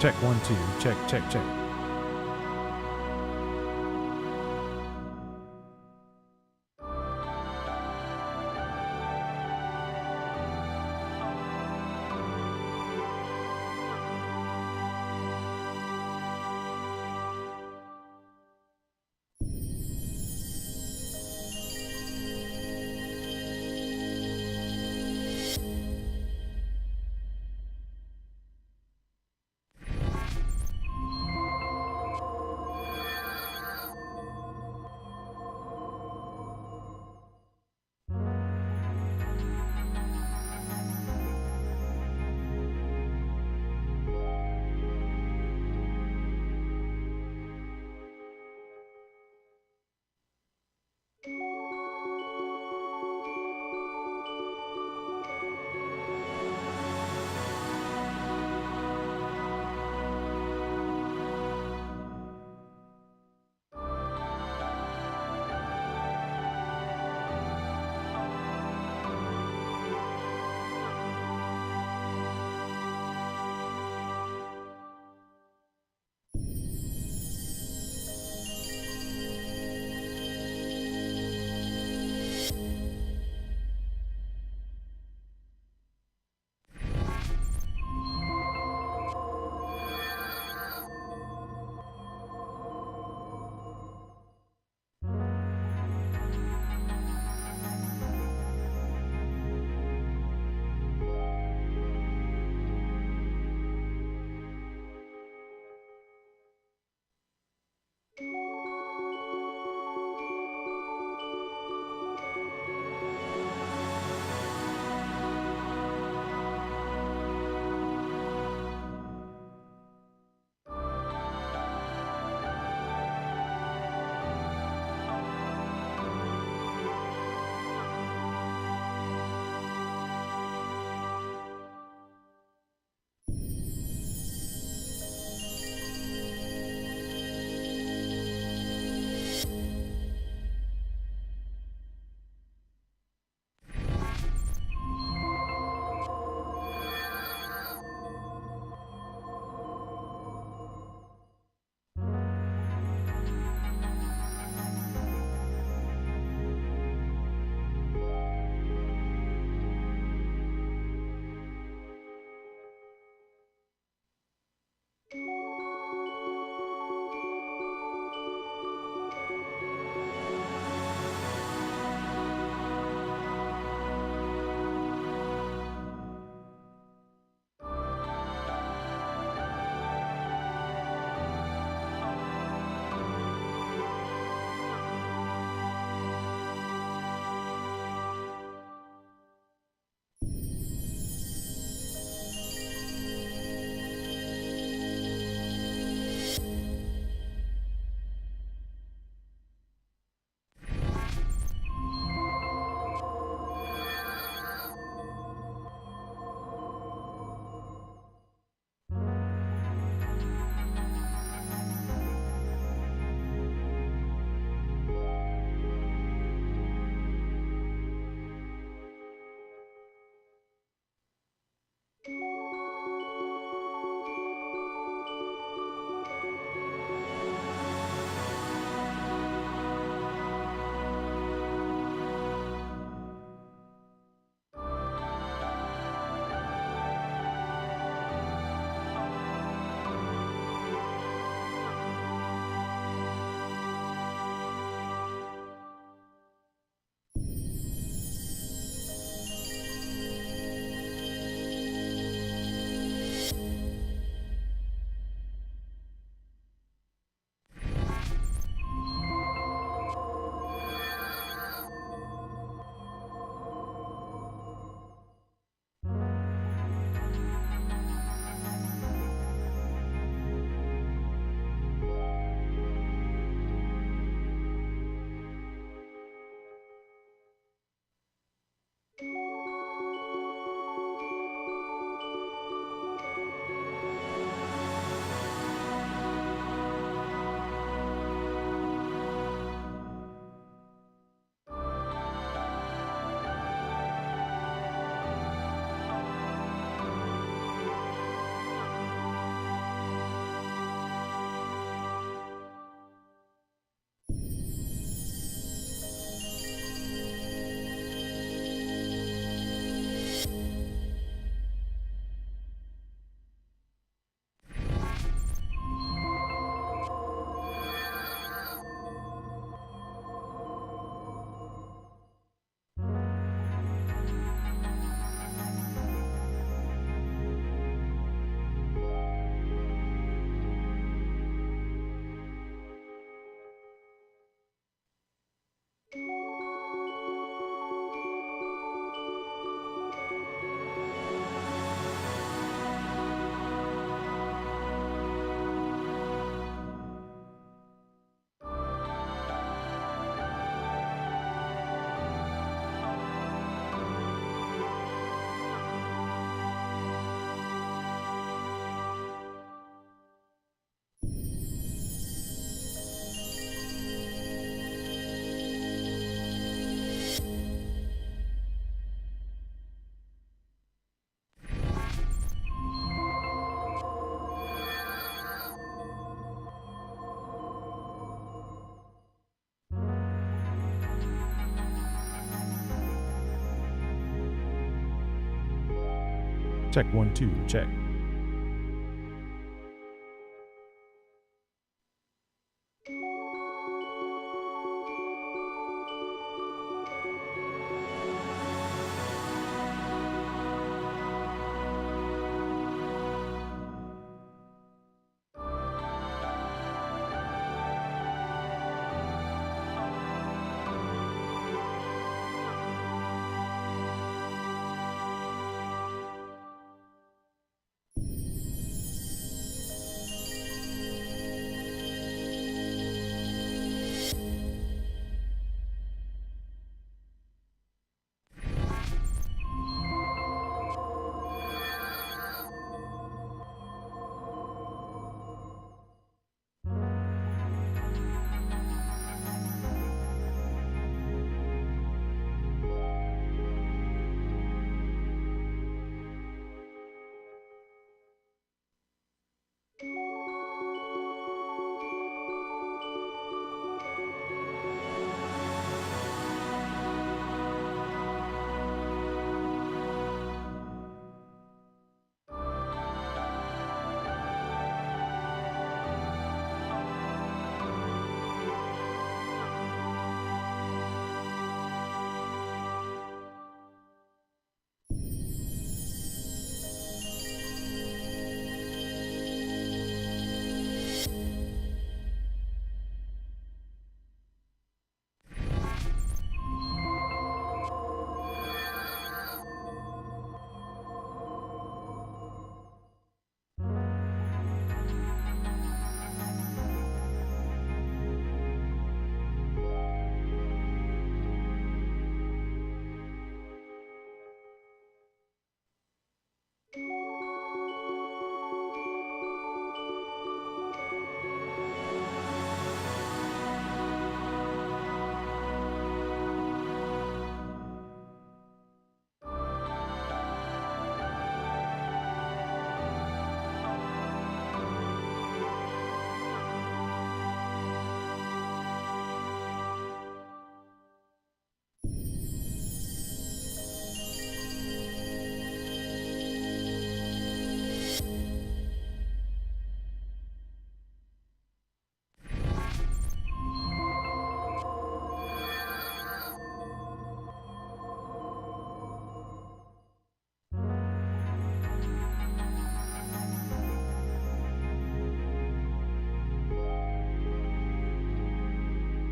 Check 1 2. Check, check, check. Check 1 2 check.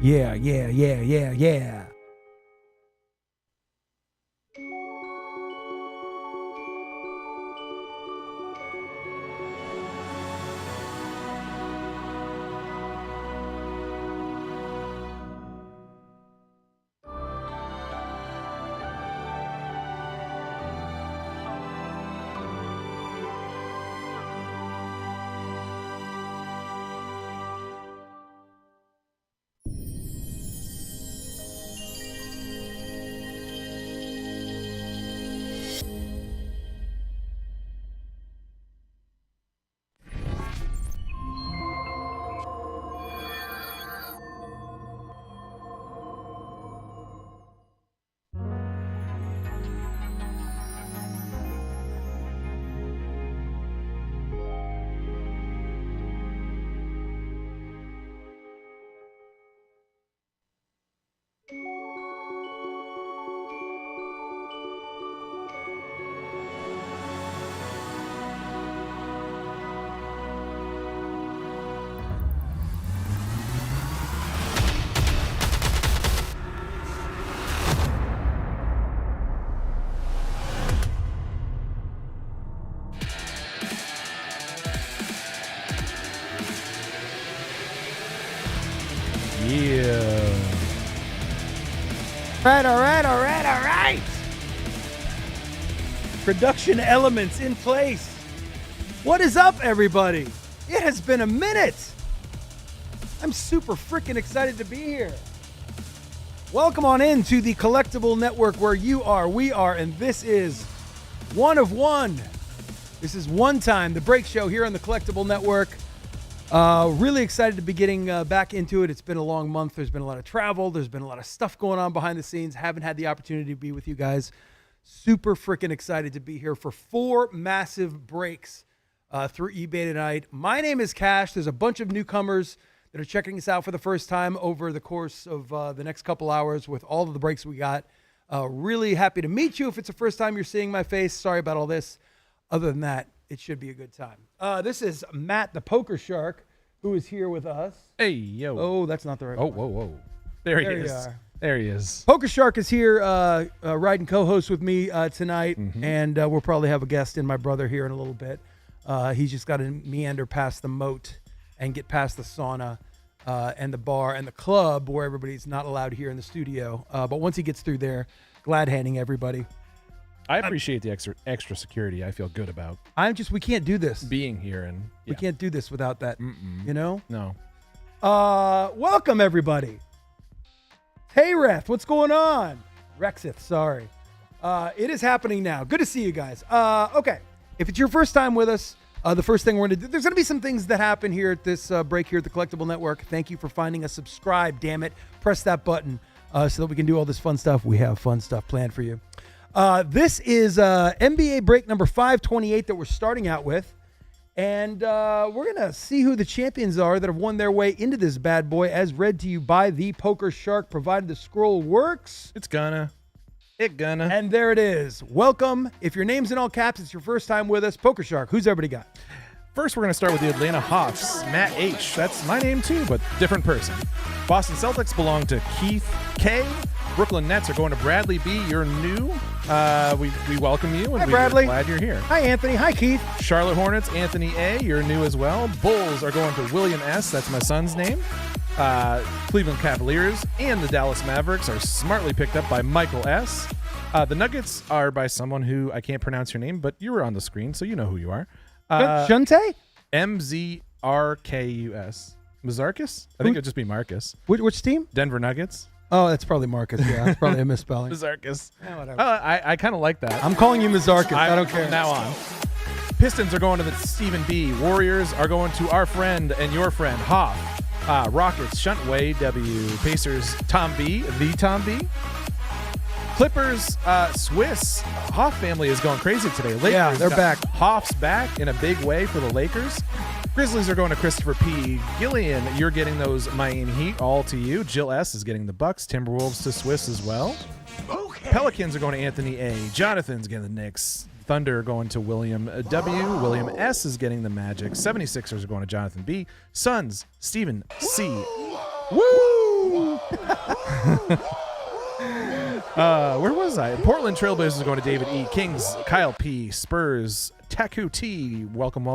Yeah, yeah, yeah, yeah, yeah. Yeah. All right. Production elements in place. What is up, everybody? It has been a minute. I'm super freaking excited to be here. Welcome on in to the Collectible Network, where you are, we are, and this is One of One. This is One Time, the break show here on the Collectible Network. Really excited to be getting back into it. It's been a long month. There's been a lot of travel. There's been a lot of stuff going on behind the scenes. Haven't had the opportunity to be with you guys. Super freaking excited to be here for 4 massive breaks through eBay tonight. My name is Cash. There's a bunch of newcomers that are checking us out for the first time over the course of the next couple hours with all of the breaks we got. Really happy to meet you if it's the first time you're seeing my face. Sorry about all this. Other than that, it should be a good time. This is Matt, the Poker Shark, who is here with us. Hey, yo. Oh, that's not the right one. Whoa. There he is. are. There he is. Poker Shark is here riding co-host with me tonight, and we'll probably have a guest in, my brother, here in a little bit. He's just got to meander past the moat and get past the sauna and the bar and the club where everybody's not allowed here in the studio. But once he gets through there, glad handing everybody. I appreciate the extra security. I feel good about We can't do this. being here, and We can't do this without that, you know? No. Welcome, everybody. Hey, Reth, what's going on? Rexith, sorry. It is happening now. Good to see you guys. Okay, if it's your first time with us, the first thing we're going to do, there's going to be some things that happen here at this break here at the Collectible Network. Thank you for finding us. Subscribe, damn it. Press that button so that we can do all this fun stuff. We have fun stuff planned for you. This is NBA break number 528 that we're starting out with. And we're going to see who the champions are that have won their way into this bad boy, as read to you by the Poker Shark, provided the scroll works. It's gonna. And there it is. Welcome. If your name's in all caps, it's your first time with us. Poker Shark, who's everybody got? First, we're going to start with the Atlanta Hawks. Matt H. That's my name too, but different person. Boston Celtics belong to Keith K. Brooklyn Nets are going to Bradley B. You're new. We welcome you, and Hi, Bradley. we're glad you're here. Hi, Anthony. Hi, Keith. Charlotte Hornets, Anthony A. You're new as well. Bulls are going to William S. That's my son's name. Cleveland Cavaliers and the Dallas Mavericks are smartly picked up by Michael S. The Nuggets are by someone who I can't pronounce your name, but you were on the screen, so you know who you are. Shunte? MZRKUS. Mazarkus? I think it'd just be Marcus. Which team? Denver Nuggets. Oh, that's probably Marcus. Yeah, that's probably a misspelling. Mazarkus. Yeah, whatever. I kind of like that. I'm calling you Mazarkus. I don't care. From now on. Pistons are going to the Stephen B. Warriors are going to our friend and your friend, Hoff. Rockets, Shuntway, W. Pacers, Tom B. The Tom B. Clippers, Swiss. Hoff family is going crazy today. Lakers, yeah, they're back. Hoff's back in a big way for the Lakers. Grizzlies are going to Christopher P. Gillian, you're getting those Miami Heat, all to you. Jill S. is getting the Bucks. Timberwolves to Swiss as well. Okay. Pelicans are going to Anthony A. Jonathan's getting the Knicks. Thunder going to William W. William S. is getting the Magic. 76ers are going to Jonathan B. Suns, Stephen C. Woo! Where was I? Portland Trailblazers are going to David E. Kings, Kyle P. Spurs, Taku T. Welcome.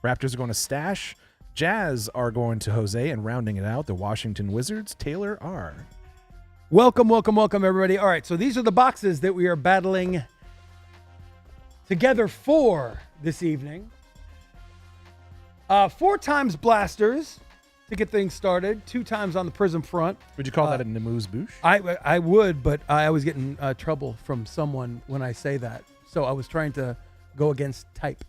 Raptors are going to Stash. Jazz are going to Jose, and rounding it out, the Washington Wizards, Taylor R. Welcome, everybody. All right, so these are the boxes that we are battling together for this evening. 4 times blasters to get things started. 2 times on the Prism front. Would you call that a Namoo's Boosh? I would, but I always get in trouble from someone when I say that. So I was trying to go against type.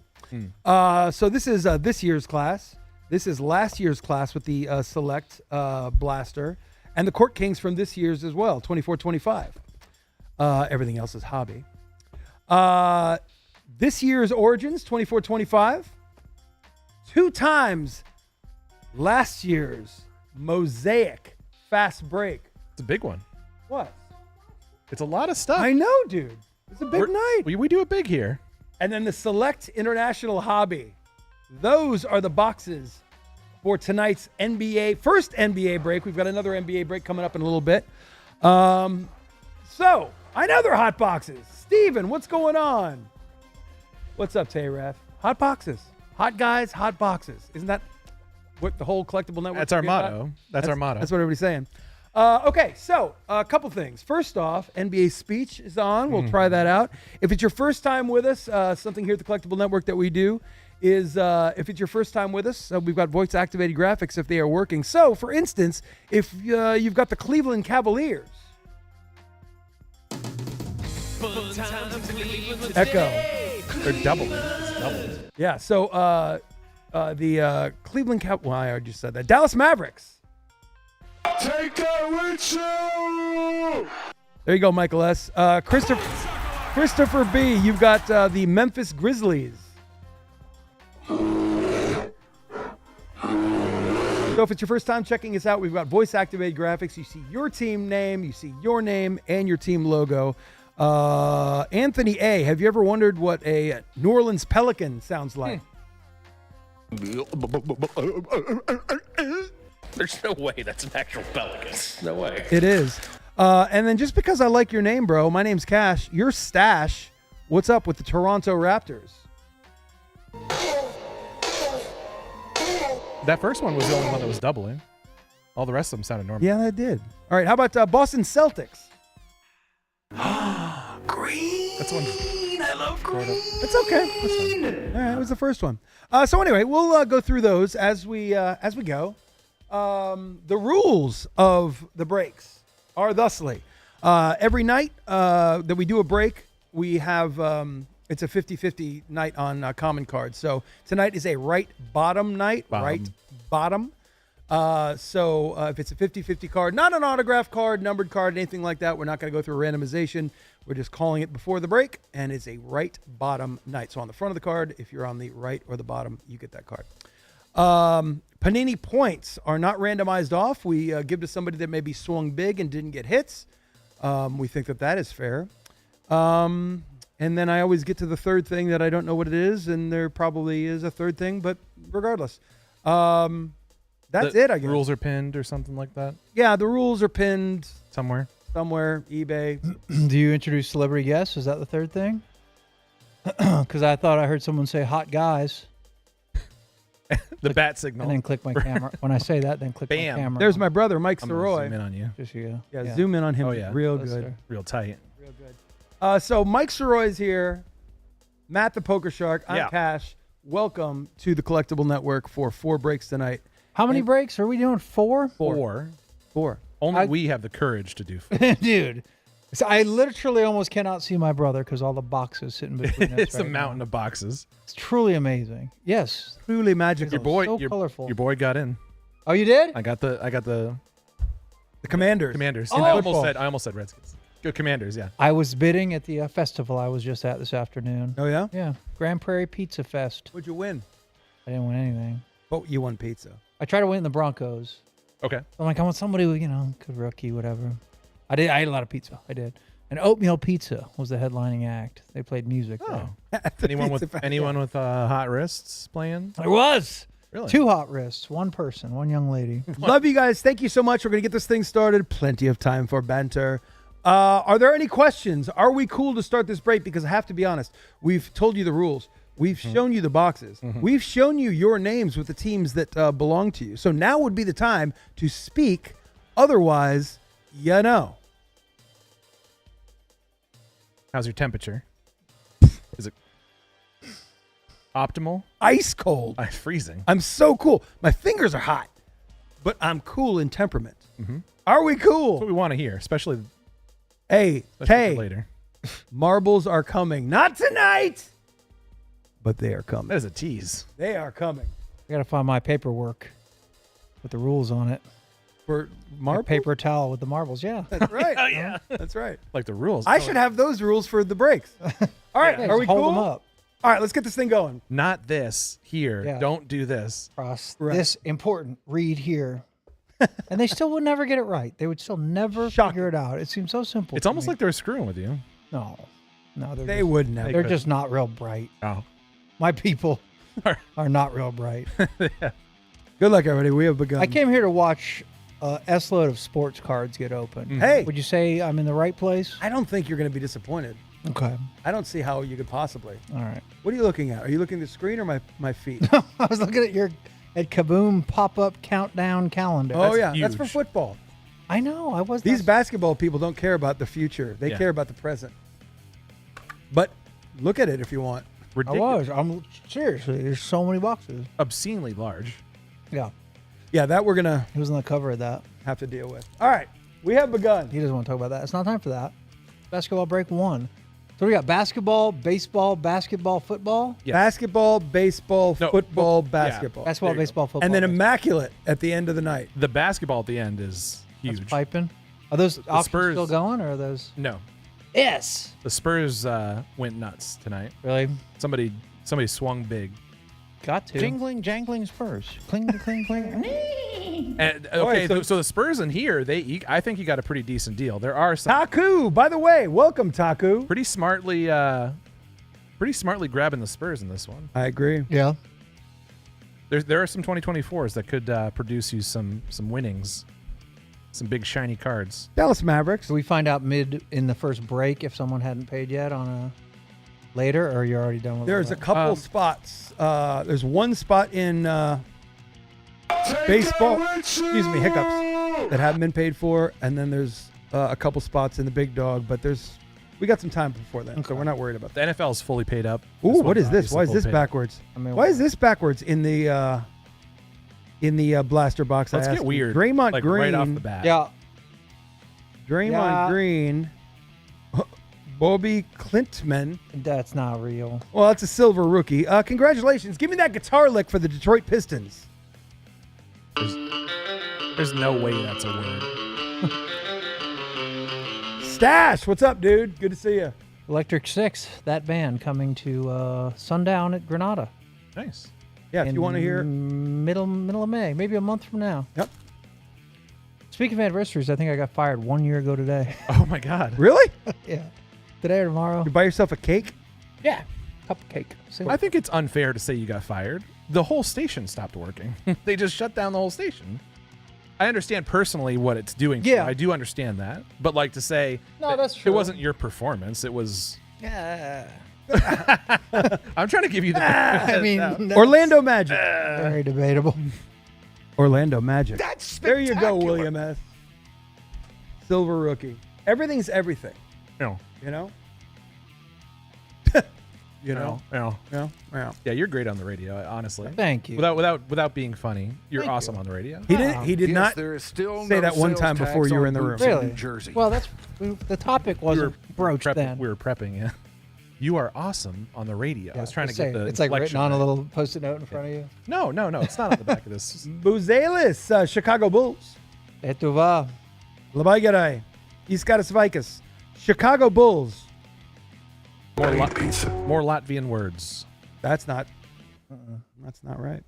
So this is this year's class. This is last year's class with the Select Blaster. And the Court Kings from this year's as well, 24-25. Everything else is hobby. This year's Origins, 24-25. 2 times last year's Mosaic Fast Break. It's a big one. What? It's a lot of stuff. I know, dude. It's a big night. We do it big here. And then the Select International Hobby. Those are the boxes for tonight's first NBA break. We've got another NBA break coming up in a little bit. So, another hot boxes. Steven, what's going on? What's up, Tay-Ref? Hot boxes. Hot guys, hot boxes. Isn't that what the whole Collectible Network That's our motto. That's our motto. That's what everybody's saying. Okay, so a couple things. First off, NBA Speech is on. We'll try that out. If it's your first time with us, something here at the Collectible Network that we do is if it's your first time with us, we've got voice-activated graphics if they are working. So, for instance, if you've got the Cleveland Cavaliers. Echo. They're doubling. It's doubles. Yeah, so the Cleveland Cavaliers, well, I already just said that. Dallas Mavericks. Take that with you. There you go, Michael S. Christopher Christopher B., you've got the Memphis Grizzlies. So if it's your first time checking us out, we've got voice-activated graphics. You see your team name, you see your name, and your team logo. Anthony A., have you ever wondered what a New Orleans Pelican sounds like? There's no way that's an actual pelican. No way. It is. And then just because I like your name, bro, my name's Cash. Your stash, what's up with the Toronto Raptors? That first one was the only one that was doubling. All the rest of them sounded normal. Yeah, that did. All right, how about Boston Celtics? Green. That's one. I love green. It's okay. That's fine. All right, it was the first one. So anyway, we'll go through those as we go. The rules of the breaks are thusly. Every night that we do a break, we have it's a 50-50 night on common cards. So tonight is a right bottom night. Right bottom. So if it's a 50-50 card, not an autograph card, numbered card, anything like that, we're not going to go through a randomization. We're just calling it before the break, and it's a right bottom night. So on the front of the card, if you're on the right or the bottom, you get that card. Panini points are not randomized off. We give to somebody that maybe swung big and didn't get hits. We think that is fair. And then I always get to the third thing that I don't know what it is, and there probably is a third thing, but regardless. That's it, I guess. Rules are pinned or something like that? Yeah, the rules are pinned Somewhere, eBay. Do you introduce celebrity guests? Is that the third thing? Because I thought I heard someone say hot guys. the bat signal. And then click my camera. When I say that, then click my Bam. camera. There's my brother, Mike I'm gonna Soroy. zoom in on you. Just you. Yeah, zoom in on him. Oh, yeah. Real That's good. fair. Real tight. Real good. So Mike Soroy's here. Matt the Poker Shark. I'm Yeah. Cash. Welcome to the Collectible Network for 4 breaks tonight. How many breaks are we doing? 4? Four. 4. Only we have the courage to do 4. Dude. So I literally almost cannot see my brother because all the boxes sitting between us. It's a right mountain now. of boxes. It's truly amazing. Yes. Truly magical. Your boy, so your, colorful. your boy got in. Oh, you did? I got the The Commanders. Commanders. Oh. I almost said Redskins. Go Commanders, yeah. I was bidding at the festival I was just at this afternoon. Oh, yeah? Yeah. Grand Prairie Pizza Fest. What'd you win? I didn't win anything. Oh, you won pizza. I tried to win the Broncos. Okay. I'm like, I want somebody who, good rookie, whatever. I ate a lot of pizza. I did. And Oatmeal Pizza was the headlining act. They played music. Oh. there. Anyone with hot wrists playing? There was. Really? 2 hot wrists. 1 person. 1 young lady. Love you guys. Thank you so much. We're going to get this thing started. Plenty of time for banter. Are there any questions? Are we cool to start this break? Because I have to be honest. We've told you the rules. We've shown you the boxes. We've shown you your names with the teams that belong to you. So now would be the time to speak. Otherwise, you know. How's your temperature? Is it optimal? Ice cold. Freezing. I'm so cool. My fingers are hot, but I'm cool in temperament. Are we That's what cool? we want to hear, especially Hey, for hey, later. marbles are coming. Not tonight, but they are coming. That is a tease. They are coming. I got to find my paperwork with the rules on it. For My marbles? paper towel with the marbles. Yeah. That's right. Oh, yeah. That's right. Like the rules. I Oh, should have those rules for the breaks. All right, Yeah, are we just hold cool? them up. All right, let's get this thing going. Not this. Here. Yeah. Don't do this. Cross Right. this important. Read here. And they still would never get it right. They would still never Shocking. figure it out. It seems so simple. It's to almost me. like they're screwing with you. no, they're They just, would never. they're just not real bright. Oh. My people are not real bright. Good luck, everybody. We have begun. I came here to watch S-load of sports cards get opened. Hey. Would you say I'm in the right place? I don't think you're going to be disappointed. Okay. I don't see how you could possibly. All right. What are you looking at? Are you looking at the screen or my feet? I was looking at Kaboom pop-up countdown calendar. Oh, yeah. That's huge. for football. I know. I was. These that's- basketball people don't care about the future. They Yeah. care about the present. But look at it if you want. I Ridiculous. was. I'm seriously. There's so many boxes. Obscenely large. Yeah. Yeah, that we're going to He was on the cover of that. have to deal with. All right. We have begun. He doesn't want to talk about that. It's not time for that. Basketball break 1. So we got basketball, baseball, basketball, football. Yes. Basketball, baseball, No, football, yeah. basketball. Basketball, There you go. baseball, football. And then baseball. immaculate at the end of the night. The basketball at the end is That's huge. piping. Are those auctions Spurs- still going, or are those? No. Yes. The Spurs went nuts tonight. Really? Somebody swung big. Got to. Jingling, jangling Spurs. Cling, cling, cling. And, okay, so the Spurs in here, I think you got a pretty decent deal. There are some Taku, by the way, welcome, Taku. pretty smartly grabbing the Spurs in this one. I agree. Yeah. There are some 2024s that could produce you some winnings, some big shiny cards. Dallas Mavericks. Do we find out mid in the first break if someone hadn't paid yet on a later, or you're already done with There's a that? couple spots. There's one spot in baseball, excuse me, hiccups, that haven't been paid for, and then there's a couple spots in the big dog, but we got some time before then, so we're not worried about The that. NFL is fully paid up. Ooh, This what one's is this? Why is obviously this fully paid up. backwards? I mean, Why is this backwards in the blaster box? Let's I get asked weird. you? Draymond like Green. right off the bat. Yeah. Draymond Green. Bobby Clintman. That's not real. Well, it's a silver rookie. Congratulations. Give me that guitar lick for the Detroit Pistons. There's no way that's a word. Stash, what's up, dude? Good to see you. Electric Six, that band coming to Sundown at Granada. Nice. Yeah, if in you want to hear. middle of May, maybe a month from now. Yep. Speaking of anniversaries, I think I got fired 1 year ago today. Oh my God. Really? Yeah. Today or tomorrow. You buy yourself a cake? Yeah. Cupcake. I think it's unfair to say you got fired. The whole station stopped working. They just shut down the whole station. I understand personally what it's doing. Yeah. I do understand that. But like to say, No, that that's true. It wasn't your performance. It was. Yeah. I'm trying to give you the. I mean, that's Orlando Magic. very debatable. Orlando Magic. There you go, William S. Silver rookie. Everything's everything. No. You know? You know? No. Yeah. Yeah, you're great on the radio. Honestly. Thank you. Without being funny, you're Thank awesome you. on the radio. He did not there is still say that one time before you were in the room. Really? New Jersey. Well, the topic wasn't broached then. We were prepping. Yeah. You are awesome on the radio. I was trying to Say, get the. it's like written inflection on a right. little post-it note in front of you. No, it's not on the back of this. Buzelis, Chicago Bulls. Et tu vas. Labaigarai. Iskaras Vikas. Chicago Bulls. More Latvian words. That's not right.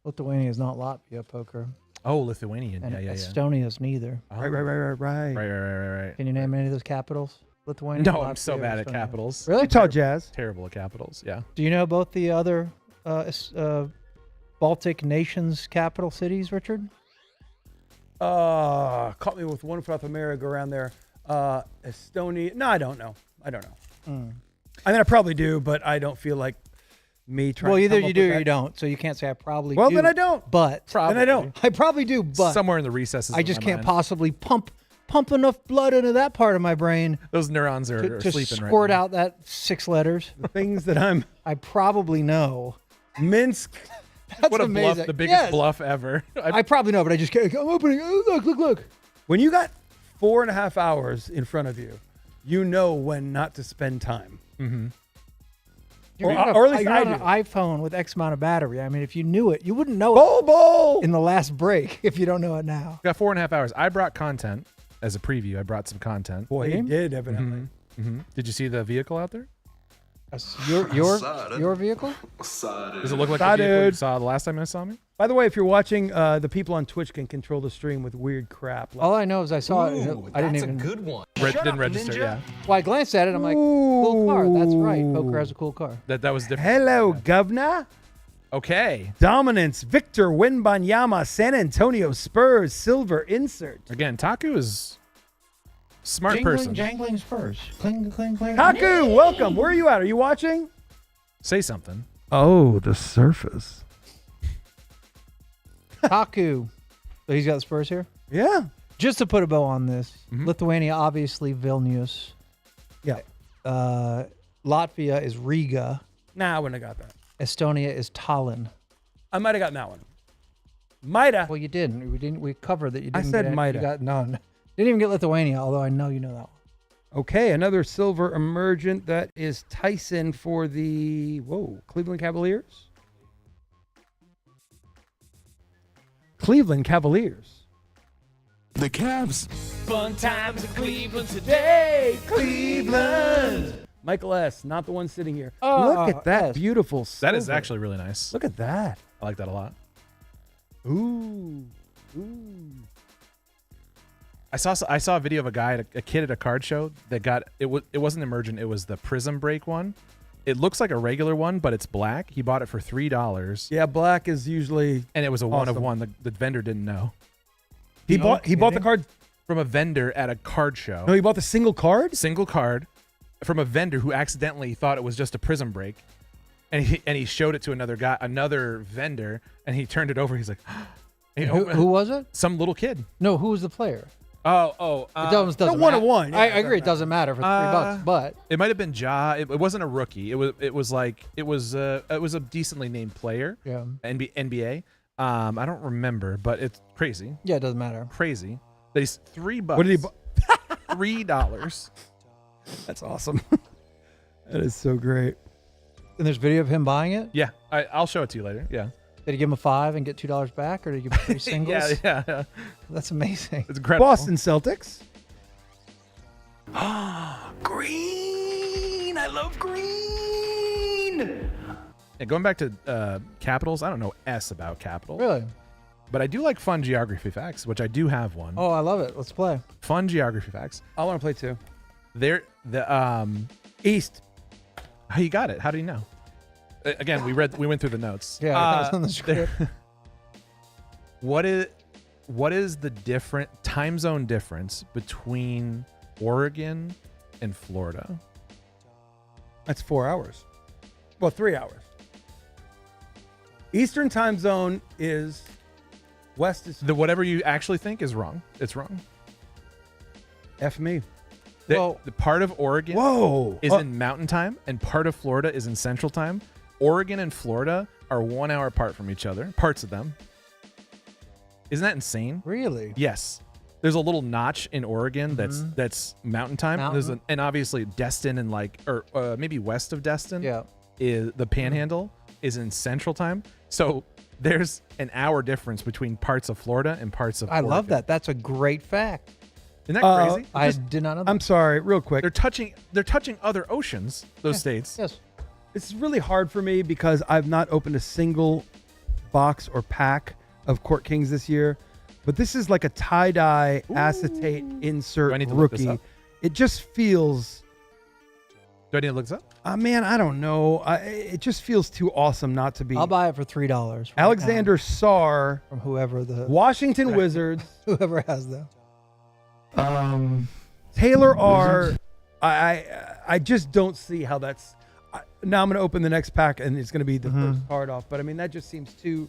Lithuania is not Latvia poker, Oh, Lithuanian. and Yeah. Estonia is neither. Oh. Right. Right. Can you name any of those capitals? Lithuania. No, I'm so Latvia, bad at Estonia? capitals. Really? Utah Jazz. Terrible at capitals. Yeah. Do you know both the other Baltic nations' capital cities, Richard? Caught me with one foot off the merry-go-round there. Estonia. No, I don't know. I mean, I probably do, but I don't feel like me trying. Well, to either come you up do with or that. you don't. So you can't say I probably Well, do. then I don't. But Then I don't. I probably do, but Somewhere in the recesses. I of just my can't mind. possibly pump enough blood into that part of my brain Those neurons are to sleeping right squirt now. out that 6 letters. The things that I'm I probably know. Minsk. That's What a amazing. bluff! The biggest Yes. bluff ever. I probably know, but I just can't. I'm opening. Oh, look. When you got 4.5 hours in front of you, you know when not to spend time. You're Or- on or at least you're I on do. an iPhone with X amount of battery. I mean, if you knew it, you wouldn't know it Bowl. in the last break if you don't know it now. Got 4.5 hours. I brought content as a preview. I brought some content. Boy, he did evidently. Did you see the vehicle out there? Your vehicle? Does it look like Saw, the vehicle you dude. saw the last time you saw me? By the way, if you're watching, the people on Twitch can control the stream with weird crap. All I know is I saw it. I didn't even. Didn't register. Yeah. Well, I glanced at it. I'm like, cool car. That's right. Poker has a cool car. That was different. Hello, governor. Okay. Dominance. Victor Wembanyama. San Antonio Spurs. Silver insert. Again, Taku is smart Jingling, person. jangling Spurs. Cling, cling, cling. Taku, welcome. Where are you at? Are you watching? Say something. Oh, the surface. Taku. So he's got the Spurs here. Yeah. Just to put a bow on this, Lithuania, obviously Vilnius. Yeah. Latvia is Riga. Nah, I wouldn't have got that. Estonia is Tallinn. I might have gotten that one. Might have. Well, you didn't. We didn't. We covered that you I didn't. said get it. mighta. You got none. Didn't even get Lithuania, although I know you know that one. Okay, another silver emergent. That is Tyson for the Cleveland Cavaliers. Cleveland Cavaliers. The Cavs Fun times in Cleveland today, Cleveland. Michael S., not the one sitting here. Look at that S. beautiful silver. That is actually really nice. Look at that. I like that a lot. Ooh. I saw a video of a kid at a card show that got it wasn't Emergent, it was the Prism Break one. It looks like a regular one, but it's black. He bought it for $3. Yeah, black is usually. And it was a one of Awesome. one. The vendor didn't know. He bought the card. From a vendor at a card show. No, he bought the single card. Single card from a vendor who accidentally thought it was just a Prism Break. And he showed it to another vendor, and he turned it over. He's like, Who was it? Some little kid. No, who was the player? It It almost doesn't one matter. on one. Yeah, I it doesn't agree. It doesn't matter for $3, but It might have been Ja. It wasn't a rookie. It was a decently named player. yeah, NBA. I don't remember, but it's crazy. yeah, it doesn't matter. Crazy. That he's $3. What did he buy? $3. That's awesome. That is so great. And there's video of him buying it. Yeah, I'll show it to you later. Yeah. Did he give him a $5 and get $2 back, or did he give him 3 singles? Yeah. That's amazing. It's incredible. Boston Celtics. Green. I love green. And going back to Capitals, I don't know S about Capitals. Really? But I do like fun geography facts, which I do have one. Oh, I love it. Let's play. Fun geography facts. I want to play too. The East. How you got it? How do you know? Again, we went through the notes. Yeah, that was on the script. What is the different time zone difference between Oregon and Florida? That's 4 hours. Well, 3 hours. Eastern time zone is west is Whatever you actually think is wrong. It's wrong. F me. The part of Oregon Whoa. is in mountain time and part of Florida is in central time. Oregon and Florida are 1 hour apart from each other, parts of them. Isn't that insane? Really? Yes. There's a little notch in Oregon that's mountain time. Mountain. And obviously Destin and maybe west of Destin Yeah. is the Panhandle is in central time. So there's an hour difference between parts of Florida and parts of I love Oregon. that. That's a great fact. Isn't that crazy? I did not know that. I'm sorry, real quick. They're touching other oceans, those states. Yes. It's really hard for me because I've not opened a single box or pack of Court Kings this year. But this is like a tie-dye acetate insert Do I need to look this rookie. up? It just feels, Do I need to look this up? man, I don't know. It just feels too awesome not to be. I'll buy it for $3. right Alexander now Sarr, from whoever Washington Wizards, whoever has them. Taylor R. I just don't see how that's. Now I'm going to open the next pack and it's going to be the first card off. But I mean, that just seems too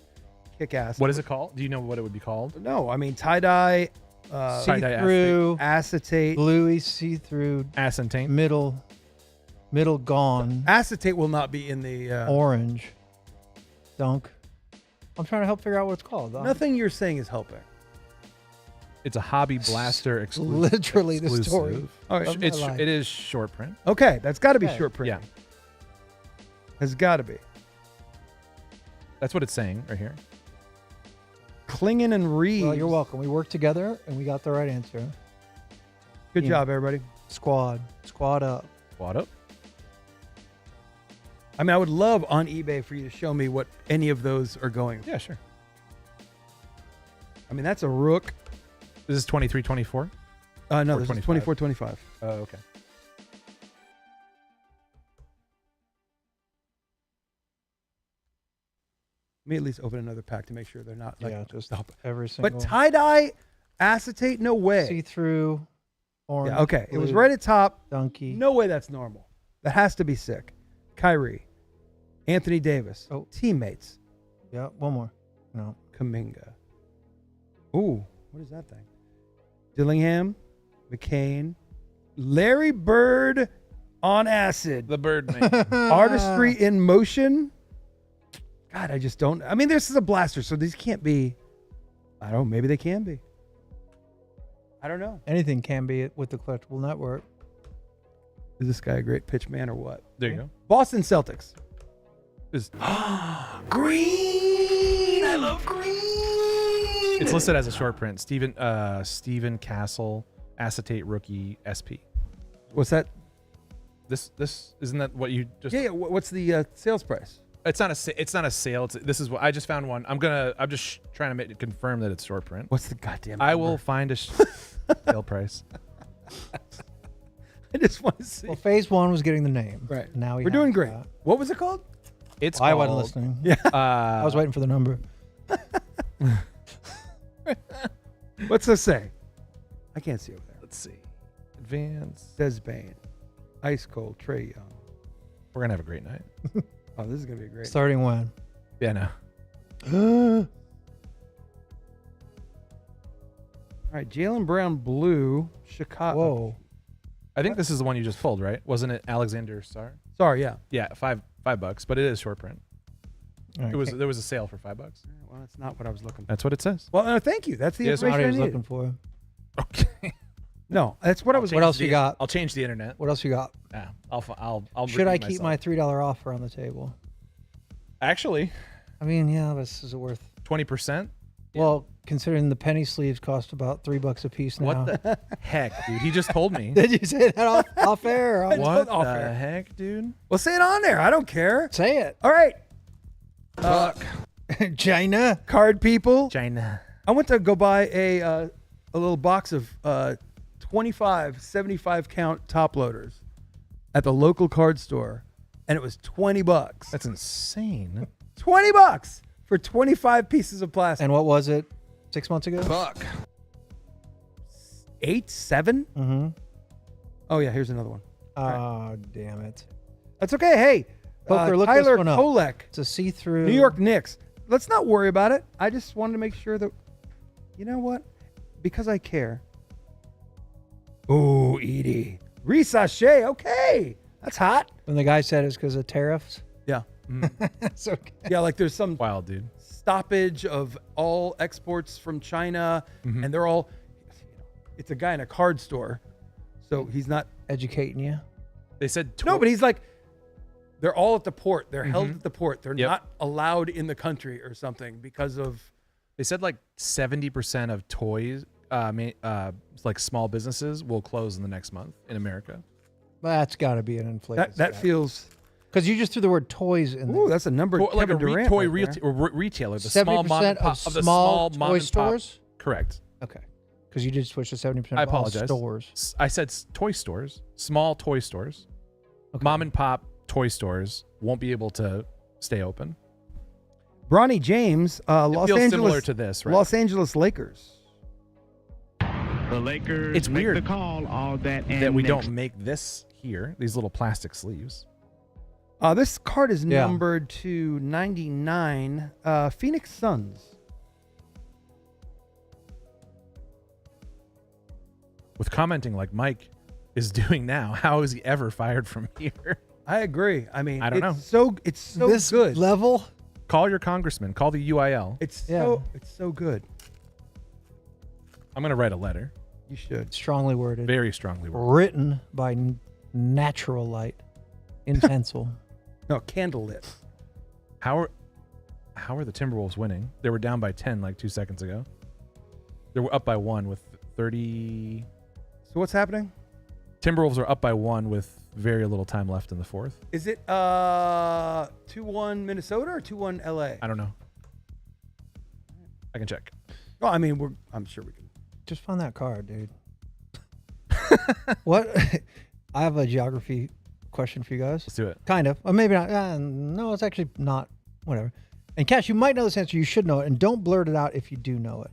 kick-ass. What is it called? Do you know what it would be called? No, I mean tie-dye, Tie-dye See-through, acetate. bluey, see-through, Acetate. middle gone, Acetate will not be in the. orange, dunk. I'm trying to help figure out what it's called. Nothing you're saying is helping. It's a Hobby Blaster exclusive. Literally the story. All right. Of my life. It is short print. Okay, that's got to be Okay. short print. Yeah, Has got to be. that's what it's saying right here. Klingon and Reeves. Well, you're welcome. We worked together and we got the right answer. Good Yeah. job, everybody. Squad up. What up? I mean, I would love on eBay for you to show me what any of those are going for. Yeah, sure. I mean, that's a rook. This is 23-24. No, Or this is 25. 24-25. Oh, okay. Let me at least open another pack to make sure they're not like. Yeah, just stop. every single. But tie-dye acetate, no way. see-through, orange. Yeah, okay, it was blue, right at top. Donkey. No way that's normal. That has to be sick. Kyrie, Anthony Davis, Oh. teammates, Yeah, one more. No. Kuminga. Ooh, what is that thing? Dillingham, McCain, Larry Bird on acid. The Birdman. Artistry in motion. God, I just don't. I mean, this is a blaster, so these can't be. I don't know. Maybe they can be. I don't know. Anything can be with the Collectible Network. Is this guy a great pitch man or what? There you go. Boston Celtics. Is- Green. I love green. It's listed as a short print. Stephen Castle, acetate rookie SP. What's that? This isn't that what you just? Yeah. What's the sales price? It's not a sale. This is what I just found one. I'm just trying to confirm that it's short print. What's the goddamn? I number? will find a sale price. I just want to see. Well, phase 1 was getting the name. Right. Now we're doing great. that. What was it called? It's I called, wasn't listening. Yeah. I was waiting for the number. What's this say? I can't see over there. Let's see. Advance. Desbane. Ice Cold. Trey Young. We're gonna have a great night. Oh, this is gonna be great. Starting when? Yeah, no. All right, Jaylen Brown blue, Chicago. Whoa. I think this is the one you just pulled, right? Wasn't it Alexander Star? Sorry, yeah. Yeah, $5, but it is short print. All right, There was a sale for $5. Well, that's not what I was looking for. That's what it says. Well, no, thank you. That's the Yes, That's what I information I was needed. looking for. Okay. No, that's what I was. What else you got? I'll change the internet. What else you got? Yeah, I'll Should I redeem keep myself. my $3 offer on the table? Actually, I mean, yeah, this is worth. 20%? Well, considering the penny sleeves cost about $3 a piece now. What the heck, dude? He just told me. Did you say that off air? Or What off the air. heck, dude? Well, say it on there. I don't care. Say it. All right, China. card people. China. I went to go buy a little box of 25 75 count top loaders at the local card store, and it was $20. That's insane. $20 for 25 pieces of plastic. And what was it 6 months ago? Fuck. 8, 7? Mm-hmm. Oh yeah, here's another one. Oh, damn it. That's okay. Hey, Poker, look Tyler this one up. Kolek, It's a see-through. New York Knicks. Let's not worry about it. I just wanted to make sure that, you know what? Because I care. Ooh, Edie. Risache. Okay. That's hot. When the guy said it's because of tariffs. Yeah. It's okay. Yeah, like there's some Wild, dude. stoppage of all exports from China, and they're all, it's a guy in a card store. So he's not, Educating you. They said no, but he's like, they're all at the port. They're held at the port. They're Yep. not allowed in the country or something because of, They said like 70% of toys, like small businesses, will close in the next month in America. That's got to be an inflated. that feels, Because you just threw the word toys in there. ooh, that's a number. Like a Kevin Durant toy right there. retailer, the small 70% mom and pop, of the small mom toy and pop- stores? Correct. Okay. Because you did switch to 70% of I all apologize. stores. I said toy stores, small toy stores. Okay. Mom and pop toy stores won't be able to stay open. Bronny James, Los feels Angeles, similar to this, right? Los Angeles Lakers. The Lakers It's make weird the call, all that and that we next. don't make this here, these little plastic sleeves. This card is Yeah. numbered to 99. Phoenix Suns. With commenting like Mike is doing now, how is he ever fired from here? I agree. I mean, I don't know. It's so This good. level? Call your congressman. Call the UIL. It's Yeah. it's so good. I'm going to write a letter. You should. Strongly worded. Very strongly worded. Written by natural light in pencil. No, candlelit. How are the Timberwolves winning? They were down by 10 like 2 seconds ago. They were up by 1 with 30. So what's happening? Timberwolves are up by 1 with very little time left in the fourth. Is it 2-1 Minnesota or 2-1 LA? I don't know. I can check. Well, I mean, I'm sure we can. Just find that card, dude. What? I have a geography question for you guys. Let's do it. Kind of. Or maybe not. No, it's actually not. Whatever. And Cash, you might know this answer. You should know it. And don't blurt it out if you do know it.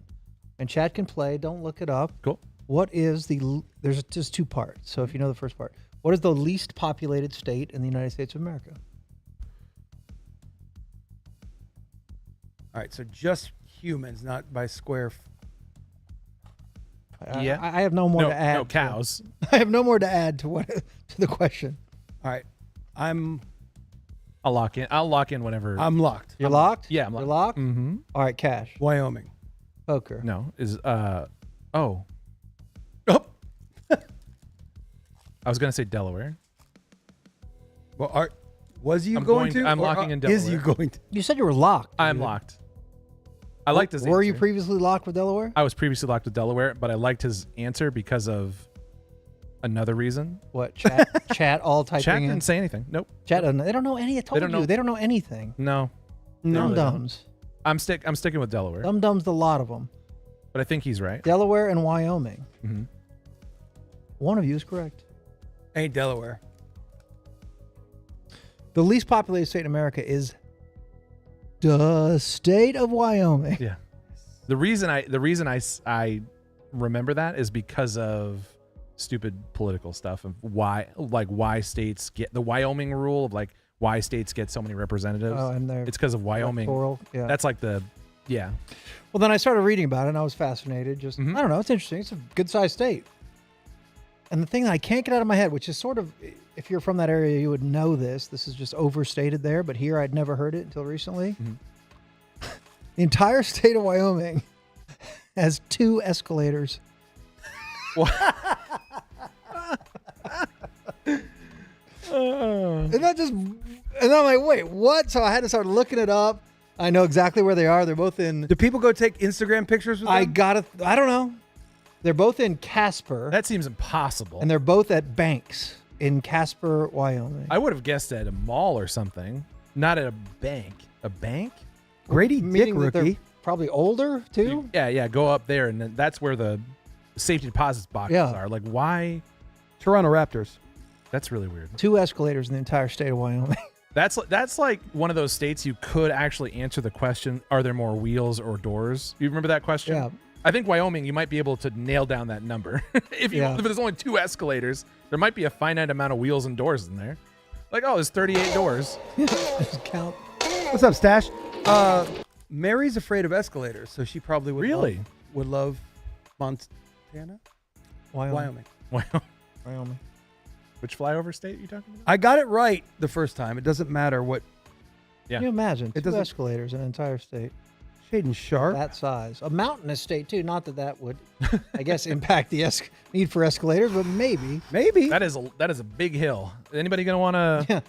And Chad can play. Don't look it up. Cool. What is there's just two parts. So if you know the first part, what is the least populated state in the United States of America? All right, so just humans, not by square. Yeah. I have no more to add. No cows. I have no more to add to to the question. All right, I'm I'll lock in whenever. locked. You're locked? Yeah, I'm You're locked. locked? Mm-hmm. All right, Cash. Wyoming. Poker. No, is Oh, I was gonna say Delaware. well, was you I'm going going- to? I'm or locking in Is you Delaware. going to? You said you were locked. I'm dude. locked. I liked his Were answer. you previously locked with Delaware? I was previously locked with Delaware, but I liked his answer because of another reason. What chat all typing Chat in? didn't say anything. Nope. Chat doesn't. They don't know any. I told don't you know. they don't know anything. No. Dum dums. I'm sticking with Delaware, Dum dums. The lot of them. but I think he's right. Delaware and Wyoming. Mhm. One of you is correct. Ain't Delaware. The least populated state in America is the state of Wyoming. Yeah. The reason I remember that is because of stupid political stuff of why states get the Wyoming rule of like why states get so many representatives. Oh, and they're It's because of Wyoming. electoral, yeah. That's like the yeah. Well, then I started reading about it, and I was fascinated. Just Mhm. I don't know, it's interesting. It's a good-sized state. And the thing that I can't get out of my head, which is sort of, if you're from that area, you would know this. This is just overstated there, but here I'd never heard it until recently. Mhm. The entire state of Wyoming has 2 escalators. And that just, and I'm like, wait, what? So I had to start looking it up. I know exactly where they are. They're both in. Do people go take Instagram pictures with them? I don't know. They're both in Casper, That seems impossible. and they're both at Banks in Casper, Wyoming. I would have guessed at a mall or something, not at a bank. A bank? Grady Dick Meaning that they're rookie. probably older too. Yeah. Go up there, and then that's where the safety deposits boxes Yeah. are. Like, why? Toronto Raptors. That's really weird. 2 escalators in the entire state of Wyoming. That's like one of those states you could actually answer the question: are there more wheels or doors? You remember that question? Yeah. I think Wyoming, you might be able to nail down that number. if there's only 2 escalators, there might be a finite amount of wheels and doors in there. Like, oh, there's 38 doors. Just count. What's up, Stash? Mary's afraid of escalators, so she probably would Really? would love Montana? Wyoming. Wyoming. Which flyover state are you talking about? I got it right the first time. It doesn't matter what. Yeah. Can you imagine? It 2 doesn't- escalators in an entire state Shaden Sharp. that size. A mountainous state too. Not that would, I guess, impact the need for escalators, but maybe. Maybe. That is a big hill. Anybody gonna want to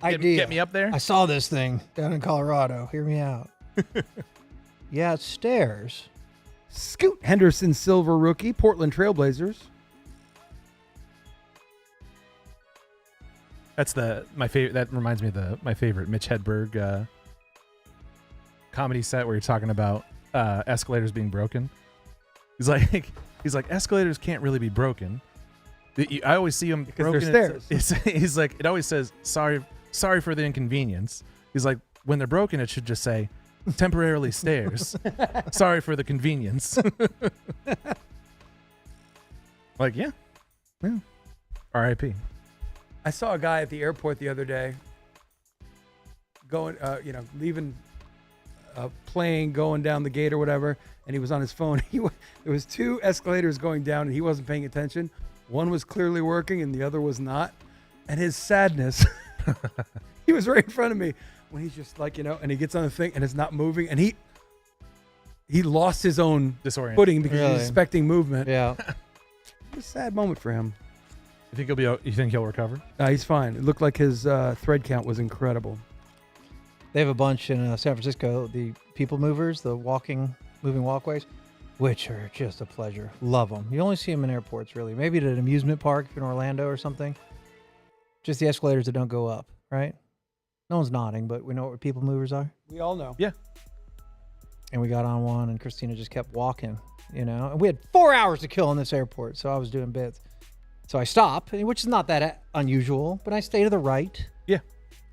Idea. get me up there? I saw this thing down in Colorado. Hear me out. Yeah, it's stairs. Scoot Henderson, silver rookie, Portland Trailblazers. That's my favorite. That reminds me of my favorite Mitch Hedberg comedy set where you're talking about escalators being broken. He's like escalators can't really be broken. I always see them Because broken. they're He's like, it always says sorry for the inconvenience. He's like, when they're broken, it should just say temporarily stairs. Sorry for the convenience. Like, yeah. R.I.P. I saw a guy at the airport the other day going, leaving a plane, going down the gate or whatever, and he was on his phone. There was 2 escalators going down, and he wasn't paying attention. One was clearly working, and the other was not. And his sadness, he was right in front of me when he's just like, and he gets on the thing, and it's not moving, and he lost his own Disoriented. footing because he Really? was expecting movement. Yeah. It was a sad moment for him. You think he'll recover? He's fine. It looked like his thread count was incredible. They have a bunch in San Francisco, the people movers, the moving walkways, which are just a pleasure. Love them. You only see them in airports, really. Maybe at an amusement park in Orlando or something. Just the escalators that don't go up, right? No one's nodding, but we know what people movers are. We all know. Yeah. And we got on one, and Christina just kept walking, And we had 4 hours to kill in this airport, so I was doing bits. So I stop, which is not that unusual, but I stay to the right. Yeah.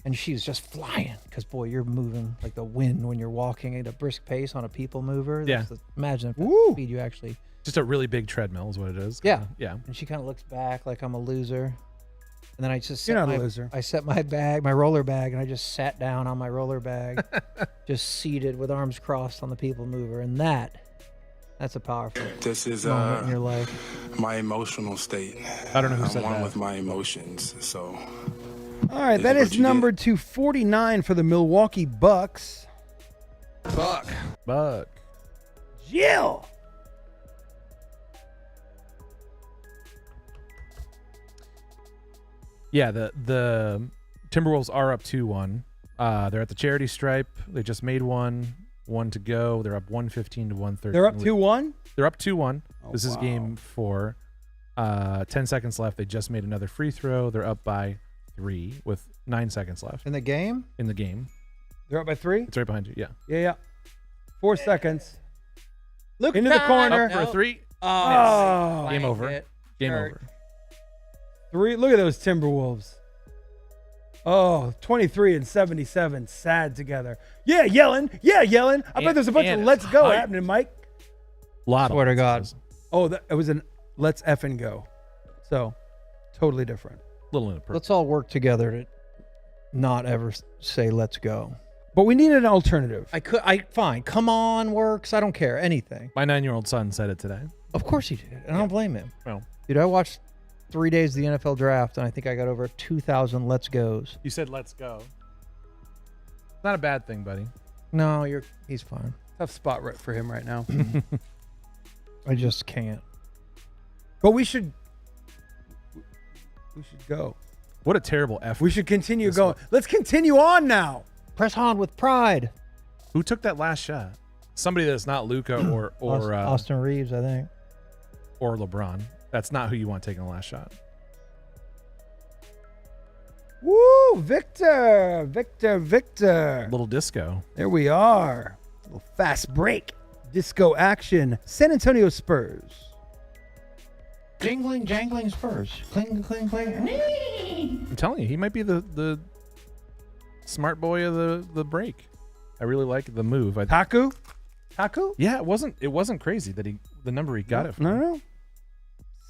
And she was just flying because, boy, you're moving like the wind when you're walking at a brisk pace on a people mover. Yeah. Imagine if that's Woo. the speed you actually. Just a really big treadmill is what it is. Yeah. Yeah. And she kind of looks back like I'm a loser. And then I just You're set not a loser. I set my roller bag, and I just sat down on my roller bag, just seated with arms crossed on the people mover. And that's a powerful This is moment in your life. my emotional state. I don't know who I'm said one that. with my emotions. So All right, This that is is what you number 249 for the Milwaukee Bucks. Buck. Jill. Yeah, the Timberwolves are up 2-1. They're at the charity stripe. They just made one. 1 to go. They're up 115 to 113. They're up 2-1? They're up 2-1. Oh, This is game 4. 10 seconds left. They just made another free throw. They're up by 3 with 9 seconds left In the game? in the game. They're up by 3? It's right behind you. Yeah. Yeah. 4 seconds. Luke Into the corner. Up for a 3. Oh. Game over. Game over. 3. Look at those Timberwolves. Oh, 23 and 77. Sad together. Yeah, yelling. I bet there's a bunch of and let's go hype. happening, Mike. Lot Swear to of God. Oh, it was an let's effing go. So, totally different. Little inappropriate. Let's all work together to not ever say let's go. But we need an alternative. Fine. Come on, works. I don't care. Anything. My 9-year-old son said it today. Of course he did. And I don't blame him. Well, Dude, I watched 3 days of the NFL draft, and I think I got over 2,000 let's goes. you said let's go. Not a bad thing, buddy. No, he's fine. Tough spot for him right now. I just can't. But we should go. What a terrible effort. We should continue going. Let's continue on now. Press on with pride. Who took that last shot? Somebody that's not Luka or Austin Reeves, I think. or LeBron. That's not who you want taking the last shot. Woo, Victor. Little disco. There we are. A little fast break. Disco action. San Antonio Spurs. Jingling, jangling Spurs. Cling, cling, cling. I'm telling you, he might be the smart boy of the break. I really like the move. Taku? Yeah, it wasn't crazy that the number he got it from. No.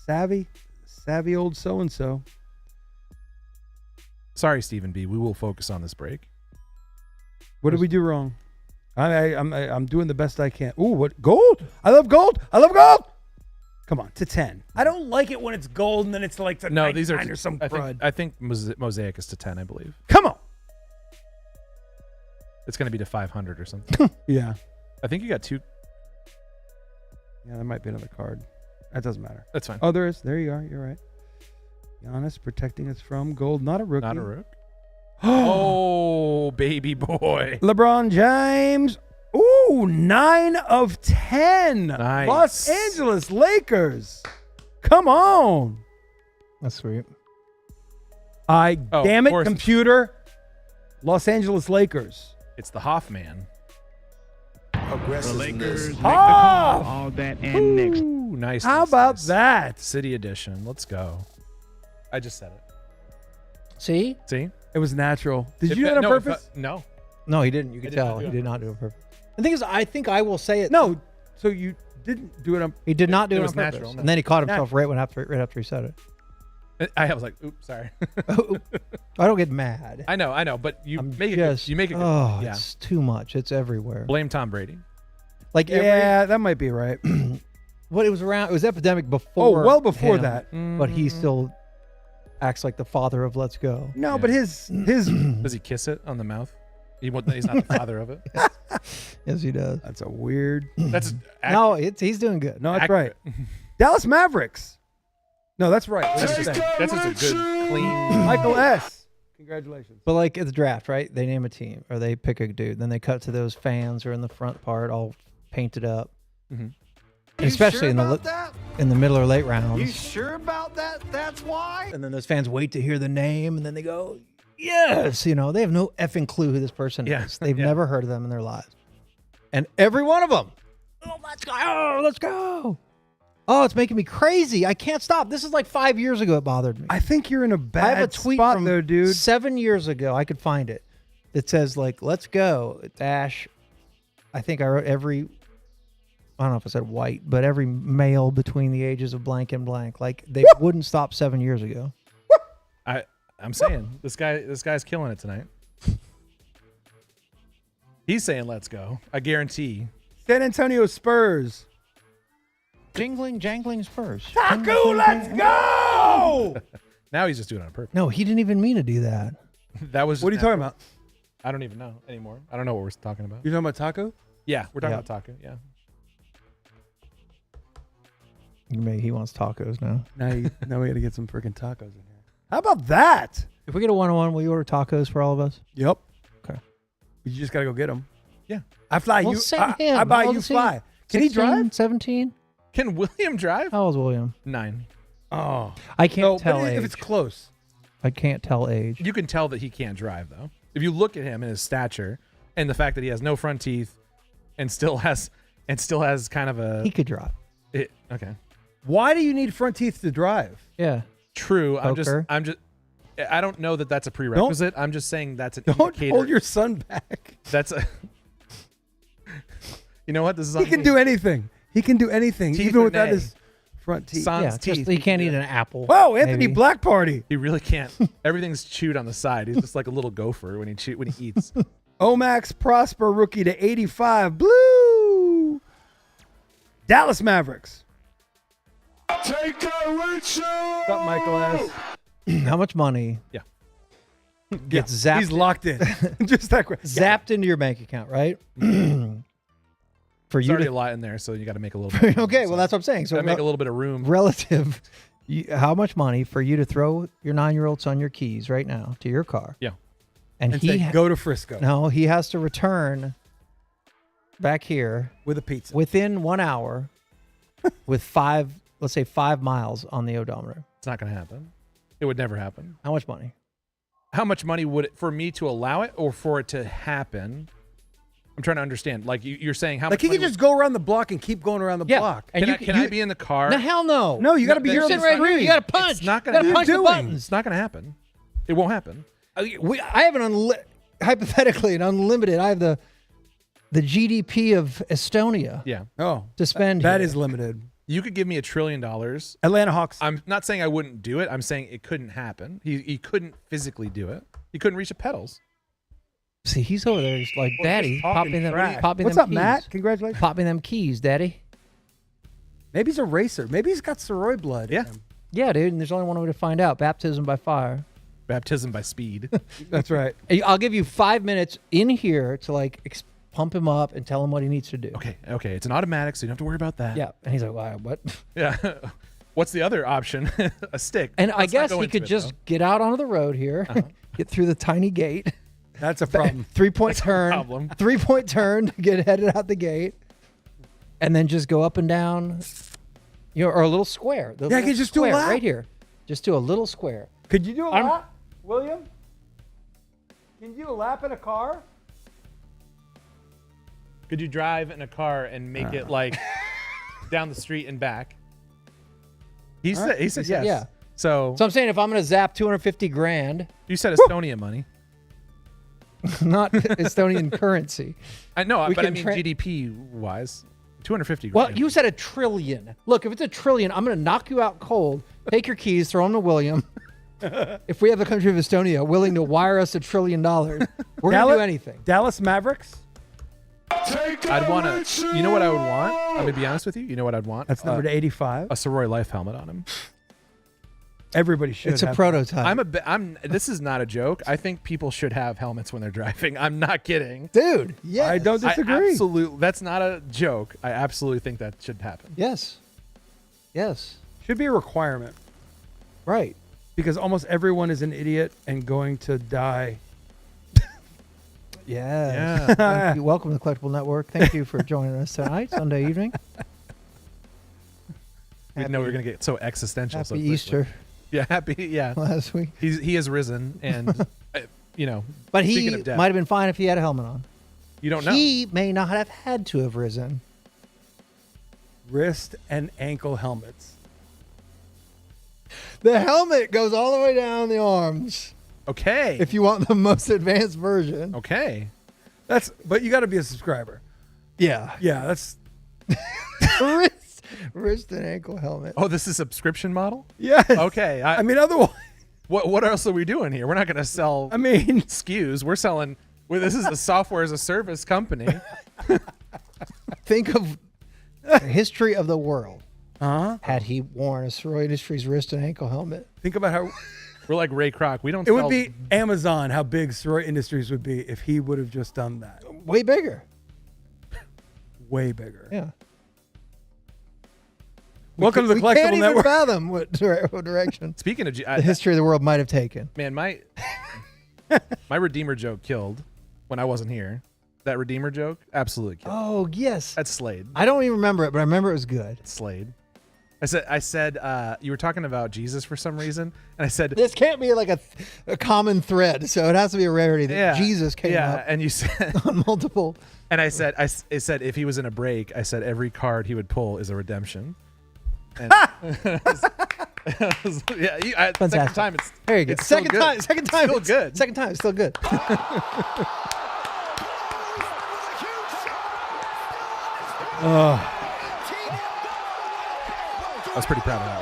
Savvy old so-and-so. Sorry, Stephen B. We will focus on this break. What did we do wrong? I'm doing the best I can. Ooh, what? Gold? I love gold. Come on, to 10. I don't like it when it's gold and then it's like the No, these are or some crud. I think Mosaic is to 10, I believe. Come on. It's going to be to 500 or something. Yeah. I think you got 2. Yeah, there might be another card. That doesn't matter. That's fine. Oh, there is. There you are. You're right. Giannis protecting us from gold. Not a rookie. Not a rook. Oh, baby boy. LeBron James. Ooh, 9 of 10. Nice. Los Angeles Lakers. Come on. That's sweet. Damn it, course. computer. Los Angeles Lakers. It's the Hoffman. The Lakers make the Ah! call. All that and next. Ooh, nice. How about that? City Edition. Let's go. I just said it. See? See? It was natural. Did you do that on purpose? No. No, he didn't. You could did not tell. do He it did not do it on purpose. The thing is, I think I will say it. No. So you didn't do it on He did not do It it, was on purpose. natural. And then he caught himself right after he said it. I was like, oops, sorry. I don't get mad. I know, but you I'm make just, it. You make it. Oh, Yeah. it's too much. It's everywhere. Blame Tom Brady. Like Yeah, that might be right. what it was around. It was epidemic before. Well before him, that. but he still acts like the father of Let's Go. No, Yeah. but his Does he kiss it on the mouth? He's not the father of it. Yes, he does. That's a weird. That's No, he's doing good. No, that's right. Dallas Mavericks. No, that's right. That's just a good, clean. Michael S. Congratulations. But like at the draft, right? They name a team or they pick a dude. Then they cut to those fans who are in the front part, all painted up. Mhm. Especially in the middle or late rounds. You sure about that? That's why? And then those fans wait to hear the name, and then they go, yes. You know, they have no effing clue who this person Yeah. is. They've Yeah. never heard of them in their lives. And every one of them, oh, let's go. Oh, let's go. Oh, it's making me crazy. I can't stop. This is like 5 years ago it bothered me. I think you're in a bad I have a tweet spot from there, dude. 7 years ago. I could find it. It says, like, let's go. Dash. I think I wrote I don't know if I said white, but every male between the ages of blank and blank. Like, they wouldn't stop 7 years ago. I'm saying this guy's killing it tonight. He's saying let's go. I guarantee. San Antonio Spurs. Jingling, jangling Spurs. Taku, let's go! Now he's just doing it on purpose. No, he didn't even mean to do that. That was. What are you talking about? I don't even know anymore. I don't know what we're talking about. You talking about Taco? Yeah, we're talking Yeah. about Taco. Yeah. He wants tacos now. Now we got to get some freaking tacos in here. How about that? If we get a one-on-one, will you order tacos for all of us? Yep. Okay. You just got to go get them. Yeah. I fly. Well, you. send him. I buy How old you is he? fly. Can he 16, drive? 17? Can William drive? How old is William? 9. Oh, I can't no, tell but age. if it's close. I can't tell age. You can tell that he can't drive, though. If you look at him and his stature and the fact that he has no front teeth and still has kind of a... He could drive. Okay. Why do you need front teeth to drive? Yeah. True. Poker. I don't know that that's a prerequisite. I'm just saying that's an Don't indicator. hold your son back. That's a... You know what? This is He on can me. do anything. He can do anything, Teeth even or without nay? his front teeth. Sans Yeah, teeth. just, he can't eat an apple. Whoa, Anthony maybe. Black Party. He really can't. Everything's chewed on the side. He's just like a little gopher when he eats. Omax Prosper rookie to 85. Blue. Dallas Mavericks. Take a Richard. What's up, Michael S? How much money Yeah. gets zapped, He's locked in. Just that quick. zapped into your bank account, right? For There's you already to a lot in there, so you got to make a little bit. okay, well that's what I'm saying. So Gotta make a little bit of room. relative, how much money for you to throw your 9-year-old son your keys right now to your car? Yeah. And, And he say, go to Frisco no, he has to return back here with a pizza. within 1 hour with let's say 5 miles on the odometer. It's not going to happen. It would never happen. How much money? How much money would it for me to allow it or for it to happen? I'm trying to understand. Like you're saying, how Like much he money can just go around the block and keep going around the block. And Can I be in the car? No, hell no. No, you got to be You're here on sitting the right here. screen. You got to punch. It's not You gonna gotta punch the happen. buttons. It's not going to happen. It won't happen. I have hypothetically an unlimited. I have the GDP of Estonia Yeah. Oh, to spend. that here. is limited. You could give me $1 trillion. Atlanta Hawks. I'm not saying I wouldn't do it. I'm saying it couldn't happen. He couldn't physically do it. He couldn't reach the pedals. See, he's over there. He's like, Daddy, popping them What's keys. up, Matt? Congratulations. Popping them keys, Daddy. Maybe he's a racer. Maybe he's got Soroy blood. in Yeah. him. Yeah, dude. And there's only one way to find out: baptism by fire. Baptism by speed. That's right. Hey, I'll give you 5 minutes in here to like pump him up and tell him what he needs to do. Okay. It's an automatic, so you don't have to worry about that. Yeah, and he's like, "Wow, what?" Yeah. What's the other option? A stick. And I Let's not guess go he into could it, just though. get out onto the road here, get through the tiny gate, That's a problem. 3-point turn, problem. 3-point turn to get headed out the gate, and then just go up and down, or a little square. The Yeah, I little could just do a square lap. right here. Just do a little square. Could you do a I'm- lap, William? Can you do a lap in a car? Could you drive in a car and make it like down the street and back? He said yes. yeah. So So I'm saying if I'm going to zap 250 grand, you said Estonian money. not Estonian currency. I know, We but I can mean tra- GDP wise, 250 Well, grand. you said $1 trillion. Look, if it's $1 trillion, I'm going to knock you out cold. Take your keys, throw them to William. If we have the country of Estonia willing to wire us $1 trillion, we're going to do anything. Dallas Mavericks. I'd want to. You know what I would want? I'm gonna be honest with you. You know what I'd want? That's number 85. A Soroy Life helmet on him. Everybody should. It's a have prototype. This is not a joke. I think people should have helmets when they're driving. I'm not kidding. Dude, that. yes. I don't disagree. That's not a joke. I absolutely think that should happen. Yes. Yes. Should be a requirement Right. because almost everyone is an idiot and going to die. Yes. Yeah. Thank you. Welcome to the Collectible Network. Thank you for joining us tonight, Sunday evening. We didn't know we were gonna get so existential. so Happy quickly. Easter Yeah, happy. Yeah, last week. he has risen, and But speaking he of death, might have been fine if he had a helmet on. you don't know. He may not have had to have risen. Wrist and ankle helmets. The helmet goes all the way down the arms. Okay. If you want the most advanced version. Okay. But you got to be a subscriber. Yeah. Yeah, that's wrist and ankle helmet. Oh, this is a subscription model. yes. Okay. I mean, otherwise, What else are we doing here? We're not gonna sell I mean, SKUs. We're selling. Well, this is a software as a service company. Think of the history of the world. huh? Had he worn a Soroy Industries wrist and ankle helmet. Think about how We're like Ray Kroc. We don't. it would sell- be Amazon. How big Soroy Industries would be if he would have just done that. Way bigger. Way bigger. Yeah. Welcome to the We can't Collectible even Network. fathom what direction Speaking of the history of the world might have taken. man, my Redeemer joke killed when I wasn't here. That Redeemer joke, absolutely killed. Oh yes. That's Slade. I don't even remember it, but I remember it was good. Slade. I said you were talking about Jesus for some reason, and I said This can't be like a common thread, so it has to be a rarity that Jesus came up and you said on multiple. And I said if he was in a break, I said every card he would pull is a redemption. And Fantastic. second time it's Very good. It's still Second good. time. Second time. Still it's good. Second time. It's still good. I was pretty proud of that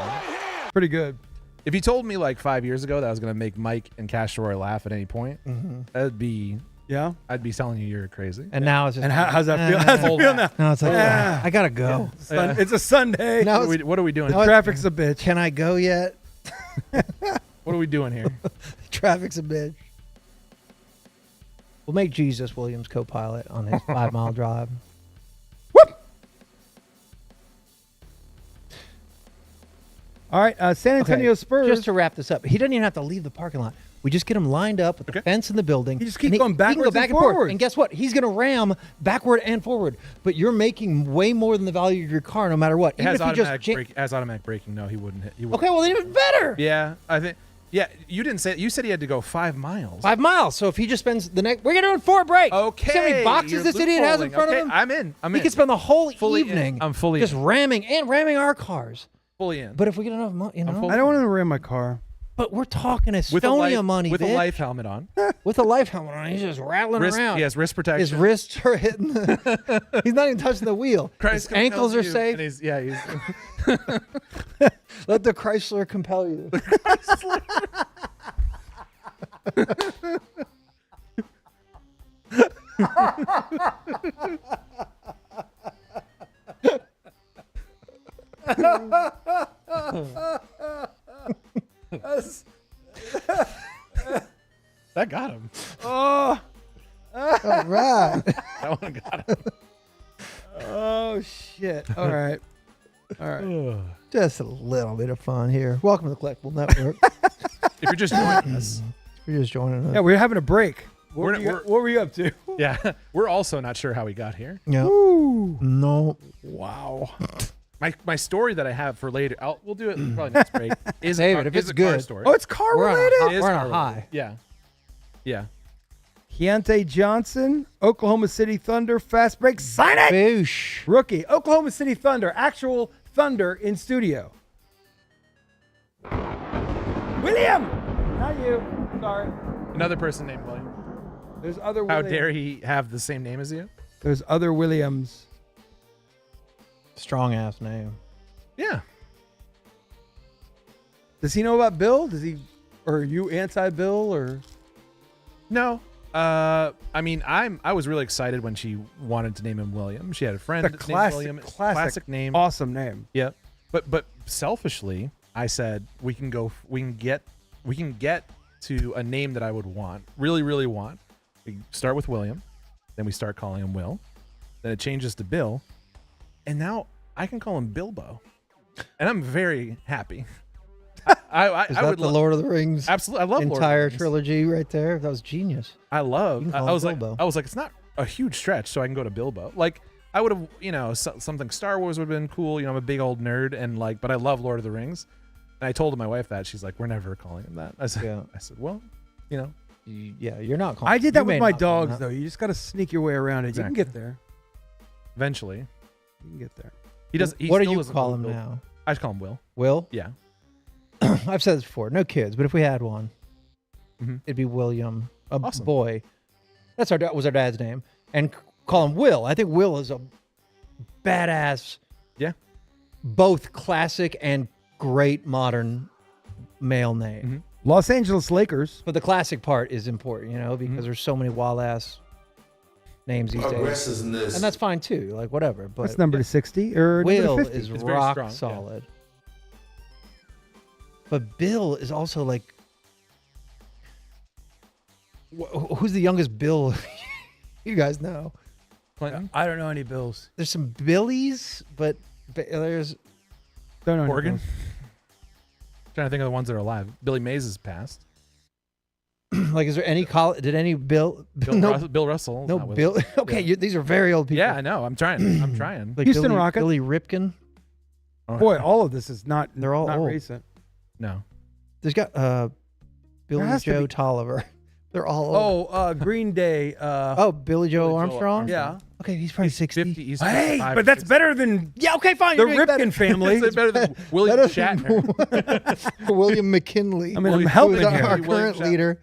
one. Pretty good. If you told me like 5 years ago that I was going to make Mike and Castoroy laugh at any point, I'd be telling you you're crazy. And now it's just. And how's that feel? How's it feel now? No, it's like I gotta go. It's a Sunday. Now What are we doing? The traffic's a bitch. Can I go yet? What are we doing here? Traffic's a bitch. We'll make Jesus Williams co-pilot on his 5 mile drive. All right, San Antonio Spurs. Just to wrap this up, he doesn't even have to leave the parking lot. We just get him lined up with the fence in the building. He just keep and going he can go backwards back and forth. forwards. And guess what? He's going to ram backward and forward. But you're making way more than the value of your car, no matter what. It has automatic braking. No, he wouldn't hit. Okay, well then even better. Yeah, I think. Yeah, you didn't say. You said he had to go 5 miles. 5 miles. So if he just spends the next, we're gonna do it 4 break. Okay. See how many boxes you're this idiot has in loopholing. front Okay, of him? I'm in. He could spend the whole Fully in. evening. I'm fully just in. ramming our cars. Fully in. But if we get enough money, fully I don't want to ram my car. But we're talking with a Estonia life, money, with Vic. a life helmet on. With a life helmet on, he's just rattling around. He has wrist protection. His wrists are hitting the. He's not even touching the wheel. Christ His ankles are compels you, safe. and he's Let the Chrysler compel you. that got him. Oh, All right. That one got him. oh shit! All right, all right. Just a little bit of fun here. Welcome to the Collectible Network. If you're just joining us, You're just joining us. Yeah, we're having a break. We're- What were you up to? yeah, we're also not sure how we got here. Yeah. Ooh. No. Wow. My story that I have for later, we'll do it probably next break. Is David, a car, if is it's a car good. story. Oh, it's car We're on a related. high. It is We're on car a related. high. Yeah, yeah. Keontae Johnson, Oklahoma City Thunder, fast break. Sign it. Boosh. Rookie, Oklahoma City Thunder, actual Thunder in studio. William, not you. Sorry. Another person named William. There's other. How Williams. dare he have the same name as you? There's other Williams. Strong ass name. Yeah. Does he know about Bill? Does he, or are you anti-Bill or? No. I mean, I was really excited when she wanted to name him William. She had a friend The named classic, William. classic name. Awesome name. Yeah. But selfishly, I said we can get to a name that I would want, really want. We start with William, then we start calling him Will, then it changes to Bill, and now I can call him Bilbo, and I'm very happy. I Is that would the Lord of the Rings? Absolutely, I love Lord of the entire Rings. trilogy right there. That was genius. I love. You can call I him was Bilbo. like, it's not a huge stretch, so I can go to Bilbo. Like I would have, something Star Wars would have been cool. I'm a big old nerd, and but I love Lord of the Rings. And I told my wife that. She's like, we're never calling him that. I said, well, Yeah, you're not calling. I did that you with may my not call him dogs, that. though. You just got to sneak your way around it. Exactly. You can get there. eventually You can get there. he does. He What do still you doesn't call know him Bill. now? I just call him Will. Will? Yeah. I've said this before. No kids, but if we had one, Mhm. it'd be William, a Awesome. boy. That's was our dad's name, and call him Will. I think Will is a badass. Yeah. Both classic and great modern male name. Mhm. Los Angeles Lakers. But the classic part is important, because Mm-hmm. there's so many wild ass names these days, and that's fine too. Like whatever. But That's number to 60 or Will number to 50. is It's very rock strong, yeah. solid. But Bill is also like, who's the youngest Bill? You guys know. Clinton. I don't know any Bills. There's some Billies, but there's Don't know any Oregon. Bills. Trying to think of the ones that are alive. Billy Mays is passed. Like, is there any did any Bill Bill Russell. no not with Bill us. okay, Yeah. these are very old people. Yeah, I know. I'm trying. I'm trying. Like Houston Billy, Rockets. Billy Ripken. Oh, Boy, all of this is not. They're all not old. recent. No. There's got Billy has to Joe be. Tolliver. They're all old. Oh, Green Day. Billy Joe Billy Joel Armstrong. Yeah. Okay, he's probably 60. 50. He's Hey, 55 but or that's 60. better than Yeah, okay, fine. the you're doing Ripken family. It's better than William Better Shatner. William McKinley. I mean, I'm William- helping who's our here. William current Shatner. leader.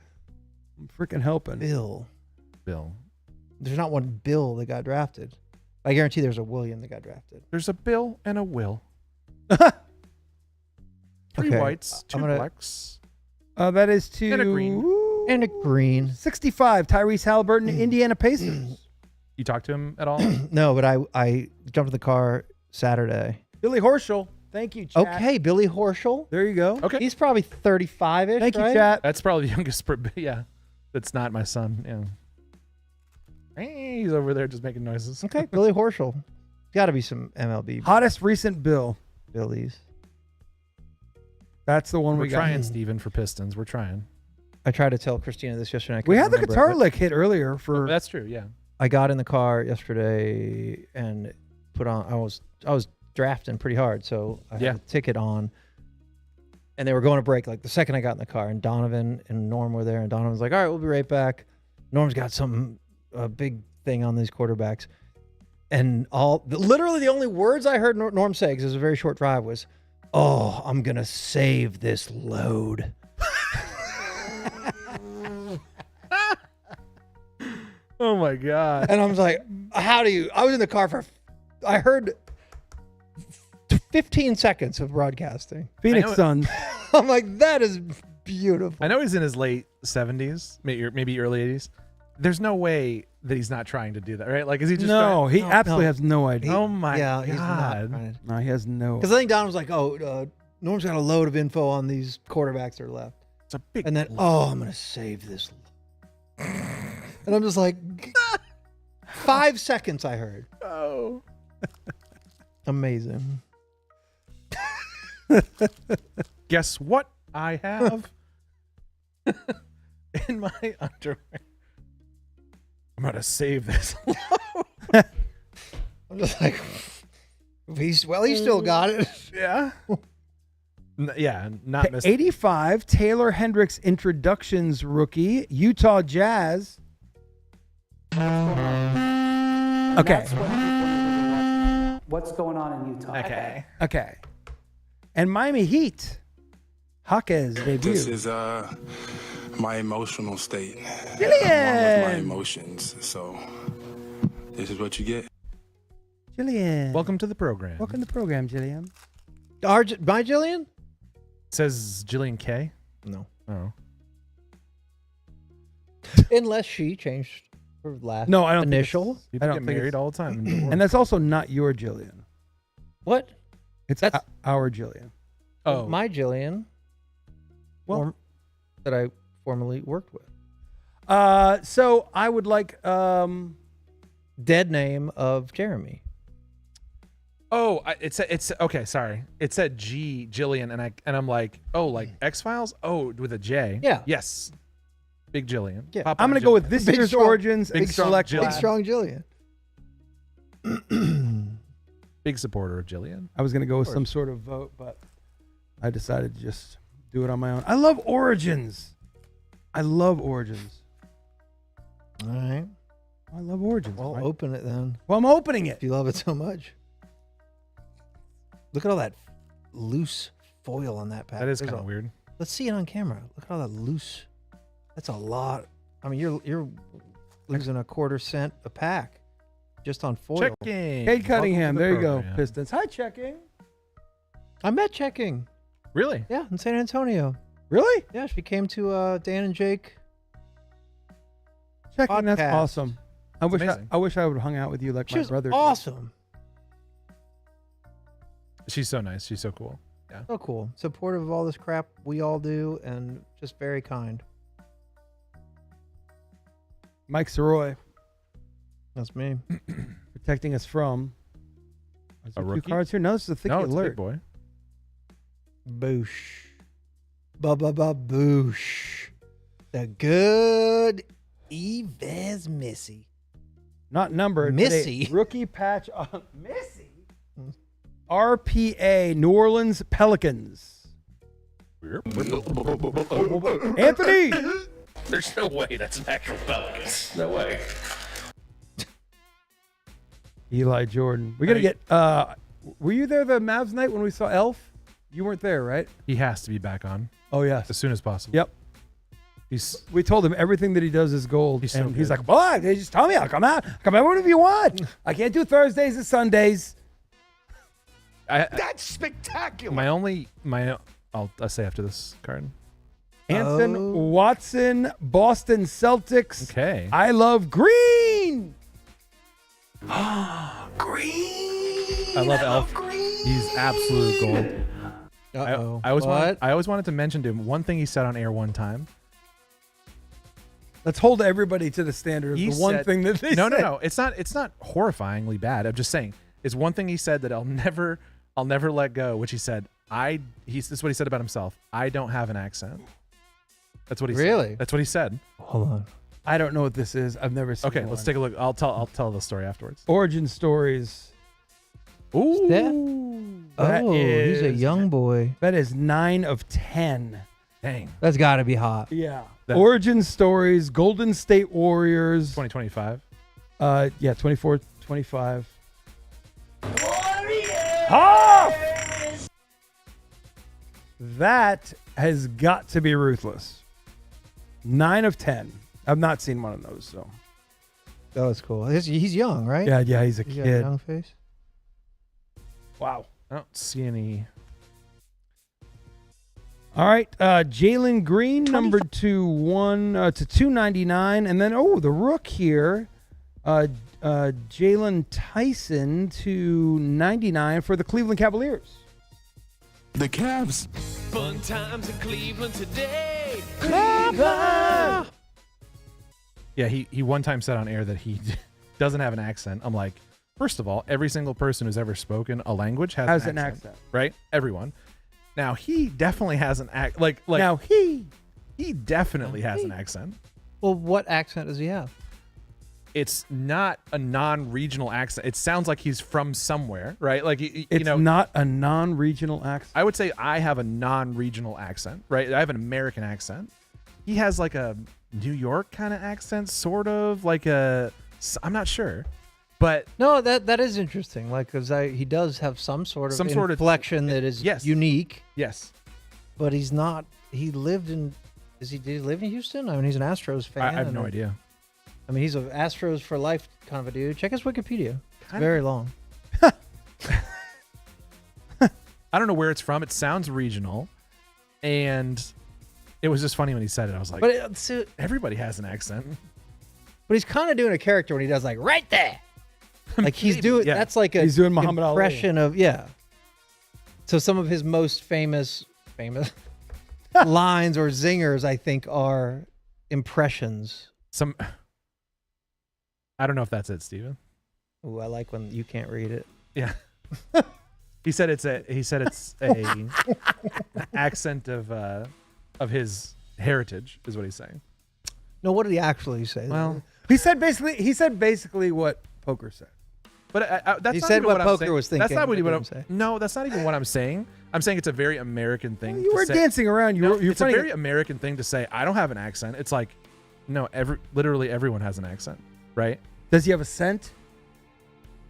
I'm freaking helping. Bill. Bill. There's not one Bill that got drafted. I guarantee there's a William that got drafted. There's a Bill and a Will. 3 Okay, whites, 2 I'm gonna- blacks. That is to And a green. And a green. 65. Tyrese Halliburton, Indiana Pacers. You talked to him at all? No, but I jumped in the car Saturday. Billy Horschel. Thank you, chat. Okay, Billy Horschel. There you go. Okay. He's probably 35-ish, Thank you, right? chat. That's probably the youngest. Yeah. That's not my son. Yeah. Hey, he's over there just making noises. Okay, Billy Horschel. Got to be some MLB Hottest recent bill. Billies. That's the one We're we got. trying, Steven, for Pistons. We're trying. I tried to tell Christina this yesterday. I We couldn't had the remember it, guitar but lick hit earlier for. That's true. Yeah. I got in the car yesterday and put on. I was drafting pretty hard, so I Yeah. had a ticket on. And they were going to break like the second I got in the car, and Donovan and Norm were there, and Donovan was like, "All right, we'll be right back." Norm's got a big thing on these quarterbacks, and literally the only words I heard Norm say, because it was a very short drive, was, "Oh, I'm gonna save this load." Oh my God. And I was like, "How do you?" I was in the car I heard 15 seconds of broadcasting. Phoenix I know- Suns. I'm like, that is beautiful. I know he's in his late 70s, maybe early 80s. There's no way that he's not trying to do that, right? Like, is he just No, he No, absolutely no. has no idea. Oh my yeah, he's not God. trying to. No, he has no. Because I think Don was like, "Oh, Norm's got a load of info on these quarterbacks that are left," It's a big. and then, "Oh, I'm gonna save this," and I'm just like, 5 seconds. I heard. Oh. Amazing. Guess what I have in my underwear? I'm gonna save this. I'm just like, he still got it. Yeah. Yeah, not missing. 85, Taylor Hendricks introductions rookie, Utah Jazz. Okay. What's going on in Utah? Okay. Okay. And Miami Heat, Jaquez This debut. is my emotional state. Along with my Jillian. emotions. So this is what you get. Jillian. Welcome to the program. Welcome to the program, Jillian. By Jillian? It says Jillian K. No. Oh. Unless she changed her last No, I don't think initial. People I don't get think married it's- all the time. in the And that's also not your Jillian. What? It's That's- our Jillian. oh. My Jillian. Well- That I formerly worked with. So I would like Dead name of Jeremy. Oh, it's okay. Sorry, it said G Jillian, and I'm like, oh, like X Files. Oh, with a J. Yeah. Yes. Big Jillian. Yeah. Pop I'm on going to go Jillian. with this Big year's strong- Origins big strong select Jillian. Big class. strong Jillian. Big supporter of Jillian. I was going to go with some sort of vote, but I decided to just do it on my own. I love Origins. I love Origins. All right. I love Origins. Well, right? open it then. Well, I'm opening it. If you love it so much. Look at all that loose foil on that pack. That is There's kind of a- weird. Let's see it on camera. Look at all that loose. That's a lot. I mean, you're losing a quarter cent a pack just on foil. Checking. Kate Cunningham. Welcome to There the you go. program. Pistons. Hi, checking. I met Checking. Really? Yeah, in San Antonio. Really? Yeah, she came to Dan and Jake. Checking. That's Podcast. awesome. I wish amazing. I would have hung out with you like She my was brother. did. awesome. She's so nice. She's so cool. Yeah. So cool. Supportive of all this crap we all do and just very kind. Mike Soroy That's me. protecting us from. Is A there two rookie? cards here? No, this is a thick No, it's alert. big boy. Boosh. Ba-ba-ba-boosh. The good Yves Missy. Not numbered. Missy. But a rookie patch. Missy. RPA, New Orleans Pelicans. Anthony. There's no way that's an actual Pelicans. No way. Eli Jordan. We got to get. Were you there the Mavs night when we saw Elf? You weren't there, right? He has to be back on Oh, yes. as soon as possible. Yep. We told him everything that he does is gold. He's so and he's good. like, boy, they just tell me I'll come out. Come out whenever you want. I can't do Thursdays and Sundays. That's spectacular. I'll say after this card. Anson Watson, Boston Celtics. Okay. I love green. I love Elf. He's absolute gold. Uh-oh. I always wanted to mention to him one thing he said on air one time. Let's hold everybody to the standard of He the one said- thing that they No. said. It's not horrifyingly bad. I'm just saying. It's one thing he said that I'll never let go, which he said, this is what he said about himself. I don't have an accent. That's what he said. Really? That's what he said. Hold on. I don't know what this is. I've never seen Okay, one. let's take a look. I'll tell the story afterwards. Origin stories. Ooh. That He's a is- young boy. That is 9 of 10. Dang. That's got to be hot. Yeah. That- Origin stories, Golden State Warriors. 2025. 24, 25. Warriors! That has got to be ruthless. 9 of 10. I've not seen one of those, so. That was cool. He's young, right? Yeah, he's a He's got a kid. young face. Wow. I don't see any. All right, Jalen Green, number 299, and then the rook here, Jalen Tyson to 99 for the Cleveland Cavaliers. The Cavs. Fun times in Cleveland today. Yeah, he one time said on air that he doesn't have an accent. I'm like, first of all, every single person who's ever spoken a language has an accent, right? Everyone. Now he definitely has an accent. Like Now he definitely has an accent. Well, what accent does he have? It's not a non-regional accent. It sounds like he's from somewhere, right? Like It's not a non-regional accent. I would say I have a non-regional accent, right? I have an American accent. He has like a New York kind of accent, sort of like I'm not sure, but No, that is interesting. Like, because he does have some sort of inflection that is unique. Yes, but he's not. He lived in. Did he live in Houston? I mean, he's an Astros fan. I have no idea. I mean, he's an Astros for life kind of a dude. Check his Wikipedia. It's very long. I don't know where it's from. It sounds regional, and it was just funny when he said it. I was like, But everybody has an accent. But he's kind of doing a character when he does like right there. Like he's doing. Yeah. That's like He's doing Muhammad Ali. impression of So some of his most famous lines or zingers, I think, are impressions. I don't know if that's it, Steven. Ooh, I like when you can't read it. Yeah. He said it's a accent of his heritage is what he's saying. No, what did he actually say? Well, He said basically what Poker said. But that's He not said even what I'm Poker saying. was That's thinking, not what but I'm didn't say. No, that's not even what I'm saying. I'm saying it's a very American thing. You to were say. dancing around. You're It's a funny. very American thing to say. I don't have an accent. It's like, no, literally everyone has an accent, right? Does he have a scent?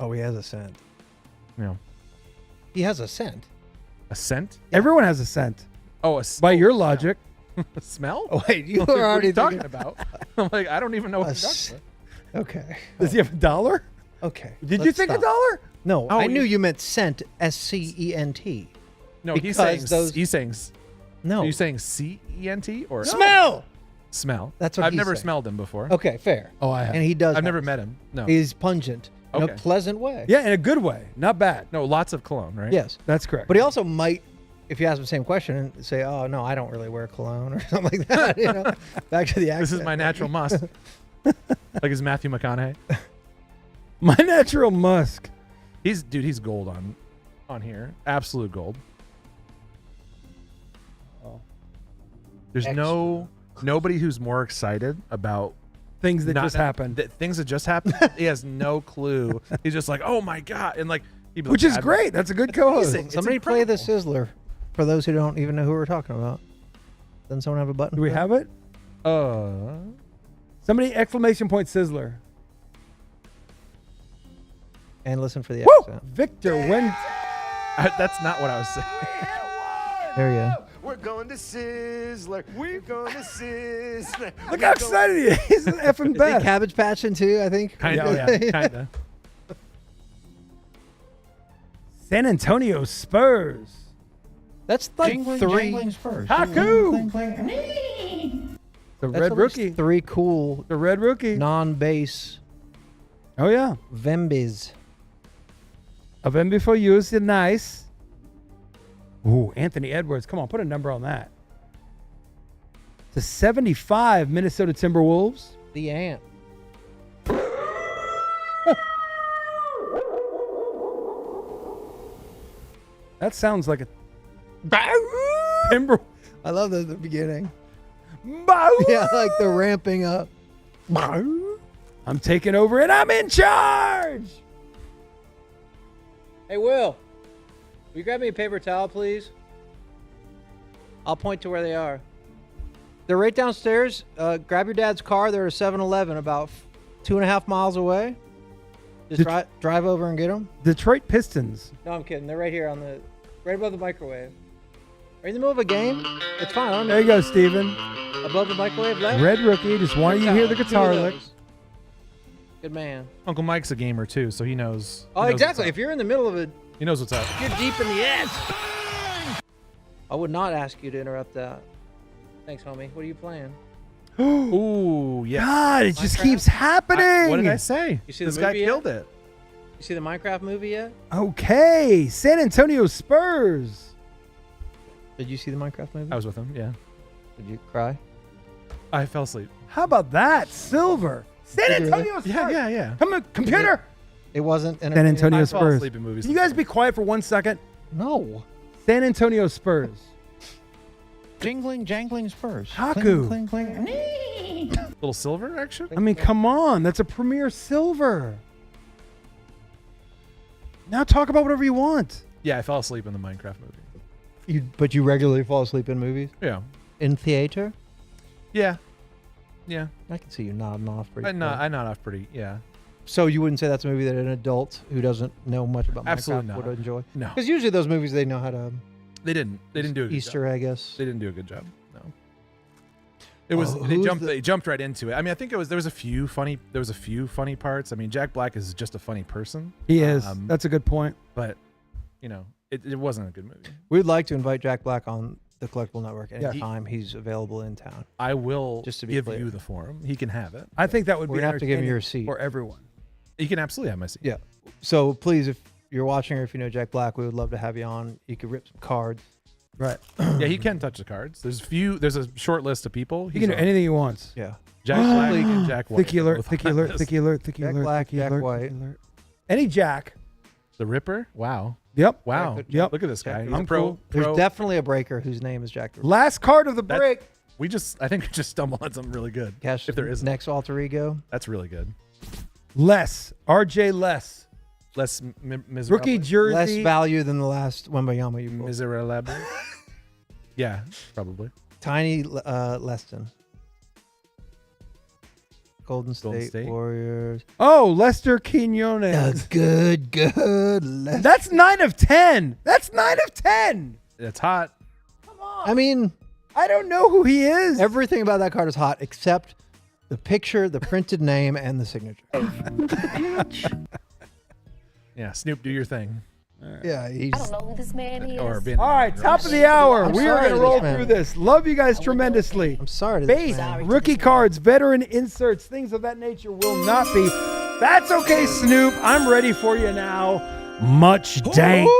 Oh, he has a scent. You know, He has a scent. a scent. Everyone has a scent. Oh, By your logic. a smell. Oh, wait, you Like, were what are already you talking thinking about? I'm like, I don't even know what you're s- talking about. Okay. Does he have a dollar? Okay. Did you let's think stop. a dollar? No, Oh, I knew you- you meant scent. SCENT. No, Because he's saying. No. Are you saying CENT or Smell. smell? That's what I've he's never saying. smelled him before. Okay, fair. Oh, I have. And he does. I've have never a met scent. him. No. He's pungent in a Okay. pleasant way. Yeah, in a good way. Not bad. No, lots of cologne, right? Yes. That's correct. But he also might, if you ask him the same question, and say, "Oh no, I don't really wear cologne" or something like that. You know, back to the accent. This is my natural musk. Like is Matthew McConaughey. My natural musk. He's gold on here. Absolute gold. There's no nobody who's more excited about Things that just happened. Things that just happened. He has no clue. He's just like, oh my God. And like, he'd be Which like, is great. That's a good co-host. amazing. It's Somebody play the incredible. Sizzler for those who don't even know who we're talking about. Doesn't someone have a button? Do we for that? have it? Somebody exclamation point Sizzler. And listen for the Woo! accent. Victor, when That's not what I was saying. There you go. We're going to Sizzler. We're going to Sizzler. look how excited he is. He's an effing Is he best. cabbage patching too, I think? Kind of, yeah. Kind of. San Antonio Spurs. That's like three. Haku. The That's red at least rookie. Three cool The red rookie. non-base Oh, yeah. Vembis. A them before you is nice. Ooh, Anthony Edwards. Come on, put a number on that. To 75 Minnesota Timberwolves. The ant. That sounds like a Timber. I love that at the beginning. Bow. Yeah, like the ramping up. I'm taking over and I'm in charge. Hey, Will. Will you grab me a paper towel, please? I'll point to where they are. They're right downstairs. Grab your dad's car. They're at 7-Eleven about 2.5 miles away. Just drive over and get them. Detroit Pistons. No, I'm kidding. They're right here right above the microwave. Are you in the middle of a game? It's fine. I'm There you go, Steven. above the microwave left. Red rookie. Just wanted you to hear the Two of guitar those. lick. Good man. Uncle Mike's a gamer too, so he knows. Oh, exactly. If you're in the middle of it, He knows what's up. you're deep in the edge. I would not ask you to interrupt that. Thanks, homie. What are you playing? Ooh, yeah. God, it just Minecraft? keeps happening. What did I say? You see the this guy movie yet? killed it. You see the Minecraft movie yet? Okay, San Antonio Spurs. Did you see the Minecraft movie? I was with him. Yeah. Did you cry? I fell asleep. How about that? Silver. San Did you really? Antonio Spurs. Yeah. Come on, computer. It wasn't. San Antonio I fall Spurs. asleep in movies. Can you guys be quiet for 1 second? No. San Antonio Spurs. Jingling, jangling Spurs. Haku. Cling, cling, cling. Little silver action? I mean, come on. That's a premier silver. Now talk about whatever you want. Yeah, I fell asleep in the Minecraft movie. But you regularly fall asleep in movies? Yeah. In theater? Yeah. I can see you nodding off pretty I nod quick. off pretty. Yeah. So you wouldn't say that's a movie that an adult who doesn't know much about Absolutely Minecraft not. would enjoy? No. Because usually those movies, they know how to They didn't do a good Easter job. egg us. They didn't do a good job. No. It was who's they jumped right into it. I mean, I think there was a few funny parts. I mean, Jack Black is just a funny person. He is. That's a good point. But it wasn't a good movie. We'd like to invite Jack Black on the Collectible Network Yeah. anytime he's available in town. I will Just to be give clear. you the forum. He can have it. I think that would We're be gonna have to give him your entertaining seat. for everyone. He can absolutely have my seat. Yeah. So please, if you're watching or if you know Jack Black, we would love to have you on. You could rip some cards. Right. Yeah, he can touch the cards. There's a short list of people. He can do anything he wants. Yeah. Jack Black and Jack White. Thicky alert, both thicky on alert, this. thicky alert, thicky Jack alert, Black, thicky Jack alert, White. thicky alert. Any Jack. The Ripper. Wow. Yep. Wow. Yep. Look at this guy. Jack- He's a I'm pro. cool. There's definitely a breaker whose name is Jack the Ripper. Last card of the That- break. I think we just stumbled on something really good. Cash if there is, next alter ego. that's really good. RJ Less. Less miserable. Rookie jersey. Less value than the last Wembayama you pulled. Miserable. Yeah, probably. Tiny Leston. Golden State, Warriors. Oh, Lester Quinones. Good Leston. That's 9 of 10. That's 9 of 10. It's hot. I mean, I don't know who he is. everything about that card is hot except the picture, the printed name, and the signature. Yeah, Snoop, do your thing. Yeah, he's. I don't know who this man is. Or being All right, top of the hour. I'm We are sorry going to to roll this man. through this. Love you guys tremendously. I'm sorry to Base, this man. rookie cards, veteran inserts, things of that nature will not be. That's okay, Snoop. I'm ready for you now. Much dank.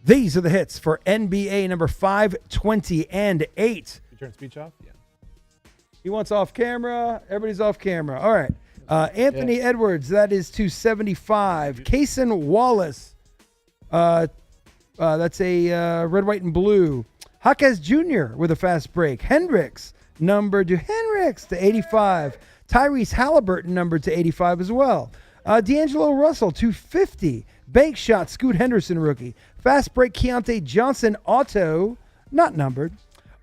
These are the hits for NBA number 520 and 8. You turn speech off? Yeah. He wants off camera. Everybody's off camera. All right. Anthony Edwards, that is 275. Kaysen Wallace, that's a red, white, and blue. Jaquez Jr. with a fast break. Hendricks, numbered to Hendricks to 85. Tyrese Halliburton, numbered to 85 as well. D'Angelo Russell, 250. Bank shot, Scoot Henderson, rookie. Fast break, Keontae Johnson, auto, not numbered.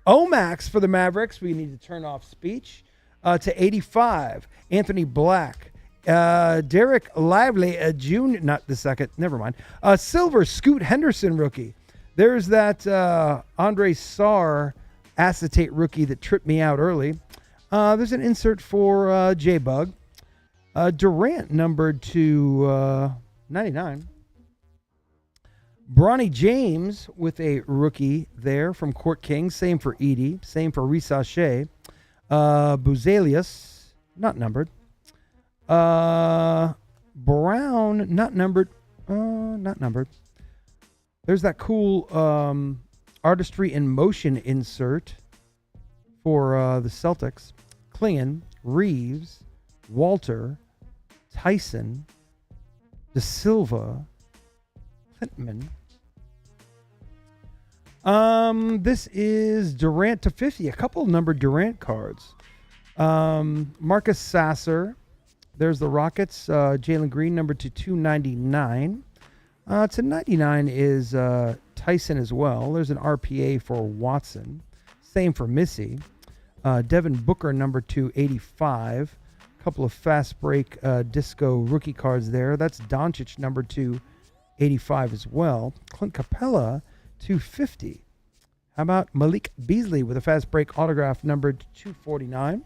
Omax for the Mavericks. We need to turn off speech. To 85. Anthony Black. Derek Lively, June, not the second, never mind. Silver, Scoot Henderson, rookie. There's that Andre Sarr acetate rookie that tripped me out early. There's an insert for J-Bug. Durant, numbered to 99. Bronny James with a rookie there from Court King. Same for Edie. Same for Risache. Buzelius, not numbered. Brown, not numbered. Not numbered. There's that cool Artistry in Motion insert for the Celtics. Klingon, Reeves, Walter, Tyson, De Silva, Clintman. This is Durant to 50. A couple numbered Durant cards. Marcus Sasser. There's the Rockets. Jalen Green, numbered to 299. To 99 is Tyson as well. There's an RPA for Watson. Same for Missy. Devin Booker, number 285. A couple of fast break disco rookie cards there. That's Doncic, number 285 as well. Clint Capella, 250. How about Malik Beasley with a fast break autograph numbered 249?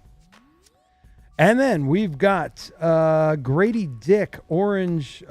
And then we've got Grady Dick, orange.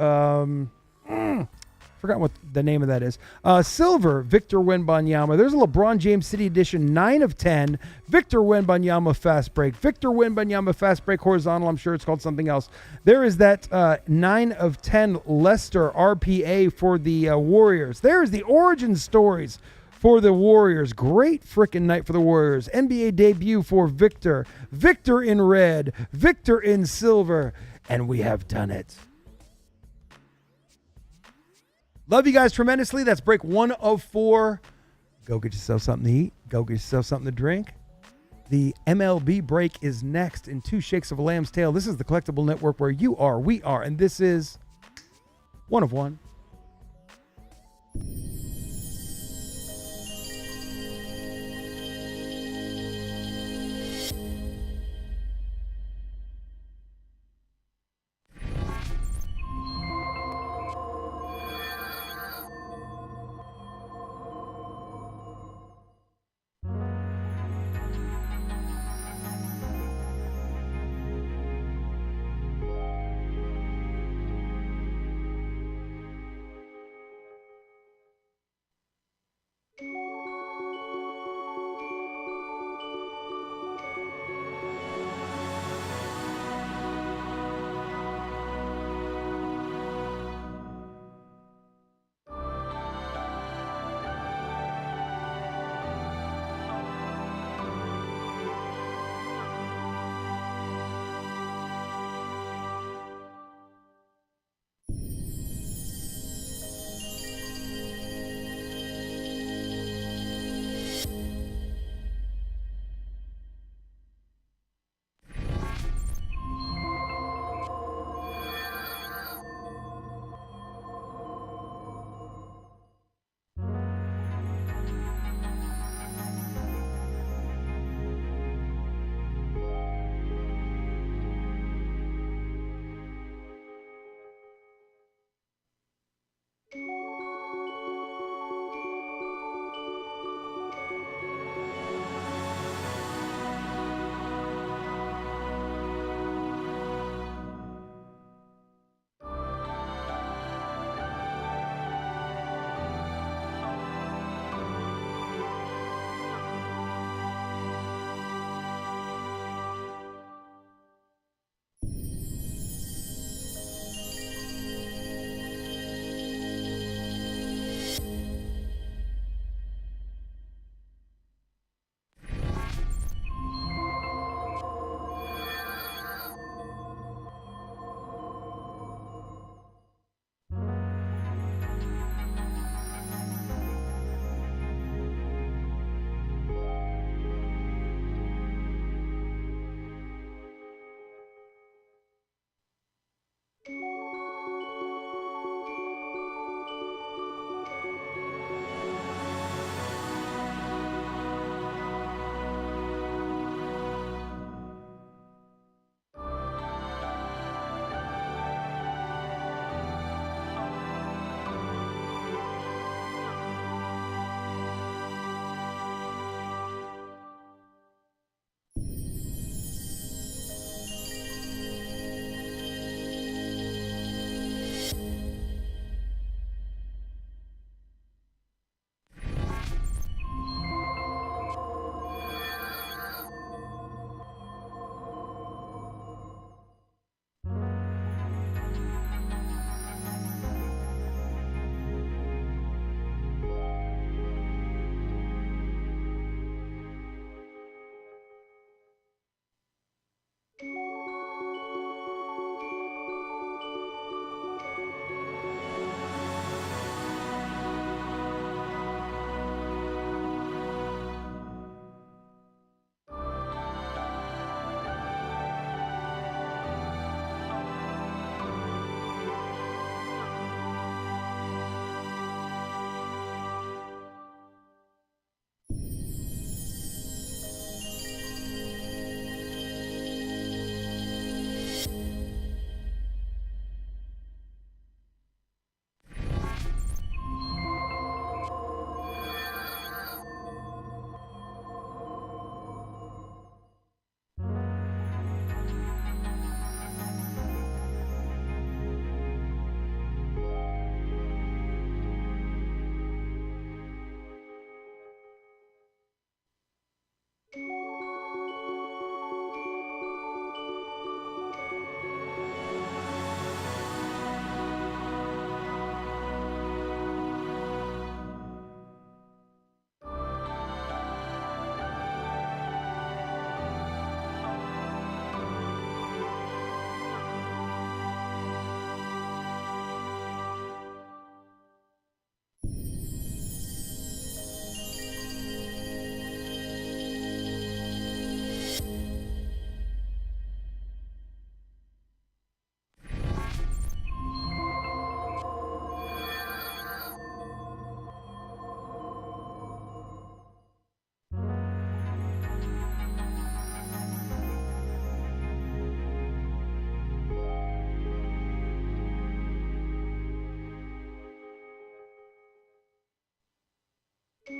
Forgot what the name of that is. Silver, Victor Wembanyama. There's a LeBron James City Edition, 9 of 10. Victor Wembanyama fast break. Victor Wembanyama fast break horizontal. I'm sure it's called something else. There is that 9 of 10 Leicester RPA for the Warriors. There's the origin stories for the Warriors. Great freaking night for the Warriors. NBA debut for Victor. Victor in red. Victor in silver. And we have done it. Love you guys tremendously. That's break 1 of 4. Go get yourself something to eat. Go get yourself something to drink. The MLB break is next in 2 shakes of a lamb's tail. This is the Collectible Network where you are, we are, and this is 1 of 1. Yeah.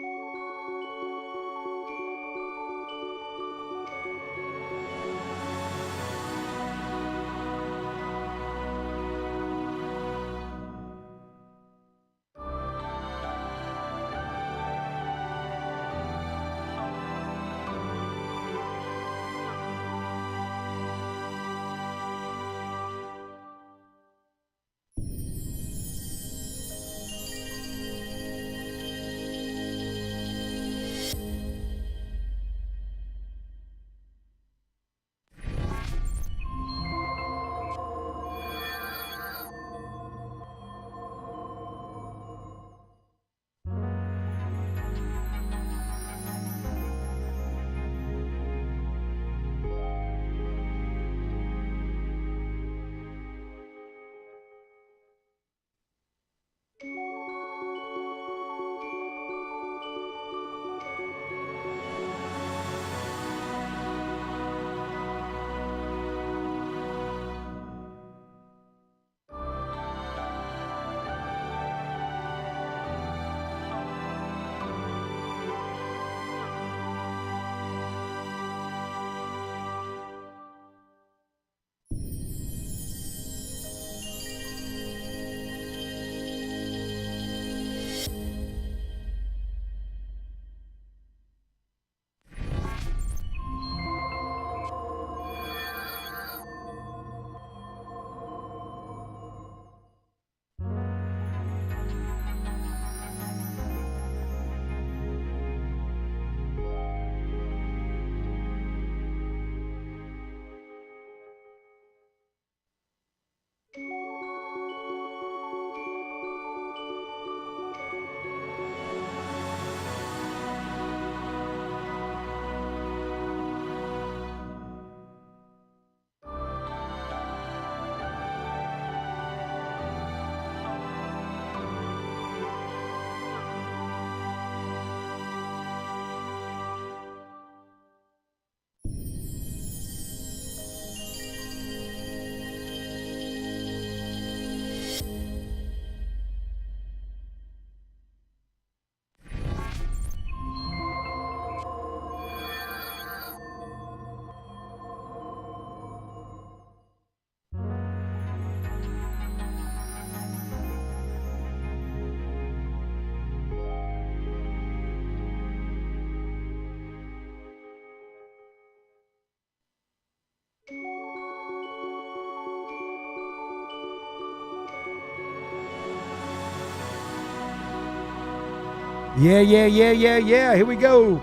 Here we go.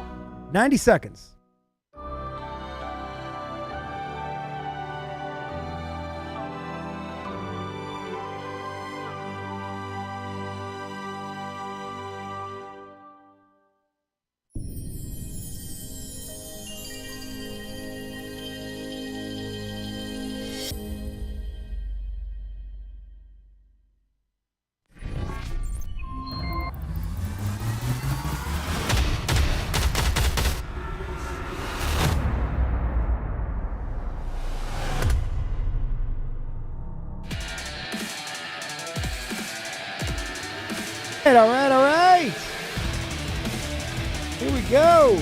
90 seconds. All right. Here we go.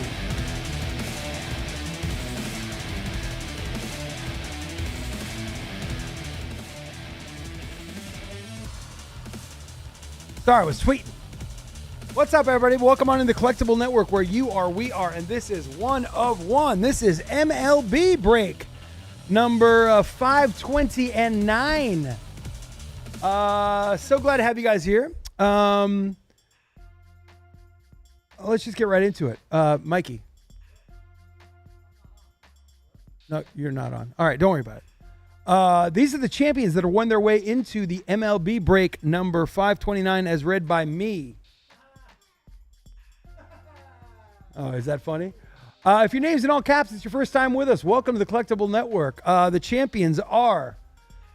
Sorry, I was tweeting. What's up, everybody? Welcome on in the Collectible Network, where you are, we are, and this is one of one. This is MLB break number 529. So glad to have you guys here. Let's just get right into it. Mikey. No, you're not on. All right, don't worry about it. These are the champions that are won their way into the MLB break number 529 as read by me. Oh, is that funny? If your name's in all caps, it's your first time with us. Welcome to the Collectible Network. The champions are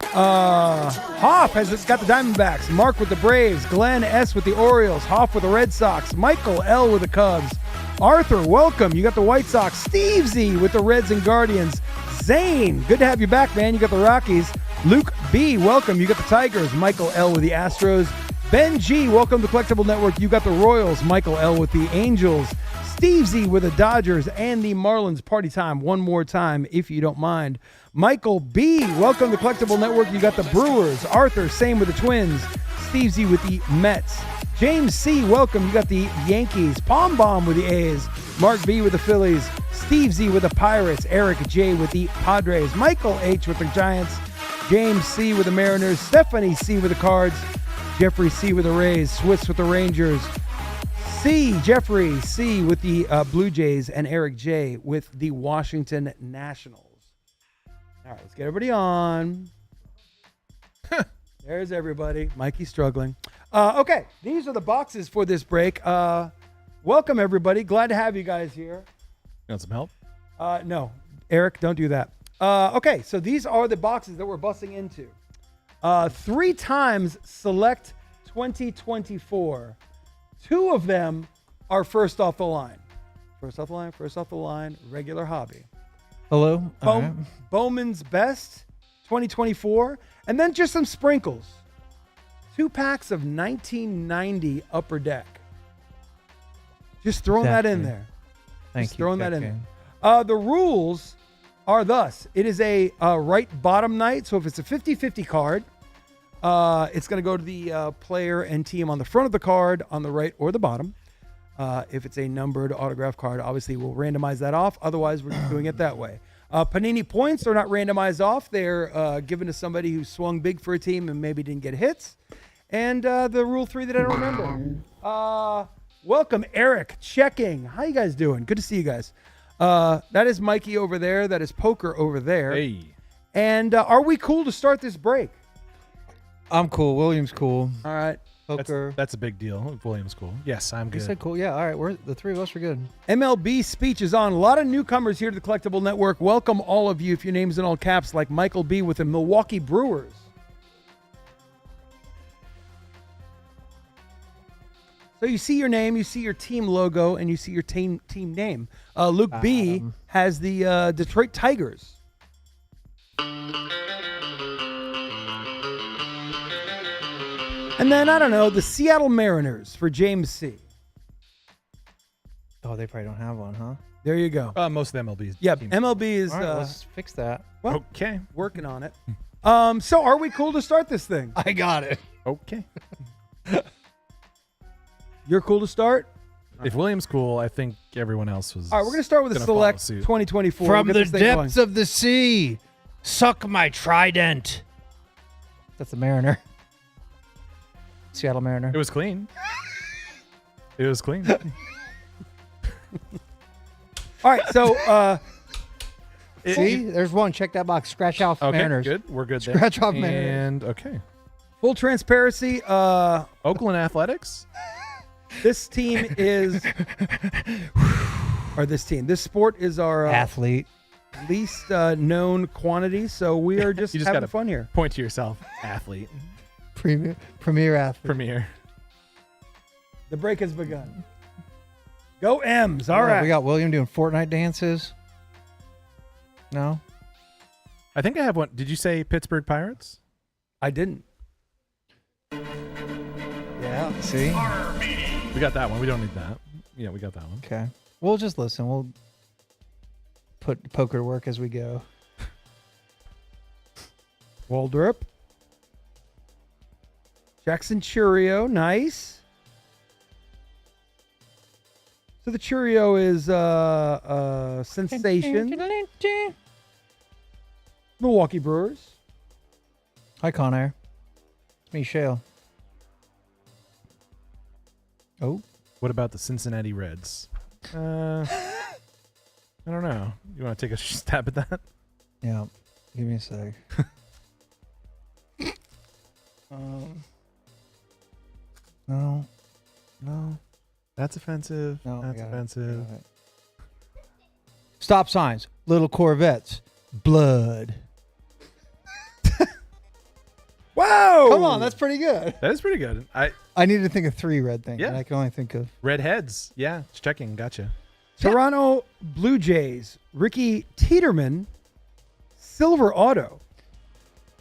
Hoff has got the Diamondbacks, Mark with the Braves, Glenn S with the Orioles, Hoff with the Red Sox, Michael L with the Cubs, Arthur, welcome, you got the White Sox, Steve Z with the Reds and Guardians, Zane, good to have you back, man, you got the Rockies, Luke B, welcome, you got the Tigers, Michael L with the Astros, Ben G, welcome to Collectible Network. You got the Royals. Michael L with the Angels. Steve Z with the Dodgers and the Marlins. Party time one more time, if you don't mind. Michael B, welcome to Collectible Network. You got the Brewers. Arthur, same with the Twins. Steve Z with the Mets. James C, welcome. You got the Yankees. Palm Bomb with the A's. Mark B with the Phillies. Steve Z with the Pirates. Eric J with the Padres. Michael H with the Giants. James C with the Mariners. Stephanie C with the Cards. Jeffrey C with the Rays. Swiss with the Rangers. Jeffrey C with the Blue Jays. And Eric J with the Washington Nationals. All right, let's get everybody on. There's everybody. Mikey's struggling. Okay, these are the boxes for this break. Welcome, everybody. Glad to have you guys here. You want some help? No, Eric, don't do that. Okay, so these are the boxes that we're busting into. 3 times select 2024. 2 of them are first off the line. First off the line, regular hobby. Hello. All right. Bowman's Best 2024. And then just some sprinkles. 2 packs of 1990 Upper Deck. Just throwing that in there. Thank you. Throwing that in there. The rules are thus. It is a right bottom night. So if it's a 50-50 card, it's going to go to the player and team on the front of the card, on the right or the bottom. If it's a numbered autograph card, obviously we'll randomize that off. Otherwise, we're just doing it that way. Panini points are not randomized off. They're given to somebody who swung big for a team and maybe didn't get hits. And the rule 3 that I don't remember. Welcome, Eric. Checking. How you guys doing? Good to see you guys. That is Mikey over there. That is Poker over there. Hey. And are we cool to start this break? I'm cool. William's cool. All right. Poker. That's a big deal. William's cool. Yes, I'm You good. said cool. Yeah. All right. We're the 3 of us are good. MLB speech is on. A lot of newcomers here to the Collectible Network. Welcome all of you, if your name's in all caps, like Michael B with the Milwaukee Brewers. So you see your name, you see your team logo, and you see your team name. Luke B has the Detroit Tigers. And then, I don't know, the Seattle Mariners for James C. Oh, they probably don't have one, huh? There you go. Most of the MLB's. Yeah, teams. MLB is All right, let's fix that. well, Okay. working on it. So are we cool to start this thing? I got it. Okay. You're cool to start? If William's cool, I think everyone else was. All right, we're going to start with a gonna select follow suit. 2024. From We'll the get this thing depths going. of the sea, suck my trident. That's the Mariner. Seattle Mariner. It was clean. It was clean. All right, so See, there's one. Check that box. Scratch off Okay, Mariners. good. We're good there. Scratch off Mariners. And okay. full transparency, Oakland Athletics. this team is, or this sport is our Athlete. least known quantity, so we are just, You just having gotta fun here. Point to yourself. Athlete. Premier athlete. Premier. The break has begun. Go M's. All Yeah, right. We got William doing Fortnite dances. No? I think I have one. Did you say Pittsburgh Pirates? I didn't. Yeah. See? We got that one. We don't need that. Yeah, we got that one. Okay. We'll just listen. We'll put poker to work as we go. Waldrop. Jackson Churio. Nice. So the Churio is sensation. Milwaukee Brewers. Hi, Conair. It's me, Shale. Oh. What about the Cincinnati Reds? I don't know. You want to take a stab at that? Yeah. Give me a sec. No. No. That's offensive. No. That's offensive. Stop signs. Little Corvettes. Blood. Wow. Come on, that's pretty good. That is pretty good. I need to think of 3 red things. Yeah. And I can only think of Red Heads. Yeah, it's checking. Gotcha. Toronto Blue Jays. Ricky Tiedemann. Silver Auto.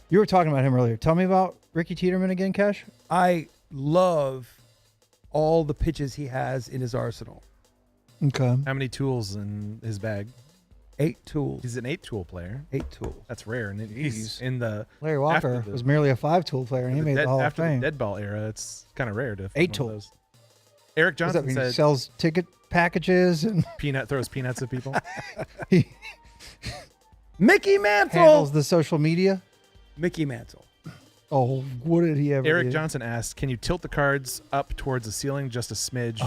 You were talking about him earlier. Tell me about Ricky Tiedemann again, Cash. I love all the pitches he has in his arsenal. Okay. How many tools in his bag? 8 tools. He's an 8-tool player. 8 tools. That's rare. And he's in the Larry Walker after the- was merely a 5-tool player, and he made the Hall of after the Fame. dead ball era. It's kind of rare to find 8 one of tool. those. Eric What's that Johnson mean? He said sells ticket packages and throws peanuts at people. he Mickey Mantle. handles the social media. Mickey Mantle. Oh, what did he ever Eric do? Johnson asked, "Can you tilt the cards up towards the ceiling just a smidge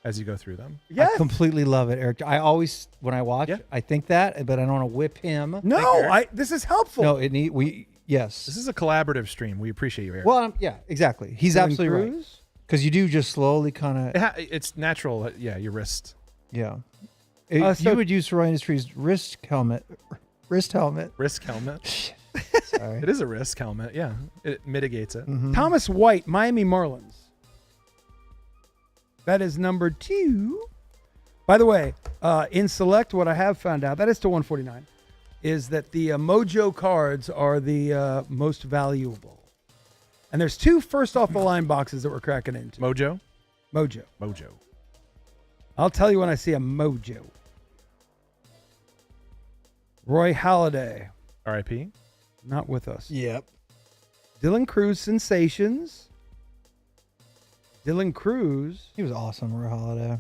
as you go through them?" Yes. I completely love it, Eric. I always, when I watch, Yeah. I think that, but I don't want to whip him. No, this is helpful. No, yes. This is a collaborative stream. We appreciate you, Eric. Well, yeah, exactly. He's Dylan absolutely right. Cruz? Because you do just slowly kind of, It's natural. Yeah, your wrist. yeah. so- You would use Roy Industries wrist helmet. Risk helmet. Sorry. It is a risk helmet. Yeah, it mitigates it. Thomas White, Miami Marlins. That is number 2. By the way, in Select, what I have found out, that is to 149, is that the Mojo cards are the most valuable. And there's 2 first off the line boxes that we're cracking into. Mojo. Mojo. I'll tell you when I see a Mojo. Roy Halladay, R.I.P. not with us. Yep. Dylan Cruz Sensations. Dylan Cruz. He was awesome, Roy Halladay.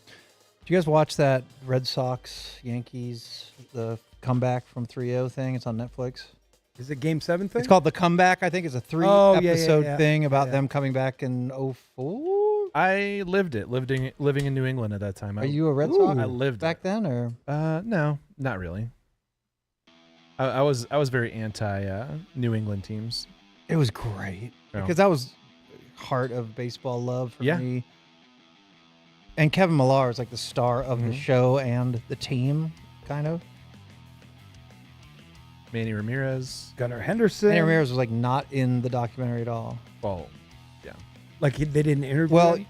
Did you guys watch that Red Sox Yankees, the comeback from 3-0 thing? It's on Netflix. Is it Game 7 thing? It's called The Comeback. I think it's a 3-episode thing about them coming back in 04. I lived it. Living in New England at that time. Are you a Red Sox? I lived back then, or no, not really. I was very anti New England teams. it was great Yeah. because that was heart of baseball love for Yeah. me. And Kevin Millar is like the star of the show and the team, kind of. Manny Ramirez. Gunnar Henderson. Manny Ramirez was like not in the documentary at all. Well, yeah. Like they didn't interview Well, him?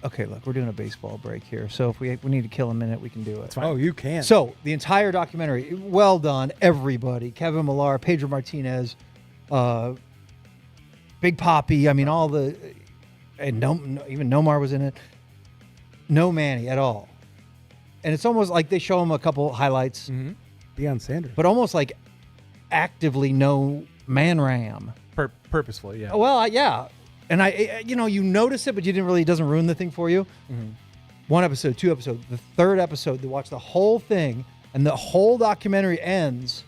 okay, look, we're doing a baseball break here, so if we need to kill a minute, we can do it. Oh, you can. So the entire documentary, well done, everybody. Kevin Millar, Pedro Martinez, Big Papi. I mean, all the, and even Nomar was in it. No Manny at all, and it's almost like they show him a couple highlights, Deion Sanders, but almost like actively no Man Ram. Purposefully, yeah. Well, yeah, and you notice it, but you didn't really. It doesn't ruin the thing for you. One episode, 2 episodes, the 3rd episode, they watch the whole thing, and the whole documentary ends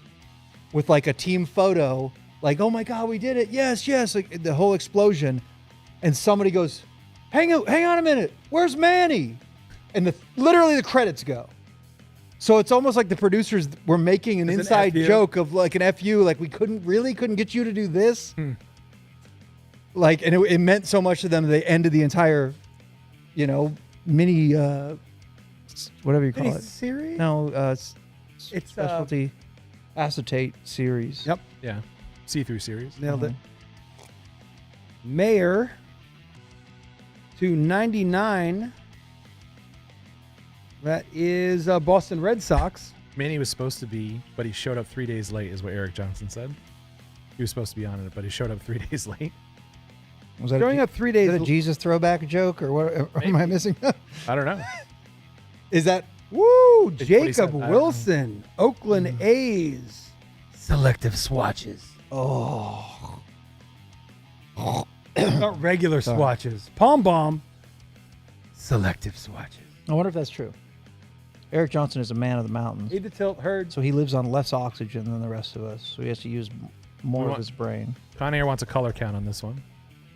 with like a team photo, like, oh my God, we did it. Yes, like the whole explosion. And somebody goes, hang on a minute, where's Manny? And literally the credits go. So it's almost like the producers were making an It's an inside FU. joke of like an FU, like we couldn't get you to do this. Like, and it meant so much to them, they ended the entire, mini, whatever you call it. Series? No, It's, specialty acetate series. Yep. Yeah. See-through series. Nailed it. Mayor to 99. That is Boston Red Sox. Manny was supposed to be, but he showed up 3 days late, is what Eric Johnson said. He was supposed to be on it, but he showed up 3 days late. Was that Showing up 3 days. Is that a Jesus throwback joke, or what? Or am I missing? I don't know. Is that? Woo! It's what he Jacob said. I don't know. Wilson, Oakland A's. Selective swatches. Oh, Not regular swatches. Palm Bomb. Selective swatches. I wonder if that's true. Eric Johnson is a man of the mountains, Need to tilt herd. so he lives on less oxygen than the rest of us. So he has to use more of want- his brain. Conair wants a color count on this one.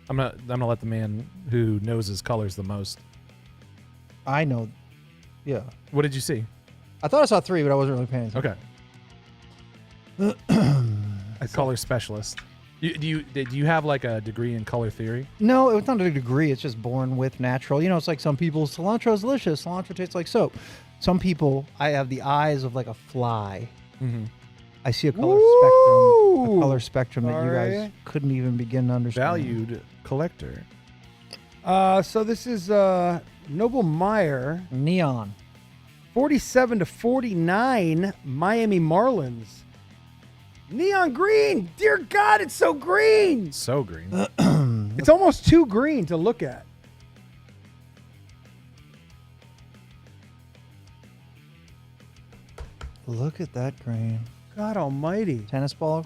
I'm gonna let the man who knows his colors the most. I know. Yeah, What did you see? I thought I saw 3, but I wasn't really paying attention. Okay. A color specialist. Do you have like a degree in color theory? No, it's not a degree. It's just born with natural. It's like some people, cilantro is delicious. Cilantro tastes like soap. Some people, I have the eyes of like a fly. I see a color spectrum that you guys Sorry. couldn't even begin to understand. Valued collector. So this is Noble Meyer. Neon. 47 to 49, Miami Marlins. Neon green. Dear God, it's so green. So green. It's almost too green to look at. Look at that green. God almighty. Tennis ball.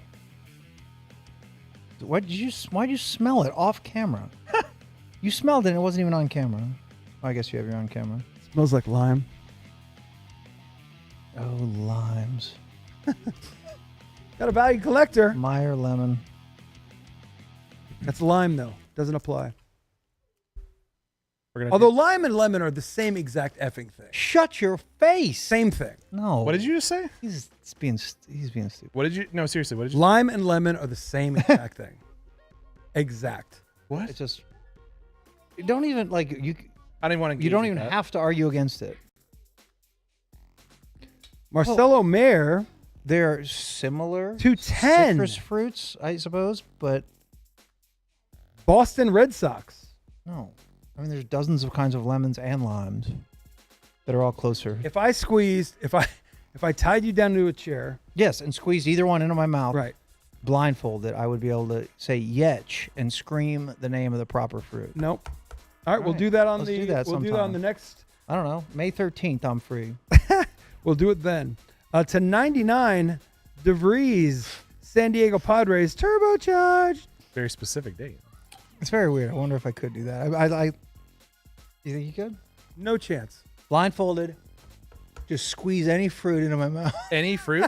Why'd you smell it off camera? You smelled it and it wasn't even on camera. Well, I guess you have your own camera. Smells like lime. Oh, limes. Got a value collector. Meyer lemon. That's lime, though. Doesn't apply. We're gonna Although lime and lemon are the same exact effing thing. Shut your face. Same thing. No. What did you just say? He's being stupid. What did you? No, seriously. What did you? Lime and lemon are the same exact thing. Exact. What? It's just. You don't even like you. I didn't want to. You don't even have to argue against it. Marcelo Mayer. They're similar to 10 citrus fruits, I suppose, but Boston Red Sox. no. I mean, there's dozens of kinds of lemons and limes that are all closer. If I tied you down to a chair, Yes, and squeezed either one into my mouth, right? blindfolded, I would be able to say "yetch" and scream the name of the proper fruit. Nope. All right, we'll do that on Let's the. do that we'll do that on sometime. the next. I don't know. May 13th, I'm free. We'll do it then. To 99, DeVries, San Diego Padres, turbocharged. Very specific date. It's very weird. I wonder if I could do that. You think you could? No chance. Blindfolded, just squeeze any fruit into my mouth. Any fruit,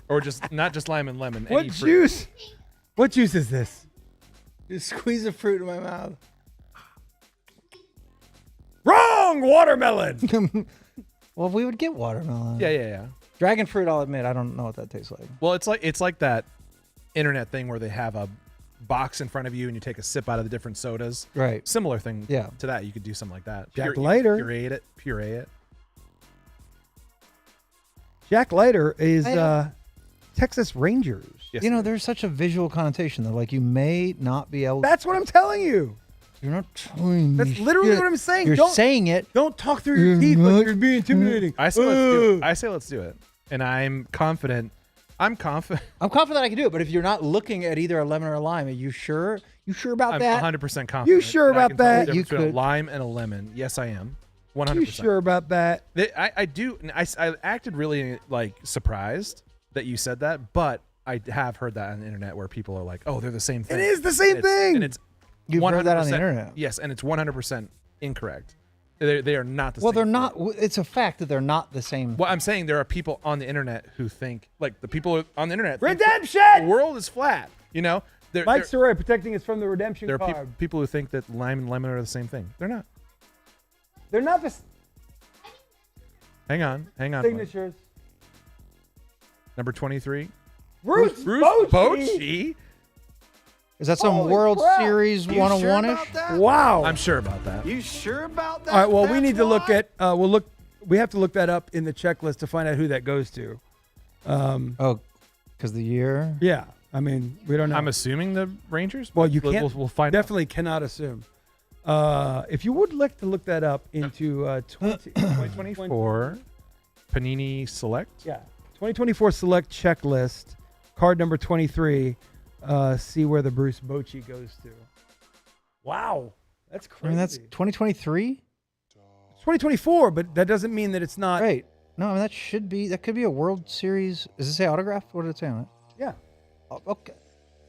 or just not just lime and lemon. What any fruit. juice? What juice is this? Just squeeze a fruit in my mouth. Wrong, watermelon. Well, we would get watermelon. Yeah. Dragon fruit, I'll admit, I don't know what that tastes like. Well, it's like that internet thing where they have a box in front of you and you take a sip out of the different sodas. Right. Similar thing. Yeah. To that, you could do something like that. Jack Leiter. Puree it. Jack Leiter is Texas Rangers. Yes, You know, sir. there's such a visual connotation that, like, you may not be able. That's what I'm telling you. You're not telling me. That's literally shit. what I'm saying. You're Don't- saying it. Don't talk through your You're teeth not- like you're being intimidating. I say let's do it. And I'm confident. I'm confident I can do it, but if you're not looking at either a lemon or a lime, are you sure? You sure about I'm that? 100% confident. You sure that I about can tell the that? difference You between could. a lime and a lemon. Yes, I am. 100%. You sure about that? I do. I acted really like surprised that you said that, but I have heard that on the internet where people are like, "Oh, they're the same thing." It is the same thing. and it's You've heard that on the internet. Yes, and it's 100% incorrect. They are not the same. Well, they're fruit. not. It's a fact that they're not the same. Well, I'm saying there are people on the internet who think, like the people on the internet, think Redemption! the world is flat. You know, Mike Saray protecting us from the redemption there are card. people who think that lime and lemon are the same thing. They're not. They're not the Hang on. Bud. signatures. Number 23. Bruce Bochy? Is that some Holy World crap. Series You 101 sure ish? about that? Wow. I'm sure about that. You sure about that? All right. Well, we That's need to look why? at. We have to look that up in the checklist to find out who that goes to. Oh, because the year. Yeah. I mean, we don't know. I'm assuming the Rangers. Well, you but can't. We'll find Definitely cannot assume. If you would like to look that up into 2024 Panini Select. Yeah, 2024 Select checklist, card number 23. See where the Bruce Bochy goes to. Wow, that's crazy. I mean, that's 2023. It's 2024, but that doesn't mean that it's not. Right. No, I mean that could be a World Series. Does it say autograph? What did it say on it? Yeah, Oh, okay.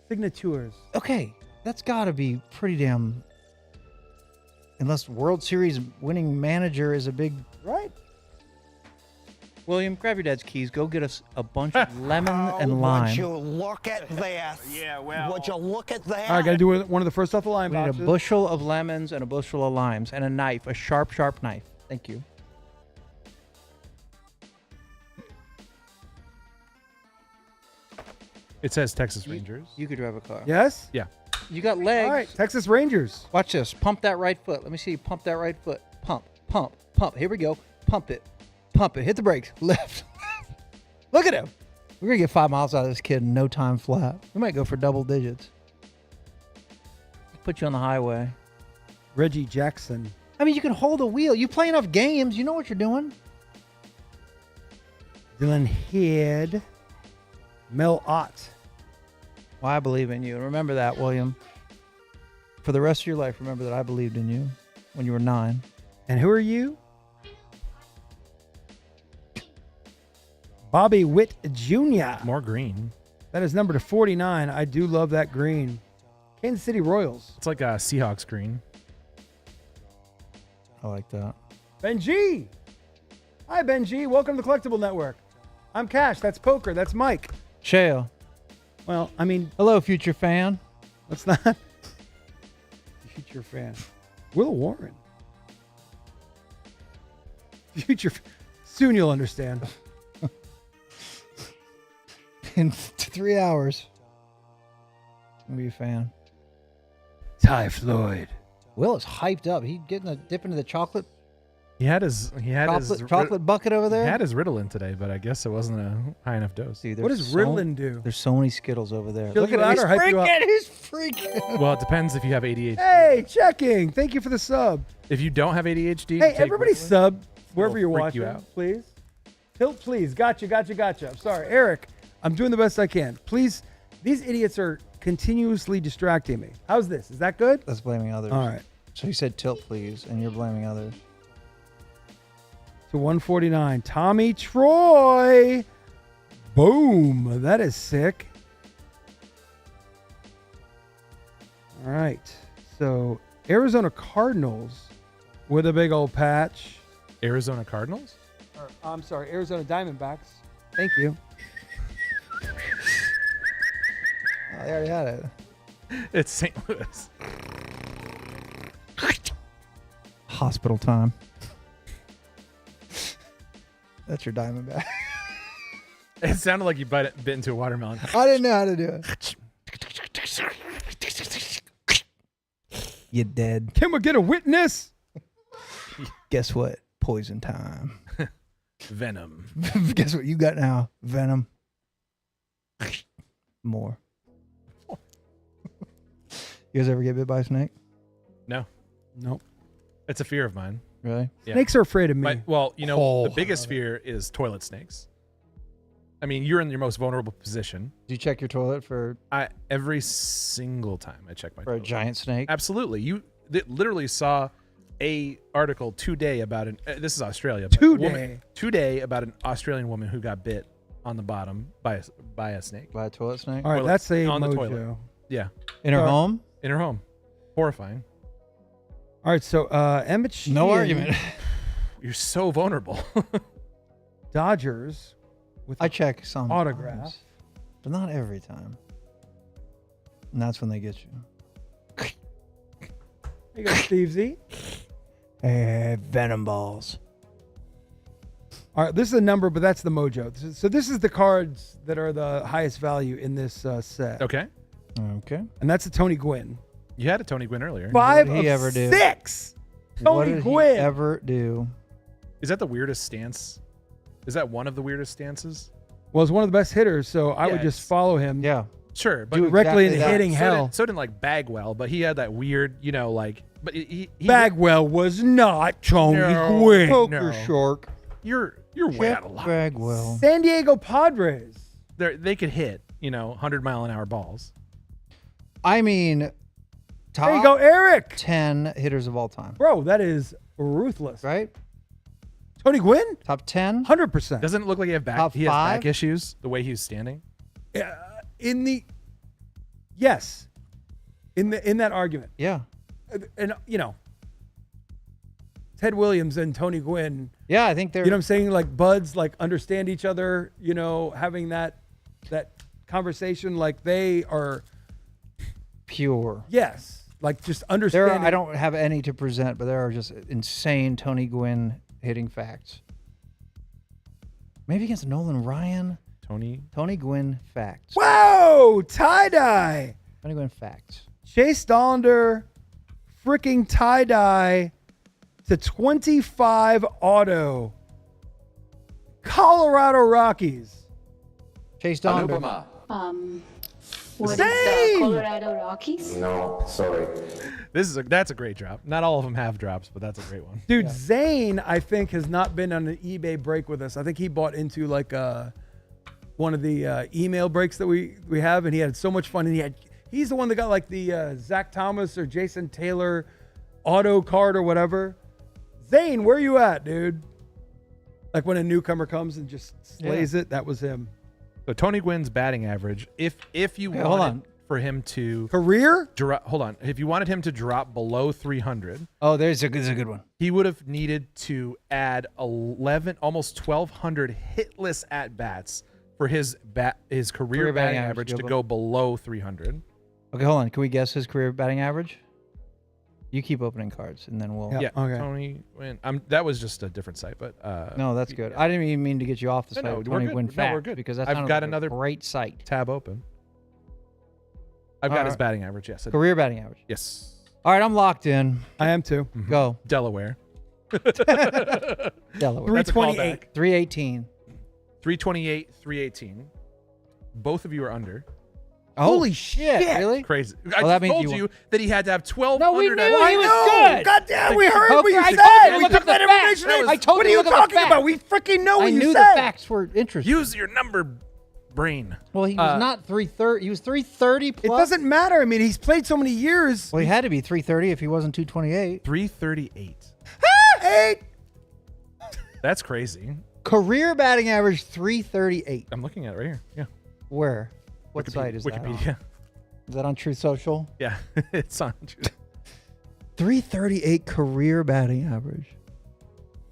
signatures. Okay, that's got to be pretty damn. Unless World Series winning manager is a big. Right. William, grab your dad's keys. Go get us a bunch of lemon and lime. Would you look at that? Yeah, well. Would you look at that? All right, got to do one of the first off the line We need a boxes. bushel of lemons and a bushel of limes and a knife, a sharp, sharp knife. Thank you. It says Texas Rangers. You could drive a car. Yes. Yeah. You got legs. All right, Texas Rangers. Watch this. Pump that right foot. Let me see you pump that right foot. Pump, pump, pump. Here we go. Pump it. Pump it. Hit the brakes. Left. Look at him. We're going to get 5 miles out of this kid in no time flat. We might go for double digits. Put you on the highway. Reggie Jackson. I mean, you can hold a wheel. You play enough games. You know what you're doing. Dylan Head. Mel Ott. Well, I believe in you. Remember that, William. For the rest of your life, remember that I believed in you when you were 9. And who are you? Bobby Witt Jr. More green. That is number to 49. I do love that green. Kansas City Royals. It's like a Seahawks green. I like that. Benji. Hi, Benji. Welcome to the Collectible Network. I'm Cash. That's Poker. That's Mike. Shale. Well, I mean, Hello, future fan. let's not. Future fan. Will Warren. Future. Soon you'll understand. In 3 hours. I'm going to be a fan. Ty Floyd. Will is hyped up. He getting a dip into the chocolate He had his chocolate bucket over there. He had his Ritalin today, but I guess it wasn't a high enough dose. Dude, What does Ritalin do? There's so many Skittles over there. Chill Look you at out him. or hype you up? He's freaking. Well, it depends if you have ADHD. Hey, checking. Thank you for the sub. If you don't have ADHD, Hey, take everybody Ritalin. sub wherever It'll you're freak you watching, out. please. Tilt, please. Gotcha. I'm sorry. Eric, I'm doing the best I can. Please, these idiots are continuously distracting me. How's this? Is that good? That's blaming others. All right. So you said tilt, please, and you're blaming others. To 149. Tommy Troy. Boom. That is sick. All right. So Arizona Cardinals with a big old patch. Arizona Cardinals? Or, I'm sorry, Arizona Diamondbacks. Thank you. Oh, they already had it. It's St. Louis. Hospital time. That's your Diamondback. It sounded like you bit into a watermelon. I didn't know how to do it. You dead. Can we get a witness? Guess what? Poison time. Venom. Guess what you got now? Venom. More. You guys ever get bit by a snake? No. Nope. It's a fear of mine. Really? Yeah. Snakes are afraid of me. Well, you know, Oh, the biggest fear is toilet snakes. I mean, you're in your most vulnerable position. Do you check your toilet for Every single time I check my a toilet. giant snake? Absolutely. You literally saw a article today about this is Australia. Today about an Australian woman who got bit on the bottom by a snake. By a toilet snake? All right, toilet- that's a on the mojo. toilet. Yeah. In her home? In her home. Horrifying. All right, so Emmett Sheehan, No argument. You're so vulnerable. Dodgers with I check some autograph. but not every time. And that's when they get you. There you go, Steve Z. Hey, venom balls. All right, this is a number, but that's the mojo. So this is the cards that are the highest value in this set. Okay. Okay. And that's a Tony Gwynn. You had a Tony Gwynn earlier. Five What did he of ever do? 6. What Tony did Gwynn. he ever do? Is that the weirdest stance? Is that one of the weirdest stances? Well, he's one of the best hitters, so I would Yeah, just it's- follow him Yeah. Sure, but Do directly exactly in that. hitting hell. So didn't like Bagwell, but he had that weird, but he Bagwell was not Tony No. Gwynn. Poker No. shark. You're way out of line. Bagwell. San Diego Padres. They could hit 100-mile-an-hour balls. I mean, top There you go, Eric. 10 hitters of all time. Bro, that is ruthless. Right? Tony Gwynn? Top 10? 100%. Doesn't it look like Top he has back 5? issues the way he was standing? Yes. In that argument. Yeah. And Ted Williams and Tony Gwynn, Yeah, I think they're. you know what I'm saying? Like buds, like understand each other, having that conversation, like they are, pure. yes, like just There understanding. are, I don't have any to present, but there are just insane Tony Gwynn hitting facts. Maybe against Nolan Ryan. Tony Gwynn facts. Whoa, tie-dye. Tony Gwynn facts. Chase Dollander, freaking tie-dye to 25 auto. Colorado Rockies. Chase Donder. What is Same. the Colorado Rockies? No, sorry. That's a great drop. Not all of them have drops, but that's a great one. Dude, Zane, I think, has not been on an eBay break with us. I think he bought into like a one of the email breaks that we have, and he had so much fun. And he's the one that got like the Zach Thomas or Jason Taylor auto card or whatever. Zane, where you at, dude? Like when a newcomer comes and just slays it, that was him. So Tony Gwynn's batting average, if you Okay, wanted hold on. for him to Career? hold on, if you wanted him to drop below 300, Oh, there's a good one. he would have needed to add 11, almost 1,200 hitless at bats for his career batting average to go below 300. Okay, hold on. Can we guess his career batting average? You keep opening cards, and then we'll. Yeah, okay. Tony Gwynn. That was just a different site, but No, that's good. I didn't even mean to get you off the site. No, of we're Tony good. Gwynn No, Facts, we're good. because that's I've got another great site. tab open. I've got his batting average. Yes. Career batting average. Yes. All right, I'm locked in. I am too. Go. Delaware. Delaware. 328. 318. 328, 318. Both of you are under. Holy shit. Really? Crazy. Well, I that means told you you that he had to have 1,200. No, we knew I he was know. good. God damn, we heard what you I said. told you to We look took up the that facts. information in. I told What are you you to look up the talking about? facts. We freaking know what I you knew said. the facts were interesting. Use your number brain. Well, he was not 330. He was 330 It plus. doesn't matter. I mean, he's played so many years. Well, he had to be 330 if he wasn't 228. 338. Hey, That's crazy. Career batting average 338. I'm looking at it right here. Yeah. Where? What Wikipedia- site is that on? Wikipedia. Is that on Truth Social? Yeah. It's on. 338 career batting average.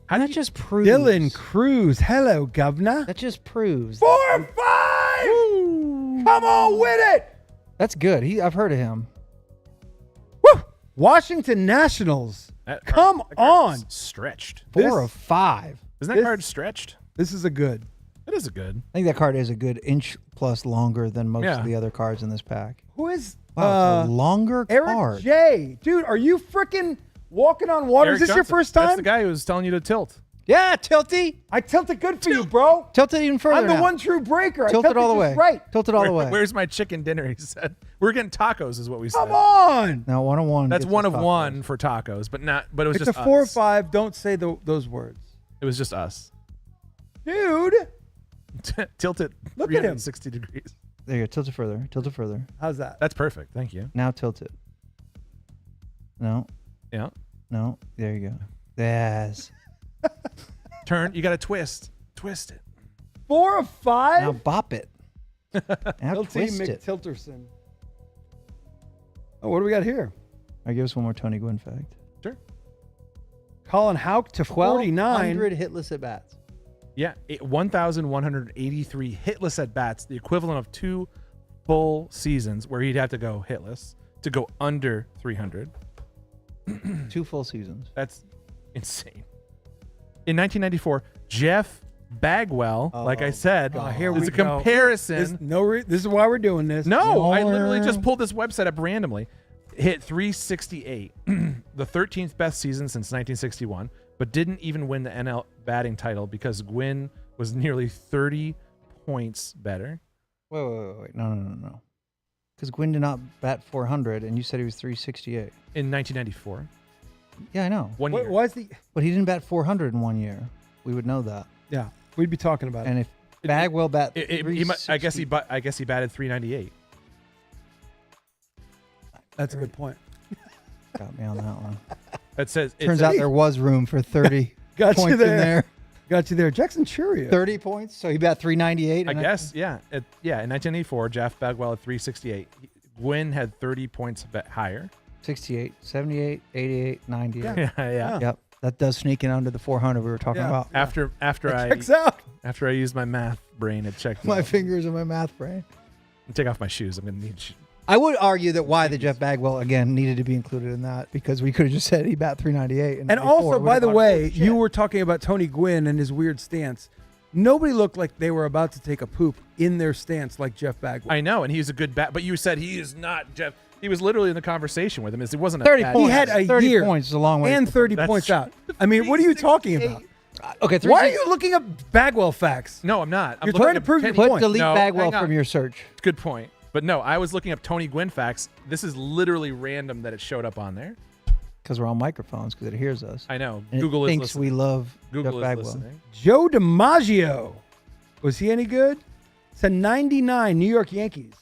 How That did just proves. Dylan Cruz. Hello, governor. That just proves. 4 or 5. Come on with it. That's good. I've heard of him. Woo. Washington Nationals. that Come that card is on. Stretched. 4 of 5. Isn't that this- card stretched? This is a good. It is a good. I think that card is a good inch plus longer than most Yeah. of the other cards in this pack. Who is Wow, it's a longer Eric card. J? Dude, are you freaking walking on water? Eric Is this your Johnson. first time? That's the guy who was telling you to tilt. Yeah, Tilty. I tilted good for you, bro. Tilt it even further. I'm the now. one true breaker. Tilt I it all the way. just right. Tilt it all the way. Where's my chicken dinner? He said. We're getting tacos, is what we said. Come on. Now 101. That's gets one us of tacos. one for tacos, but it was It's just a 4 or us. 5. Don't say those words. It was just us. Dude. Tilt it Look at him. 360 degrees. There you go. Tilt it further. Tilt it further. How's that? That's perfect. Thank you. Now tilt it. No. Yeah. No. There you go. Yes. Turn. You got to twist. Twist it. 4 or 5? Now bop it. Now LT twist it. McTilterson. Oh, what do we got here? All right, give us one more Tony Gwynn fact. Sure. Colin Houck to 49. 1,200 hitless at bats. Yeah. 1,183 hitless at bats, the equivalent of 2 full seasons where he'd have to go hitless to go under 300. 2 full seasons. That's insane. In 1994, Jeff Bagwell, like I said, here there's we a go. comparison. This is why we're doing this. No, I literally just pulled this website up randomly. Hit 368, the 13th best season since 1961, but didn't even win the NL batting title because Gwynn was nearly 30 points better. Wait. No. Because Gwynn did not bat 400, and you said he was 368. In 1994. Yeah, I know. One year. Why is the... But he didn't bat 400 in 1 year. We would know that. Yeah, we'd be talking about And it. if Bagwell bat I guess he batted 398. That's a good point. Got me on that one. It says Turns out there was room for 30 Got points you there. in there. Got you there. Jackson Churio. 30 points? So he bat 398? I guess, yeah. In 1984, Jeff Bagwell at 368. Gwynn had 30 points higher. 68, 78, 88, 98. Yeah. Yep. That does sneak in under the 400 we were talking about. After Checks out. After I used my math brain, it checked. My out. fingers and my math brain. Take off my shoes. I'm gonna need. I would argue that why the Jeff Bagwell again needed to be included in that because we could have just said he bat 398. And also, by the way, you were talking about Tony Gwynn and his weird stance. Nobody looked like they were about to take a poop in their stance like Jeff Bagwell. I know, and he's a good bat. But you said he is not Jeff. He was literally in the conversation with him. It wasn't 30 a bad points. He had a 30 year points is a long way. and 30 That's points true. out. I mean, what are you talking about? Okay, Why are you looking up Bagwell facts? No, I'm not. I'm You're looking trying to up prove your Kenny- point. delete No, Bagwell hang on. from your search. Good point. But no, I was looking up Tony Gwynn facts. This is literally random that it showed up on there. Because we're on microphones because it hears us. I know. And Google it is thinks listening. we love Google Jeff is Bagwell. listening. Joe DiMaggio. Was he any good? to 99, New York Yankees.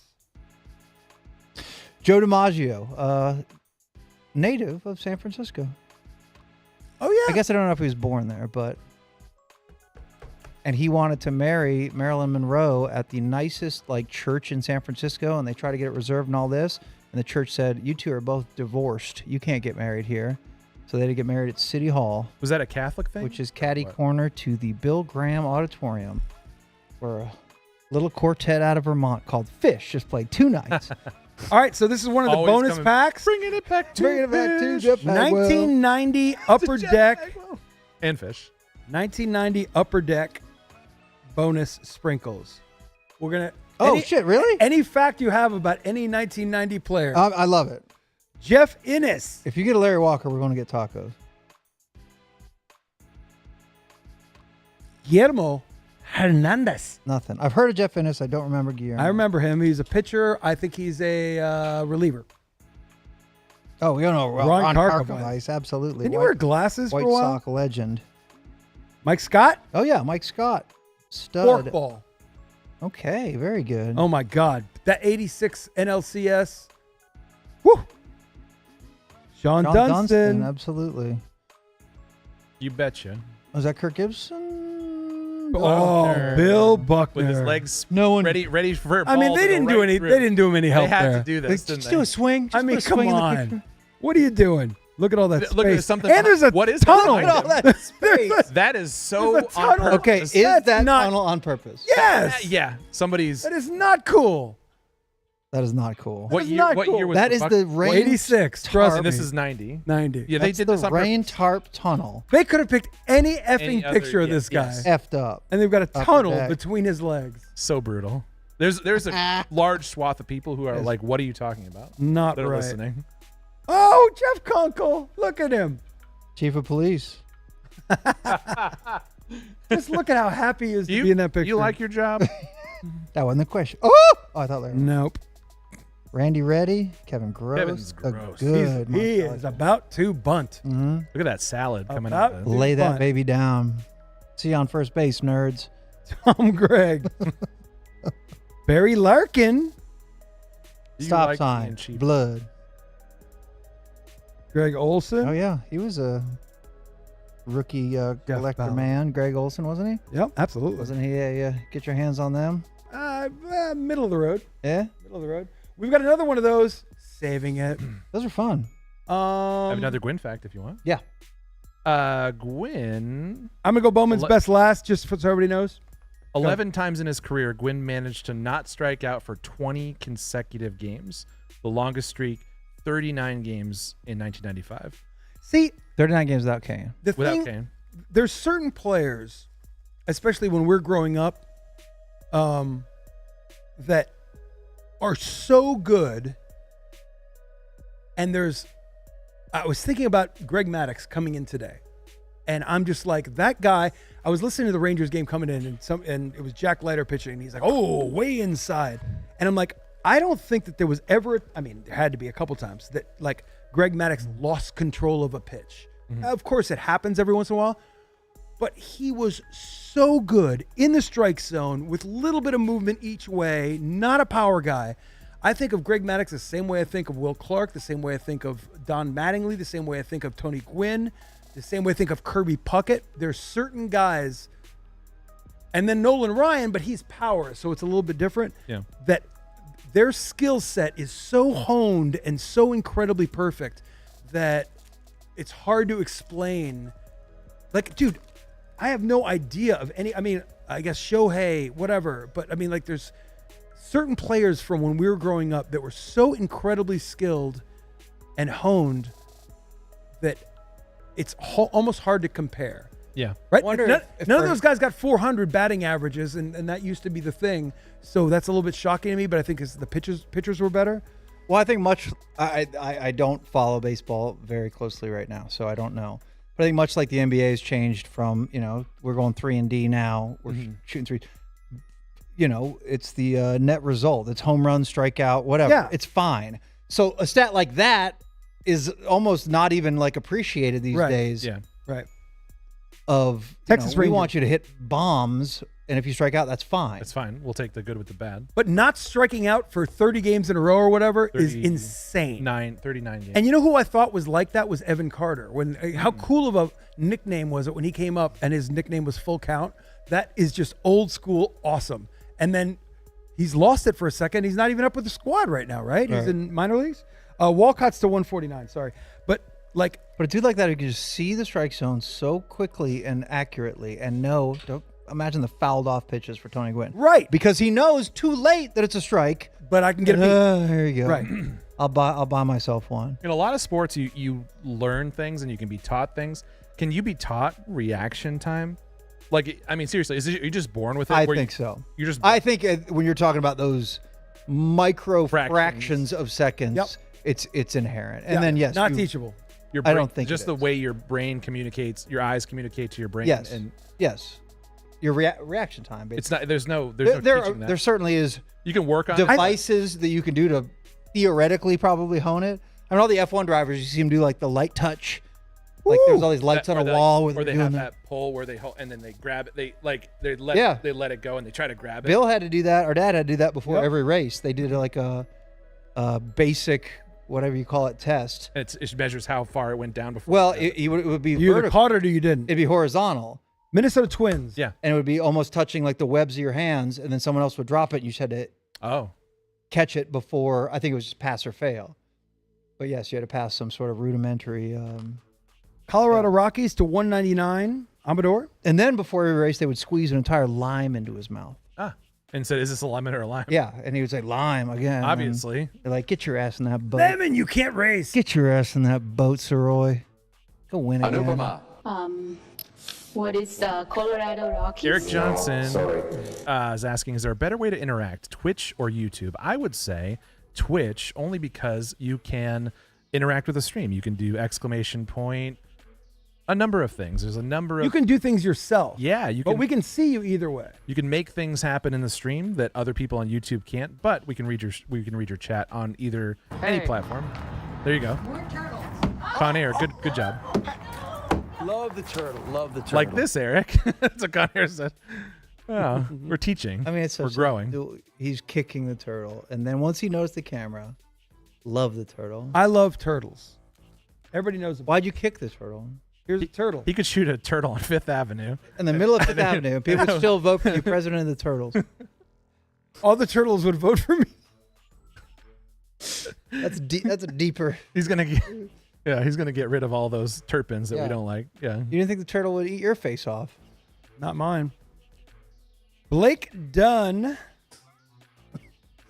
Joe DiMaggio, native of San Francisco. Oh, yeah. I guess I don't know if he was born there, but... And he wanted to marry Marilyn Monroe at the nicest church in San Francisco, and they tried to get it reserved and all this. And the church said, "You two are both divorced. You can't get married here." So they had to get married at City Hall. Was that a Catholic thing? Which is catty corner to the Bill Graham Auditorium, where a little quartet out of Vermont called Fish just played 2 nights. All right, so this is one of the bonus packs. Bringing it back to Bringing it back to Jeff Bagwell. 1990 Upper Deck. And Fish. 1990 Upper Deck bonus sprinkles. We're going to... Oh, shit, really? Any fact you have about any 1990 player. I love it. Jeff Innes. If you get a Larry Walker, we're going to get tacos. Guillermo Hernandez. Nothing. I've heard of Jeff Innes. I don't remember Guillermo. I remember him. He's a pitcher. I think he's a reliever. Oh, you know Ron Karkovice. Absolutely. Didn't you wear glasses for a while? White Sox legend. Mike Scott? Oh, yeah. Mike Scott. Stud. Forkball. Okay. Very good. Oh, my God. That 86 NLCS. Woo. Sean Dunston. Absolutely. You betcha. Was that Kirk Gibson? Oh, Bill Buckner. With his legs ready for a ball. I mean, they didn't do any. They didn't do him any help They had there. to do this, didn't Just they? do a swing. I mean, come on. What are you doing? Look at all that Look, space. there's something. And there's a what is tunnel. behind All him? that space. That is so There's a tunnel. on Okay, purpose. is That's that not- tunnel on purpose? Yes. Yeah, somebody's. That is not cool. That is not cool. What is year? not What cool. year was That is Buck- the rain. 86. Trust And me. this is 90. 90. Yeah, they That's did the this on rain purpose. tarp tunnel. They could have picked any effing Any other- picture of yeah, this guy. yes. Effed up. And they've got a tunnel deck. between his legs. So brutal. There's a large swath of people who are like, "What are you talking about?" Not That are right. listening. Oh, Jeff Kunkel. Look at him. Chief of police. Just look at how happy he is to be in that picture. You like your job? That wasn't the question. Oh, I thought that was Nope. Randy Reddy, Kevin Gross. Kevin's a gross. Good. He is about to bunt. Look at that salad coming About out. to Lay that bunt. baby down. See you on first base, nerds. Tom Gregg. Barry Larkin. You Stop like sign. being cheap. Blood. Greg Olson. Oh yeah, he was a rookie collector Ballard. man. Greg Olson, wasn't he? Yep, absolutely. Wasn't he? Get your hands on them. Middle of the road. Yeah, Middle of the road. We've got another one of those. Saving it. those are fun. I have another Gwyn fact if you want. Yeah. Gwyn, I'm gonna go Bowman's best last, just so everybody knows. 11 times in his career, Gwyn managed to not strike out for 20 consecutive games. The longest streak, 39 games in 1995. See, 39 games without Kane. the Without thing, Kane. there's certain players, especially when we're growing up, that are so good. And I was thinking about Greg Maddux coming in today, and I'm just like, that guy. I was listening to the Rangers game coming in, and it was Jack Leiter pitching, and he's like, oh, way inside. And I'm like, I don't think that there was ever, I mean, there had to be a couple times that like Greg Maddux lost control of a pitch. Of course, it happens every once in a while, but he was so good in the strike zone with a little bit of movement each way, not a power guy. I think of Greg Maddux the same way I think of Will Clark, the same way I think of Don Mattingly, the same way I think of Tony Gwynn, the same way I think of Kirby Puckett. There's certain guys, and then Nolan Ryan, but he's power, so it's a little bit different. Yeah. That their skill set is so honed and so incredibly perfect that it's hard to explain. Like, dude, I have no idea of any. I mean, I guess Shohei, whatever, but I mean, like, there's certain players from when we were growing up that were so incredibly skilled and honed that it's almost hard to compare. Yeah. Right? Wonder None if of those guys got 400 batting averages, and that used to be the thing. So that's a little bit shocking to me, but I think the pitchers were better. Well, I think I don't follow baseball very closely right now, so I don't know. But I think much like the NBA has changed from, we're going 3-and-D now, we're shooting three. It's the net result. It's home run, strikeout, whatever. Yeah. It's fine. So a stat like that is almost not even like appreciated these days. Yeah. Right. of Texas we Rangers. want you to hit bombs, and if you strike out, that's fine. That's fine. We'll take the good with the bad. But not striking out for 30 games in a row or whatever is 39 insane. 39 games. And you know who I thought was like that was Evan Carter. How cool of a nickname was it when he came up and his nickname was Full Count? That is just old school awesome. And then he's lost it for a second. He's not even up with the squad right now, right? He's in minor leagues. Walcott's to 149. Sorry, but a dude like that who can just see the strike zone so quickly and accurately, and don't imagine the fouled off pitches for Tony Gwynn. Right, because he knows too late that it's a strike. But I can get a beat. There you go. Right. I'll buy myself one. In a lot of sports, you learn things and you can be taught things. Can you be taught reaction time? Like, I mean, seriously, are you just born with it? I think so. You're just. I think when you're talking about those micro fractions of seconds, it's inherent. And then yes, not teachable. Your brain, I don't think just the way your brain communicates, your eyes communicate to your brain. Yes. And yes. Your reaction time. Basically. It's not. There's no teaching that. There certainly is. You can work on devices that you can do to theoretically probably hone it. I mean, all the F1 drivers, you see them do like the light touch. Like there's all these lights on a wall where they have that pole where they hold and then they grab it. They let it go and they try to grab it. Bill had to do that. Our dad had to do that before every race. They did like a basic, whatever you call it, test. And it measures how far it went down before. Well, it would be you vertical. either caught it or you didn't. It'd be horizontal. Minnesota Twins. Yeah. And it would be almost touching like the webs of your hands, and then someone else would drop it, and you just had to catch it before. I think it was just pass or fail. But yes, you had to pass some sort of rudimentary. Colorado Rockies to 199. Amador. And then before every race, they would squeeze an entire lime into his mouth. And said, "Is this a lemon or a lime?" Yeah, and he would say lime again. Obviously. They're like, "Get your ass in that boat." Lemon, you can't race. Get your ass in that boat, Saroy. Go win again. What is the Colorado Rockies? Eric Johnson is asking, is there a better way to interact, Twitch or YouTube? I would say Twitch, only because you can interact with the stream. You can do exclamation point, a number of things. There's a number of... You can do things yourself. Yeah. But we can see you either way. You can make things happen in the stream that other people on YouTube can't, but we can read your chat on either any platform. There you go. Con Air, good job. Love the turtle. Love the turtle. Like this, Eric. That's what Con Air said. Oh, we're teaching. I mean, it's we're growing. He's kicking the turtle, and then once he noticed the camera, love the turtle. I love turtles. Everybody knows. Why'd you kick the turtle? Here's a turtle. He could shoot a turtle on Fifth Avenue. In the middle of Fifth Avenue, and people would still vote for you president of the turtles. All the turtles would vote for me. That's a deeper. He's gonna get rid of all those terpenes that we don't like. Yeah. You didn't think the turtle would eat your face off? Not mine. Blake Dunn,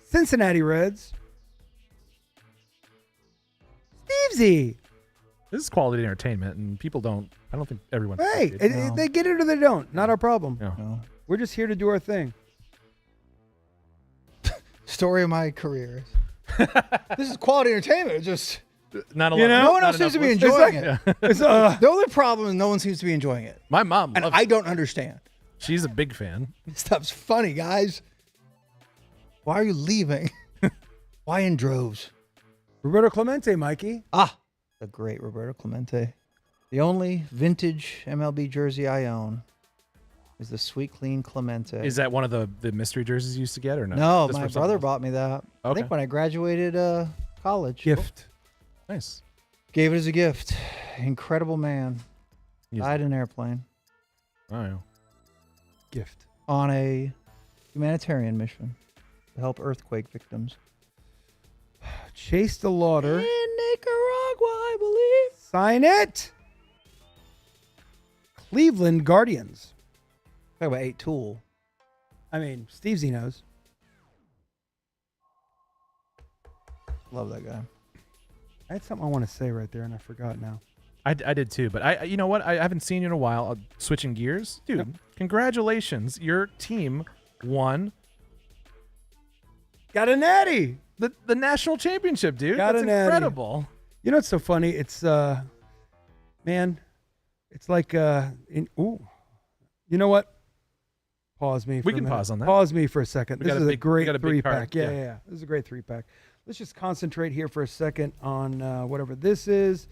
Cincinnati Reds. Stevesy. This is quality entertainment, and people don't. I don't think everyone. Hey, they get it or they don't. Not our problem. No. We're just here to do our thing. Story of my career. This is quality entertainment. It's just not a lot. No one else seems to be enjoying it. The only problem is no one seems to be enjoying it. My mom, and I don't understand. She's a big fan. This stuff's funny, guys. Why are you leaving? Why in droves? Roberto Clemente, Mikey. The great Roberto Clemente. The only vintage MLB jersey I own is the Sweet Clean Clemente. Is that one of the mystery jerseys you used to get or no? No, my brother bought me that. I Okay. think when I graduated college. Gift. Nice. Gave it as a gift. Incredible man. Died in an airplane. Oh. Gift. On a humanitarian mission to help earthquake victims. Chase the Lauder. In Nicaragua, I believe. Sign it. Cleveland Guardians. Talk about 8 Tool. I mean, Stevesy knows. Love that guy. I had something I want to say right there, and I forgot now. I did too, but you know what? I haven't seen you in a while. Switching gears, dude. Congratulations, your team won. Got a natty. The national championship, dude. Got That's a natty. incredible. You know what's so funny? It's man, it's like you know what? Pause me. We can pause on that. Pause me for a second. This is a great got a big 3-pack. card. Yeah. This is a great 3-pack. Let's just concentrate here for a second on whatever this is.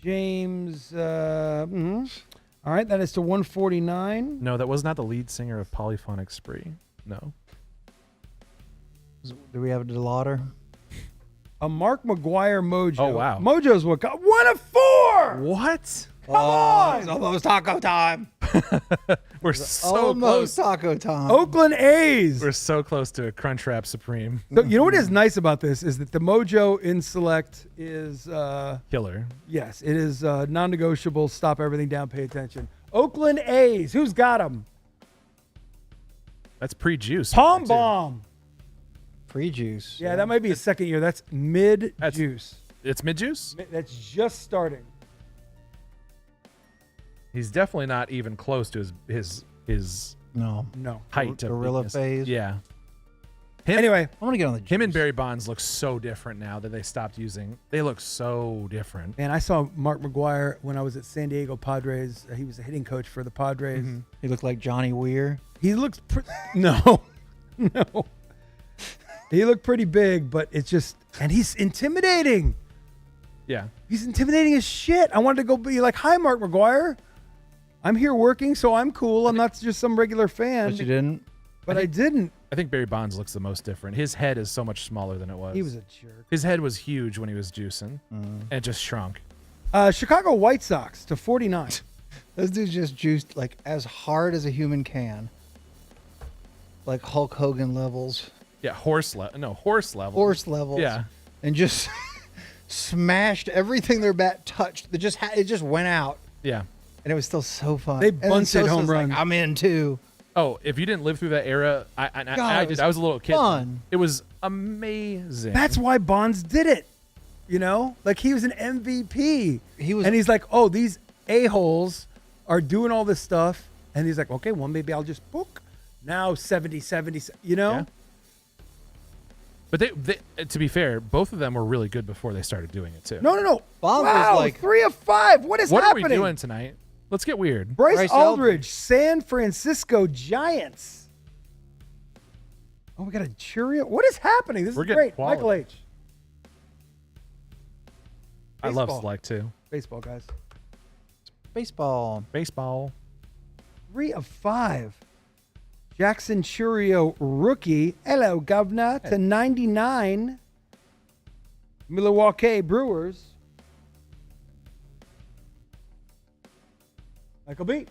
James. All All right, that is to 149. No, that was not the lead singer of Polyphonic Spree. No. Do we have a Delauder? A Mark McGuire Mojo. Oh, wow. Mojo's what got 1 of 4. What? Come on. It's almost taco time. We're so Almost close. taco time. Oakland A's. We're so close to a Crunchwrap Supreme. So, you know what is nice about this is that the Mojo in Select is Killer. yes, it is non-negotiable. Stop everything down. Pay attention. Oakland A's. Who's got them? That's pre-juice. Palm too. Bomb. Free juice. Yeah, that might be a second year. That's mid juice. It's mid-juice? That's just starting. He's definitely not even close to his No. height of Gorilla weakness. phase. Yeah. Anyway, I want to get on the juice. Him and Barry Bonds look so different now that they stopped using. They look so different. man, I saw Mark McGuire when I was at San Diego Padres. He was a hitting coach for the Padres. He looked like Johnny Weir. He looks no. He looked pretty big, but it's just, and he's intimidating. Yeah. He's intimidating as shit. I wanted to go be like, hi, Mark McGuire. I'm here working, so I'm cool. I'm not just some regular fan. But you didn't? But I didn't. I think Barry Bonds looks the most different. His head is so much smaller than it was. He was a jerk. His head was huge when he was juicing, and it just shrunk. Chicago White Sox to 49. This dude's just juiced like as hard as a human can. Like Hulk Hogan levels. Yeah, horse level. Horse levels. Yeah. And just smashed everything their bat touched. It just went out. Yeah. And it was still so fun. They And then bunted Sosa's home like, run. I'm in too. Oh, if you didn't live through that era, I it did. was I was a little kid. fun. It was amazing. That's why Bonds did it. You know? Like he was an MVP. He was, And he's like, oh, these a-holes are doing all this stuff. And he's like, okay, well, maybe I'll just book. Now 70, you know? Yeah. But they, to be fair, both of them were really good before they started doing it too. No. Bonds wow, was like, 3 of 5. What is What happening? are we doing tonight? Let's get weird. Bryce Aldridge, San Francisco Giants. Oh, we got a Churio. What is happening? This We're is getting great. quality. Michael H. I love Baseball. Select too. Baseball, guys. baseball. 3 of 5. Jackson Churio, rookie. Hello, governor. To 99. Milwaukee Brewers. Michael B.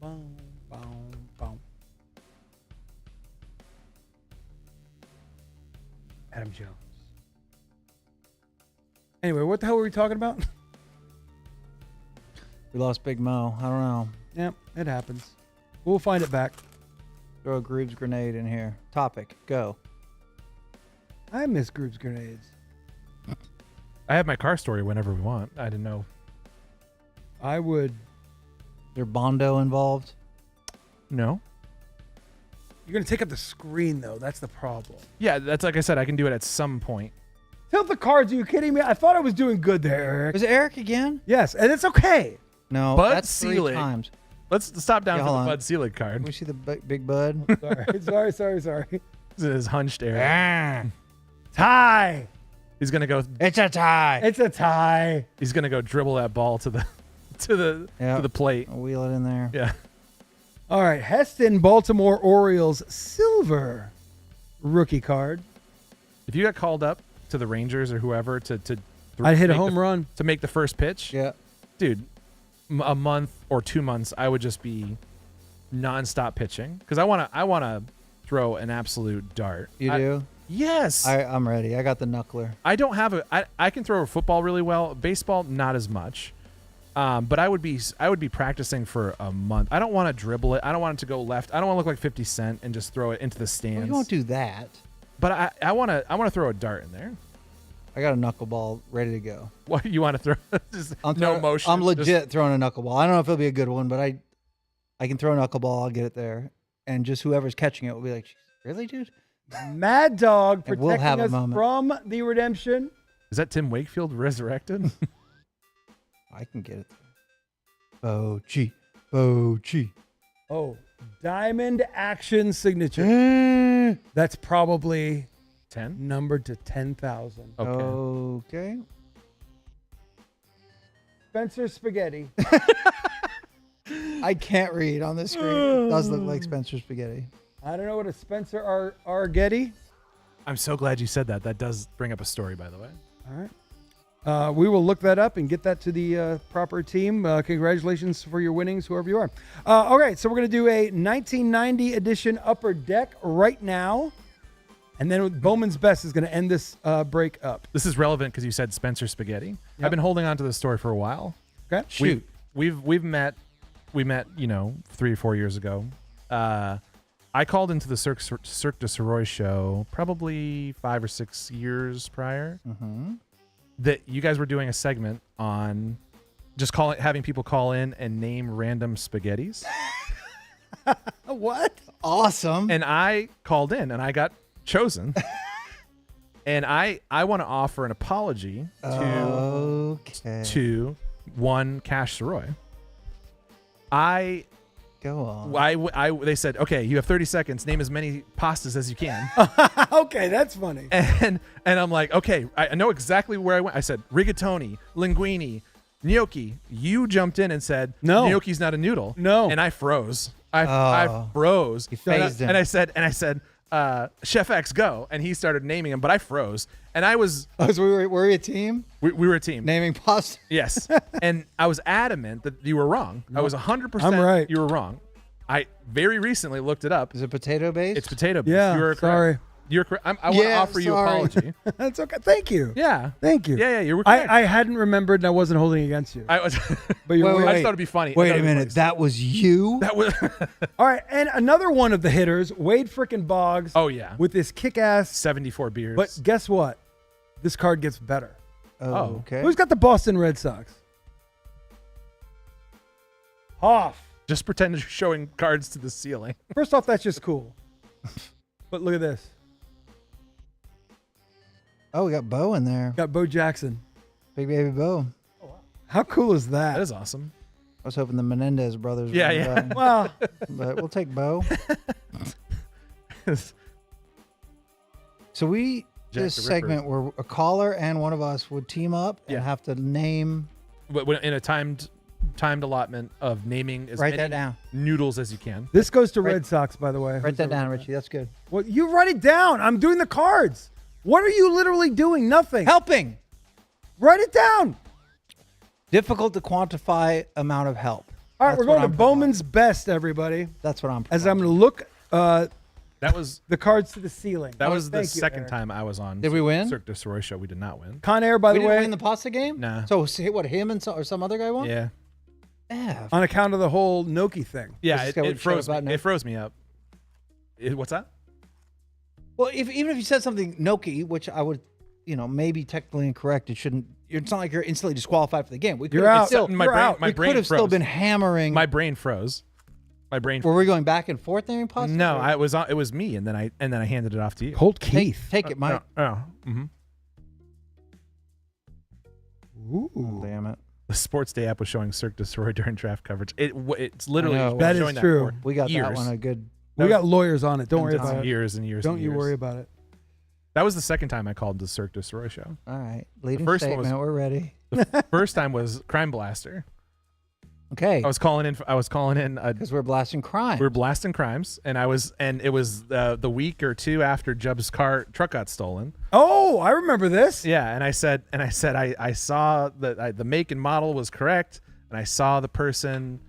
Boom, boom, boom. Adam Jones. Anyway, what the hell were we talking about? We lost Big Mo. I don't know. Yep, it happens. We'll find it back. Throw a Groove's grenade in here. Topic. Go. I miss Group's grenades. I have my car story whenever we want. I didn't know. I would. There Bondo involved? No. You're going to take up the screen, though. That's the problem. Yeah, that's like I said. I can do it at some point. Tilt the cards. Are you kidding me? I thought I was doing good there, Eric. Was it Eric again? Yes, and it's okay. No, Bud that's Selig. 3 times. Let's stop down Yeah, for the hold on. Bud Selig Can card. we see the big Bud? Sorry. This is his hunched area. Tie. He's gonna go. It's a tie. It's a tie. He's gonna go dribble that ball to the to the plate. I'll wheel it in there. Yeah. All right, Heston, Baltimore Orioles, silver rookie card. If you got called up to the Rangers or whoever to I'd hit a make home run. to make the first pitch, Yeah. dude, a month or 2 months, I would just be nonstop pitching because I wanna throw an absolute dart. You do? Yes. I'm ready. I got the knuckler. I don't have I can throw a football really well. Baseball, not as much. But I would be practicing for a month. I don't want to dribble it. I don't want it to go left. I don't want to look like 50 Cent and just throw it into the stands. Well, you won't do that. But I want to throw a dart in there. I got a knuckleball ready to go. What you want to throw? Just I'm no motion. I'm legit just- throwing a knuckleball. I don't know if it'll be a good one, but I can throw a knuckleball. I'll get it there, and just whoever's catching it will be like, "Really, dude?" Mad Dog And protecting we'll have a us moment. from the redemption. Is that Tim Wakefield resurrected? I can get it. Bochy. Oh, Diamond Action Signature. That's probably 10. numbered to 10,000. Okay. Okay. Spencer Spaghetti. I can't read on this screen. It does look like Spencer Spaghetti. I don't know what a Spencer Argetti. I'm so glad you said that. That does bring up a story, by the way. All right. We will look that up and get that to the proper team. Congratulations for your winnings, whoever you are. All right, so we're going to do a 1990 edition Upper Deck right now. And then Bowman's Best is going to end this break up. This is relevant because you said Spencer Spaghetti. Yep. I've been holding on to this story for a while. Okay. Shoot. We met, 3 or 4 years ago. I called into the Cirque du Soleil show probably 5 or 6 years prior. Mm-hmm. That you guys were doing a segment on just having people call in and name random spaghettis. What? Awesome. And I called in and I got chosen. And I want to offer an apology to one Cash Saroy. Go on. They said, okay, you have 30 seconds. Name as many pastas as you can. Okay, that's funny. And I'm like, okay, I know exactly where I went. I said rigatoni, linguine, gnocchi. You jumped in and said, no, gnocchi's not a noodle. No. And I froze. I froze. He phased him. And I said, Chef X, go. And he started naming them, but I froze. And I was... Oh, so were we a team? We were a team. Naming pasta? Yes. And I was adamant that you were wrong. I was 100% I'm right. You were wrong. I very recently looked it up. Is it potato based? It's potato based. Yeah, you are sorry. correct. You're correct. I want to offer you an apology. That's okay. Thank you. Yeah. Thank you. Yeah, you were correct. I hadn't remembered and I wasn't holding against you. I was. But you're I just thought it'd be funny. Wait a minute. That was you? That was. All right, and another one of the hitters, Wade frickin' Boggs. Oh, yeah. With this kick-ass 74 beers. But guess what? This card gets better. Oh, okay. Who's got the Boston Red Sox? Hoff. Just pretend you're showing cards to the ceiling. First off, that's just cool. But look at this. Oh, we got Bo in there. Got Bo Jackson. Big baby Bo. How cool is that? That is awesome. I was hoping the Menendez brothers Yeah, would yeah. Well, but we'll take Bo. So this segment where a caller and one of us would team up and have to name. But in a timed allotment of naming as Write many that down. noodles as you can. This goes to Red Sox, by the way. Write that down, Richie. That's good. Well, you write it down. I'm doing the cards. What are you literally doing? Nothing. Helping. Write it down. Difficult to quantify amount of help. All right, we're going to Bowman's Best, everybody. That's what I'm. As I'm going to look that was the cards to the ceiling. That was the Thank you, second Eric. time I was on. Did we win? Cirque du Soleil show. We did not win. Con Air, by the We way. didn't win the pasta game? Nah. So what? Him and or some other guy won? Yeah. Yeah. On account of the whole Noki thing. Yeah, This guy it would froze show me. up It froze me up. What's that? Well, even if you said something Noki, which I would, maybe technically incorrect, it shouldn't. It's not like you're instantly disqualified for the game. We could You're out. still. My we brain could have still froze. been hammering. My brain froze. Were we going back and forth naming pasta? No, it was me, and then I handed it off to you. Holt Keith. Take it, Mike. Mm-hmm. Ooh. Damn it. The Sports Day app was showing Cirque du Soleil during draft coverage. It's literally I know. That is showing true. for We got years. that one a good. We got lawyers on it. Don't worry It's about it. years and years. Don't and you years. worry about it. That was the second time I called the Cirque du Soleil show. All right. Leading first one statement. We're ready. The first time was Crime Blaster. Okay. I was calling in. Because we're blasting crime. We were blasting crimes, and it was the week or two after Jub's truck got stolen. Oh, I remember this. Yeah, and I said I saw the make and model was correct, and I saw the person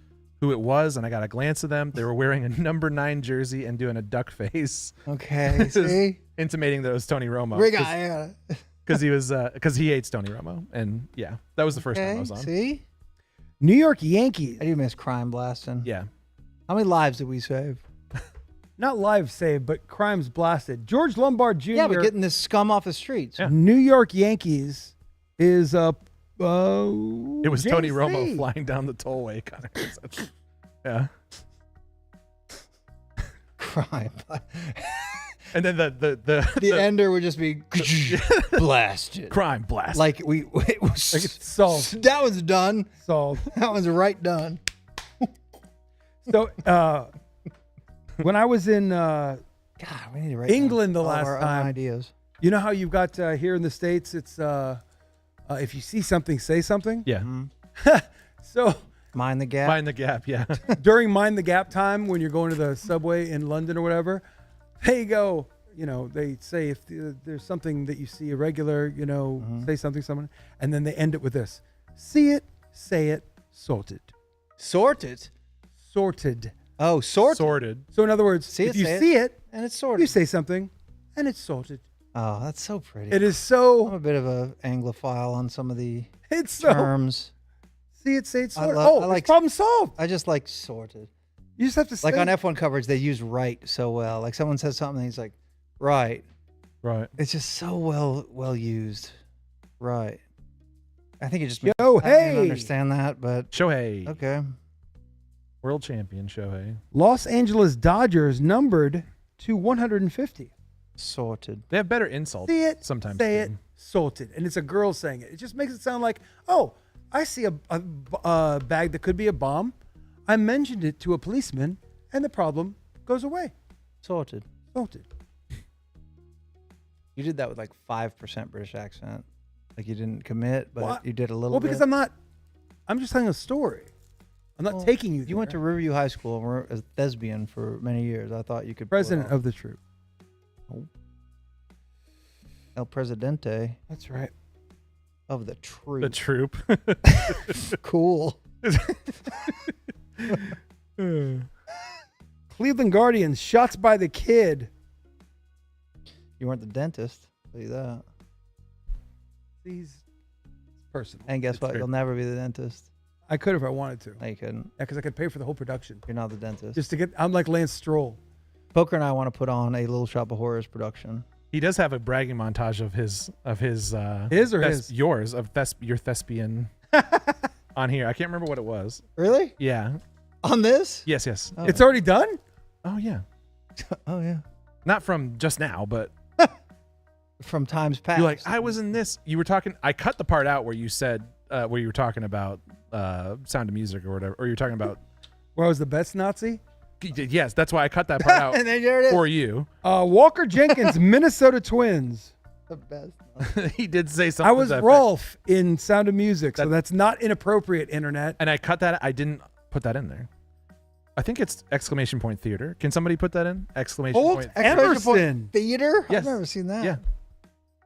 who it was, and I got a glance of them. They were wearing a number 9 jersey and doing a duck face. Okay. See, intimating that it was Tony Romo. Because he hates Tony Romo, and yeah, that was the first time I was on. See, New York Yankees. I do miss crime blasting. Yeah. How many lives did we save? Not live saved, but crimes blasted. George Lombard Jr. Yeah, but getting this scum off the streets. Yeah. New York Yankees is It was Tony JC. Romo flying down the tollway, kind of. Yeah. Crime. And then the ender would just be blasted. Crime blast. Like it was Like it's solved. That one's done. Solved. That one's right done. So when I was in God, we need to write England the down all last our own time, ideas. you know how you've got here in the States, it's if you see something, say something. Yeah. So Mind the gap. Mind the gap, yeah. during Mind the Gap time, when you're going to the subway in London or whatever, they go, they say if there's something that you see irregular, say something, someone, and then they end it with this: see it, say it, sorted. Sorted. Sorted. Oh, sorted. Sorted. So in other words, if you see it, and it's sorted. you say something, and it's sorted. Oh, that's so pretty. It is I'm so. a bit of a Anglophile on some of the It's so. terms. See it, say it, sorted. I like- it's problem solved. I just like sorted. You just have to say. Like on F1 coverage, they use right so well. Like someone says something, and he's like, right. Right. It's just so well used. Right. I think it just Yo, I don't hey. even understand that, but Shohei. okay. World champion Shohei. Los Angeles Dodgers numbered to 150. Sorted. They have better insults See it, sometimes. say it, too. sorted. And it's a girl saying it. It just makes it sound like, oh, I see a bag that could be a bomb. I mentioned it to a policeman, and the problem goes away. Sorted. Sorted. You did that with like 5% British accent. Like you didn't commit, but you did a little Well, bit. because I'm just telling a story. I'm not taking you there. You went to Riverview High School and were a thespian for many years. I thought you could. President of the troop. El Presidente That's right. of the troop. The troop. Cool. Cleveland Guardians, shots by the kid. You weren't the dentist. I'll tell you that. He's personal. And guess what? true. You'll never be the dentist. I could if I wanted to. No, you couldn't. Yeah, because I could pay for the whole production. You're not the dentist. Just to get, I'm like Lance Stroll. Poker and I want to put on a Little Shop of Horrors production. He does have a bragging montage of his His or his? yours of your thespian on here. I can't remember what it was. Really? Yeah. On this? Yes. Oh. It's already done? Oh yeah. Oh, yeah. Not from just now, but From times past. you're like, I was in this. You were talking. I cut the part out where you said where you were talking about Sound of Music or whatever, or you were talking about. Where I was the best Nazi? Yes, that's why I cut that part out And then there it is. for you. Walker Jenkins, Minnesota Twins. The best. He did say something. I was to that effect. Rolf in Sound of Music, so that's not inappropriate, internet. And I cut that. I didn't put that in there. I think it's exclamation point theater. Can somebody put that in? Exclamation Holt point. Emerson. Theater? Yes. I've never seen that. Yeah.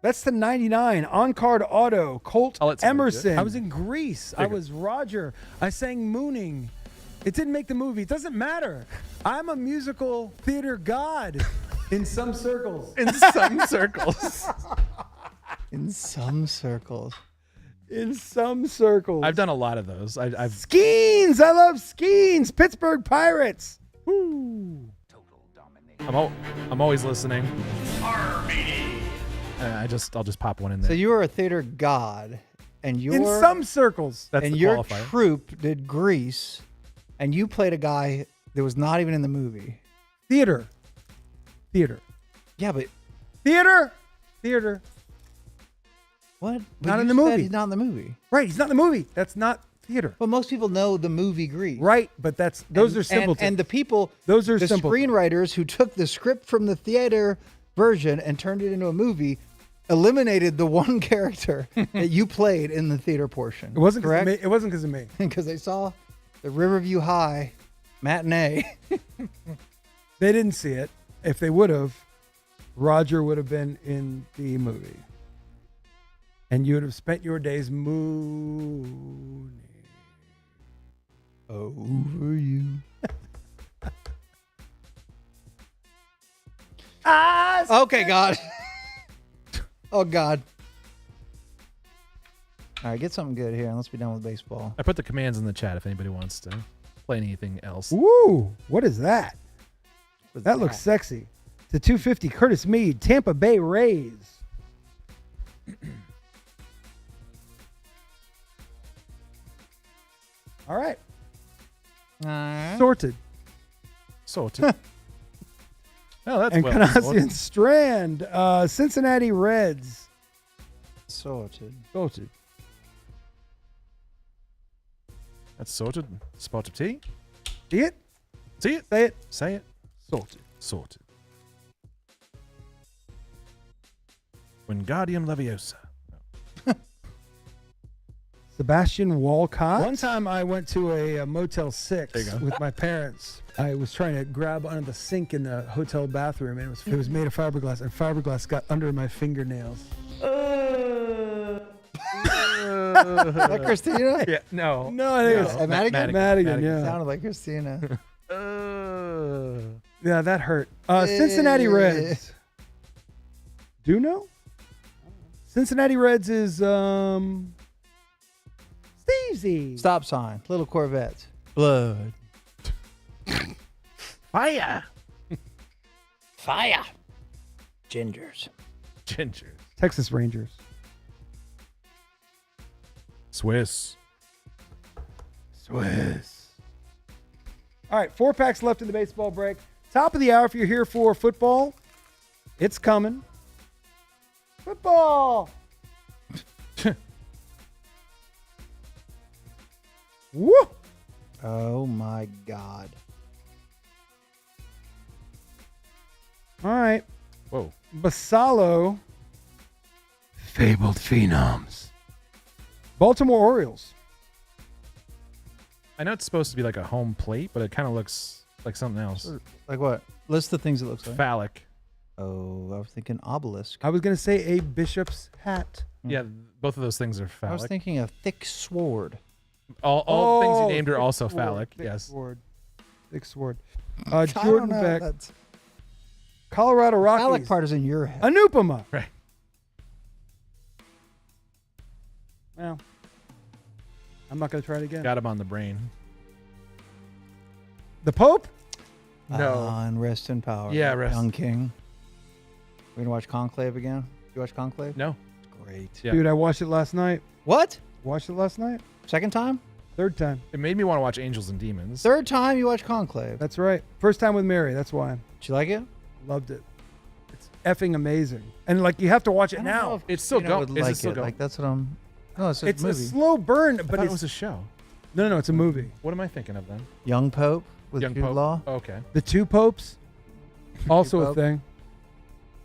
That's the 99 on-card auto. Colt I'll let somebody do it. Emerson. I was in Greece. I Figure. was Roger. I sang Mooning. It didn't make the movie. It doesn't matter. I'm a musical theater god in some circles. In some circles. In some circles. In some circles. I've done a lot of those. I've Skeens. I love Skeens. Pittsburgh Pirates. Woo. I'm always listening. I'll just pop one in there. So you were a theater god, and your In some circles. That's and the your qualifier. troupe did Grease, and you played a guy that was not even in the movie. Theater. Yeah, but Theater. what? But Not you in the said movie. He's not in the movie. Right. He's not in the movie. That's not theater. But most people know the movie Grease. Right. But those are simpletons. And the people, Those are the simpletons. screenwriters who took the script from the theater version and turned it into a movie, eliminated the one character that you played in the theater portion. It wasn't correct. because of me. It wasn't because of me. Because they saw the Riverview High matinee. They didn't see it. If they would have, Roger would have been in the movie. And you would have spent your days mooning Over you. Okay, God. Oh, God. All right, get something good here, and let's be done with baseball. I put the commands in the chat if anybody wants to play anything else. Woo! What is that? What's That looks sexy. The 250 Curtis Mead, Tampa Bay Rays. All right. Sorted. Sorted. Oh, that's And well Canasian sorted. Strand, Cincinnati Reds. Sorted. Sorted. That's sorted. Spot of tea. See it? See it. Say it. Say it. Sorted. Sorted. Wingardium Leviosa. Sebastian Walcott. One time I went to a Motel 6 with my parents. I was trying to grab under the sink in the hotel bathroom, and it was made of fiberglass, and fiberglass got under my fingernails. Is that Christina? Yeah, no. No, I think it's Madigan, yeah. Sounded like Christina. Yeah, that hurt. Cincinnati Reds. Do you know? Cincinnati Reds is Stevesy. Stop sign. Little Corvettes. Blood. Fire. Fire. Gingers. Texas Rangers. Swiss. All right, 4 packs left in the baseball break. Top of the hour if you're here for football. It's coming. Football. Woo! Oh my God. All right. Whoa. Basalo. Fabled Phenoms. Baltimore Orioles. I know it's supposed to be like a home plate, but it kind of looks like something else. Like what? List the things it looks like. Phallic. Oh, I was thinking obelisk. I was going to say a bishop's hat. Yeah, both of those things are phallic. I was thinking a thick sword. All the things you named are also sword, phallic. Thick Yes. Sword. Thick sword. I Jordan don't know, Beck. that's- Colorado The Rockies. phallic part is in your head. Anupama. Right. Well, I'm not going to try it again. Got him on the brain. The Pope? No. And rest in power. Yeah, rest. Young King. We're going to watch Conclave again? You watch Conclave? No. Great. Yeah. Dude, I watched it last night. What? Watched it last night. Second time? Third time. It made me want to watch Angels and Demons. Third time you watch Conclave. That's right. First time with Mary. That's why. Did you like it? Loved it. It's effing amazing. And like you have to watch it I don't know now. if It's still Christina going. would Is like it still going? Like that's what I'm. No, it's a It's a movie. slow burn, I but thought it's it was a show. no, it's a movie. What am I thinking of then? Young Pope with Young Jude Pope. Law. Oh, okay. The Two Popes, also a Pope. thing.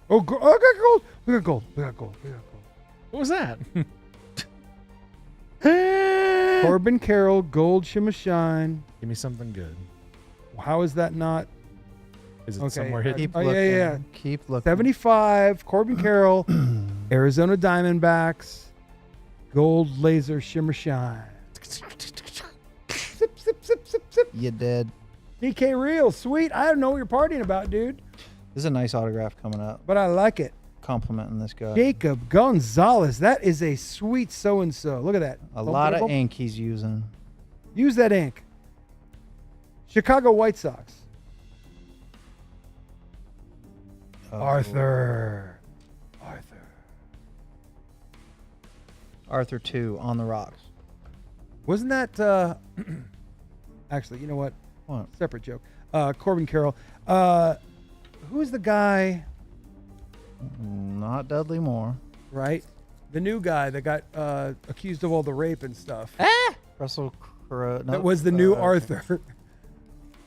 Oh, I got gold. We got gold. We got gold. We got gold. What was that? Corbin Carroll, Gold Shimmer Shine. Give me something good. How is that not? Is it Okay, somewhere hidden? Keep Oh, looking. yeah. Keep looking. 75, Corbin Carroll, Arizona Diamondbacks, Gold Laser Shimmer Shine. Sip, sip, sip, sip, sip. You dead. DK Real, sweet. I don't know what you're partying about, dude, This is a nice autograph coming up. but I like it. Complimenting this guy. Jacob Gonzalez, that is a sweet so-and-so. Look at that. A lot of ink he's using. Use that ink. Chicago White Sox. Oh. Arthur. Arthur 2 on the rocks. Wasn't that actually, you know what? What? Separate joke. Corbin Carroll. Who's the guy, Not Dudley Moore. right? The new guy that got accused of all the rape and stuff. Russell Crowe. No, That was the new Arthur.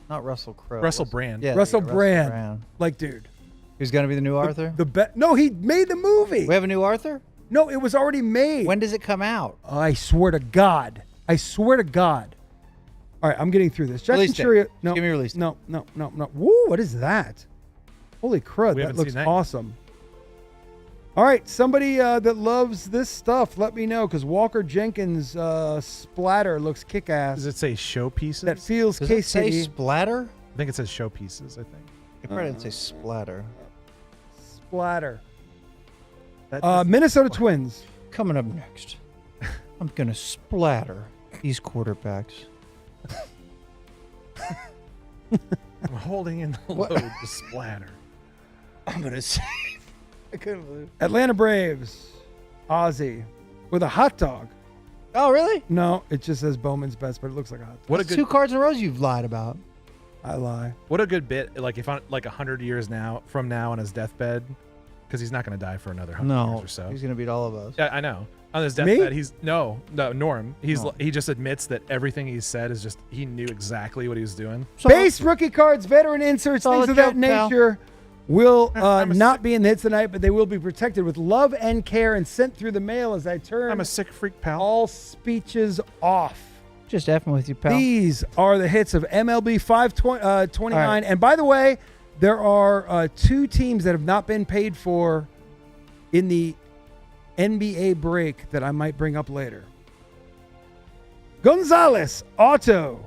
Not Russell Crowe. Russell Brand. Yeah, Russell yeah, Brand. Like, dude. Who's going to be the new Arthur? No, he made the movie. We have a new Arthur? No, it was already made. When does it come out? I swear to God. I swear to God. All right, I'm getting through this. Jackson Release date. Churia. Just No, give me a release date. no. Woo, what is that? Holy crud, We that haven't looks seen that. awesome. All right, somebody that loves this stuff, let me know, because Walker Jenkins' splatter looks kick-ass. Does it say showpieces? That feels Does it Case say City. splatter? I think it says showpieces. I think. It probably didn't say splatter. Splatter. That Minnesota Twins. Coming up next, I'm going to splatter these quarterbacks. I'm holding in the What? load to splatter. I'm going to say. I couldn't believe it. Atlanta Braves. Ozzy. With a hot dog. Oh, really? No, it just says Bowman's best, but it looks like a hot dog. What a That's good 2 cards in a row you've lied about. I lie. What a good bit. Like if on like 100 years from now on his deathbed, because he's not going to die for another 100 No, years or so. he's going to beat all of us. Yeah, I know. On his Me? deathbed, he's Norm. No. He just admits that everything he said is just he knew exactly what he was doing. Base rookie cards, veteran inserts, Solid things of that joke, pal. nature. will not be in the hits tonight, but they will be protected with love and care and sent through the mail as I turn I'm a sick freak, pal. all speeches off. Just effing with you, pal. These are the hits of MLB 529. right. And by the way, there are 2 teams that have not been paid for in the NBA break that I might bring up later. Gonzalez, Auto.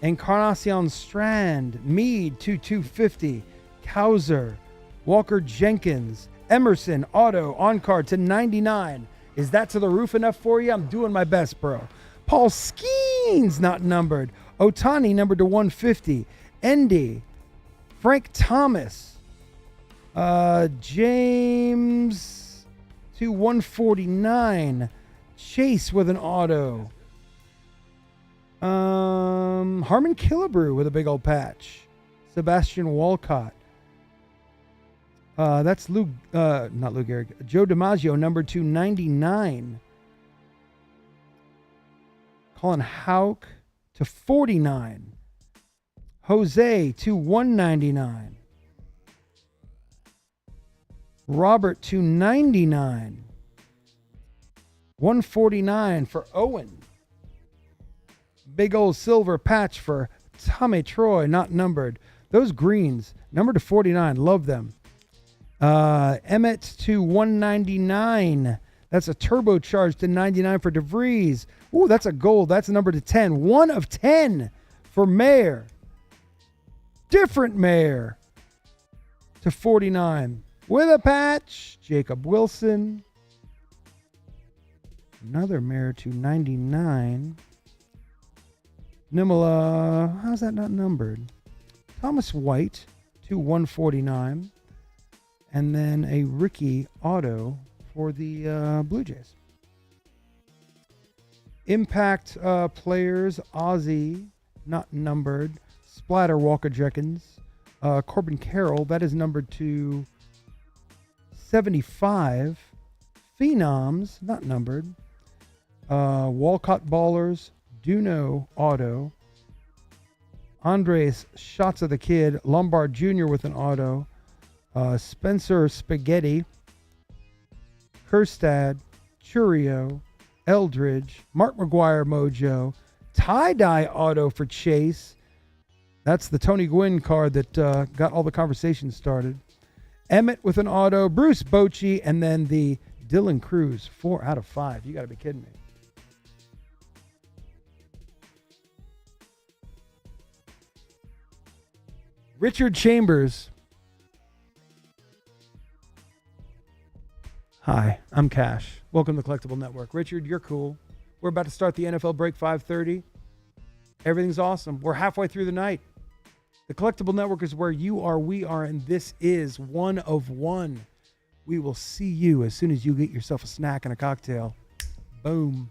Encarnacion Strand, Mead, 250. Kauser, Walker Jenkins, Emerson, Auto, on card to 99. Is that to the roof enough for you? I'm doing my best, bro. Paul Skeens, not numbered. Otani, numbered to 150. Endy, Frank Thomas, James to 149. Chase with an auto. Harmon Killebrew with a big old patch. Sebastian Walcott. That's not Lou Gehrig. Joe DiMaggio, number 299. Colin Houck to 49. Jose to 199. Robert to 99. 149 for Owen. Big old silver patch for Tommy Troy, not numbered. Those greens, numbered to 49, love them. Emmett to 199. That's a turbocharged to 99 for DeVries. Ooh, that's a gold. That's a number to 10. 1 of 10 for Mayer. Different Mayer to 49. With a patch, Jacob Wilson. Another Mayer to 99. Nimala, how's that not numbered? Thomas White to 149. And then a Ricky auto for the Blue Jays. Impact players, Ozzy, not numbered. Splatter, Walker Jenkins. Corbin Carroll, that is numbered to 75. Phenoms, not numbered. Walcott Ballers, Duno auto. Andres Shots of the Kid, Lombard Jr. with an auto. Spencer Spaghetti, Kerstad, Churio, Eldridge, Mark McGuire Mojo, tie-dye auto for Chase. That's the Tony Gwynn card that got all the conversation started. Emmett with an auto, Bruce Bochy, and then the Dylan Cruz, 4 out of 5. You got to be kidding me. Richard Chambers. Hi, I'm Cash. Welcome to the Collectible Network. Richard, you're cool. We're about to start the NFL break 5:30. Everything's awesome. We're halfway through the night. The Collectible Network is where you are, we are, and this is one of one. We will see you as soon as you get yourself a snack and a cocktail. Boom.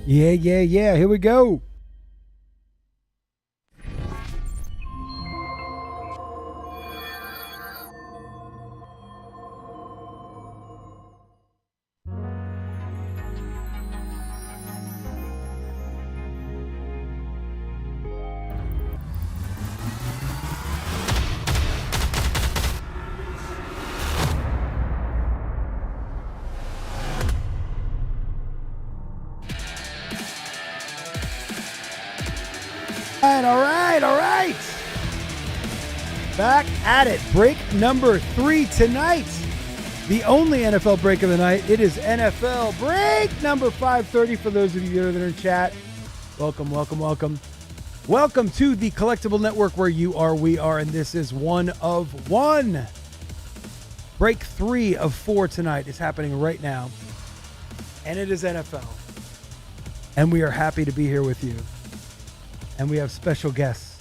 Yeah. Here we go. All right. Back at it. Break number 3 tonight. The only NFL break of the night. It is NFL break number 530 for those of you that are in chat. Welcome. Welcome to the Collectible Network where you are, we are, and this is one of one. Break 3 of 4 tonight is happening right now. And it is NFL. And we are happy to be here with you. And we have special guests.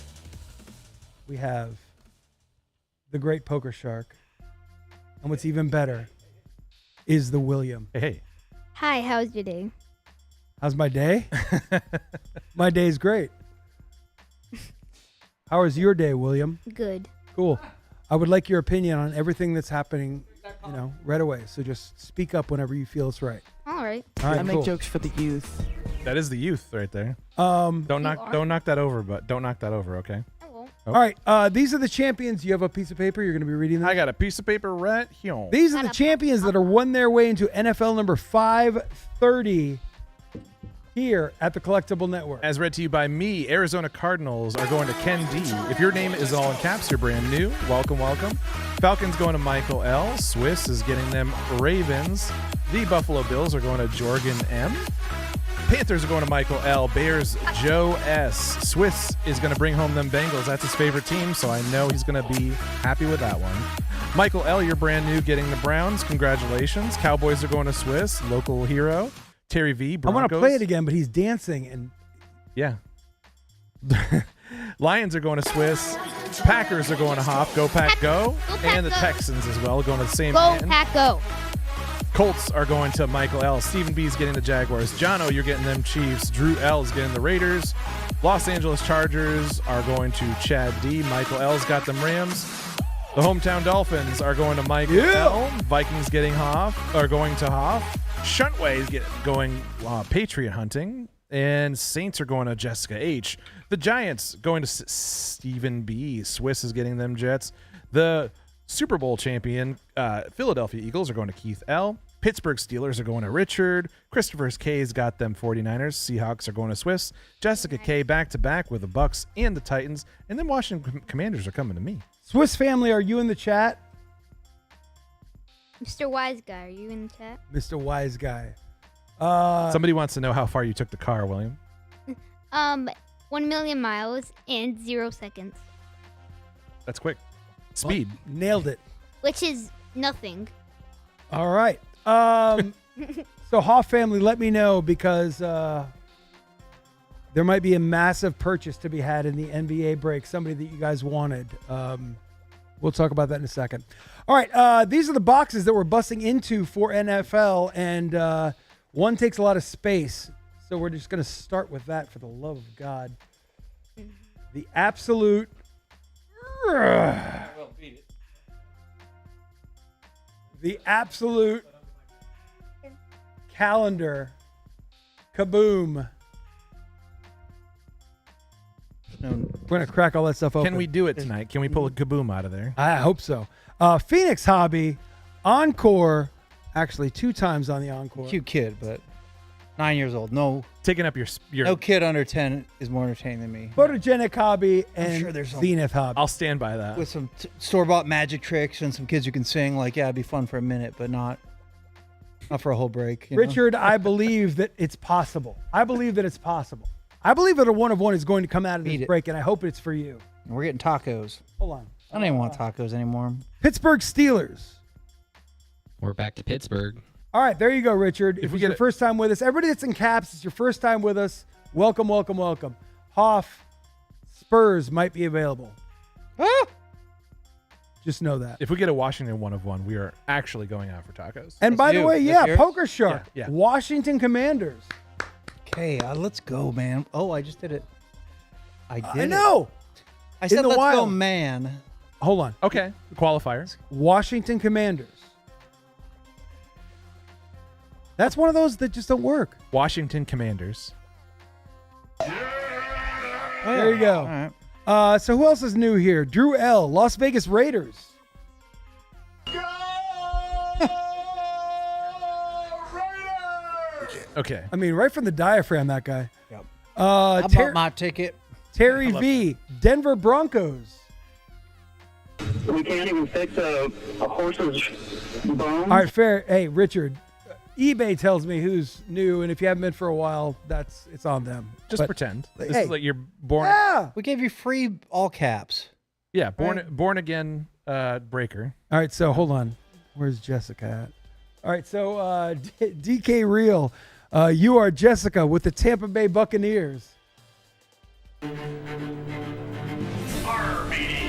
We have the great Poker Shark. And what's even better is the William. Hey. Hi, how's your day? How's my day? My day's great. How is your day, William? Good. Cool. I would like your opinion on everything that's happening, right away. So just speak up whenever you feel it's right. All right. I make jokes for the youth. That is the youth right there. Don't knock that over, okay? I won't. All right. These are the champions. You have a piece of paper. You're going to be reading them. I got a piece of paper right here. These are the champions that are won their way into NFL number 530 here at the Collectible Network. As read to you by me, Arizona Cardinals are going to Ken D. If your name is all in caps, you're brand new. Welcome. Falcons going to Michael L. Swiss is getting them Ravens. The Buffalo Bills are going to Jorgen M. Panthers are going to Michael L. Bears, Joe S. Swiss is going to bring home them Bengals. That's his favorite team, so I know he's going to be happy with that one. Michael L., you're brand new, getting the Browns. Congratulations. Cowboys are going to Swiss, local hero. Terry V, Broncos. I want to play it again, but he's dancing. And yeah. Lions are going to Swiss. Packers are going to Hop. Go Pack, go. And the Texans as well going to the same Go end. Pack, go. Colts are going to Michael L. Stephen B's getting the Jaguars. Jono, you're getting them Chiefs. Drew L. is getting the Raiders. Los Angeles Chargers are going to Chad D. Michael L's got them Rams. The hometown Dolphins are going to Michael L. Vikings getting going to Hoff. Shuntway is going Patriot hunting. And Saints are going to Jessica H. The Giants going to Stephen B. Swiss is getting them Jets. The Super Bowl champion Philadelphia Eagles are going to Keith L. Pittsburgh Steelers are going to Richard. Christopher K's got them 49ers. Seahawks are going to Swiss. Jessica K back-to-back with the Bucks and the Titans. And then Washington Commanders are coming to me. Swiss family, are you in the chat? Mr. Wise Guy, are you in the chat? Mr. Wise Guy. Somebody wants to know how far you took the car, William. 1 million miles in 0 seconds. That's quick. Speed. Well, nailed it. Which is nothing. All right. So Hoff family, let me know because there might be a massive purchase to be had in the NBA break. Somebody that you guys wanted. We'll talk about that in a second. All right. These are the boxes that we're busting into for NFL, and one takes a lot of space. So we're just going to start with that for the love of God. The absolute... The absolute calendar kaboom. We're going to crack all that stuff open. Can we do it tonight? Can we pull a kaboom out of there? I hope so. Phoenix Hobby, Encore, actually 2 times on the Encore. Cute kid, but 9 years old. No, taking up your no kid under 10 is more entertaining than me. Photogenic Hobby and sure there's Zenith Hobby. I'll stand by that. With some store-bought magic tricks and some kids who can sing, like, yeah, it'd be fun for a minute, but not for a whole break. Richard, I believe that it's possible. I believe that a one of one is going to come out of this break, and I hope it's for you. We're getting tacos. Hold on. I don't even want tacos anymore. Pittsburgh Steelers. We're back to Pittsburgh. All right, there you go, Richard. If it's your first time with us, everybody that's in caps, it's your first time with us. Welcome. Hoff, Spurs might be available. Just know that. If we get a Washington one of one, we are actually going out for tacos. And by the way, Poker Shark, Yeah. Washington Commanders. Okay, let's go, man. Oh, I just did it. I did. I know. I said the let's go, wild. man. Hold on. Okay. Qualifiers. Washington Commanders. That's one of those that just don't work. Washington Commanders. There you go. All right. So who else is new here? Drew L. Las Vegas Raiders. Okay. I mean, right from the diaphragm, that guy. Yep. I bought my ticket. Terry V. Denver Broncos. We can't even fix a horse's bone. All right, fair. Hey, Richard, eBay tells me who's new, and if you haven't been for a while, it's on them. Just pretend. This hey. is like you're born. Yeah. We gave you free all caps. Yeah, born again breaker. All right, so hold on. Where's Jessica at? All right, so DK Real, you are Jessica with the Tampa Bay Buccaneers.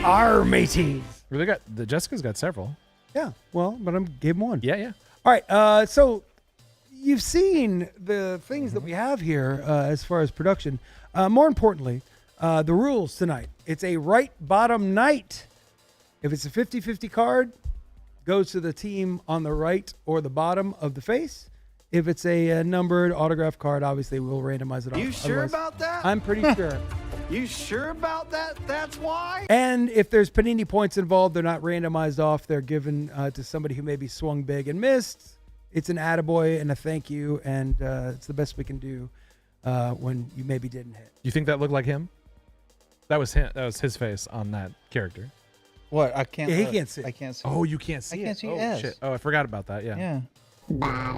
Our mateys. Really got the Jessica's got several. Yeah, well, but I gave him one. Yeah. All right, so you've seen the things that we have here as far as production. More importantly, the rules tonight. It's a right bottom night. If it's a 50-50 card, goes to the team on the right or the bottom of the face. If it's a numbered autograph card, obviously we'll randomize it off. You sure Otherwise, about that? I'm pretty sure. You sure about that? That's why? And if there's Panini points involved, they're not randomized off. They're given to somebody who maybe swung big and missed. It's an attaboy and a thank you, and it's the best we can do when you maybe didn't hit. You think that looked like him? That was him. That was his face on that character. What? I can't. Yeah, he can't see it. I can't see. Oh, you can't see it. I can't see oh, S. shit. Oh, I forgot about that. Yeah. Yeah.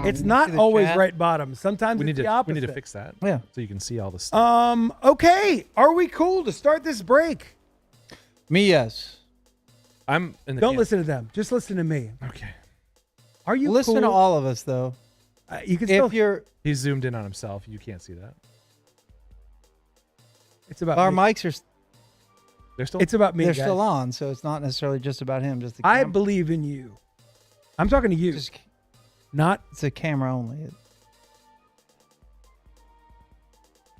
It's not the always chat? right bottom. Sometimes We it's need the to opposite. fix that. Yeah. So you can see all the stuff. Okay. Are we cool to start this break? Me, yes. I'm in the Don't listen to them. Just listen to me. Okay. Are you Listen cool? to all of us, though. You can still. If you're, He's zoomed in on himself. You can't see that. It's about our me. mics are. They're still. It's about me. They're guys. still on, so it's not necessarily just about him. Just the I cam- believe in you. I'm talking to you. Just, Not. it's a camera only.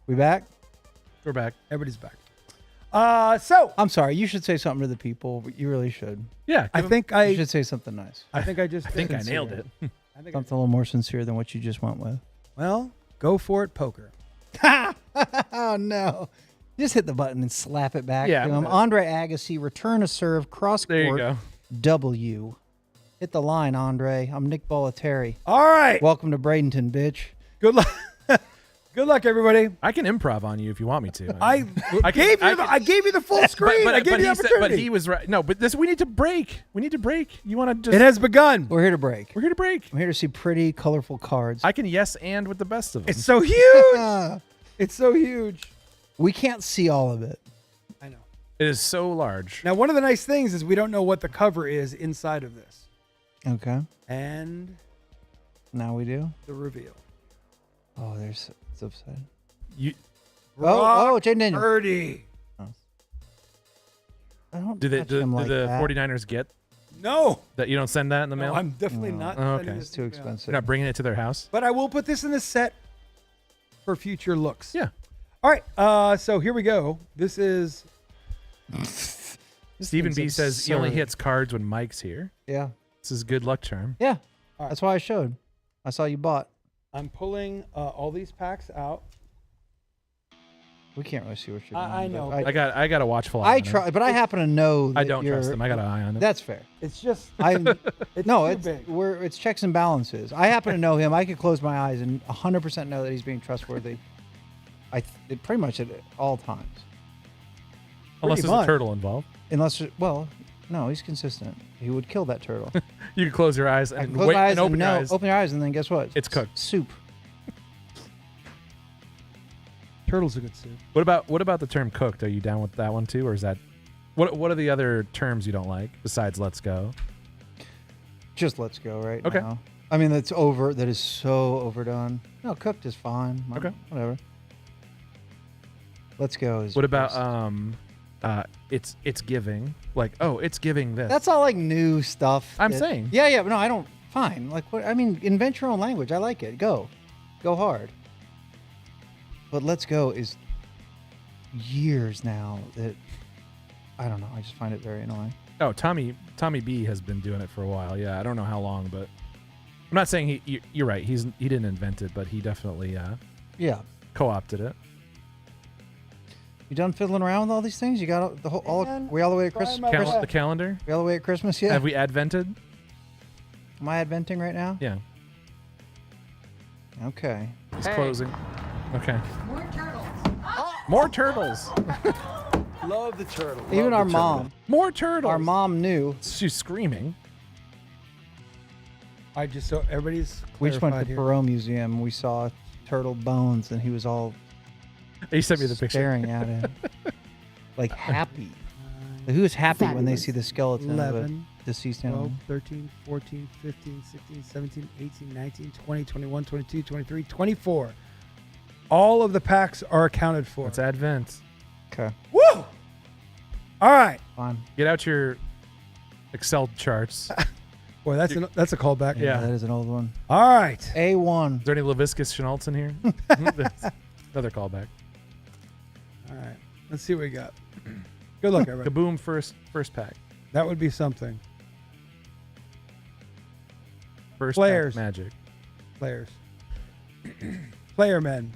We back? We're back. Everybody's back. So I'm sorry. You should say something to the people. You really should. Yeah. I think You I. should say something nice. I think I just. I think I sincere. nailed it. I think Something a little more sincere than what you just went with. well, go for it, poker. Oh no! Just hit the button and slap it back Yeah, to him. but- Andre Agassi, return a serve, cross There you court, go. W. Hit the line, Andre. I'm Nick Bollettieri. All right. Welcome to Bradenton, bitch. Good luck. Good luck, everybody. I can improv on you if you want me to. I gave you the full screen. I gave you the opportunity. But he was right. No, but this we need to break. We need to break. You want to just? It has begun. We're here to break. We're here to break. I'm here to see pretty, colorful cards. I can yes and with the best of them. It's so huge. It's so huge. We can't see all of it. I know. It is so large. Now, one of the nice things is we don't know what the cover is inside of this. Okay. And Now we do. the reveal. Oh, it's upside. You Oh, Jane Daniel. Purdy. I don't do touch him like the that. 49ers get No. that you don't send that in the mail? I'm definitely No. not. Oh, sending okay. this It's too in the mail. expensive. You're not bringing it to their house. But I will put this in the set for future looks. Yeah. All right. So here we go. This is. Stephen B thing's says he only absurd. hits cards when Mike's here. Yeah. This is good luck charm. Yeah. right. That's why I showed. I saw you bought. I'm pulling all these packs out. We can't really see what you're doing. I but know. I got a watchful eye I on him. try, but I happen to know. I that don't trust him. I got an eye on him. That's fair. It's just. I It's no, too it's big. it's checks and balances. I happen to know him. I could close my eyes and 100% know that he's being trustworthy. Pretty much at all times. Unless Pretty there's a much. turtle involved. Unless, well, no, he's consistent. He would kill that turtle. You can close your eyes I and can close wait my eyes and open your eyes. open your eyes, and then guess what? It's cooked. Soup. Turtles are good soup. What about the term cooked? Are you down with that one too, or is that what are the other terms you don't like besides "let's go"? Just let's go right Okay. now. I mean, that's over. That is so overdone. No, cooked is fine. Okay. Whatever. Let's go. Is What about it's giving, like, oh, it's giving this. That's all like new stuff. I'm saying. Yeah, but no, I don't. Fine. Like what? I mean, invent your own language. I like it. Go hard. but Let's Go is years now that I don't know. I just find it very annoying. Oh, Tommy B has been doing it for a while. Yeah, I don't know how long, but I'm not saying you're right. He didn't invent it, but he definitely co-opted it. You done fiddling around with all these things? You got the whole we all the way at Christmas. The calendar. We all the way at Christmas. Yeah. Have we advented? Am I adventing right now? Yeah. Okay. It's closing. Okay. More turtles. More turtles. Love the turtle. Even our mom. More turtles. Our mom knew. She's screaming. I just so everybody's. We just went to the here. Perot Museum. And we saw turtle bones, and he was all. He sent me the picture. Staring at it, like happy. Like, who is happy when they see the skeleton 11, of a deceased 12, animal? 13, 14, 15, 16, 17, 18, 19, 20, 21, 22, 23, 24. All of the packs are accounted for. It's Advent. Okay. Woo! All right. Fine. Get out your Excel charts. Boy, that's a callback. Yeah. That is an old one. All right. A1. Is there any Leviscus Chenaults in here? Another callback. All right. Let's see what we got. Good luck, everybody. Kaboom! First pack. That would be something. First Players. pack magic. Players. Player men.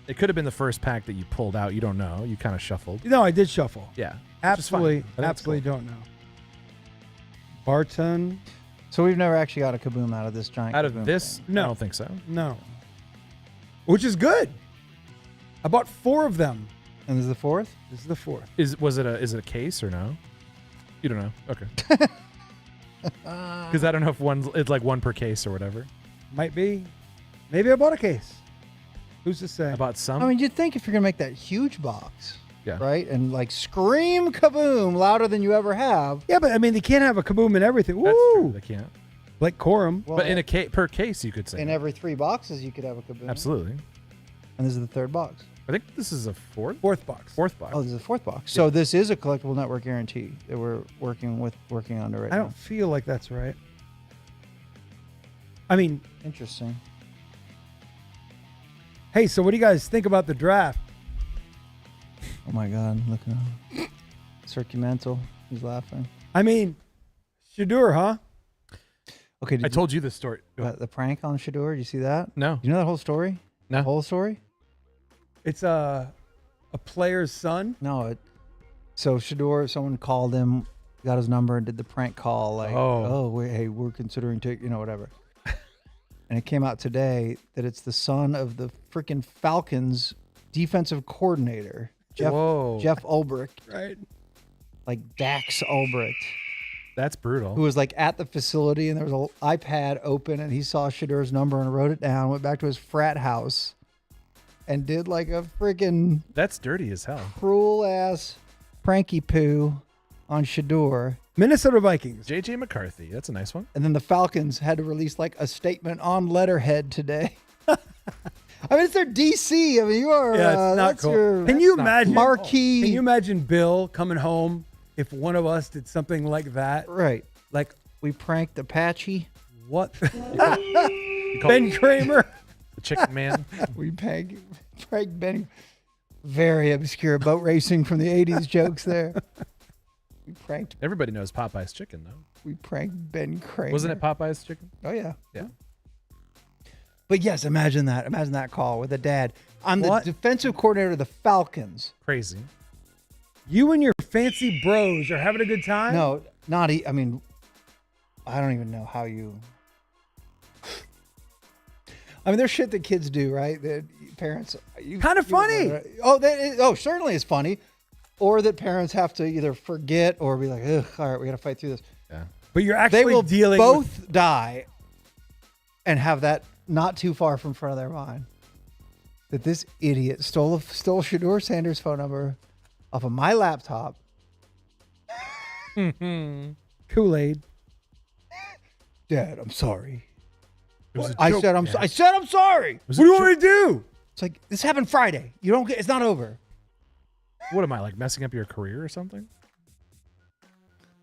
It could have been the first pack that you pulled out. You don't know. You kind of shuffled. No, I did shuffle. Yeah. Absolutely. I think it's Absolutely cool. don't know. Barton. So we've never actually got a Kaboom out of this giant. Out of Kaboom this, thing. No. I don't think so. No. Which is good. I bought 4 of them. And this is the fourth? This is the 4th. Is it a case or no? You don't know. Okay. Because I don't know if it's like one per case or whatever. Might be. Maybe I bought a case. Who's to say? I bought some. I mean, you'd think if you're gonna make that huge box, Yeah. right, and like scream Kaboom louder than you ever have. Yeah, but I mean, they can't have a Kaboom in everything. That's Woo! true. They can't. Like Corum. Well, But in per case, you could say. in every 3 boxes, you could have a Kaboom. Absolutely. And this is the 3rd box. I think this is a fourth box. Fourth box. Oh, this is the 4th box. So this is a Collectible Network guarantee that we're working under right I now. don't feel like that's right. I mean, Interesting. hey, so what do you guys think about the draft? Oh my God! Look at him. Circumental. He's laughing. I mean, Shadur, huh? Okay. I told you this story. The prank on Shadur. Did you see that? No. You know that whole story? No. The whole story? It's a player's son. No. So Shadur, someone called him, got his number, and did the prank call. Like, we're considering whatever. And it came out today that it's the son of the freaking Falcons defensive coordinator, Jeff Ulbrich. Right. Like Dax Ulbrich. That's brutal. Who was like at the facility, and there was an iPad open, and he saw Shadur's number and wrote it down, went back to his frat house, and did like a freaking That's dirty as hell. cruel ass pranky poo on Shadur. Minnesota Vikings. JJ McCarthy. That's a nice one. And then the Falcons had to release like a statement on letterhead today. I mean, it's their DC. I mean, you are. Yeah, it's not that's cool. your Can you imagine marquee? Can you imagine Bill coming home if one of us did something like that? Right. Like we pranked Apache. What? You call Ben Kramer. The chicken man. We pranked Ben. Very obscure boat racing from the 80s jokes there. We pranked. Everybody knows Popeye's chicken, though. We pranked Ben Kramer. Wasn't it Popeye's chicken? Oh, yeah. Yeah. But yes, imagine that. Imagine that call with a dad. I'm What? the defensive coordinator of the Falcons. Crazy. You and your fancy bros are having a good time? No, not. I mean, I don't even know how you. I mean, there's shit that kids do, right? That parents. Kind of funny. Certainly it's funny. Or that parents have to either forget or be like, ugh, all right, we got to fight through this. Yeah. But you're actually They will dealing both with... die and have that not too far from front of their mind. That this idiot stole Shadur Sanders' phone number off of my laptop. Kool-Aid. Dad, I'm sorry. It was a I joke. said I'm sorry. What do you want me to do? It's like, this happened Friday. You don't get. It's not over. What am I, like messing up your career or something?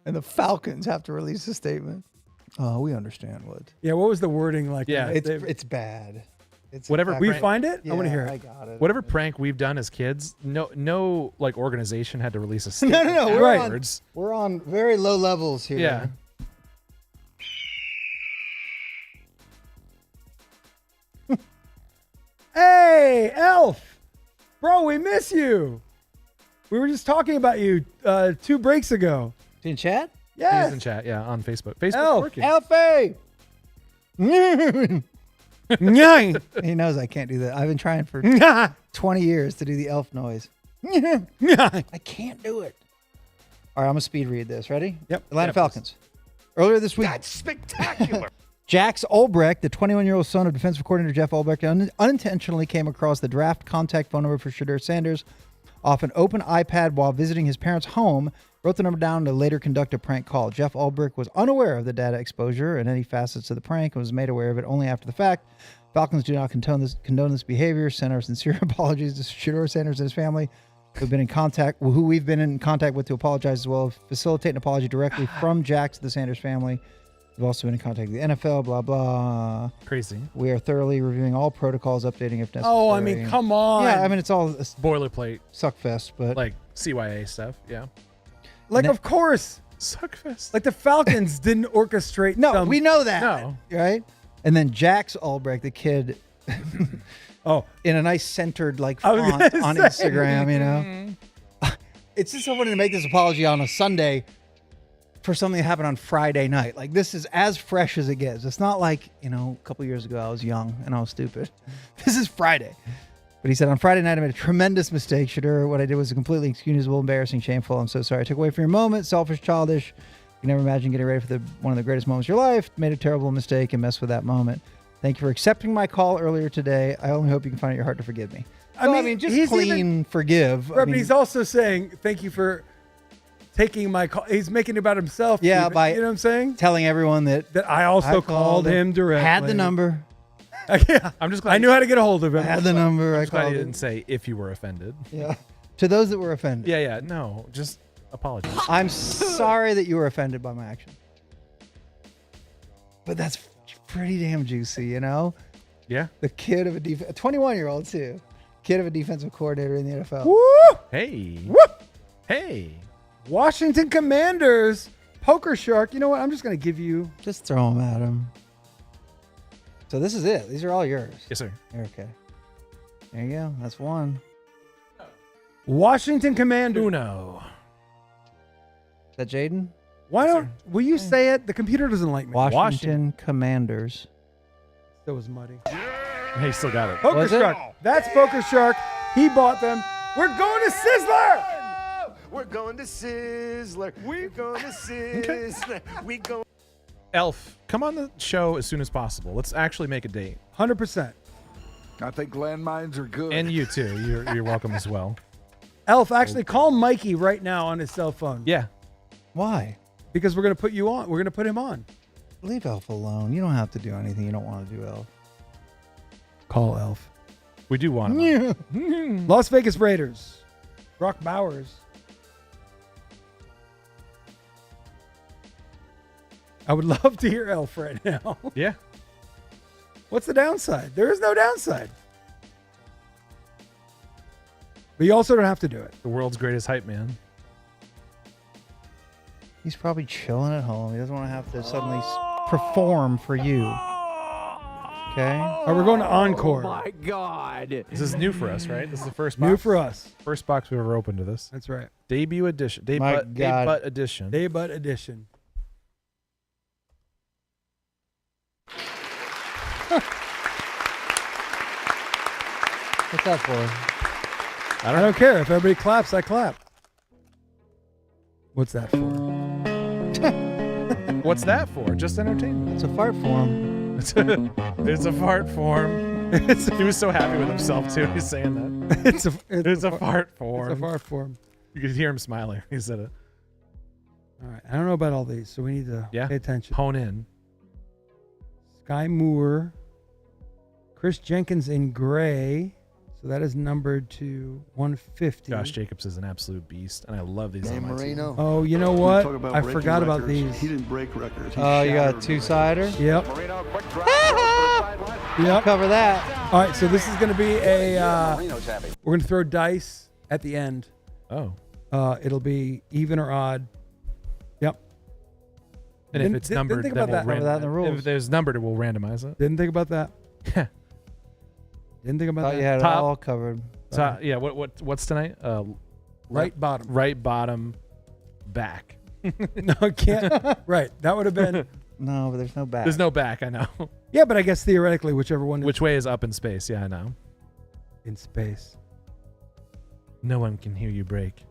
And the Falcons have to release a statement. Oh, we understand what. Yeah, what was the wording like? Yeah. that? It's bad. It's Whatever We prank- find it? I want to hear I it. got it. Whatever prank we've done as kids, no like organization had to release a No, statement. no, no. afterwards. We're on very low levels here. Yeah. Hey, Elf! Bro, we miss you. We were just talking about you 2 breaks ago. In chat? Yes. He's in chat, yeah, on Facebook. Facebook's Elf. working. Alfie! Nyang. He knows I can't do that. I've been trying for 20 years to do the elf noise. I can't do it. All right, I'm going to speed read this. Ready? Yep. Atlanta Yeah, Falcons. Earlier this week, That's spectacular. Jax Ulbrecht, the 21-year-old son of defensive coordinator Jeff Ulbrecht, unintentionally came across the draft contact phone number for Shadur Sanders off an open iPad while visiting his parents' home, wrote the number down to later conduct a prank call. Jeff Ulbrich was unaware of the data exposure and any facets of the prank and was made aware of it only after the fact. Falcons do not condone this behavior. Send our sincere apologies to Shadur Sanders and his family, who we've been in contact with to apologize as well. Facilitate an apology directly from Jax to the Sanders family. We've also been in contact with the NFL, blah, blah. Crazy. We are thoroughly reviewing all protocols, updating if necessary. Oh, I mean, come on. Yeah, I mean, it's all a Boilerplate, suckfest, but like CYA stuff, yeah. Like, of course. Suckfest. Like the Falcons didn't orchestrate. no, we know that. No. Right? And then Jax Ulbrich, the kid, Oh, in a nice centered like I was font gonna on say. Instagram, you know. It's just so funny to make this apology on a Sunday for something that happened on Friday night. Like, this is as fresh as it gets. It's not like, you know, a couple years ago I was young and I was stupid. This is Friday. But he said, on Friday night, I made a tremendous mistake. Shadur, what I did was completely inexcusable, embarrassing, shameful. I'm so sorry. I took away from your moment, selfish, childish. You never imagined getting ready for one of the greatest moments of your life. Made a terrible mistake and messed with that moment. Thank you for accepting my call earlier today. I only hope you can find it in your heart to forgive me. I mean, just he's clean forgive. Right, but he's also saying, thank you for taking my call. He's making it about himself. Yeah, even, by you know what I'm saying? telling everyone that I also called him directly. Had the number. Yeah, I'm just glad I knew how to get a hold of him. I had the number. I glad called you him. didn't say if you were offended. Yeah. To those that were offended. Yeah, no, just apologize. I'm sorry that you were offended by my action. But that's pretty damn juicy, you know? Yeah. The kid of a 21-year-old too. Kid of a defensive coordinator in the NFL. Woo! Hey. Woo! Hey. Washington Commanders. Poker Shark. You know what? I'm just going to give you. Just throw them at him. So this is it. These are all yours. Yes, sir. Okay. There you go. That's one. Washington Commanders. Uno. Is that Jaden? Why don't, will you say it? The computer doesn't like me. Washington Commanders. That was muddy. Hey, still got it. Poker Was it? Shark. That's Poker Shark. He bought them. We're going to Sizzler. We're going to Sizzler. We're going to Sizzler. We go. Elf, come on the show as soon as possible. Let's actually make a date. 100%. I think landmines are good. And you too. You're welcome as well. Elf, actually call Mikey right now on his cell phone. Yeah. Why? Because we're going to put you on. We're going to put him on. Leave Elf alone. You don't have to do anything you don't want to do, Elf. Call Elf. We do want him. Las Vegas Raiders. Brock Bowers. I would love to hear Elf right now. Yeah. What's the downside? There is no downside. But you also don't have to do it. The world's greatest hype man. He's probably chilling at home. He doesn't want to have to suddenly perform for you. Okay? All right, we're going to Encore. My God. This is new for us, right? This is the first New box. for us. First box we've ever opened to this. That's right. Debut edition. My Debut God. edition. Debut edition. What's that for? I don't care. If everybody claps, I clap. What's that for? What's that for? Just entertainment. It's a fart form. It's a fart form. He was so happy with himself too. He's saying that. It's a fart form. It's a fart form. You could hear him smiling. He said it. All right. I don't know about all these, so we need to pay attention. Hone in. Sky Moore. Chris Jenkins in gray. So that is numbered to 150. Josh Jacobs is an absolute beast, and I love these. Dan on my team. Marino. Oh, you know what? Talk about I breaking forgot about records. these. He didn't break records. He Oh, you got a shattered two-sider? Yep. Marino, quick drive. Yep. Cover that. All right, so this is going to be a. We're going to throw dice at the end. Oh. It'll be even or odd. Yep. And if it's numbered, think then about we'll that. That in the rules. If there's numbered, we'll randomize it. Didn't think about that. Didn't think about Thought that. you had Top- it all covered. Yeah. What's tonight? Right bottom. Right bottom. Back. No, I can't. Right. That would have been. No, but there's no back. There's no back. I know. Yeah, but I guess theoretically, whichever one. Which way is up in space? Yeah, I know. In space. No one can hear you break.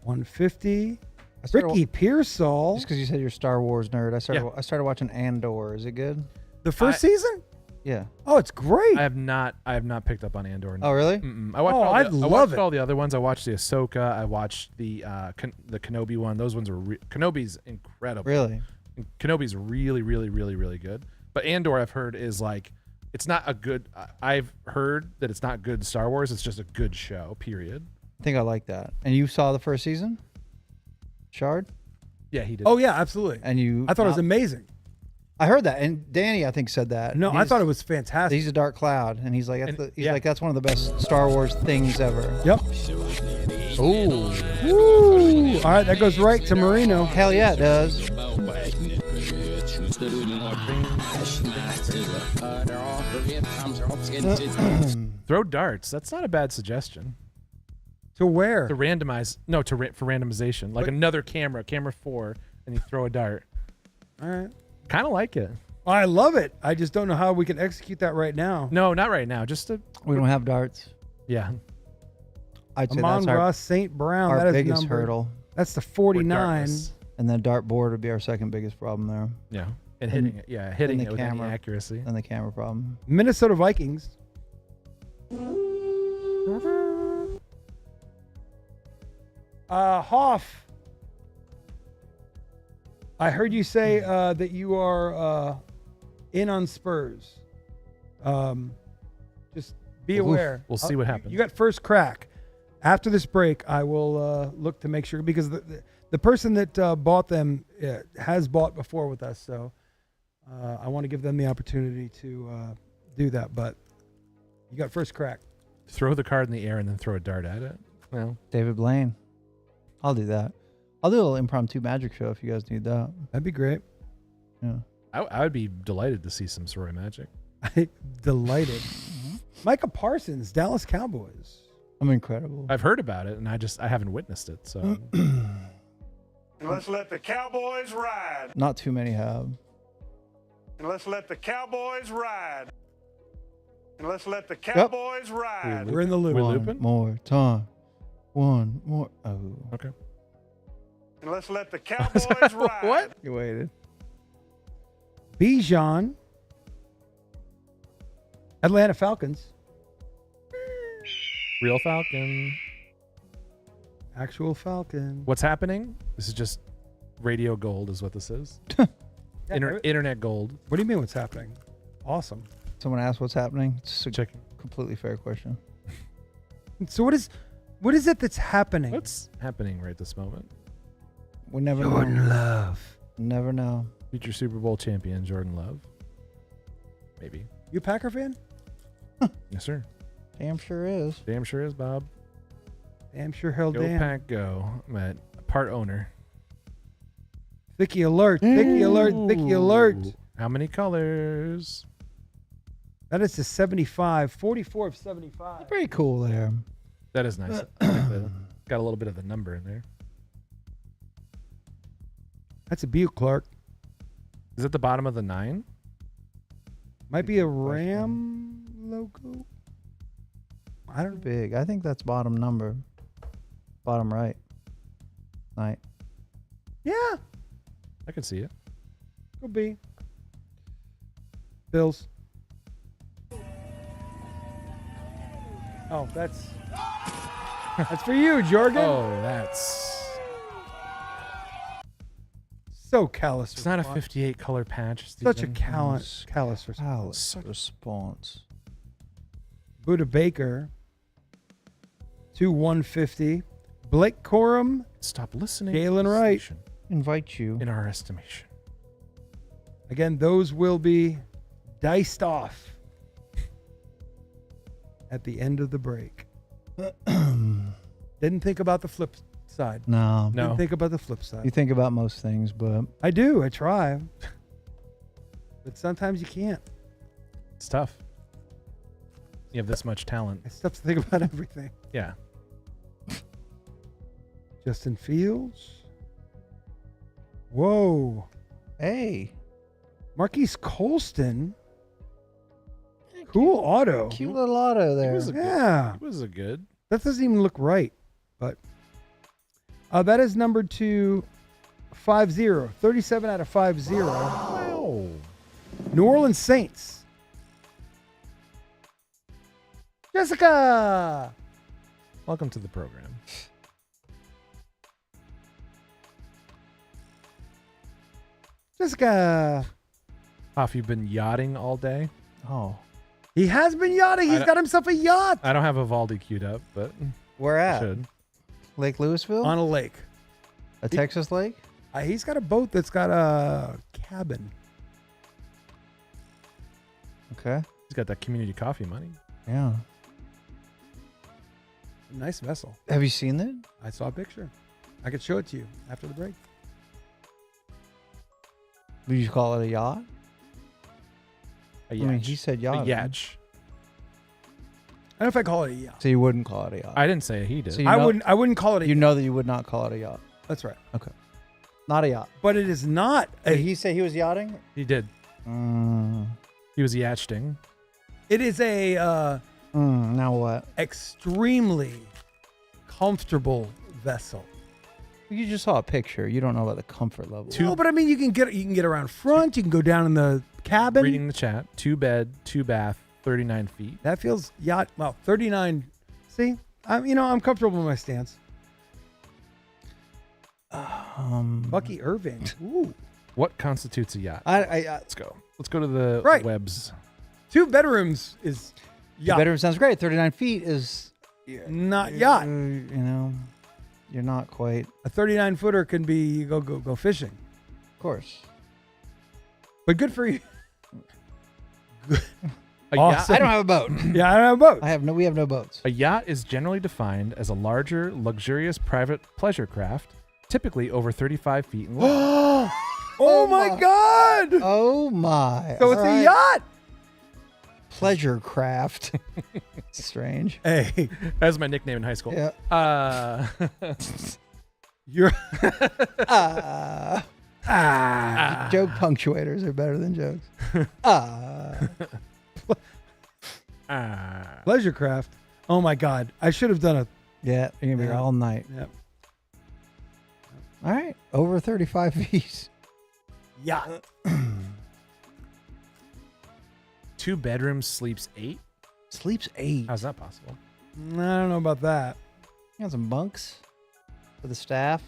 150. I started Ricky Pearsall. Just because you said you're a Star Wars nerd, I started watching Andor. Is it good? The first season? Yeah. Oh, it's great. I have not picked up on Andor. Oh, really? Mm-mm. I watched all the other ones. I watched the Ahsoka. I watched the Kenobi one. Those ones were Kenobi's incredible. Really? Kenobi's really, really, really, really good. But Andor, I've heard, is like, it's not a good. I've heard that it's not good Star Wars. It's just a good show. Period. I think I like that. And you saw the first season? Shard? Yeah, he did. Oh yeah, absolutely. And I thought it was amazing. I heard that, and Danny, I think, said that. No, I thought it was fantastic. He's a dark cloud, and he's like, that's one of the best Star Wars things ever. Yep. Ooh. Woo. All right, that goes right to Marino. Hell yeah, it does. Throw darts. That's not a bad suggestion. To where? To randomize. No, for randomization. Like another camera 4, and you throw a dart. All right. Kind of like it. I love it. I just don't know how we can execute that right now. No, not right now. We don't have darts. Yeah. I'd say Amon that's Ross St. Brown. our That is biggest numbered. hurdle. That's the 49. And then dart board would be our second biggest problem there. Yeah. And hitting it. Yeah, hitting the it with any camera. accuracy. And the camera problem. Minnesota Vikings. Hoff. I heard you say that you are in on Spurs. Just be aware. We'll see what happens. You got first crack. After this break, I will look to make sure, because the person that bought them has bought before with us, so I want to give them the opportunity to do that. But you got first crack. Throw the card in the air and then throw a dart at it. Well, David Blaine. I'll do that. I'll do a little impromptu magic show if you guys need that. That'd be great. Yeah. I would be delighted to see some Sorry Magic. Delighted. Micah Parsons, Dallas Cowboys. I'm incredible. I've heard about it, and I haven't witnessed it. So Let's let the Cowboys ride. Not too many have. And let's let the Cowboys ride. And let's let the Cowboys ride. We're in the loop. One more time. One more. Oh. Okay. And let's let the Cowboys ride. What? You waited. Bijan. Atlanta Falcons. Real Falcon. Actual Falcon. What's happening? This is just radio gold, is what this is. Internet gold. What do you mean? What's happening? Awesome. Someone asked what's happening. It's a Checking. completely fair question. So what is it that's happening? What's happening right this moment? We never Jordan know. Love. Never know. Future Super Bowl champion Jordan Love. Maybe. You a Packer fan? Yes, sir. Damn sure is. Damn sure is, Bob. Damn sure hell Go damn. Pack Go. I'm a part owner. Thicky alert. Thicky alert. Thicky alert. How many colors? That is a 75. 44 of 75. Pretty cool there. That is nice. I like that. Got a little bit of the number in there. That's a Buick, Clark. Is it the bottom of the 9? Might be a Ram logo. I don't know. Big. I think that's bottom number. Bottom right. Night. Yeah. I can see it. Could be. Bills. Oh, that's for you, Jorgen. Oh, that's so callous. It's not a 58 color patch. Such a Steven. callous response. Callous response. Buda Baker. 150. Blake Corum. Stop listening. Galen Wright. Station Invite you. in our estimation. Again, those will be diced off at the end of the break. Didn't think about the flip side. No. Didn't think about the flip side. You think about most things, but I do. I try. But sometimes you can't. It's tough. You have this much talent. It's tough to think about everything. Yeah. Justin Fields. Whoa. hey, Marquise Colston. Cool auto. cute little auto there. Yeah. It was a good. That doesn't even look right. But that is numbered to 50. 37 out of 50. Wow. New Orleans Saints. Jessica. Welcome to the program. Jessica. Hoff, you've been yachting all day. Oh, He has been yachting. He's got himself a yacht. I don't have Evaldi queued up, but where I at? should. Lake Louisville? On a lake. A Texas lake? He's got a boat that's got a cabin. Okay. He's got that community coffee money. Yeah. Nice vessel. Have you seen that? I saw a picture. I could show it to you after the break. Would you call it a yacht? A I mean, yacht. he said yacht. A yacht. I don't know if I call it a yacht. So you wouldn't call it a yacht? I didn't say he did. So you I know- wouldn't call it a You yacht. know that you would not call it a yacht. That's right. Okay. Not a yacht. But it is not a Did he say he was yachting? He did. He was yachting. it is a Now what? extremely comfortable vessel. You just saw a picture. You don't know about the comfort level. No, but I mean you can get around front, you can go down in the cabin. Reading the chat. 2 bed, 2 bath, 39 feet. That feels yacht. Well, 39. See, I'm comfortable in my stance. Bucky Irving. Ooh. What constitutes a yacht? Let's go. Let's go to the Right. webs. 2 bedrooms is The yacht. bedroom sounds great. 39 feet is Not yacht. You're not quite. A 39 footer can be go fishing. Of course. But good for you. A Awesome. I don't have a boat. Yeah, I don't have a boat. We have no boats. A yacht is generally defined as a larger, luxurious private pleasure craft, typically over 35 feet in length. Oh my God. Oh my. So it's a yacht. Pleasure craft. Strange. Hey. That's my nickname in high school. Yeah. You're Joke punctuators are better than jokes. pleasure craft. Oh my God. I should have done a Yeah, you're gonna be here all night. Yep. All right, over 35 feet. yacht. 2 bedrooms, sleeps 8. Sleeps 8. How's that possible? I don't know about that. You got some bunks for the staff.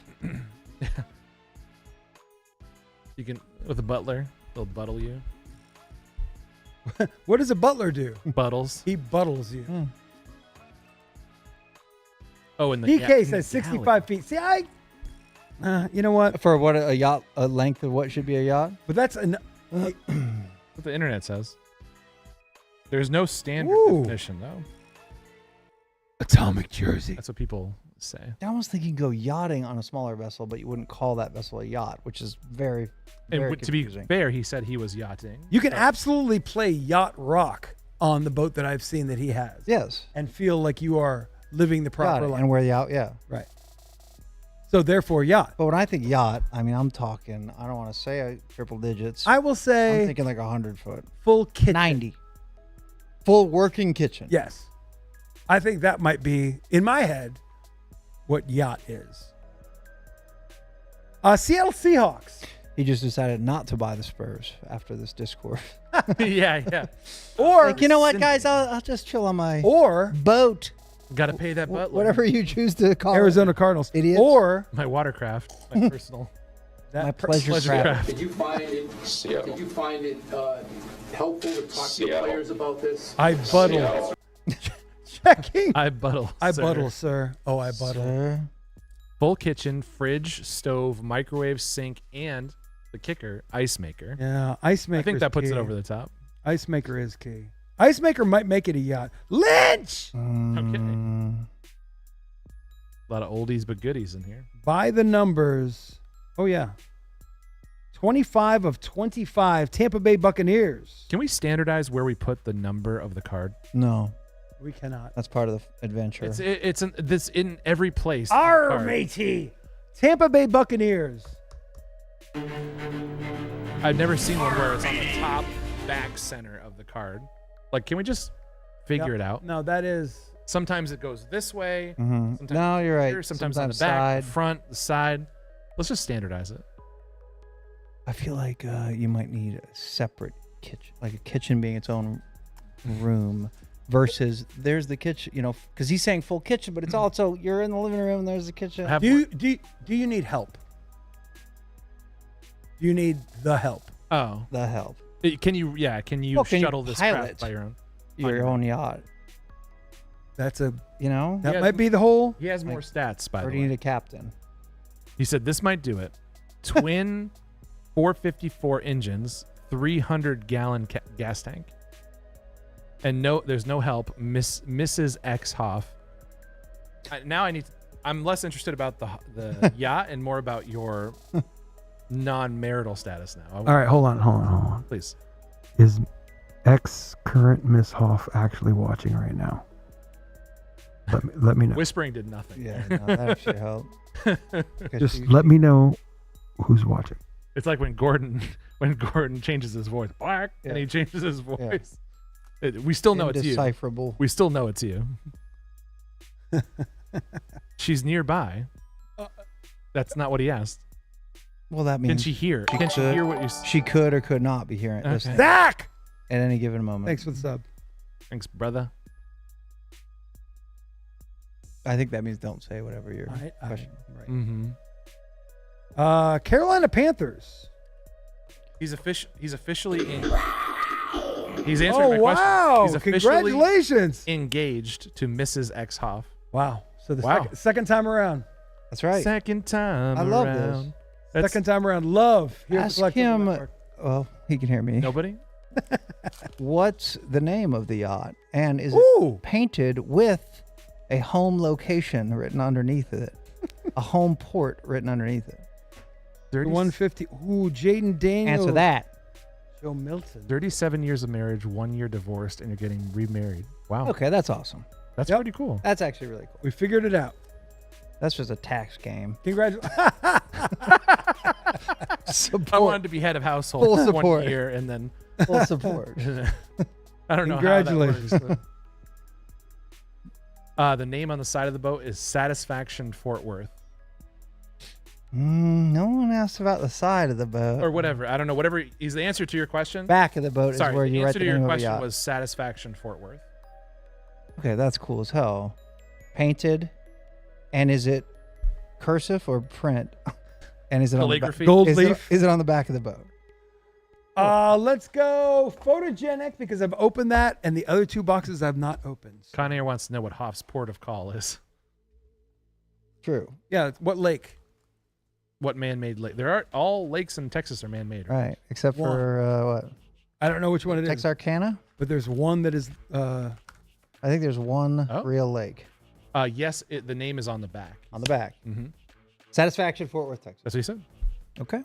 You can, with a butler, they'll buttle you. What does a butler do? Buttles. He buttles you. Oh, in the PK in says the 65 feet. See, you know what? For what a yacht, a length of what should be a yacht. But that's What the internet says. There's no standard definition, though. Atomic Jersey. That's what people say. I almost think you can go yachting on a smaller vessel, but you wouldn't call that vessel a yacht, which is very, very And to be confusing. fair, he said he was yachting. You can absolutely play yacht rock on the boat that I've seen that he has. Yes. And feel like you are living the proper Yachting, life. and wear the yacht, yeah. Right. So therefore, yacht. But when I think yacht, I mean, I'm talking, I don't want to say triple digits. I will say I'm thinking like 100 foot. full kitchen. 90. Full working kitchen. Yes. I think that might be, in my head, what yacht is. Seattle Seahawks. He just decided not to buy the Spurs after this discourse. yeah. Or, Like, you know what, guys? I'll just chill on my or boat. Got to pay that butler. Whatever you choose to call Arizona Cardinals. Idiots. Or My watercraft, my personal. my pleasure craft. Did you find it? Did you find it helpful to talk to players about this? I buttle. Checking. I buttle. I sir. buttle, sir. Oh, I buttle. Sir. Full kitchen, fridge, stove, microwave, sink, and the kicker, Ice Maker. Yeah, Ice Maker. I think that puts it over the top. Ice Maker is key. Ice Maker might make it a yacht. Lynch! Okay. A lot of oldies but goodies in here. By the numbers. Oh, yeah. 25 of 25 Tampa Bay Buccaneers. Can we standardize where we put the number of the card? No. We cannot. That's part of the adventure. It's in every place. matey. Tampa Bay Buccaneers. I've never seen one where it's on the top back center of the card. Like, can we just figure it out? No, that is. Sometimes it goes this way. Mm-hmm. Sometimes No, you're right. here, sometimes on the back, side. the front, the side. Let's just standardize it. I feel like you might need a separate kitchen, like a kitchen being its own room versus there's the kitchen, because he's saying full kitchen, but it's also you're in the living room and there's the kitchen. Do you need help? Do you need the help? Oh. The help. Can you shuttle this crap by your own? Your own yacht. That's a, that might be the whole. He has more stats, by the way. Or do you need a captain? He said this might do it. Twin 454 engines, 300-gallon gas tank. And there's no help. Mrs. X Hoff. I'm less interested about the yacht and more about your non-marital status now. All right, hold on. Please. Is current Miss Hoff actually watching right now? Let me know. Whispering did nothing. Yeah, no, that actually helped. Just let me know who's watching. It's like when Gordon changes his voice, black, and he changes his voice. We still know it's you. Indecipherable. We still know it's you. She's nearby. That's not what he asked. Well, that means can she hear? Can she hear what you? She could or could not be hearing. Okay. Zach! At any given moment. Thanks for the sub. Thanks, brother. I think that means don't say whatever your question. Right. Mm-hmm. Carolina Panthers. He's officially in. He's answering my question. Wow! He's officially Congratulations! Engaged to Mrs. X Hoff. Wow! So the second time around. That's right. Second time I love this. Second time around. Love. Ask him. Well, he can hear me. Nobody. What's the name of the yacht? And is it painted with a home location written underneath it? A home port written underneath it? 150. Ooh, Jaden Daniels. Answer that. Joe Milton. 37 years of marriage, 1 year divorced, and you're getting remarried. Wow. Okay, that's awesome. That's pretty cool. That's actually really cool. We figured it out. That's just a tax game. Congratulations. I wanted to be head of household Full for support. 1 year and then full support. I don't know Congratulations. how that works. The name on the side of the boat is Satisfaction Fort Worth. No one asked about the side of the boat. Or whatever. I don't know. Whatever is the answer to your question. Back of the boat Sorry, is where the you write answer the to name your of the question yacht. was Satisfaction Fort Worth. Okay, that's cool as hell. Painted, and is it cursive or print? And is it calligraphy? Gold is leaf? Is it on the back of the boat? Let's go photogenic because I've opened that, and the other two boxes I've not opened. Conair wants to know what Hoff's port of call is. True. Yeah, what lake? What man-made lake? All lakes in Texas are man-made. Right, except for what? I don't know which one it is. Texarkana? But there's one that is. I think there's one real lake. Yes, the name is on the back. On the back. Mm-hmm. Satisfaction, Fort Worth, Texas. That's what he said. Okay.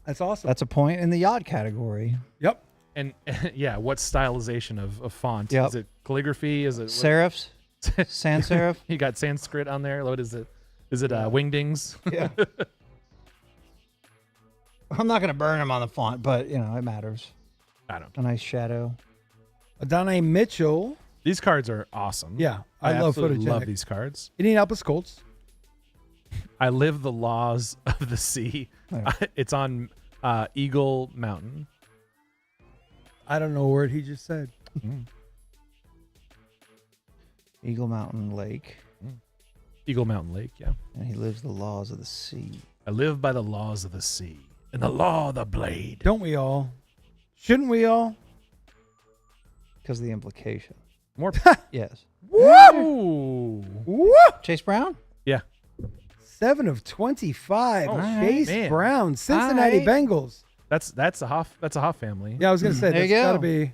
That's awesome. That's a point in the yacht category. Yep. And yeah, what stylization of font? Yep. Is it calligraphy? Is it serifs? Sans serif? You got Sanskrit on there. What is it? Is it wingdings? Yeah. I'm not going to burn them on the font, but, it matters. I don't. A nice shadow. Adonai Mitchell. These cards are awesome. Yeah, I love absolutely photogenic. love these cards. Indianapolis Colts. I live the laws of the sea. Right. It's on Eagle Mountain. I don't know a word he just said. Eagle Mountain Lake. Eagle Mountain Lake, yeah. And he lives the laws of the sea. I live by the laws of the sea and the law of the blade. Don't we all? Shouldn't we all? Because of the implication. More. Yes. Woo! Woo! Chase Brown? Yeah. 7 of 25. Oh, Chase man. Brown. Cincinnati Hi. Bengals. That's a Hoff family. Yeah, I was gonna say There that's you go. gotta be.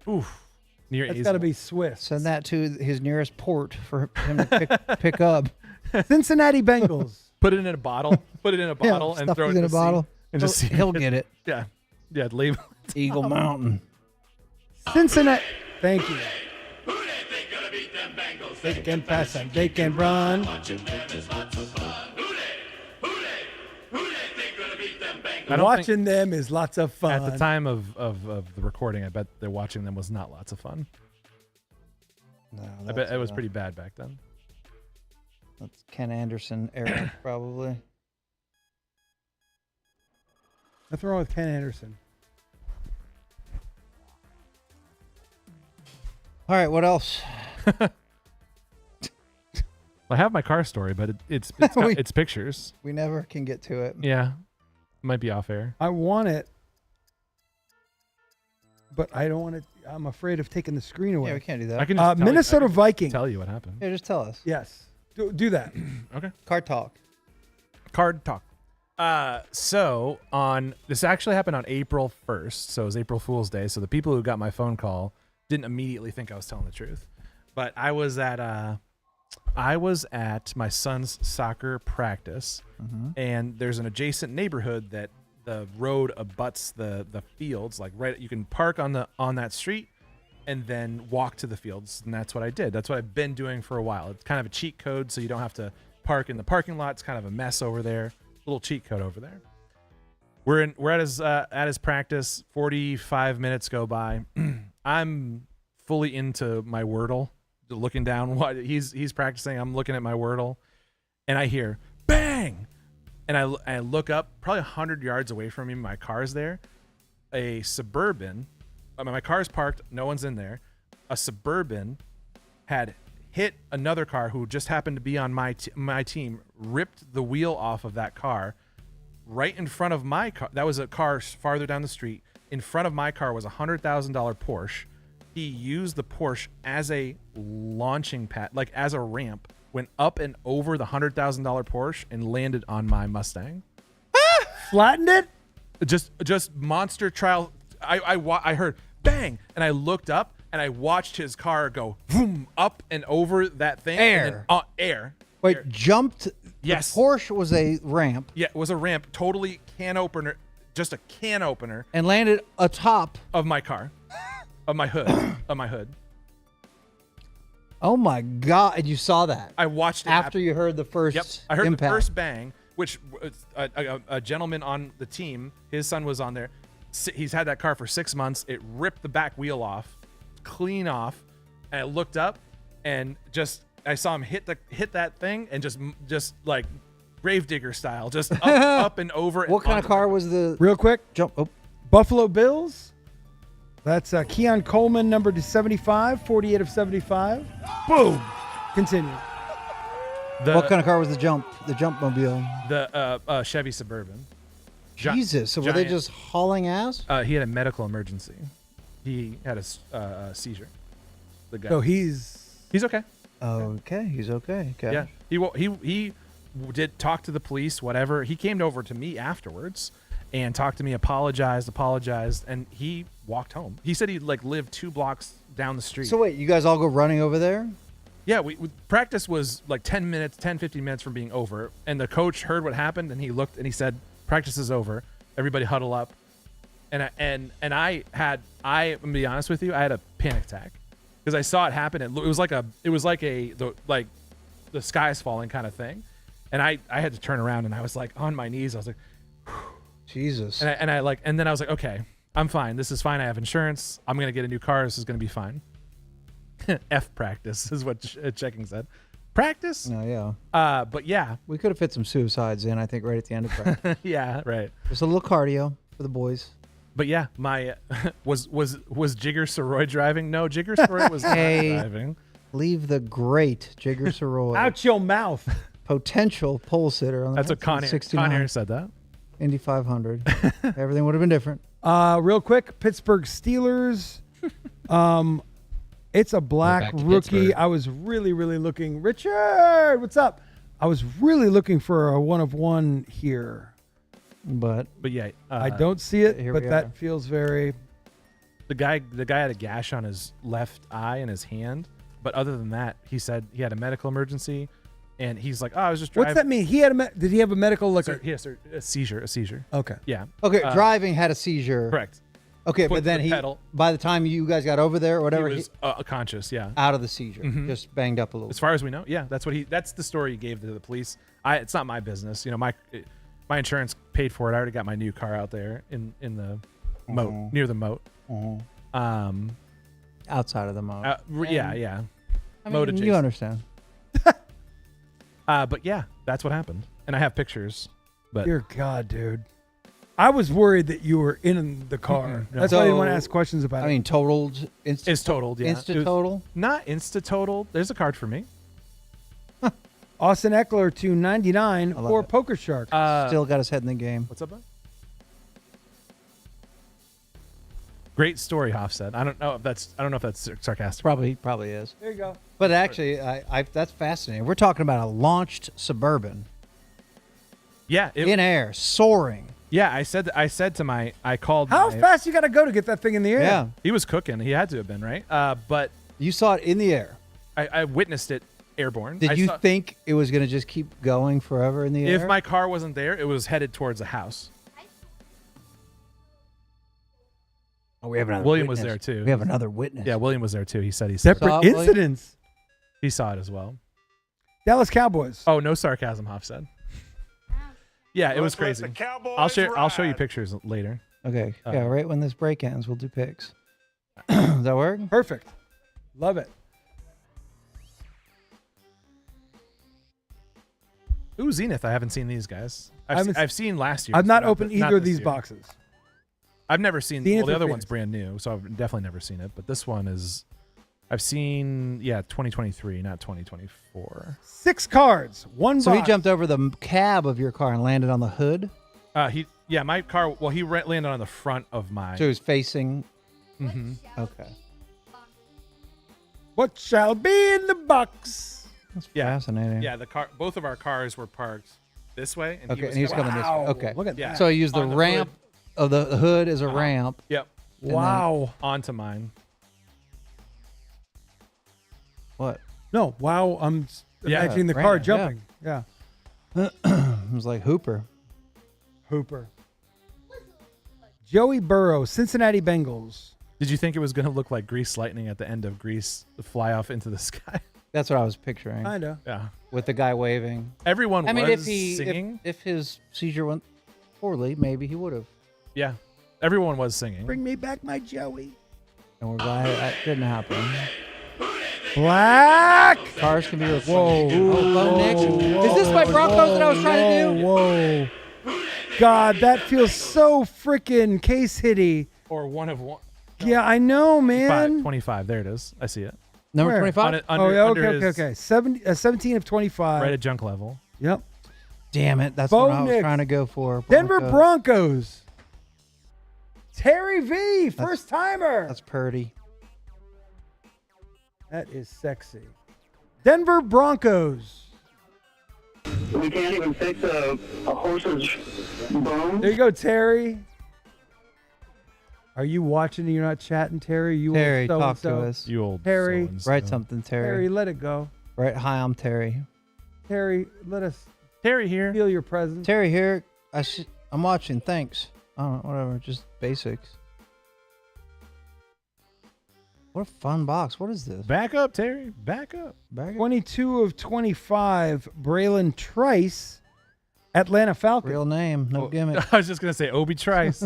Oof. Near That's A's- gotta be Swiss. Send that to his nearest port for him to pick up. Cincinnati Bengals. Put it in a bottle. Put it in a bottle and stuff throw it it in a the sea bottle. and just see. He'll get it. Yeah. Leave. Eagle Mountain. Cincinnati. Thank you. They can pass and they can run. I don't Watching them is lots of fun. At the time of the recording, I bet they're watching them was not lots of fun. No, I bet it was pretty bad back then. That's Ken Anderson era, probably. Nothing wrong with Ken Anderson. All right, what else? I have my car story, but it's pictures. We never can get to it. Yeah, might be off air. I want it, but I don't want it. I'm afraid of taking the screen away. Yeah, we can't do that. I can just Minnesota Vikings. Tell you what happened. Yeah, just tell us. Yes, do that. Okay. Card talk. Card talk. So this actually happened on April 1st. So it was April Fool's Day. So the people who got my phone call didn't immediately think I was telling the truth. But I was at my son's soccer practice, and there's an adjacent neighborhood that the road abuts the fields. Like right, you can park on that street, and then walk to the fields. And that's what I did. That's what I've been doing for a while. It's kind of a cheat code, so you don't have to park in the parking lot. It's kind of a mess over there. Little cheat code over there. We're at his practice. 45 minutes go by. I'm fully into my Wordle, looking down what he's practicing. I'm looking at my Wordle, and I hear bang, and I look up, probably 100 yards away from me. My car's there, a Suburban. My car's parked. No one's in there. A Suburban had hit another car who just happened to be on my team, ripped the wheel off of that car right in front of my car. That was a car farther down the street. In front of my car was a $100,000 Porsche. He used the Porsche as a launching pad, like as a ramp, went up and over the $100,000 Porsche and landed on my Mustang. Flattened it? Just monster trial. I heard bang, and I looked up, and I watched his car go boom up and over that thing. Air. And then, air. Wait, Air. jumped. Yes. The Porsche was a ramp. Yeah, it was a ramp. Totally can opener. Just a can opener. And landed atop of my car. Of my hood. Of my hood. Oh my God. And you saw that? I watched it after happen. you heard the first Yep. I heard impact. the first bang, which a gentleman on the team, his son was on there. He's had that car for 6 months. It ripped the back wheel off, clean off. And I looked up and I saw him hit that thing and just like Gravedigger style, just up and over. What kind of car was the real quick jump? Oh. Buffalo Bills. That's Keon Coleman, number 75, 48 of 75. Boom. Continue. What kind of car was the jump mobile? The Chevy Suburban. Jesus. So were they just hauling ass? He had a medical emergency. He had a seizure. The guy. So he's okay. Okay, he's okay. Okay. Yeah. He did talk to the police, whatever. He came over to me afterwards and talked to me, apologized, and he walked home. He said he lived 2 blocks down the street. So wait, you guys all go running over there? Yeah, we practice was like 10 minutes, 10, 15 minutes from being over. And the coach heard what happened and he looked and he said, practice is over. Everybody huddle up. And I'm gonna be honest with you, I had a panic attack because I saw it happen. It was like the sky's falling kind of thing. And I had to turn around and I was like on my knees. I was like, Jesus. And then I was like, okay, I'm fine. This is fine. I have insurance. I'm going to get a new car. This is going to be fine. F practice is what checking said. Practice? No, yeah. But yeah. We could have fit some suicides in, I think, right at the end of practice. Yeah, right. Just a little cardio for the boys. But yeah, my was Jigger Soroy driving? No, Jigger Soroy was not driving. Leave the great Jigger Soroy out your mouth. Potential pole sitter on the That's what Conair said that. Indy 500. Everything would have been different. Real quick, Pittsburgh Steelers. It's a black rookie. Pittsburgh. I was really looking. Richard, what's up? I was really looking for a 1 of 1 here. But yeah, I don't see it, here but we that are. feels very. the guy had a gash on his left eye and his hand, but other than that, he said he had a medical emergency, and he's like, "Oh, I was just driving." What's that mean? He had did he have a medical Yes, a seizure. Okay. Yeah. Okay, driving had a seizure. Correct. Okay, Foot but then to the pedal. by the time you guys got over there or whatever, He was conscious. Yeah. out of the seizure, Mhm. just banged up a little. As far as we know, yeah, that's the story he gave to the police. It's not my business. You know, my insurance paid for it. I already got my new car out there in the moat, near the moat. Outside of the moat. Yeah. I Moat mean, adjacent. you understand. But yeah, that's what happened, and I have pictures. But Dear God, dude. I was worried that you were in the car. That's why I didn't want to ask questions about it. I mean, totaled. It's totaled. Yeah. Insta total. Not insta total. There's a card for me. Austin Eckler to 99 for Poker Shark. Still got his head in the game. What's up, bud? Great story, Hoff said. I don't know if that's sarcastic. Probably is. There you go. But actually, I that's fascinating. We're talking about a launched Suburban. Yeah, in air, soaring. Yeah, I called. How fast you got to go to get that thing in the air? Yeah. He was cooking. He had to have been, right? But you saw it in the air. I witnessed it airborne. Did you think it was going to just keep going forever in the air? If my car wasn't there, it was headed towards a house. Oh, we have another William witness. was there too. We have another witness. Yeah, William was there too. He said he saw Separate it. incidents. He saw it as well. Dallas Cowboys. Oh, no sarcasm, Hoff said. Yeah, it was crazy. I'll show you pictures later. Okay. Yeah, right when this break ends, we'll do picks. Does that work? Perfect. Love it. Ooh, Zenith. I haven't seen these guys. I've seen last year. I've not opened either of these boxes. I've never seen. Zenith Well, the or other Phoenix? one's brand new, so I've definitely never seen it. But this one is. I've seen 2023, not 2024. 6 cards, one So box. he jumped over the cab of your car and landed on the hood? My car. Well, he landed on the front of my. So he was facing. Mm-hmm. Okay. What shall be in the box? That's fascinating. Yeah, the car. Both of our cars were parked this way, and Okay, and he was coming this way. Okay. Look at Yeah. that. So he used the On the ramp of the hood as a ramp. Yep. and Wow. Onto mine. What? No, wow. I'm Yeah, imagining the ran car it, jumping. Yeah. It was like Hooper. Joey Burrow, Cincinnati Bengals. Did you think it was going to look like Grease Lightning at the end of Grease, fly off into the sky? That's what I was picturing. Kinda. Yeah. With the guy waving. Everyone I mean, was if he singing. if his seizure went poorly, maybe he would have. Yeah. Everyone was singing. Bring me back my Joey. And we're glad that didn't happen. Black. Cars can be replaced. Whoa. Bo Nix. Is this my Broncos that I was trying to do? Whoa. God, that feels so freaking case hitty. Or one of one. Yeah, I know, man. 25. There it is. I see it. Number Where? 25? Oh, yeah, under okay. his- 17 of 25. Right at junk level. Yep. Damn it. That's Bo what I was Nix. trying to go for. Denver Broncos. Broncos. Terry V, first timer. That's Purdy. That is sexy. Denver Broncos. We can't even fix a horse's bone. There you go, Terry. Are you watching and you're not chatting, Terry? You Terry, old talk so-and-so. to us. You old Terry. so-and-so. Write something, Terry. Terry, let it go. Right. Hi, I'm Terry. Terry, let us Terry here. feel your presence. Terry here. I'm watching. Thanks. I don't know. Whatever. Just basics. What a fun box. What is this? Back up, Terry. Back up. 22 of 25, Braylon Trice, Atlanta Falcons. Real name. No gimmick. I was just going to say Obi Trice.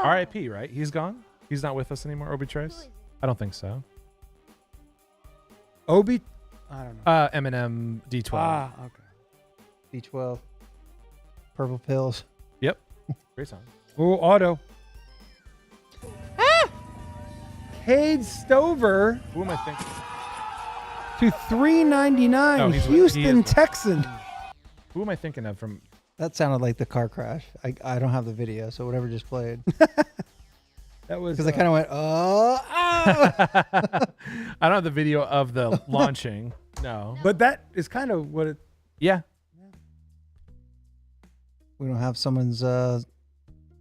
R.I.P., right? He's gone? He's not with us anymore, Obi Trice? I don't think so. Obi, I don't know. Eminem D12. Ah, okay. B12. Purple pills. Yep. Great song. Oh, auto. Cade Stover Who am I thinking? to $3.99, Oh, he Houston is- Texans. Who am I thinking of from? That sounded like the car crash. I don't have the video, so whatever just played. That was Because I kind of went, oh. I don't have the video of the launching. No. But that is kind of what it. Yeah. We don't have someone's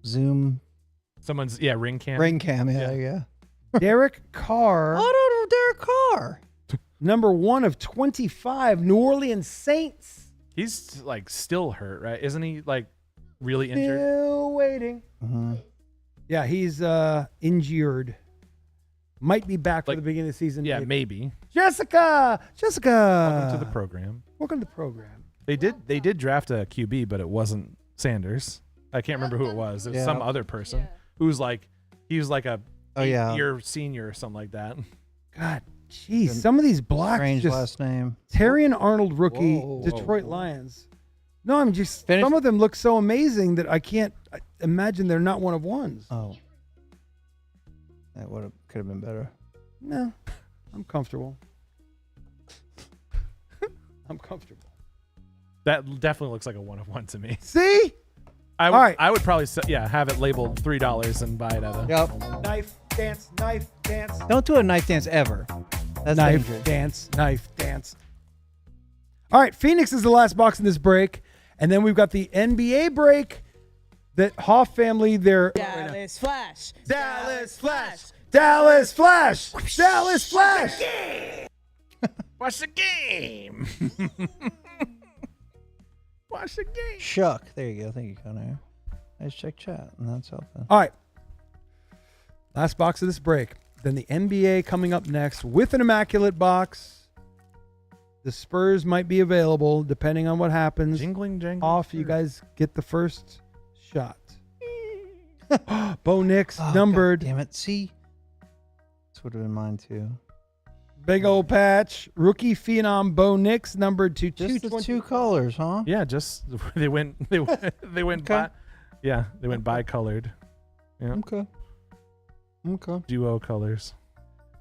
Zoom Someone's ring cam. ring cam. Yeah. Derek Carr. Oh, no, Derek Carr. Number 1 of 25, New Orleans Saints. He's like still hurt, right? Isn't he like really injured? Still waiting. Yeah, he's injured. Might be back for the beginning of the season. Yeah, maybe. Jessica. Welcome to the program. Welcome to the program. They did draft a QB, but it wasn't Sanders. I can't remember who it was. It was some other person who's like he was like a year senior or something like that. God, jeez, some of these blocks. Strange last name. Terrion Arnold rookie, Detroit Lions. No, I'm just some of them look so amazing that I can't imagine they're not one of ones. Oh, that could have been better. No, I'm comfortable. I'm comfortable. That definitely looks like a one of one to me. See? I would probably have it labeled $3 and buy it at a Knife dance. Don't do a knife dance ever. That's knife dangerous. dance. All right, Phoenix is the last box in this break, and then we've got the NBA break. That Hoff family, Dallas Flash. Dallas Flash. Dallas Flash. Dallas Flash. Watch the game. Watch the game. Shuck. There you go. Thank you, Connor. Nice check chat, and that's helping. All right. Last box of this break. Then the NBA coming up next with an immaculate box. The Spurs might be available depending on what happens. Jingling. Off, you guys get the first shot. Bo Nix, numbered. God damn it. See? This would have been mine, too. Big old patch. Rookie phenom Bo Nix, numbered to Just the 220. two colors, huh? Yeah, just they went bi-colored. Yeah. Okay. Duo colors.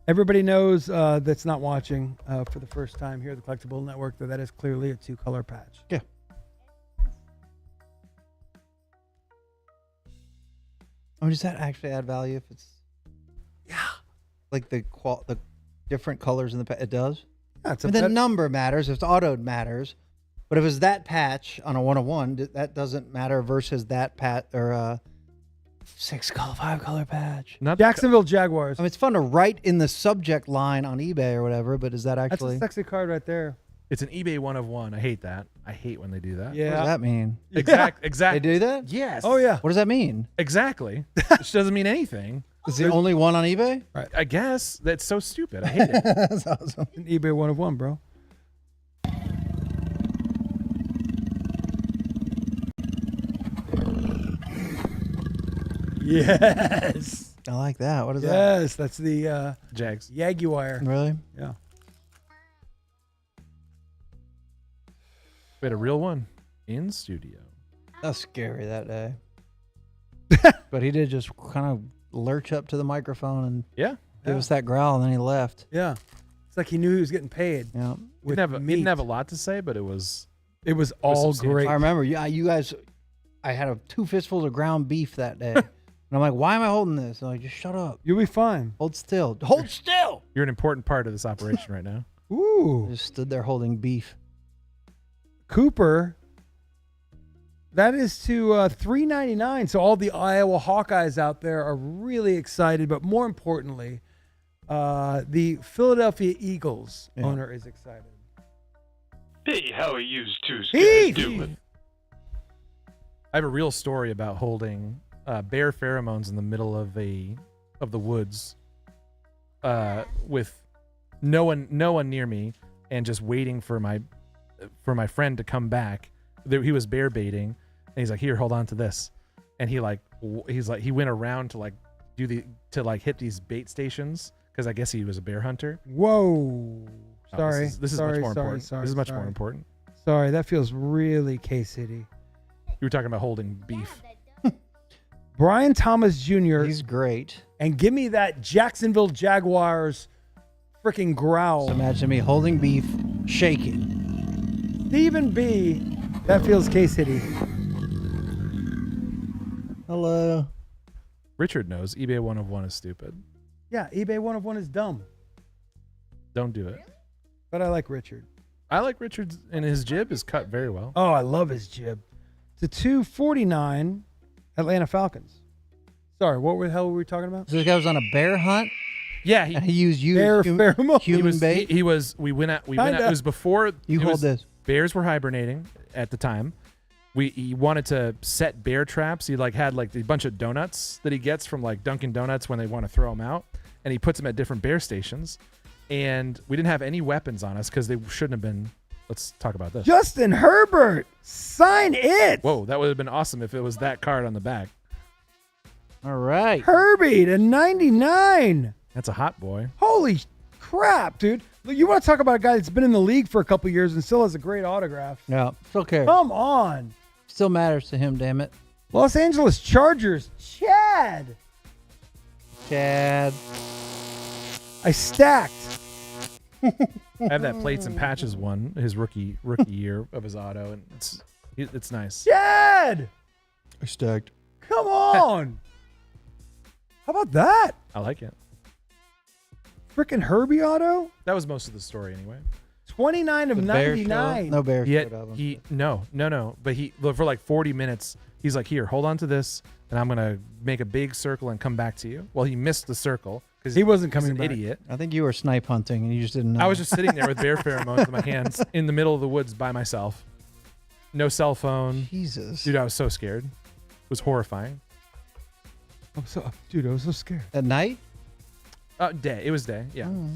Everybody knows that's not watching for the first time here at the Collectible Network that is clearly a 2-color patch. Yeah. Oh, does that actually add value if it's like the different colors in the patch? It does. Yeah, the number matters. If it's autoed matters, but if it's that patch on a 101, that doesn't matter versus that patch or 5-color patch. Jacksonville Jaguars. I mean, it's fun to write in the subject line on eBay or whatever, but is that actually? That's a sexy card right there. It's an eBay 1 of 1. I hate that. I hate when they do that. Yeah. What does that mean? Exactly. They do that? Yes. Oh yeah. What does that mean? Exactly. Which doesn't mean anything. Is the only one on eBay? Right. I guess that's so stupid. I hate it. That's awesome. An eBay 1 of 1, bro. Yes. I like that. What is that? Yes, that's the Jags. Jaguar. Really? Yeah. We had a real one in studio. That's scary that day. But he did just kind of lurch up to the microphone and give us that growl, and then he left. Yeah. It's like he knew he was getting paid. Yeah. He didn't have a lot to say, but it was all great. I remember you guys, I had 2 fistfuls of ground beef that day. And I'm like, why am I holding this? And I'm like, just shut up. You'll be fine. Hold still. Hold still. You're an important part of this operation right now. Ooh. Just stood there holding beef. Cooper. That is to $3.99. So all the Iowa Hawkeyes out there are really excited, but more importantly, the Philadelphia Eagles owner is excited. Hey, how are you two Heath! doing? I have a real story about holding bear pheromones in the middle of the woods, with no one near me, and just waiting for my friend to come back. He was bear baiting, and he's like, "Here, hold on to this," and he went around to hit these bait stations because I guess he was a bear hunter. Whoa! Sorry, this is much more important. This is much more important. Sorry, that feels really K-City. You were talking about holding beef. Brian Thomas Jr. He's great. And give me that Jacksonville Jaguars freaking growl. So imagine me holding beef, shaking. Stephen B. That feels K-City. Hello. Richard knows eBay 1 of 1 is stupid. Yeah, eBay 1 of 1 is dumb. Don't do it. But I like Richard. I like Richard's, and his jib is cut very well. Oh, I love his jib. to 249 Atlanta Falcons. Sorry, what the hell were we talking about? So this guy was on a bear hunt. Yeah, And he used Bear pheromone. human bait. He was. We went out. It was before. This. Bears were hibernating at the time. He wanted to set bear traps. He had a bunch of donuts that he gets from like Dunkin' Donuts when they want to throw them out, and he puts them at different bear stations. And we didn't have any weapons on us because they shouldn't have been. Let's talk about this. Justin Herbert, sign it. Whoa, that would have been awesome if it was that card on the back. All right. Herbie to 99. That's a hot boy. Holy crap, dude. You want to talk about a guy that's been in the league for a couple years and still has a great autograph. Yeah, still cares. Come on. Still matters to him, damn it. Los Angeles Chargers, Chad. Chad. I stacked. I have that plates and patches one, his rookie year of his auto, and it's nice. Chad. I stacked. Come on. How about that? I like it. Freaking Herbie auto? That was most of the story anyway. 29 of The 99. No bear He, showed up. no. But for like 40 minutes, he's like, here, hold on to this, and I'm gonna make a big circle and come back to you. Well, he missed the circle because he wasn't coming an back. Idiot. I think you were snipe hunting and you just didn't know. I was just sitting there with bear pheromones in my hands in the middle of the woods by myself. No cell phone. Jesus. Dude, I was so scared. It was horrifying. I was so scared. At night? Day. It was day. Yeah. Oh.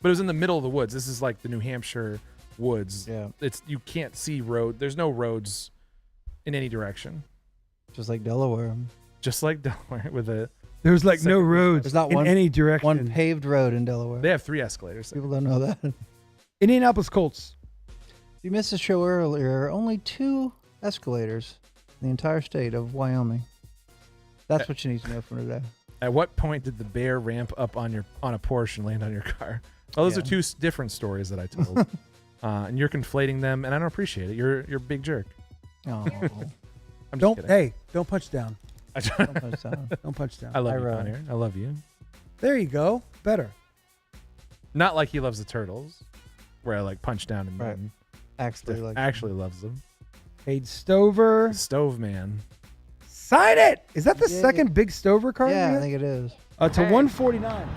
But it was in the middle of the woods. This is like the New Hampshire woods. Yeah. You can't see road. There's no roads in any direction. Just like Delaware. Just like Delaware with a. There's like no roads There's not in one, any direction. one paved road in Delaware. They have 3 escalators. People don't know that. Indianapolis Colts. You missed the show earlier. Only 2 escalators in the entire state of Wyoming. That's what you need to know from today. At what point did the bear ramp up on a Porsche and land on your car? Well, those are 2 different stories that I told, and you're conflating them, and I don't appreciate it. You're a big jerk. Oh, I'm just kidding. Hey, don't punch down. don't punch down. Don't punch down. I love you, Connor. I love you. There you go. Better. Not like he loves the turtles, where I like punch down and then Actually loves them. Cade Stover. Stove man. Sign it. Is that the second big Stover card? Yeah, I think it is. To 149.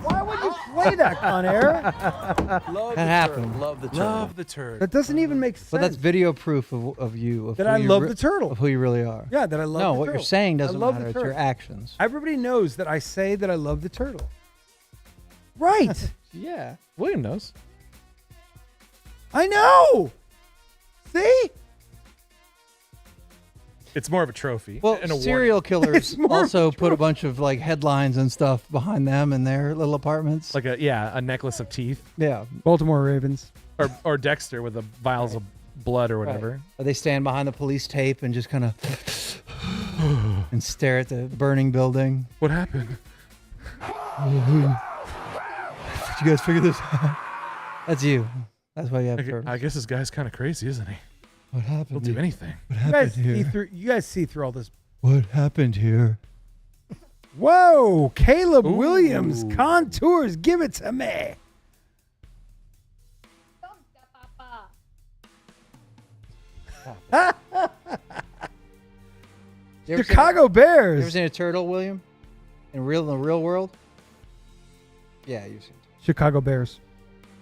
Why would you play that, Con Air? That happened. Love the turtle. Love the turd. That doesn't even make sense. But that's video proof of you. Of That who I you love the turtle. Of who you really are. Yeah, that I love No, the what turtle. you're saying doesn't I love matter. the It's your turtle. actions. Everybody knows that I say that I love the turtle. Right. Yeah. William knows. I know. See? It's more of a trophy. Well, an award. serial killers It's more also put a bunch of like headlines and stuff behind them in their little apartments. Like a necklace of teeth. Yeah. Baltimore Ravens. Or Dexter with the vials of blood or whatever. Right. Or they stand behind the police tape and just kind of and stare at the burning building. What happened? Did you guys figure this out? That's you. That's why you have turtles. I guess this guy's kind of crazy, isn't he? What happened? He'll do anything. What You happened guys, here? you guys see through all this. What happened here? Whoa, Caleb Ooh. Williams, Contours, give it to me. You ever Chicago You ever Bears. seen a turtle, William? In the real world? Yeah, you've seen. Chicago Bears.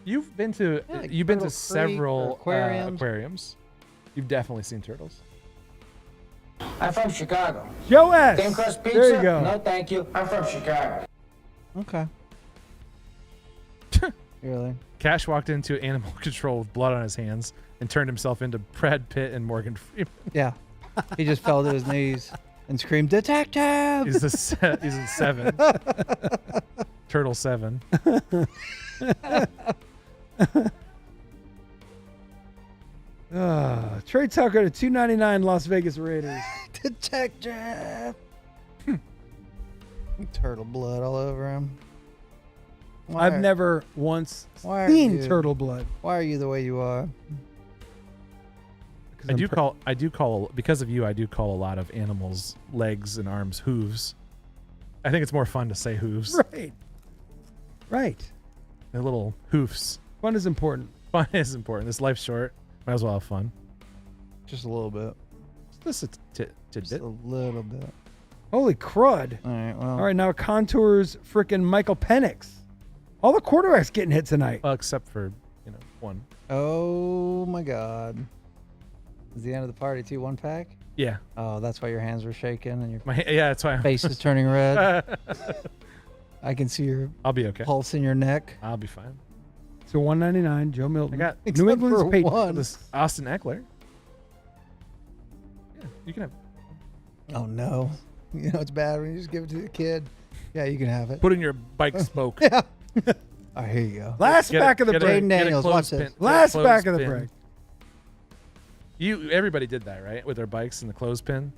You've been to Yeah, like you've been to Turtle Creek or several aquariums. aquariums. You've definitely seen turtles. I'm from Chicago. Joe S. Thin crust pizza? There you go. No, thank you. I'm from Chicago. Okay. Really? Cash walked into animal control with blood on his hands and turned himself into Brad Pitt and Morgan Freeman. Yeah. He just fell to his knees and screamed, "Detective!" He's in 7. Turtle 7. Trey Tucker to 299 Las Vegas Raiders. Detective. Turtle blood all over him. I've never once Why are seen you- turtle blood. Why are you the way you are? I do call because of you. I do call a lot of animals' legs and arms hooves. I think it's more fun to say hooves. Right. Right. They're little hoofs. Fun is important. Fun is important. This life's short. Might as well have fun. Just a little bit. Just a Just tidbit. a little bit. Holy crud. All right, well. All right, now Contours freaking Michael Penix. All the quarterbacks getting hit tonight. Well, except for, one. Oh, my God. Is the end of the party, too? 1 pack? Yeah. Oh, that's why your hands were shaking and your That's why face is turning red. I can see your I'll be okay. pulse in your neck. I'll be fine. So 199, Joe Milton. I got New England's for Patriots. one. This Austin Eckler. Yeah, you can have. Oh, no. You know it's bad when you just give it to the kid. Yeah, you can have it. Put in your bike spoke. Yeah. All right, here you go. Last back of the break. Jaden Daniels, watch this. Last back of the break. Everybody did that, right? With their bikes and the clothespin.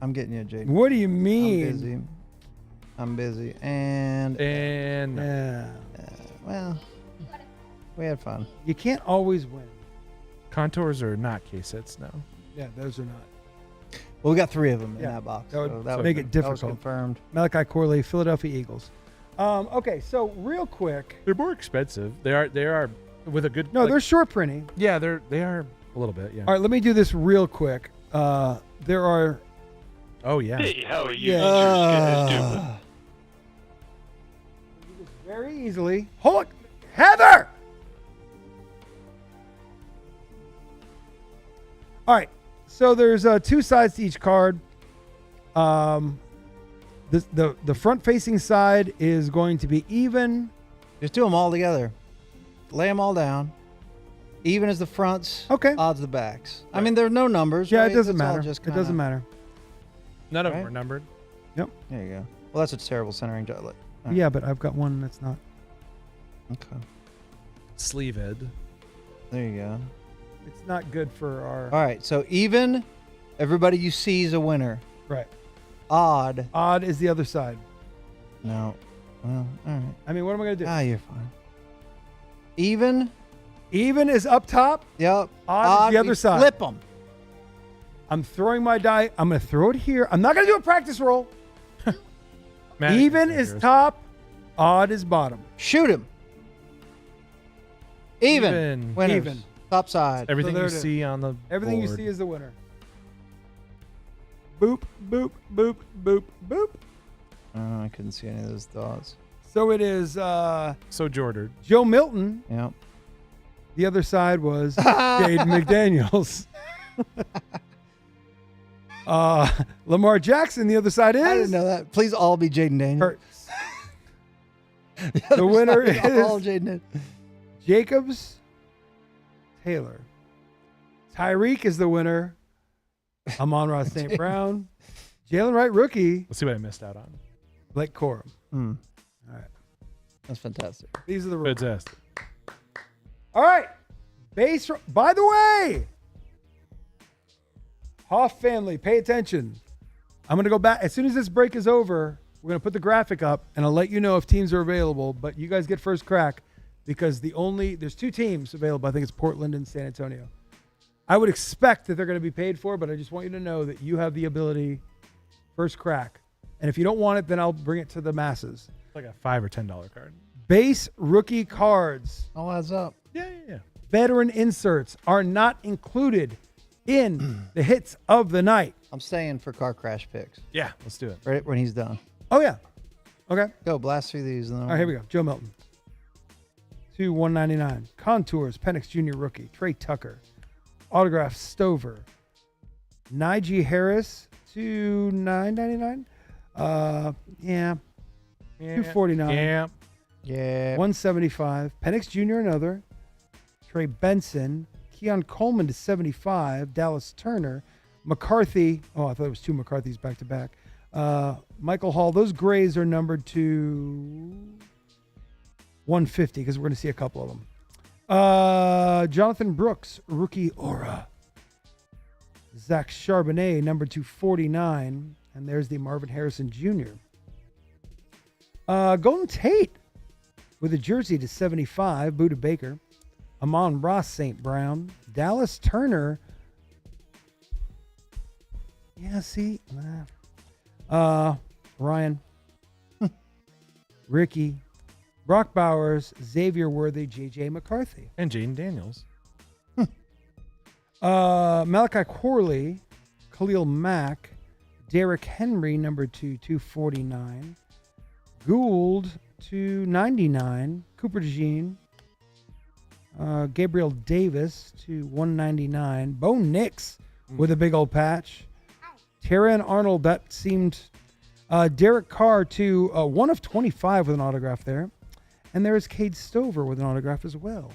I'm getting you, Jaden. What do you mean? I'm busy. And yeah. Well, we had fun. You can't always win. Contours are not case hits now. Yeah, those are not. Well, we got 3 of them in that box. That would so that make was, it difficult. That was confirmed. Malachi Corley, Philadelphia Eagles. Okay, so real quick. They're more expensive. They are with a good. No, they're short printing. Yeah, they are a little bit. Yeah. All right, let me do this real quick. There are. Oh yeah. Hey, how are you Yeah. doing? Very easily. Hold, Heather. All right. So there's 2 sides to each card. The front facing side is going to be even. Just do them all together. Lay them all down. Even as the fronts. Okay. Odds the backs. Right. I mean, there are no numbers. Yeah, right? it doesn't That's all matter. just It doesn't matter. None of them are numbered. Yep. There you go. Well, that's a terrible centering job. Right. Yeah, but I've got one that's not. Okay. Sleeved. There you go. It's not good for our. All right. So even, everybody you see is a winner. Right. Odd. Odd is the other side. No. Well, all right. I mean, what am I going to do? You're fine. Even. Even is up top. Yep. Odd is the other side. Flip them. I'm throwing my die. I'm going to throw it here. I'm not going to do a practice roll. Even is top. Odd is bottom. Shoot him. Even. Winners. Even. Top side. Everything So you there it see on the Everything board. you see is the winner. Boop, boop, boop, boop, boop. I couldn't see any of those dots. So it is so Jordan. Joe Milton. Yep. The other side was Jaden McDaniels. Lamar Jackson. The other side is. I didn't know that. Please all be Jaden Daniels. The winner is all Jaden. Jacobs Taylor. Tyreek is the winner. Amon-Ra St. Brown. Jalen Wright, rookie. Let's see what I missed out on. Blake Corum. All right. That's fantastic. These are the rules. Fantastic. All right. By the way, Hoff family, pay attention. I'm going to go back. As soon as this break is over, we're going to put the graphic up, and I'll let you know if teams are available. But you guys get first crack because there's 2 teams available. I think it's Portland and San Antonio. I would expect that they're going to be paid for, but I just want you to know that you have the ability, first crack. And if you don't want it, then I'll bring it to the masses. It's like a $5 or $10 card. Base rookie cards. All adds up. Yeah. Veteran inserts are not included in the hits of the night. I'm staying for car crash picks. Yeah, let's do it. Right when he's done. Oh, yeah. Okay. Go blast through these. And then All right, here we go. Joe Milton. 2/199. Contours, Penix Jr. rookie. Trey Tucker. Autograph Stover. Najee Harris. 2/999. Yeah. 249. Yeah. 175. Penix Jr. another. Trey Benson. Keon Coleman to 75. Dallas Turner. McCarthy. Oh, I thought it was 2 McCarthys back to back. Michael Hall. Those grays are numbered to 150 because we're going to see a couple of them. Jonathan Brooks, rookie aura. Zach Charbonnet, number 249. And there's the Marvin Harrison Jr. Golden Tate with a jersey to 75. Buda Baker. Amon-Ra St. Brown. Dallas Turner. Yeah, see? Ryan. Ricky. Brock Bowers. Xavier Worthy. J.J. McCarthy. And Jaden Daniels. Malachi Corley, Khalil Mack, Derrick Henry, number 249. Gould, 299. Cooper DeJean. Gabriel Davis, to 199. Bo Nix with a big old patch. Terran Arnold, that seemed... Derek Carr to 1 of 25 with an autograph there. And there is Cade Stover with an autograph as well.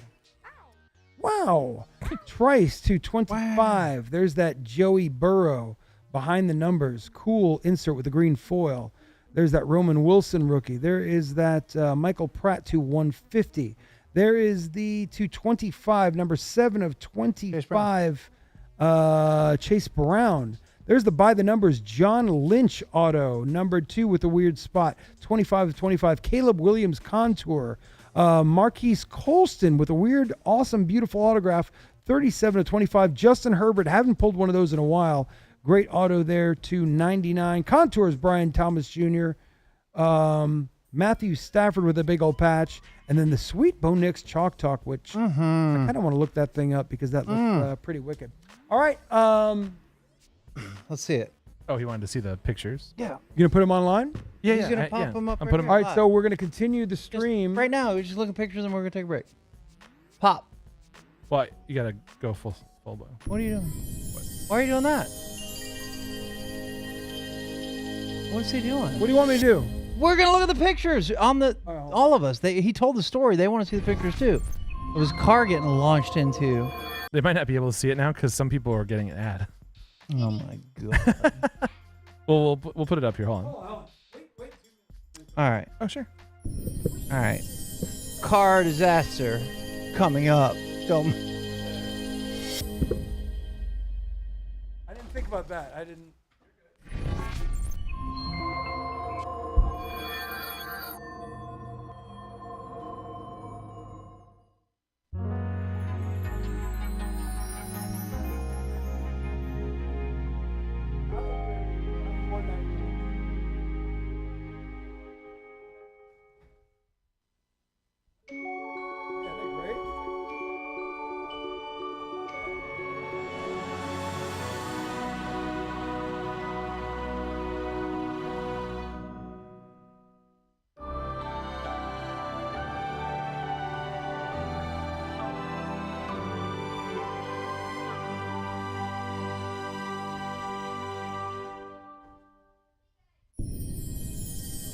Wow. Trice to 25. Wow. There's that Joey Burrow behind the numbers. Cool insert with the green foil. There's that Roman Wilson rookie. There is that Michael Pratt to 150. There is the 225, number 7 of 25, Chase Brown. There's the by the numbers John Lynch auto, number 2 with a weird spot, 25 of 25. Caleb Williams contour. Marquise Colston with a weird, awesome, beautiful autograph, 37 of 25. Justin Herbert, haven't pulled one of those in a while. Great auto there, 299. Contours Brian Thomas Jr. Matthew Stafford with a big old patch. And then the sweet Bo Nix Chalk Talk, which I kind of want to look that thing up because that looks pretty wicked. All right. Let's see it. Oh, he wanted to see the pictures? Yeah. You going to put them online? Yeah, he's going to pop them up. I'll put them. All right, so we're going to continue the stream. Right now, we're just looking at pictures and we're going to take a break. Pop. Well, you got to go full blow. What are you doing? Why are you doing that? What's he doing? What do you want me to do? We're going to look at the pictures on the, all of us. He told the story. They want to see the pictures too. It was car getting launched into. They might not be able to see it now because some people are getting an ad. Oh my God. Well, we'll put it up here. Hold on. Wait. All right. Oh, sure. All right. Car disaster coming up. Don't. I didn't think about that. I didn't.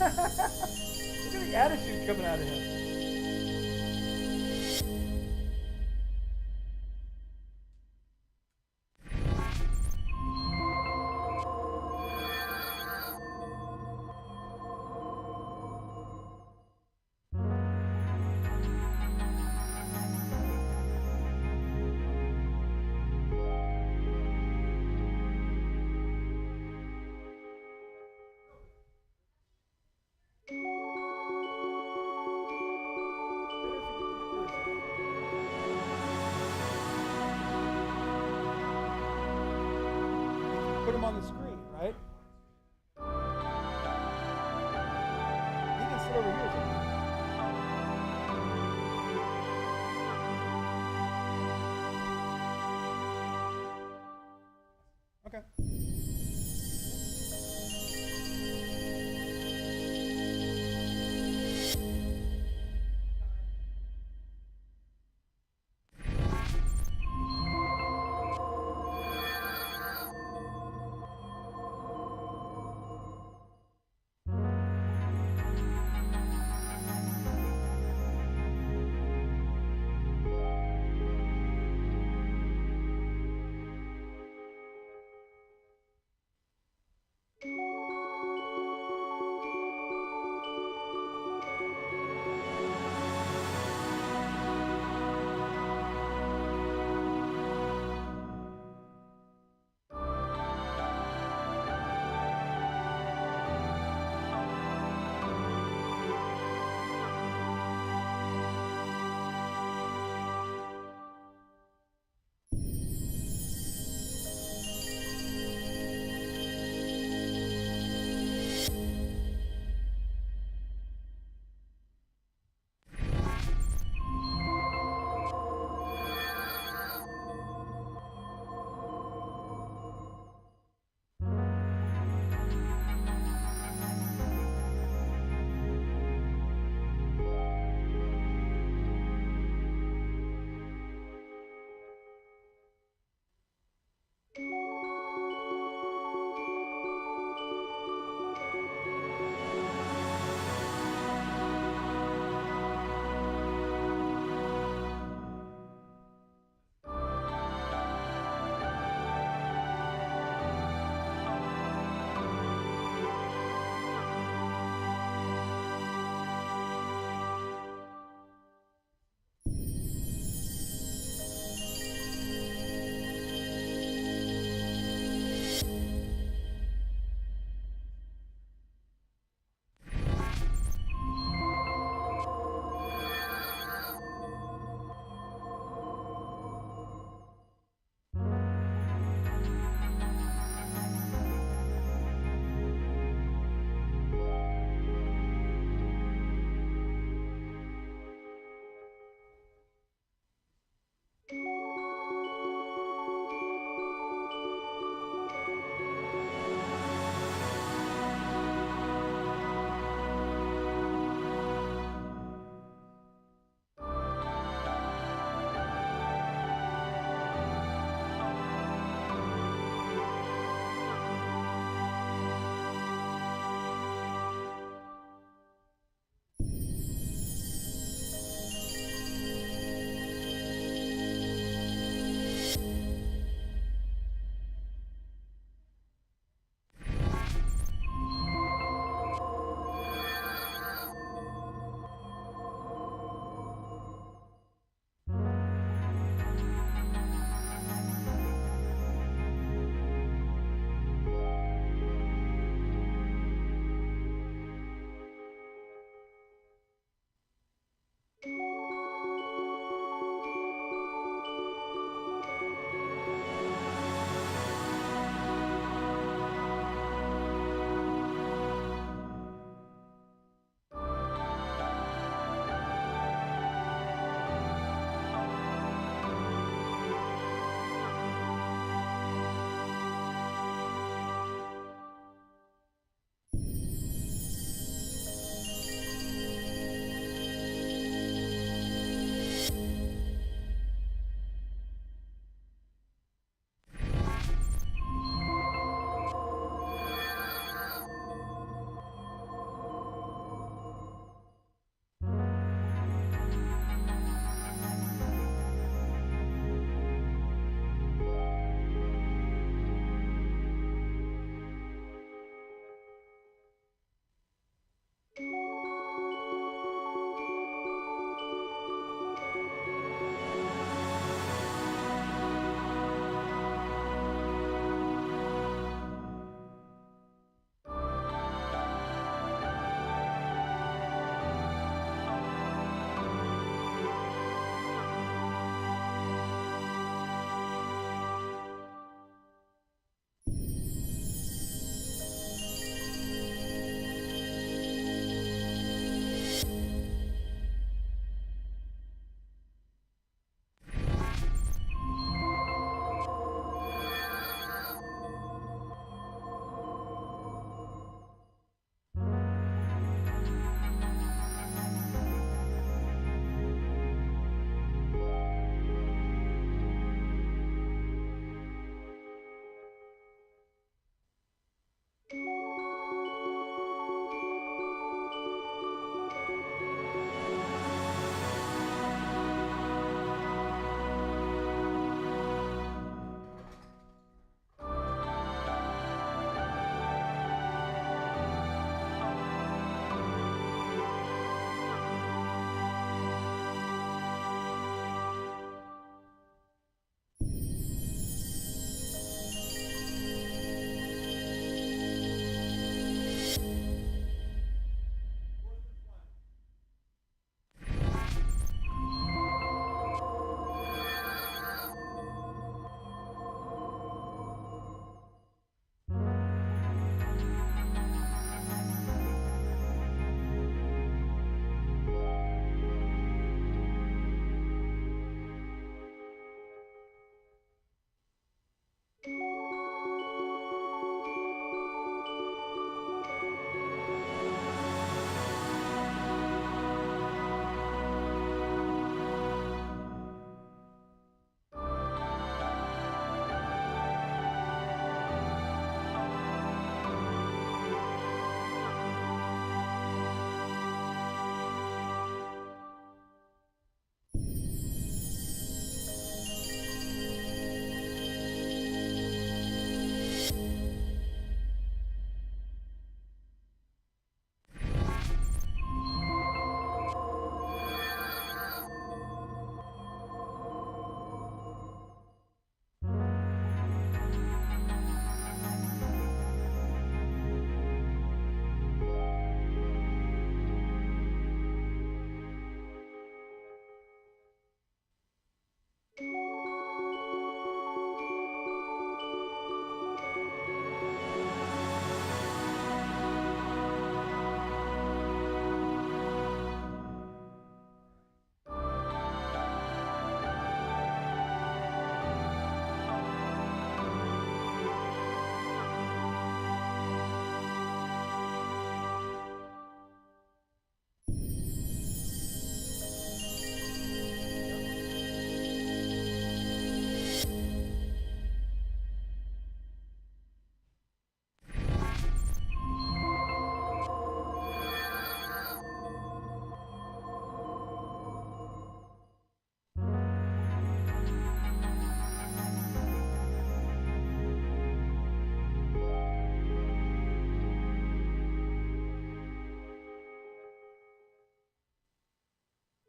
Look at the attitude coming out of him. Put them on the screen, right? He can sit over here. Okay.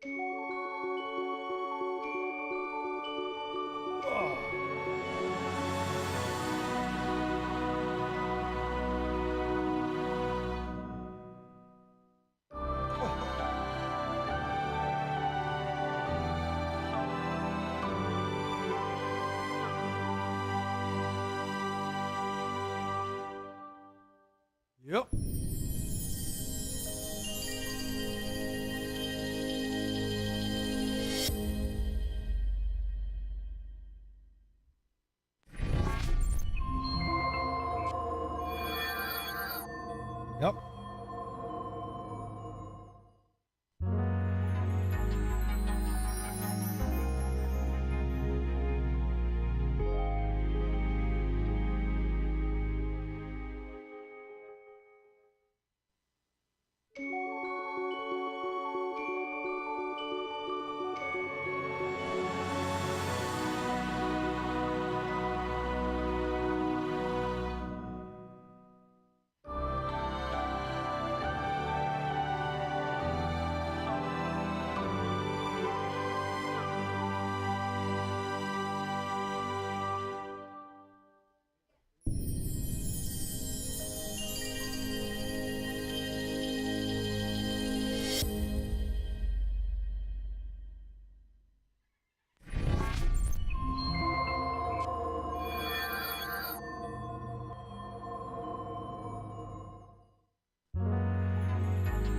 Yep. Yep.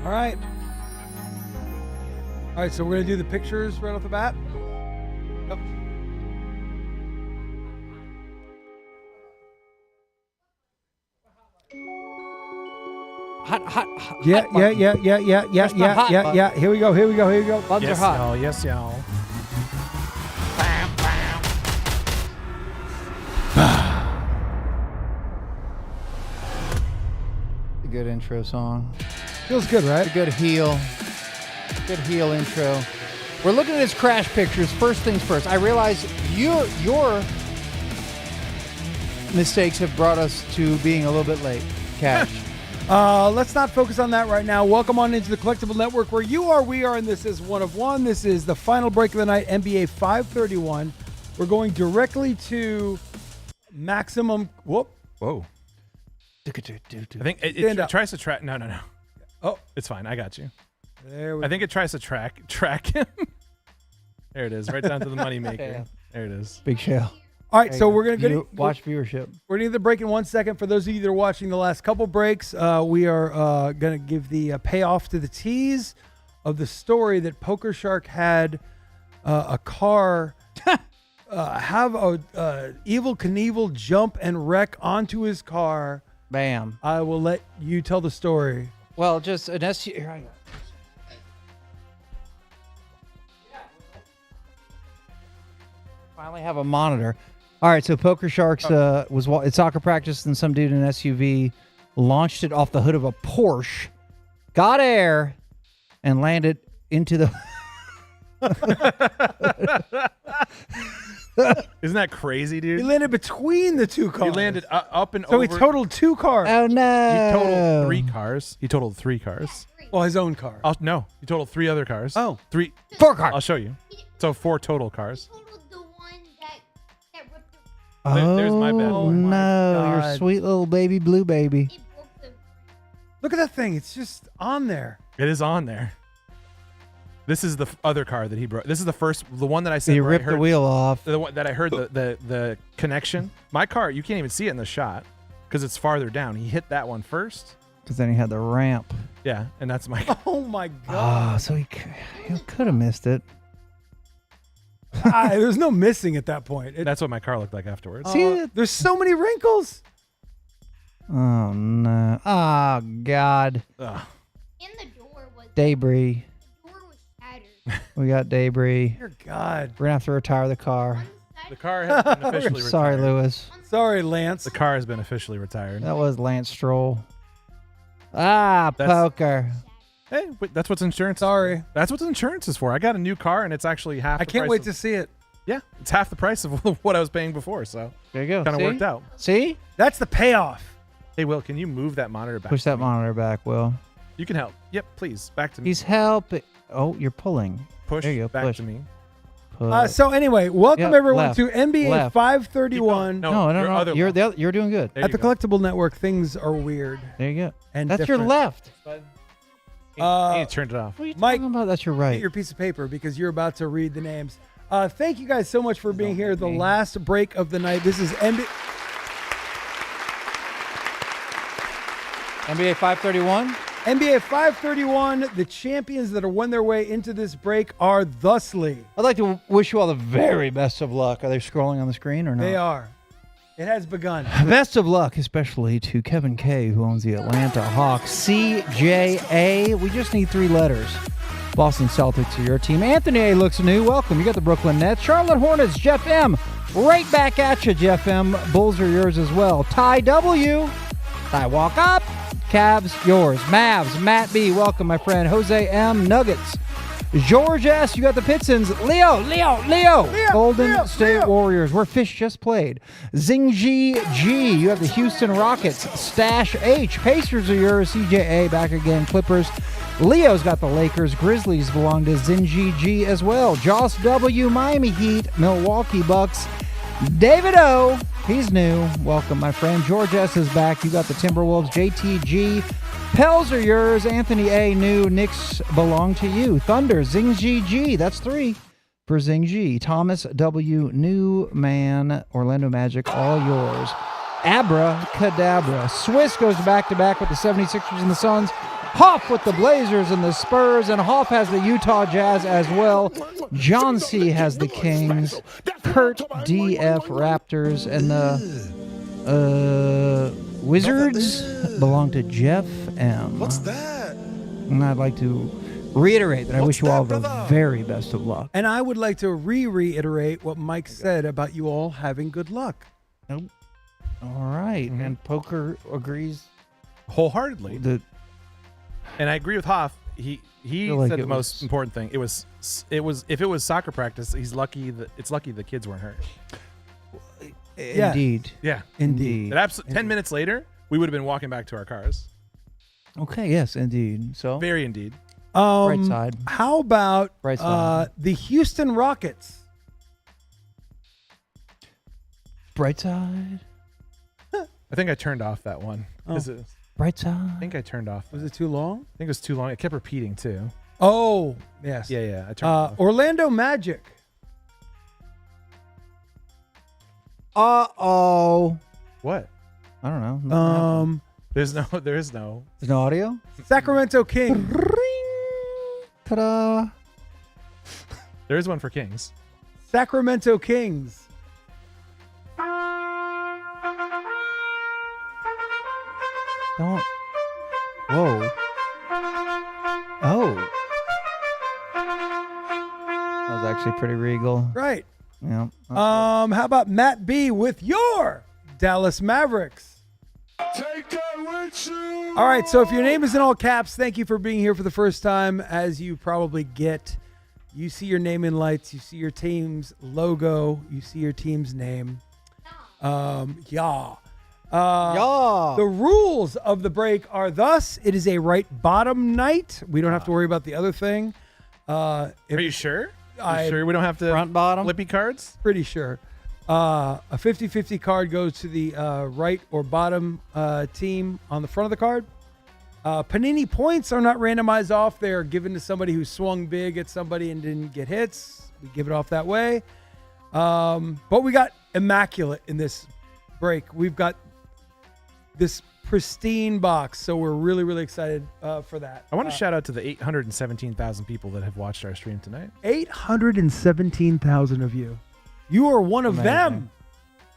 All right. All right, so we're going to do the pictures right off the bat. Yep. Hot. Yeah. Push the hot button. Yeah. Here we go. Buttons Yes, are hot. y'all. Yes, y'all. A good intro song. Feels good, right? A good heel intro. We're looking at his crash pictures. First things first. I realize your mistakes have brought us to being a little bit late. Cash. Let's not focus on that right now. Welcome on into the Collectible Network, where you are, we are, and this is One of One. This is the final break of the night, NBA 531. We're going directly to maximum. Whoa. I think it tries to track. No. Oh, it's fine. I got you. There we I think it tries to track him. There it is, right down to the moneymaker. Yeah. There it is. Big show. All right, so we're going to watch viewership. We're going to break in 1 second. For those of you that are watching the last couple breaks, we are going to give the payoff to the tease of the story that Poker Shark had a car have a Evel Knievel jump and wreck onto his car. Bam. I will let you tell the story. Well, just an SU. Here I go. Finally have a monitor. All right, so Poker Sharks was at soccer practice, and some dude in an SUV launched it off the hood of a Porsche, got air, and landed into the. Isn't that crazy, dude? He landed between the two cars. He landed up and so over. he totaled two cars. Oh no! He totaled three cars. Well, his own car. No, he totaled three other cars. Oh. 4 cars. I'll show you. So 4 total cars. Oh, there's my bad boy. No, your sweet little baby blue baby. Look at that thing. It's just on there. It is on there. This is the other car that he broke. This is the one that I said. He where ripped the wheel off. The one that I heard the connection. My car, you can't even see it in the shot because it's farther down. He hit that one first. Because then he had the ramp. Yeah, and that's my car. Oh my god! Oh, so he could have missed it. There's no missing at that point. That's what my car looked like afterwards. See, there's so many wrinkles. Oh no! Oh god! Ugh. In the door was Debris. The door was shattered. We got debris. Dear God. We're gonna have to retire the car. The car has been officially retired. Sorry, Lewis. Sorry, Lance. The car has been officially retired. That was Lance Stroll. Poker. Hey, wait, that's what's insurance. Sorry. That's what insurance is for. I got a new car, and it's actually half. I can't wait to see it. Yeah, it's half the price of what I was paying before. So there you go. Kind of worked out. See? That's the payoff. Hey, Will, can you move that monitor back? Push that monitor back, Will. You can help. Yep, please. Back to me. He's helping. Oh, you're pulling. push There you go, back push. to me. So anyway, welcome Yep, everyone left, to NBA left. 531. No. You're doing good. At the Collectible Network, things are weird. There you go. And That's different. your left. He turned it off. What are you Mike, talking about? That's your right. Get your piece of paper because you're about to read the names. Thank you guys so much for being here. The last break of the night. This is NBA 531. NBA 531. The champions that are won their way into this break are thusly. I'd like to wish you all the very best of luck. Are they scrolling on the screen or not? They are. It has begun. Best of luck, especially to Kevin K., who owns the Atlanta Hawks. CJA. We just need 3 letters. Boston Celtics are your team. Anthony A. looks new. Welcome. You got the Brooklyn Nets. Charlotte Hornets. Jeff M. Right back at you, Jeff M. Bulls are yours as well. Ty W. Ty Walk Up. Cavs, yours. Mavs. Matt B. Welcome, my friend. Jose M. Nuggets. George S. You got the Pitsons. Leo. Golden State Warriors, where Fish just played. Zingji G. You have the Houston Rockets. Stash H. Pacers are yours. CJA back again. Clippers. Leo's got the Lakers. Grizzlies belong to Zingji G as well. Joss W. Miami Heat. Milwaukee Bucks. David O. He's new. Welcome, my friend. George S. is back. You got the Timberwolves. JTG. Pels are yours. Anthony A. New. Knicks belong to you. Thunder. Zingji G. That's 3 for Zingji. Thomas W. New Man. Orlando Magic. All yours. Abracadabra. Swiss goes back-to-back with the 76ers and the Suns. Hoff with the Blazers and the Spurs, and Hoff has the Utah Jazz as well. John C. has the Kings. Kurt DF Raptors, and the Wizards belong to Jeff M. What's that? And I'd like to reiterate that I wish you all the very best of luck. And I would like to reiterate what Mike said about you all having good luck. Nope. All right. And Poker agrees wholeheartedly. And I agree with Hoff. He like said it the most important thing. It was if it was soccer practice, he's lucky that it's lucky the kids weren't hurt. Indeed. Yeah. Indeed. 10 minutes later, we would have been walking back to our cars. Okay, yes, indeed. So very indeed. Right side. How about Right side. The Houston Rockets? Bright side. I think I turned off that one. Oh. Bright side. I think I turned off. Was it too long? I think it was too long. It kept repeating too. Oh, yes. Yeah. I turned it off. Orlando Magic. Uh-oh. What? I don't know. There is no. There's no audio? Sacramento Kings. Ta-da. There is one for Kings. Sacramento Kings. Don't. Whoa. Oh. That was actually pretty regal. Right. Yeah. How about Matt B with your Dallas Mavericks? Take that with you. All right, so if your name is in all caps, thank you for being here for the first time. As you probably get, you see your name in lights, you see your team's logo, you see your team's name. The rules of the break are thus: it is a right bottom night. We don't have to worry about the other thing. Are you sure? I'm sure we don't have to front bottom flippy cards? Pretty sure. A 50-50 card goes to the right or bottom team on the front of the card. Panini points are not randomized off. They are given to somebody who swung big at somebody and didn't get hits. We give it off that way. But we got immaculate in this break. We've got this pristine box, so we're really, really excited for that. I want to shout out to the 817,000 people that have watched our stream tonight. 817,000 of you. You are one of them.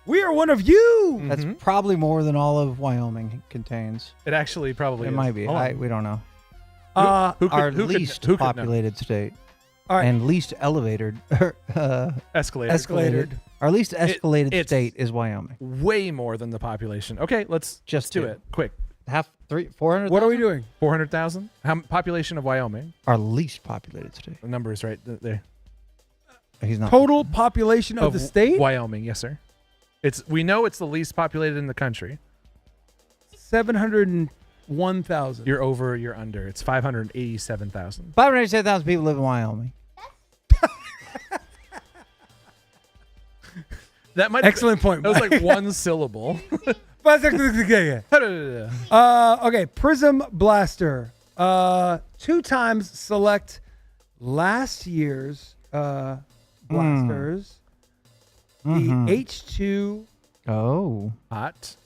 We are one of you. That's probably more than all of Wyoming contains. It actually probably It is. might be. Hold on. We don't know. Who could- Our who could- least who could know? populated state. All right. And least elevated. Escalated. Our least escalated it's- state is Wyoming. Way more than the population. Okay, let's Just do do. it quick. 400. What are we doing? 400,000. Population of Wyoming. Our least populated state. The number is right there. He's not. Total population of the state? Wyoming, yes, sir. We know it's the least populated in the country. 701,000. You're over, you're under. It's 587,000. 587,000 people live in Wyoming. That might Excellent point. That was like one syllable. Okay, Prism Blaster. 2 times select last year's blasters. The H2 hot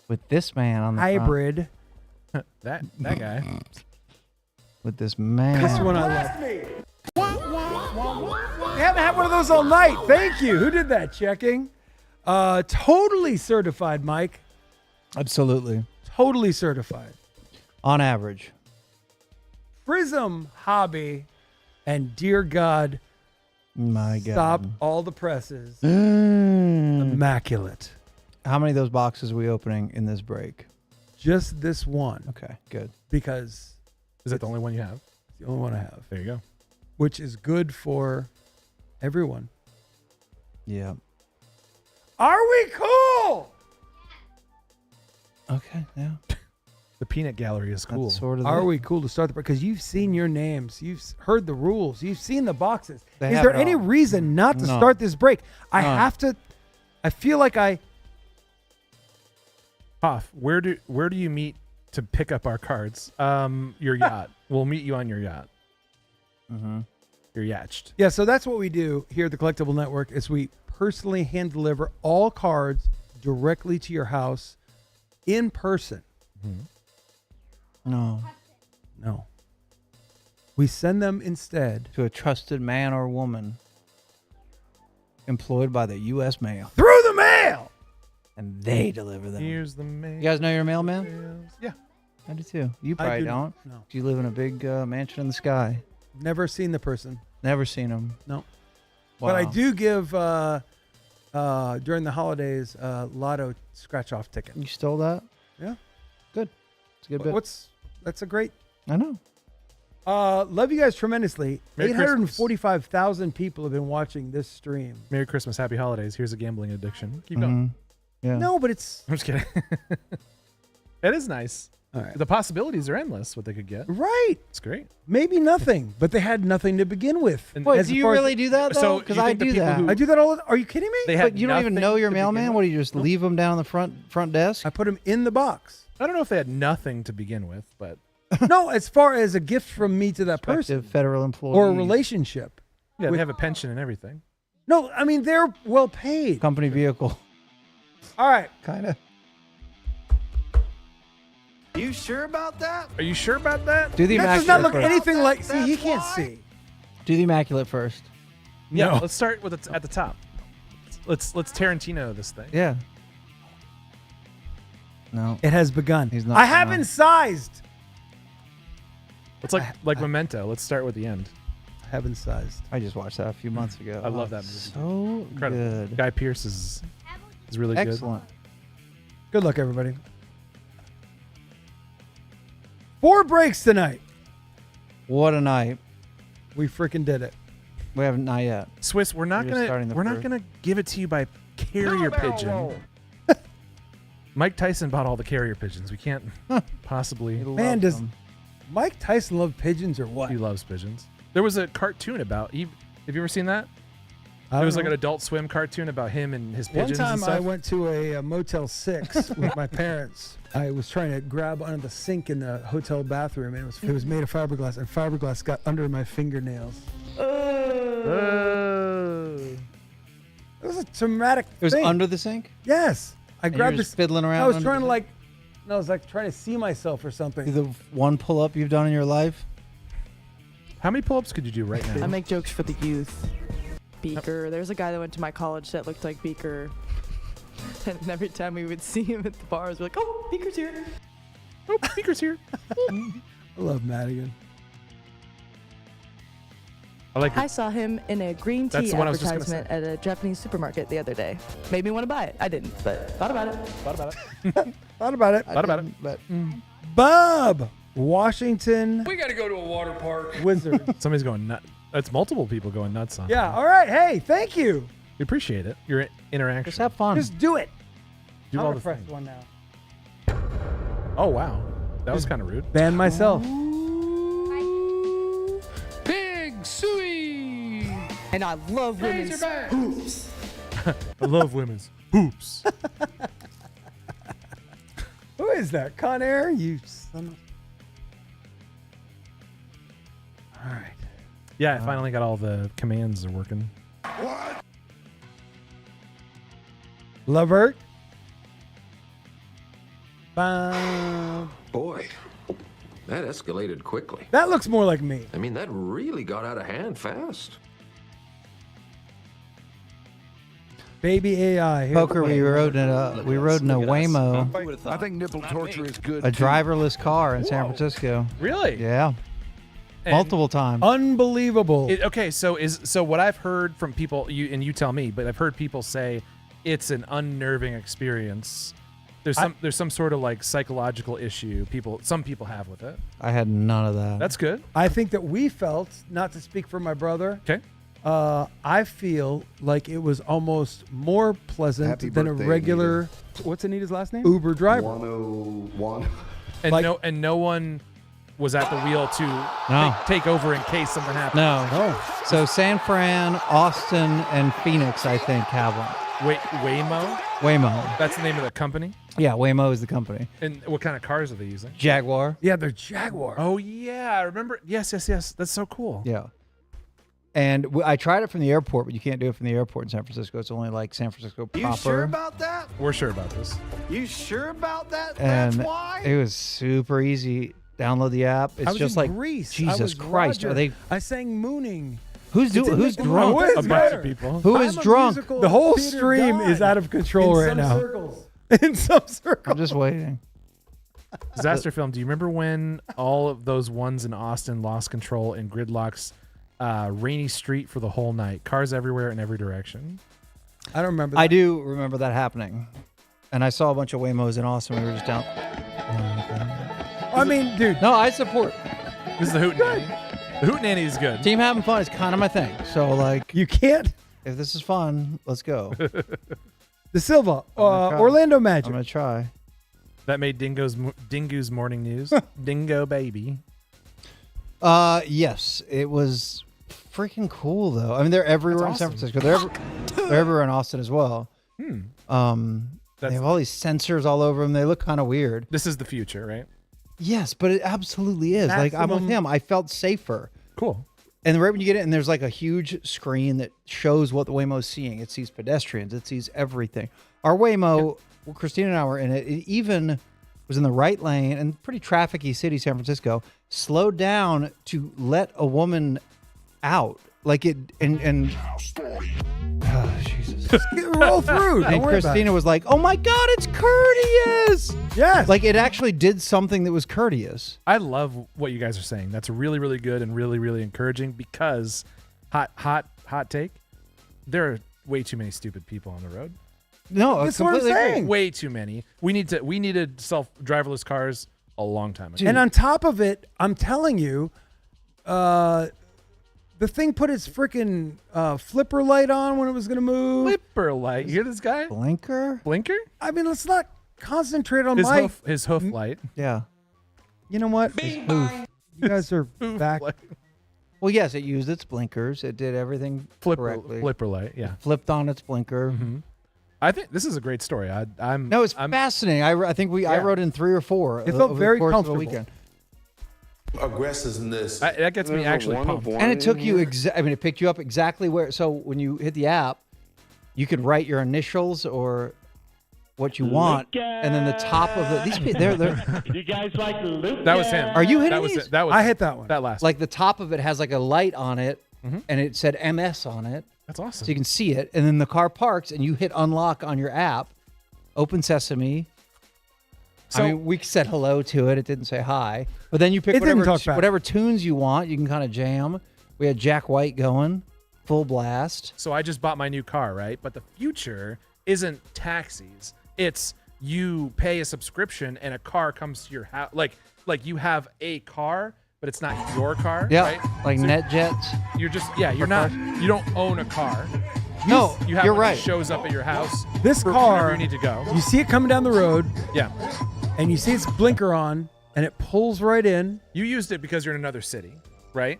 with this man on the hybrid. that guy. With this man. This one I love. We haven't had one of those all night. Thank you. Who did that? Checking. Totally certified, Mike. Absolutely. Totally certified. On average. Prism Hobby, and dear God, my God, stop all the presses. Immaculate. How many of those boxes are we opening in this break? Just this one. Okay, good. Because is that the only one you have? It's the only one I have. There you go. Which is good for everyone. Yeah. Are we cool? Okay, yeah. The peanut gallery is cool. Are we cool to start the break? Because you've seen your names. You've heard the rules. You've seen the boxes. They is have there it any all. reason not to No. start this break? I None. have to. I feel like Hoff, where do you meet to pick up our cards? Your yacht. We'll meet you on your yacht. Mm-hmm. You're yatched. Yeah, so that's what we do here at the Collectible Network is we personally hand deliver all cards directly to your house in person. Mm-hmm. No. We send them instead to a trusted man or woman employed by the U.S. Mail. Through the mail! And they deliver them. Here's the mail. You guys know your mailman? Yeah. I do too. You I probably do- don't. no. You live in a big mansion in the sky. Never seen the person. Never seen him. No. Wow. But I do give, during the holidays, lotto scratch-off ticket. You stole that? Yeah. Good. It's a good bit. That's a great. I know. Love you guys tremendously. Merry Christmas. 845,000 people have been watching this stream. Merry Christmas, Happy Holidays. Here's a gambling addiction. Keep going. Yeah. No, but it's I'm just kidding. It is nice. all right. The possibilities are endless. What they could get. Right. It's great. Maybe nothing, but they had nothing to begin with. And Wait, As do you far as- really do that though? So Because you I think the do people that. who- I do that all. Are you kidding me? They But had you don't even nothing know your to begin mailman? with? What do you just leave him down the front desk? I put them in the box. I don't know if they had nothing to begin with, but No, as far as a gift from me to that person Prospective federal employee or a relationship. yeah, they have a pension and everything. No, I mean they're well paid. company vehicle. All right. Kind of. You sure about that? Are you sure about that? Do the That does immaculate not look first. anything like. See, he can't see. Do the immaculate first. Yeah. No. Let's start with at the top. Let's Tarantino this thing. Yeah. No. It has begun. He's not I gonna- haven't sized. It's like Memento. Let's start with the end. I haven't sized. I just watched that a few months ago. I love that movie. So Incredible. good. Guy Pearce is really good. Excellent. Good luck, everybody. 4 breaks tonight. What a night. We freaking did it. We haven't not yet. Swiss, we're not We're just starting gonna the we're not first. gonna give it to you by carrier pigeon. Mike Tyson bought all the carrier pigeons. We can't possibly. Man, does Mike Tyson love pigeons or what? He loves pigeons. There was a cartoon about. Have you ever seen that? I It was don't like know. an Adult Swim cartoon about him and his One pigeons. time and stuff. I went to a Motel 6 with my parents. I was trying to grab under the sink in the hotel bathroom, and it was made of fiberglass, and fiberglass got under my fingernails. It was a traumatic It was thing. under the sink? Yes. I And you grabbed were this. just fiddling around I was under trying the to sink? I was like trying to see myself or something. The one pull-up you've done in your life? How many pull-ups could you do right now? I make jokes for the youth. Beaker. There's a guy that went to my college that looked like Beaker. And every time we would see him at the bars, we're like, oh, Beaker's here. Oh, Beaker's here. I love Madigan. I saw him in a green That's tea the one I was just gonna advertisement at a Japanese supermarket the other day. Made me want to buy it. I didn't, but thought about it. Thought about it. Thought about it. Thought about it. But Bob, Washington We got to go to a water park. Wizard. Somebody's going nuts. That's multiple people going nuts on. Yeah. All right. Hey, thank you. We appreciate it. Your interaction. just have fun. Just do it. Do I'm all gonna the press things. one now. Oh wow, that was kind of rude. Ban myself. Big Suey. And I love women's Razorback. hoops. I love women's hoops. Who is that? Con Air? You son of... All right. Yeah, I finally got all the commands are working. Lovert. Boy, that escalated quickly. That looks more like me. I mean, that really got out of hand fast. Baby AI. Poker, we rode in a Waymo, I think nipple torture is good. a driverless car in San Francisco. Really? Yeah. And Multiple times. Unbelievable. Okay, so what I've heard from people, you tell me, but I've heard people say it's an unnerving experience. There's some sort of like psychological issue some people have with it. I had none of that. That's good. I think that we felt, not to speak for my brother. Okay. I feel like it was almost more pleasant than a regular. What's Anita's last name? Uber driver. 101. And no one was at the wheel to take over in case something happened. No. So San Fran, Austin, and Phoenix, I think, have one. Wait, Waymo? Waymo. That's the name of the company? Yeah, Waymo is the company. And what kind of cars are they using? Jaguar. Yeah, they're Jaguar. Oh, yeah. I remember. Yes. That's so cool. Yeah. And I tried it from the airport, but you can't do it from the airport in San Francisco. It's only like San Francisco proper. You sure about that? We're sure about this. You sure about that? And That's why? it was super easy. Download the app. It's just like Greece. Jesus Christ. Are they? I sang Mooning. Who's drunk? A bunch of people. Who is drunk? The whole stream is out of control right now. In some circles. I'm just waiting. Disaster film. Do you remember when all of those ones in Austin lost control and gridlocks rainy street for the whole night? Cars everywhere in every direction. I don't remember that. I do remember that happening. And I saw a bunch of Waymos in Austin. We were just down. I mean, dude. No, I support. This is the Hootenanny. The Hootenanny is good. Team having fun is kind of my thing. So, like, you can't. If this is fun, let's go. De Silva, Orlando Magic. I'm going to try. That made Dingo's morning news. Dingo baby. Yes, it was freaking cool though. I mean, they're everywhere in San Francisco. They're everywhere in Austin as well. They have all these sensors all over them. They look kind of weird. This is the future, right? Yes, but it absolutely is. Like, I'm with him. I felt safer. Cool. And right when you get it, and there's like a huge screen that shows what the Waymo's seeing. It sees pedestrians. It sees everything. Our Waymo, well, Christina and I were in it. It even was in the right lane and pretty trafficy city, San Francisco. Slowed down to let a woman out. Like it, and oh, Jesus. Roll through. And Christina was like, "Oh my God, it's courteous." Yes. Like it actually did something that was courteous. I love what you guys are saying. That's really, really good and really, really encouraging because hot take. There are way too many stupid people on the road. No, that's what I'm saying. Way too many. We needed self-driverless cars a long time ago. And on top of it, I'm telling you, the thing put its freaking flipper light on when it was going to move. Flipper light. You hear this guy? Blinker? I mean, let's not concentrate on his hoof light. Yeah. You know what? You guys are back. Well, yes, it used its blinkers. It did everything correctly. Flipper light, yeah. It flipped on its blinker. Mm-hmm. I think this is a great story. It's fascinating. I think I wrote in 3 or 4. It felt very comfortable. Weekend. Aggressiveness. That gets me actually pumped. And it took you it picked you up exactly where. So when you hit the app, you could write your initials or what you want, and then the top of these people, they're You guys like Luke? That was him. Are you hitting that was these? It. That was I hit that one. That last. Like the top of it has like a light on it, Mm-hmm. and it said MS on it. That's awesome. So you can see it, and then the car parks, and you hit unlock on your app, open sesame. So, I mean, we said hello to it. It didn't say hi, but then you pick whatever tunes you want. You can kind of jam. We had Jack White going, full blast. So I just bought my new car, right? But the future isn't taxis. It's you pay a subscription and a car comes to your house. Like you have a car, but it's not your car. Yeah, right? like so NetJets. You're just you don't own a car. No, you have you're one right. that shows up at your house. This for car, wherever you need to go. You see it coming down the road. Yeah. And you see its blinker on, and it pulls right in. You used it because you're in another city, right?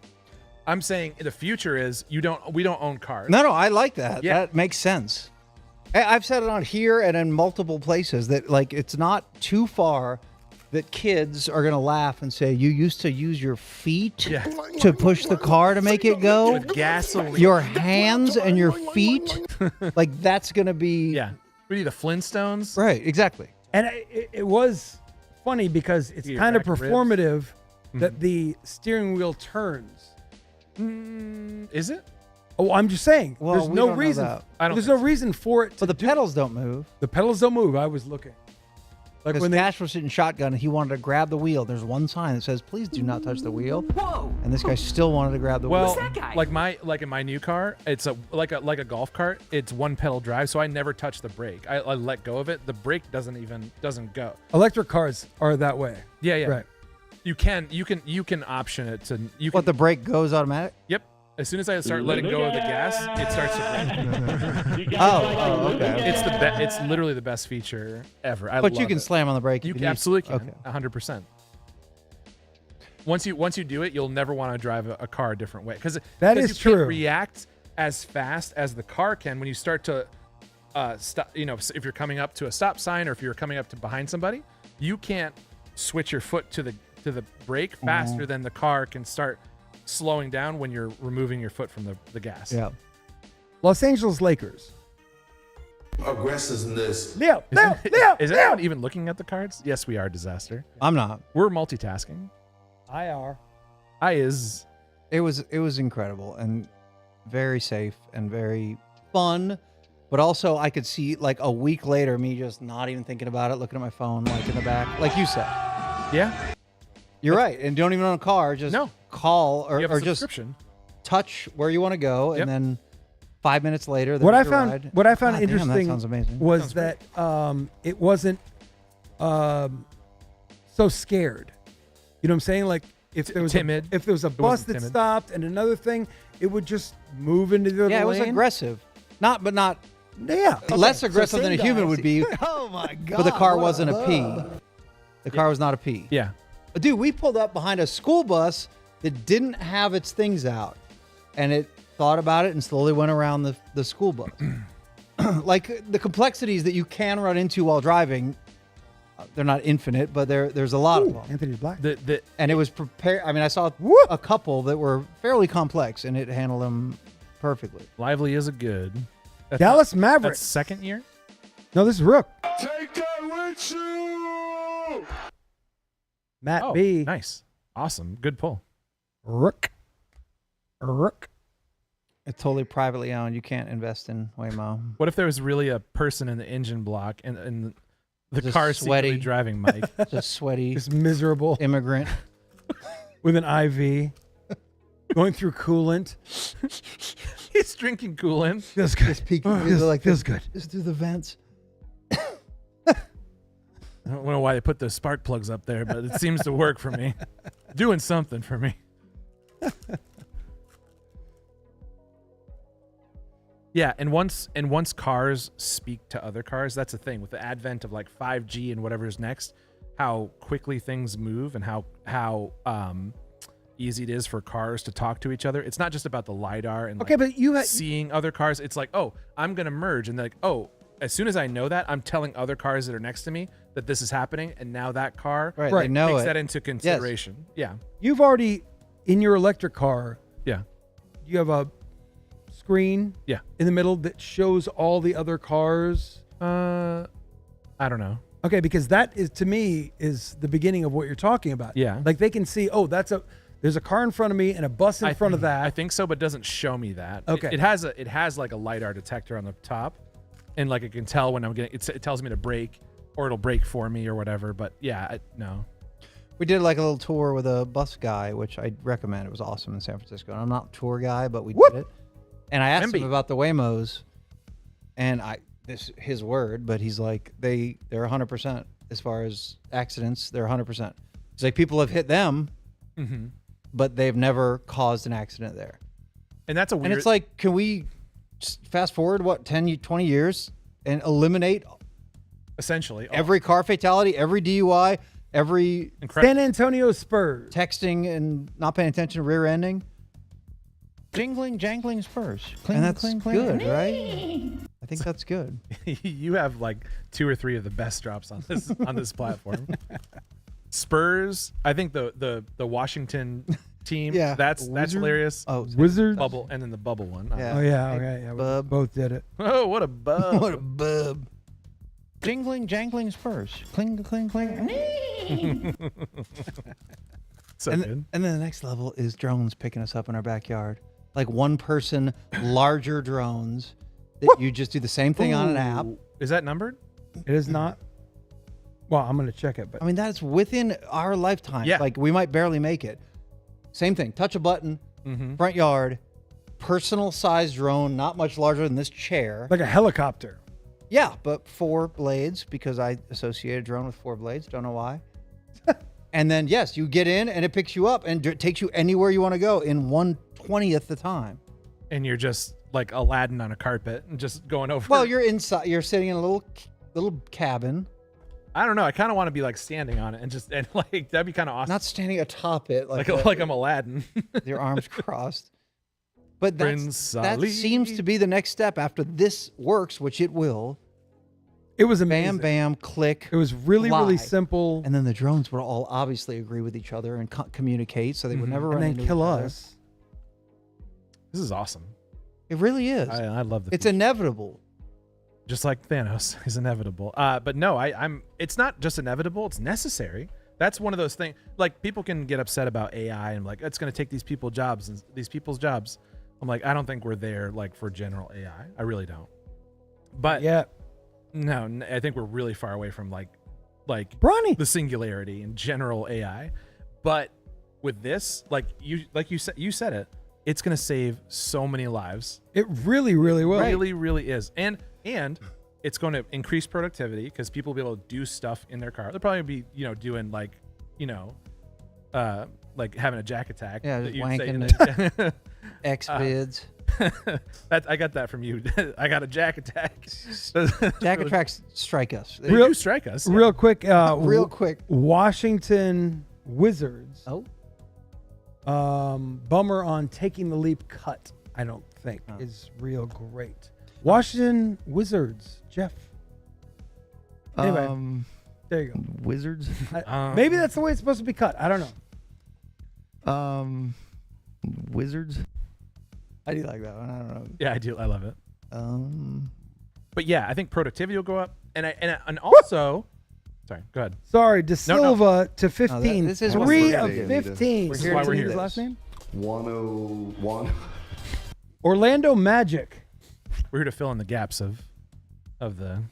I'm saying the future is we don't own cars. No, I like that. Yeah. That makes sense. I've said it on here and in multiple places that like it's not too far that kids are gonna laugh and say you used to use your feet to push the car to make it go with gasoline. Your hands and your feet, like that's gonna be What are you, the Flintstones? Right, exactly. And it was funny because it's Your kind of back ribs. performative that the steering wheel turns. Is it? Oh, I'm just saying. Well, there's we no don't know reason. that. There's no reason for it. But the pedals don't move. The pedals don't move. I was looking. Like Because when they Cash was sitting shotgun and he wanted to grab the wheel. There's one sign that says, "Please do not touch the wheel." Whoa! And this guy still wanted to grab the wheel. Like in my new car, it's like a golf cart. It's one pedal drive, so I never touch the brake. I let go of it. The brake doesn't go. electric cars are that way. Yeah. Right. You can option it to you. What, the brake goes automatic? Yep. As soon as I start letting go of the gas, it starts to brake. Okay. It's it's literally the best feature ever. I But love you can it. slam on the brake. You if can, need to. absolutely Okay. can. 100%. Once you do it, you'll never want to drive a car a different way because That is you true. can't react as fast as the car can when you start to stop. You know, if you're coming up to a stop sign or if you're coming up to behind somebody, you can't switch your foot to the brake faster than the car can start slowing down when you're removing your foot from the gas. Yeah. Los Angeles Lakers. Aggressiveness. Leo. Is anyone even looking at the cards? Yes, we are. Disaster. I'm not. We're multitasking. IR. It was incredible and very safe and very fun, but also I could see like a week later me just not even thinking about it, looking at my phone like in the back, like you said. Yeah. You're right, and don't even own a car. Just call You have a or just subscription. touch where you want to go, and then 5 minutes later, What I there's your found ride. what I found God damn, interesting that sounds amazing. was that it wasn't so scared. You know what I'm saying? Like if there was timid. if there was a bus wasn't that timid. stopped and another thing, it would just move into the other Yeah, it was lane. aggressive, not Yeah, less okay. aggressive So than a same human guy. would be. Oh my god! But the car what wasn't a bug. P. The car was not a P. Yeah. Dude, we pulled up behind a school bus that didn't have its things out, and it thought about it and slowly went around the school bus. Like the complexities that you can run into while driving, they're not infinite, but there's a lot of them. Anthony's black. And it was prepared. I mean, I saw a couple that were fairly complex, and it handled them perfectly. Lively is a good. Dallas Mavericks. That's second year? No, this is Rook. Take that with you. Matt B. Nice. Awesome. Good pull. Rook. It's totally privately owned. You can't invest in Waymo. What if there was really a person in the engine block and the Just car sweaty. secretly driving Mike? Just sweaty, Just miserable immigrant. with an IV, going through coolant. He's drinking coolant. Feels good. Just peeking. Feels good. Just through the vents. I don't know why they put those spark plugs up there, but it seems to work for me. Doing something for me. Yeah, and once cars speak to other cars, that's the thing with the advent of like 5G and whatever's next, how quickly things move and how easy it is for cars to talk to each other. It's not just about the LiDAR and Okay, but you seeing other cars. It's like, oh, I'm gonna merge, and they're like, oh, as soon as I know that, I'm telling other cars that are next to me that this is happening, and now that car They know takes it. that into consideration. Yeah. You've already in your electric car. Yeah. You have a screen. Yeah. In the middle that shows all the other cars. I don't know. Okay, because that is to me is the beginning of what you're talking about. Yeah. Like they can see, oh, there's a car in front of me and a bus in front of that. I think so, but it doesn't show me that. Okay. It has like a LiDAR detector on the top, and like it can tell when I'm getting. It tells me to brake, or it'll brake for me or whatever. But yeah, no. We did like a little tour with a bus guy, which I recommend. It was awesome in San Francisco. And I'm not a tour guy, but we did it. And I asked him about the Waymos, and his word, but he's like they're 100% as far as accidents. They're 100%. He's like people have hit them, but they've never caused an accident there. And that's a weird. And it's like, can we just fast forward 10, 20 years and eliminate essentially every car fatality, every DUI, every San Antonio Spurs texting and not paying attention, rear-ending? Jingling, jangling Spurs. Cling, And that's cling, cling. good, right? I think that's good. You have like 2 or 3 of the best drops on this platform. Spurs. I think the Washington team. Yeah. That's hilarious. Oh, Wizards. Bubble and then the bubble one. Yeah. Oh yeah, okay, yeah. We both did it. Oh, what a bub! What a bub! Jingling, jangling Spurs. Cling, cling, cling. So and, good. And then the next level is drones picking us up in our backyard. Like one person, larger drones that you just do the same thing on an app. Is that numbered? It is not. Well, I'm going to check it, but I mean, that's within our lifetime. Yeah. Like we might barely make it. Same thing. Touch a button, front yard, personal sized drone, not much larger than this chair. like a helicopter. Yeah, but 4 blades because I associate a drone with 4 blades. Don't know why. And then, yes, you get in and it picks you up and takes you anywhere you want to go in 1/20th the time. And you're just like Aladdin on a carpet and just going over. Well, you're inside. You're sitting in a little cabin. I don't know. I kind of want to be like standing on it and like that'd be kind of awesome. Not standing atop it like I'm Aladdin. Your arms crossed. But Prince that Ali. seems to be the next step after this works, which it will. It was amazing. Bam, bam, click. It was really, fly. really simple. And then the drones would all obviously agree with each other and communicate, so they would never and run then into kill each other. us. This is awesome. It really is. I love the It's feature. inevitable. Just like Thanos is inevitable. But no, I'm. It's not just inevitable. It's necessary. That's one of those things. Like people can get upset about AI and like it's going to take these people's jobs. I'm like, I don't think we're there like for general AI. I really don't. But yeah, no, I think we're really far away from like Bronny, the singularity in general AI. But with this, you said it. It's going to save so many lives. It really, really will. It really, really is. And it's going to increase productivity because people will be able to do stuff in their car. They'll probably be, doing like having a jack attack. Yeah, that just you'd say in wanking the- X-bids. I got that from you. I got a jack attack. Jack attacks strike us. They do strike us. Real quick. Real quick. Washington Wizards. Oh. Bummer on taking the leap cut, I don't think, is real great. Washington Wizards, Jeff. Anyway, there you go. Wizards? Maybe that's the way it's supposed to be cut. I don't know. Wizards? I do like that one. I don't know. Yeah, I do. I love it. But yeah, I think productivity will go up, and also, sorry, go ahead. Sorry, De Silva to 15. No, this is 3 what of we're 15. This is why we're here. His last name? 101. Orlando Magic. We're here to fill in the gaps of the.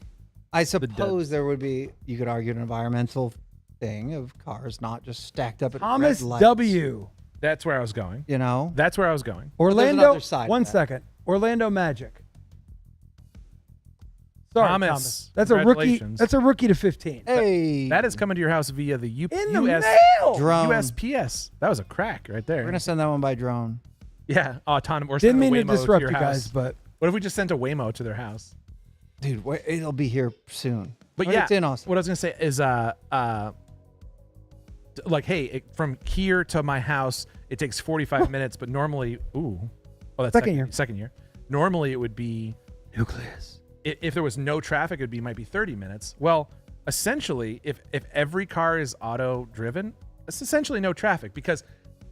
I suppose there would be, you could argue, an environmental thing of cars not just stacked up at Thomas red lights. W. That's where I was going. You know? That's where I was going. Orlando. another side One of that. second. Orlando Magic. Sorry, Thomas. That's a rookie. Congratulations. That's a rookie to 15. Hey. That is coming to your house via the In the mail. Drone. USPS. That was a crack right there. We're going to send that one by drone. Yeah, autonomous. Or Didn't send a mean to Waymo disrupt your you house. guys, but What if we just sent a Waymo to their house? Dude, it'll be here soon. But When yeah, it's in Austin. what I was gonna say is, like, hey, from here to my house, it takes 45 minutes, but normally, that's second year. Normally, it would be nucleus. If there was no traffic, it might be 30 minutes. Well, essentially, if every car is auto driven, it's essentially no traffic because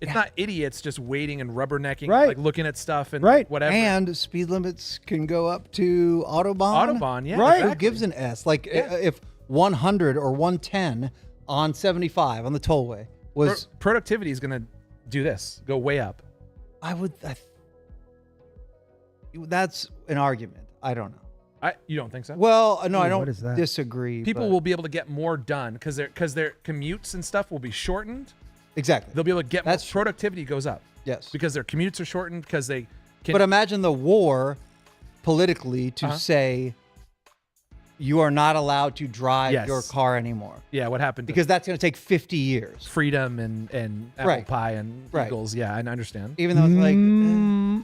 it's not idiots just waiting and rubbernecking, like looking at stuff and whatever. And speed limits can go up to Autobahn. Autobahn, yeah. Right. Exactly. Who gives an S? Like if 100 or 110 on 75 on the tollway was... Productivity is going to do this, go way up. That's an argument. I don't know. You don't think so? Well, no, I what don't is that? disagree. People but- will be able to get more done because their commutes and stuff will be shortened. Exactly. They'll be able to get That's more. Productivity goes up. Yes. Because their commutes are shortened because they can. But imagine the war politically to say you are not allowed to drive your car anymore. Yeah, what happened? Because that's going to take 50 years. Freedom and apple pie and Eagles. Yeah, I understand. Even though it's like...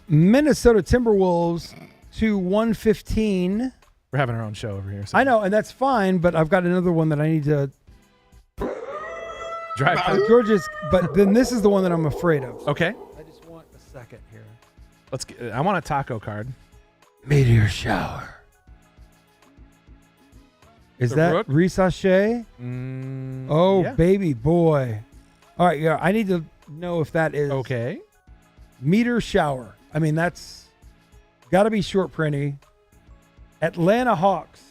Minnesota Timberwolves to 115. We're having our own show over here. So. I know, and that's fine, but I've got another one that I need to... drive. George's, but then this is the one that I'm afraid of. Okay. I just want a second here. I want a taco card. Meteor shower. Is The that rook? Risache? Oh, yeah. baby boy. All right, yeah. I need to know if that is Okay. meteor shower. I mean, that's got to be short printy. Atlanta Hawks.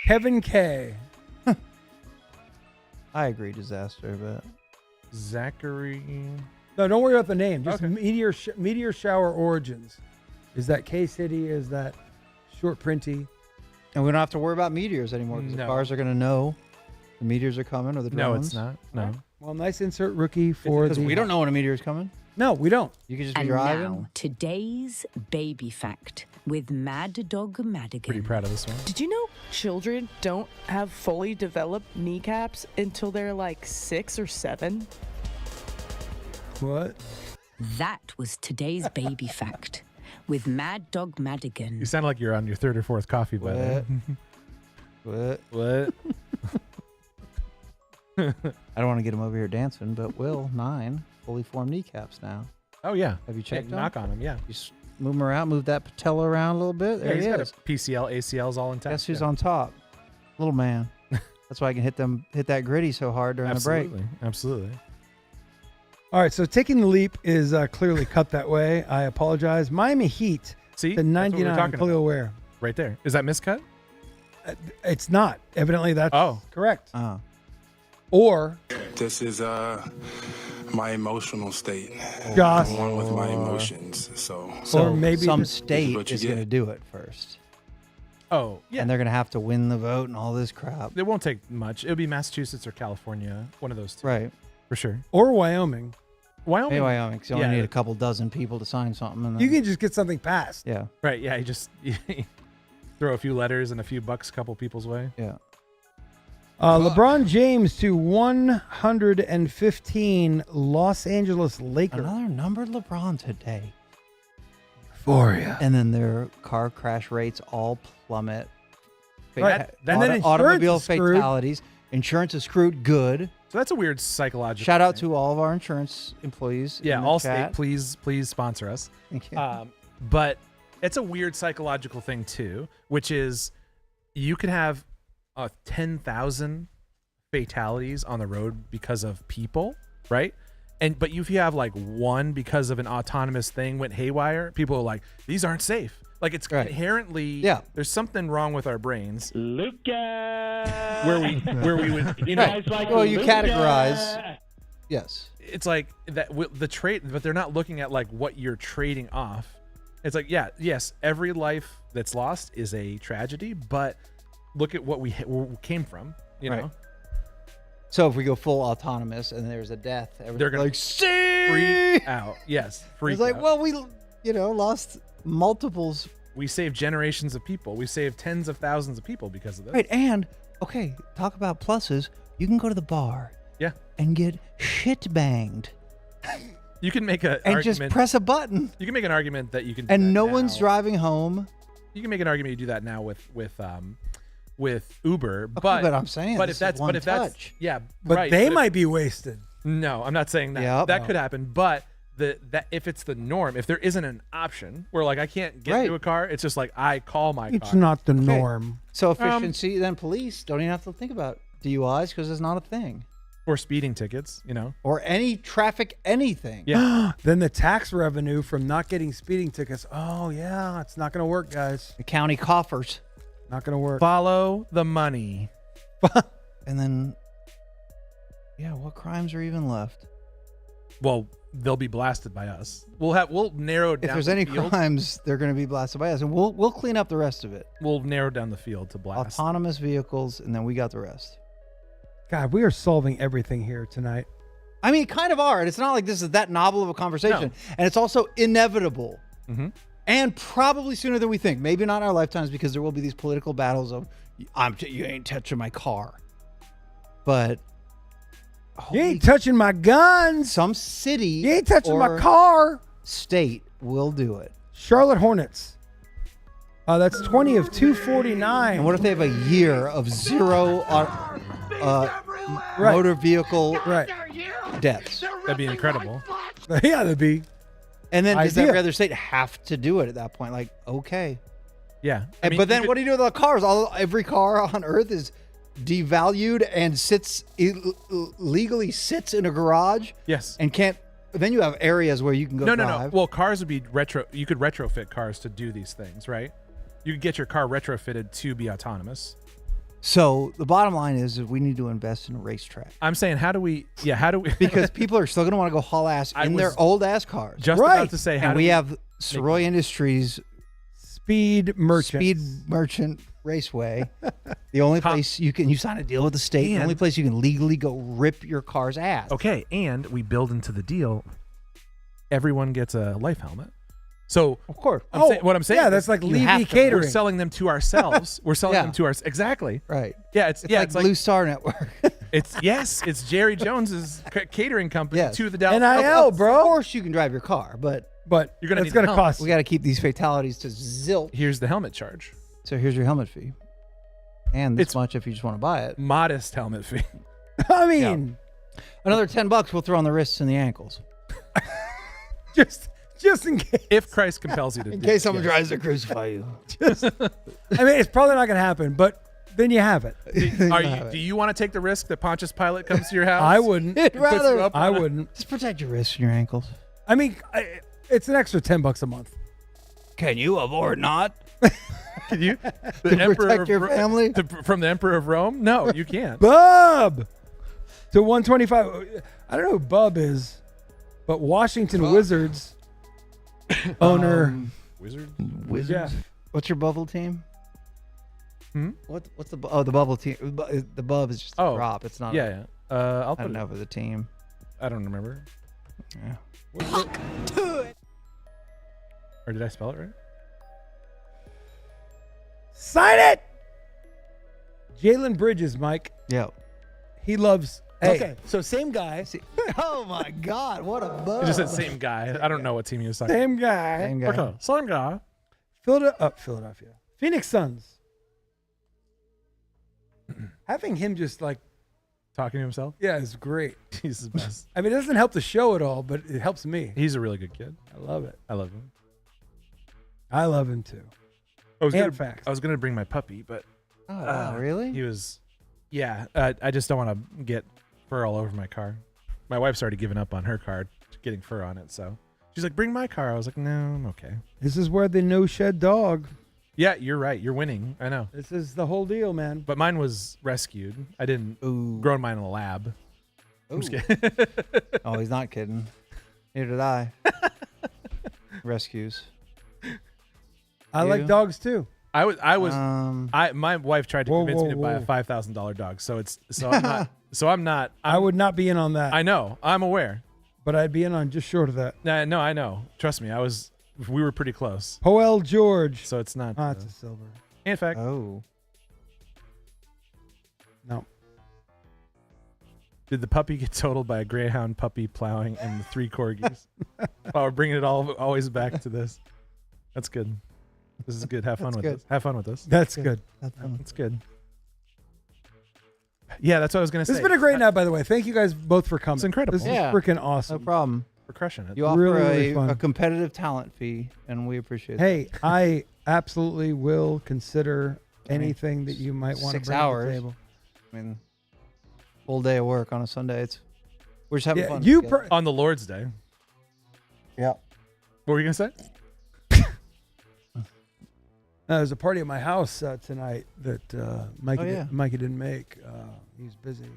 Kevin K. I agree, disaster, but Zachary. No, don't worry about the name. Just Okay. meteor shower origins. Is that K City? Is that short printy? and we don't have to worry about meteors anymore because the No. cars are going to know the meteors are coming or the drones. No, it's not. No. Well, nice insert rookie for Because the. we don't know when a meteor is coming. No, we don't. You could just be And driving. now, today's baby fact with Mad Dog Madigan. Pretty proud of this one. Did you know children don't have fully developed kneecaps until they're like 6 or 7? What? That was today's baby fact with Mad Dog Madigan. You sound like you're on your third or fourth coffee, by the way. What? What? I don't want to get him over here dancing, but Will, 9, fully formed kneecaps now. Oh, yeah. Have you checked them? Knock on him, yeah. You move him around, move that patella around a little bit. There Yeah, he's he got is. a PCL, ACLs all intact. Guess who's yeah. on top? Little man. That's why I can hit that gritty so hard during the break. Absolutely. All right, so taking the leap is clearly cut that way. I apologize. Miami Heat. See, the that's what we were 99 talking fully about. aware. Right there. Is that miscut? It's not. Evidently, that's correct. Oh. Or This is my emotional state. Josh. I'm one with my emotions. So Or maybe some this- This is state what you is going to get. do it first. Oh, yeah. And they're going to have to win the vote and all this crap. It won't take much. It'll be Massachusetts or California. One of those two. Right. For sure. or Wyoming. Wyoming. Hey, Wyoming, 'cause you only Yeah. need a couple dozen people to sign something. And then, You can just get something passed. yeah, Right. Yeah. You just throw a few letters and a few bucks a couple people's way. yeah. LeBron James to 115 Los Angeles Lakers. Another numbered LeBron today. For you. And then their car crash rates all plummet. Right. And then insurance automobile is screwed. fatalities. Insurance is screwed. Good. So that's a weird psychological. Shout out thing. to all of our insurance employees. Yeah, in the Allstate, chat. please sponsor us. Thank you. But it's a weird psychological thing too, which is you could have 10,000 fatalities on the road because of people, right? But if you have like one because of an autonomous thing went haywire, people are like, these aren't safe. Like it's inherently, there's something wrong with our brains. Luca. Where we would, you know, Guys like Well, you Luca. categorize. Yes. it's like that the trade, but they're not looking at like what you're trading off. It's like, yes, every life that's lost is a tragedy, but look at what we came from, you know. So if we go full autonomous and there's a death, They're gonna like freak out. Yes, freak It's like, out. well, we lost multiples. We saved generations of people. We saved tens of thousands of people because of this. Right, and okay, talk about pluses. You can go to the bar, Yeah. and get shit banged, You can make an and argument. just press a button, You can make an argument that you can. Do and that no now. one's driving home. You can make an argument you do that now with Uber, but but I'm saying but this if that's is one but if that's touch. yeah, But right, they if- might be wasted. No, I'm not saying that. Yep. That No. could happen, but that if it's the norm, if there isn't an option where like I can't get Right. to a car, it's just like I call my It's car. not the norm. So efficiency, then police don't even have to think about DUIs because it's not a thing, Or speeding tickets, you know. or any traffic anything. Yeah. Then the tax revenue from not getting speeding tickets. Oh, yeah. It's not going to work, guys. The county coffers, Not going to work. Follow the money. and then what crimes are even left? Well, they'll be blasted by us. We'll narrow down. If there's the any field. crimes, they're going to be blasted by us, and we'll clean up the rest of it. We'll narrow down the field to blast. Autonomous vehicles, and then we got the rest. God, we are solving everything here tonight. I mean, kind of are. And it's not like this is that novel of a conversation. No. And it's also inevitable. Mm-hmm. And probably sooner than we think. Maybe not in our lifetimes, because there will be these political battles of, you ain't touching my car. But You ain't touching my guns. some city You ain't touching my or car. state will do it. Charlotte Hornets. That's 20 of 249. And what if they have a year of zero motor vehicle deaths? That'd be incredible. Yeah, that'd be. And then does Idea. every other state have to do it at that point? Like, okay. Yeah. But then what do you do with the cars? Every car on Earth is devalued and legally sits in a garage. Yes. And can't. Then you have areas where you can go drive. No. Well, cars would be retro. You could retrofit cars to do these things, right? You could get your car retrofitted to be autonomous. So the bottom line is we need to invest in a racetrack. I'm saying, how do we? Because people are still going to want to go haul ass in their old ass cars. Just about to say, we have Soroy Industries Speed Merchant Raceway. The only place you sign a deal with the state. The only place you can legally go rip your car's ass. Okay, and we build into the deal. Everyone gets a life helmet. So of course, what I'm saying, that's like Levy Catering. We're selling them to ourselves. We're selling them to our exactly right. Yeah, it's like Blue Star Network. It's Jerry Jones's catering company to the Dallas. NIL, bro. Of course, you can drive your car, but you're gonna. It's gonna cost. We got to keep these fatalities to zilch. Here's the helmet charge. So here's your helmet fee, and this much if you just want to buy it. Modest helmet fee. I mean, another $10 we'll throw on the wrists and the ankles. Just in case. If Christ compels you to. In case someone tries to crucify you. I mean, it's probably not going to happen, but then you have it. Do you want to take the risk that Pontius Pilate comes to your house? I wouldn't. I wouldn't. Just protect your wrists and your ankles. I mean, it's an extra $10 a month. Can you afford not? Can you? To protect your family? From the Emperor of Rome? No, you can't. Bub! To 125. I don't know who Bub is, but Washington Wizards owner. Wizards? Yeah. What's your bubble team? What's the bubble team? The bub is just a drop. It's not. Yeah. I don't know for the team. I don't remember. Yeah. Fuck to it. Or did I spell it right? Sign it. Jalen Bridges, Mike. Yeah. He loves. Okay, so same guy. Oh my God, what a bug! It just said same guy. I don't know what team he was talking. Same guy. Same guy. Okay, same guy. Philadelphia. Phoenix Suns. Having him just like talking to himself. Yeah, is great. He's the best. I mean, it doesn't help the show at all, but it helps me. He's a really good kid. I love it. I love him. I love him too. I was gonna bring my puppy, but really? He was. Yeah, I just don't want to get fur all over my car. My wife's already given up on her car, getting fur on it. So she's like, "Bring my car." I was like, "No, I'm okay." This is where the no shed dog. Yeah, you're right. You're winning. I know. This is the whole deal, man. But mine was rescued. I didn't grow mine in a lab. I'm just kidding. Oh, he's not kidding. Neither did I. Rescues. I like dogs too. My wife tried to convince me to buy a $5,000 dog. I'm not. I would not be in on that. I know. I'm aware. But I'd be in on just short of that. No, I know. Trust me. We were pretty close. Poel George. So it's not. It's a silver. In fact. Oh. No. Did the puppy get totaled by a greyhound puppy plowing and the 3 corgis? Oh, we're bringing it always back to this. That's good. This is good. Have fun with this. Have fun with this. That's good. That's good. Yeah, that's what I was going to say. This has been a great night, by the way. Thank you guys both for coming. It's incredible. This is freaking awesome. No problem. We're crushing it. You offer really a competitive talent fee, and we appreciate it. Hey, I absolutely will consider anything that you might want to 6 bring hours. to the table. I mean, full day of work on a Sunday. We're just having fun. On the Lord's Day. Yeah. What were you going to say? There's a party at my house tonight that Mikey didn't make. He's busy.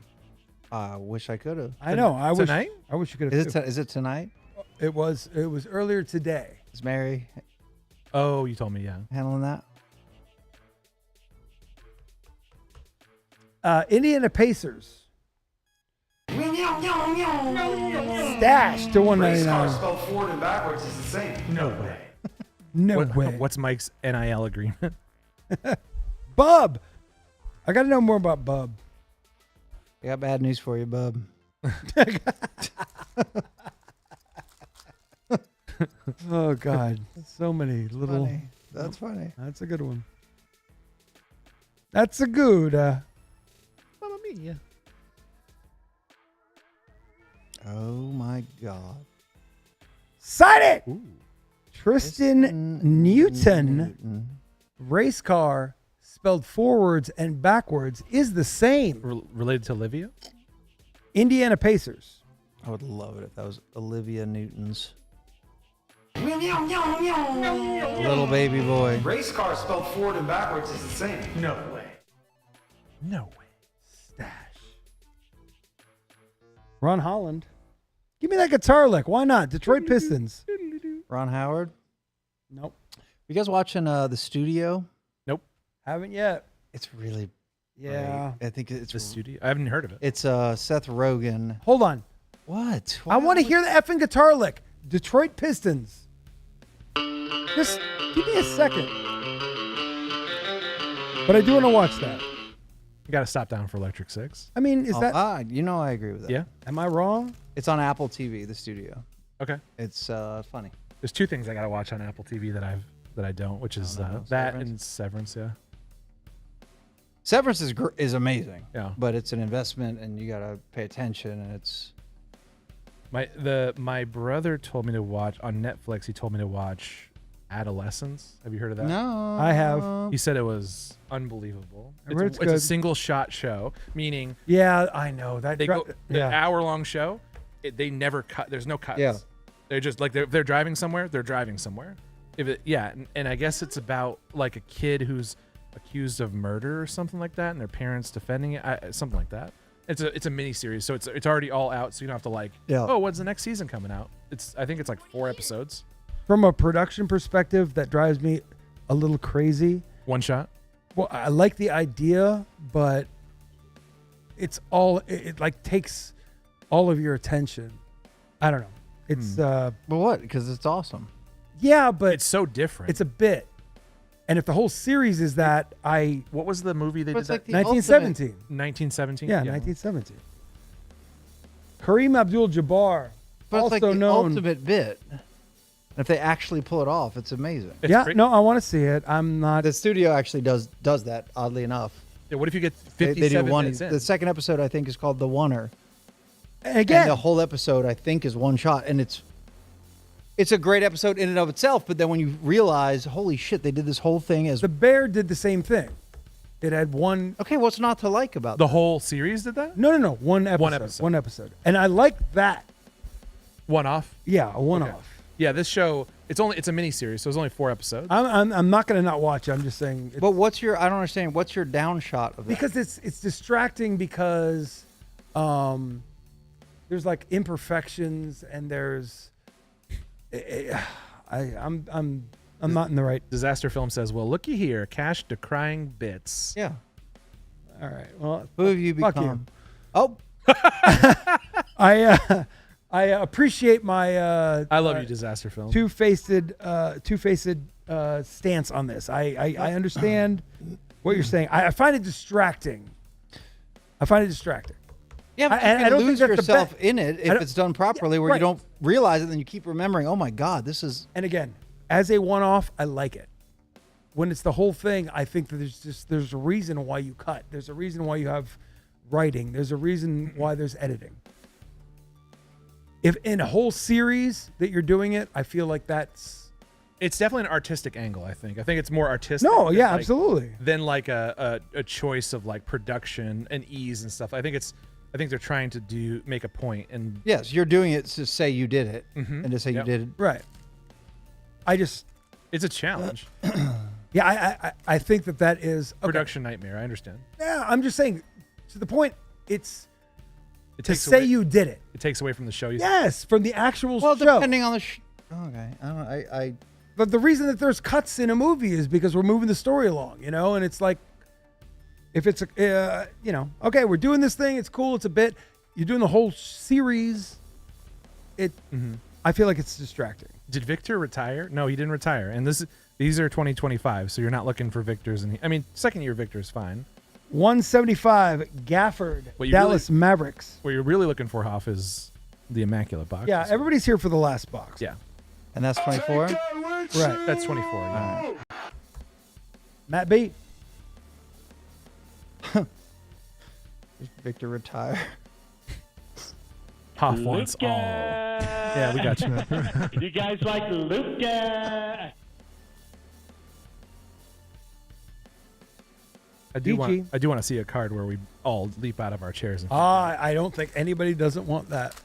I wish I could have. I know. Tonight? I wish you could have. Is it tonight? It was earlier today. Is Mary? Oh, you told me, yeah. Handling that? Indiana Pacers. Stash to $199. Spelled forward and backwards is the same. No way. No way. What's Mike's NIL agreement? Bub. I got to know more about Bub. I got bad news for you, Bub. Oh, God. So many little. Funny. That's funny. That's a good one. That's a good. Mamma mia. Oh, my God. Sign it! Ooh. Tristan Newton. race car spelled forwards and backwards is the same. Related to Olivia? Indiana Pacers. I would love it if that was Olivia Newton's little baby boy. Race car spelled forward and backwards is the same. No way. No way. Stash. Ron Holland. Give me that guitar lick. Why not? Detroit Pistons. Ron Howard. Nope. You guys watching The Studio? Nope. Haven't yet. It's really Yeah. great. I think it's The Studio? I haven't heard of it. It's Seth Rogen. Hold on. What? I want to hear the effing guitar lick. Detroit Pistons. Just give me a second. But I do want to watch that. You got to stop down for Electric Six. I mean, is that... I agree with that. Yeah. Am I wrong? It's on Apple TV, The Studio. Okay. It's funny. There's two things I got to watch on Apple TV that I don't, which is that Severance? and Severance, yeah. Severance is amazing. Yeah. But it's an investment, and you got to pay attention, and it's... My brother told me to watch, on Netflix, he told me to watch Adolescence. Have you heard of that? No. I have. He said it was unbelievable. I heard it's a good. single shot show, meaning Yeah, I know. That they go the yeah. hour-long show, they never cut. There's no cuts. Yeah. They're just like they're driving somewhere. They're driving somewhere. And I guess it's about like a kid who's accused of murder or something like that, and their parents defending it, something like that. It's a mini series, so it's already all out, so you don't have to oh, when's the next season coming out? I think it's like 4 episodes. From a production perspective, that drives me a little crazy. One shot. Well, I like the idea, but it's all it like takes all of your attention. I don't know. It's But what? Because it's awesome. yeah, but It's so different. it's a bit. And if the whole series is that, What was the movie they But did it's that? like the 1917. 1917. Yeah, 1917. Kareem Abdul-Jabbar, But also it's like the known. ultimate bit. If they actually pull it off, it's amazing. Yeah, no, I want to see it. I'm not. The studio actually does that, oddly enough. Yeah, what if you get They 57 do one. minutes in? The second episode, I think, is called The Oneer. And again, And the whole episode, I think, is one shot. And it's a great episode in and of itself. But then when you realize, holy shit, they did this whole thing as... The Bear did the same thing. It had one. Okay, what's not to like about the whole series did that? No. One episode. One episode. And I like that. One off? Yeah, a one-off. Okay. Yeah, this show, it's a mini series, so it's only 4 episodes. I'm not going to not watch it. I'm just saying. But I don't understand. What's your down shot of that? Because it's distracting because there's like imperfections and there's I'm not in the right. Disaster Film says, well, looky here, cash decrying bits. Yeah. All right. Well, who have you fuck become? You. Oh. I appreciate my I love you, Disaster Film. Two-faced stance on this. I understand what you're saying. I find it distracting. Yeah, but I you don't can lose think that's the yourself best. in it if it's done properly, where right. you don't realize it, then you keep remembering, oh my God, this is... And again, as a one-off, I like it. When it's the whole thing, I think that there's a reason why you cut. There's a reason why you have writing. There's a reason why there's editing. If in a whole series that you're doing it, I feel like it's definitely an artistic angle. I think it's more artistic. No, yeah, absolutely. Than like a choice of like production and ease and stuff. I think they're trying to make a point. And yes, you're doing it to say you did it, Mhm. and to say you did it. Right. it's a challenge. Yeah, I think that is okay. Production nightmare. I understand. Yeah, I'm just saying. To the point, It to takes say away, you did it. It takes away from the show. Yes, from the actual Well, show. depending on the... okay, I don't know. But the reason that there's cuts in a movie is because we're moving the story along, and it's like, if it's okay, we're doing this thing, it's cool, it's a bit. You're doing the whole series. I feel like it's distracting. Did Victor retire? No, he didn't retire. And these are 2025, so you're not looking for Victors. Second year Victor is fine. 175 Gafford, Dallas Mavericks. What you're really looking for, Hoff, is the Immaculate Box. Yeah, everybody's here for the last box. Yeah. And that's 24? Right. That's 24, yeah. Matt B. Does Victor retire? Hoff wants all. Yeah, we got you. You guys like Luca? I do PG. want to see a card where we all leap out of our chairs. I don't think anybody doesn't want that.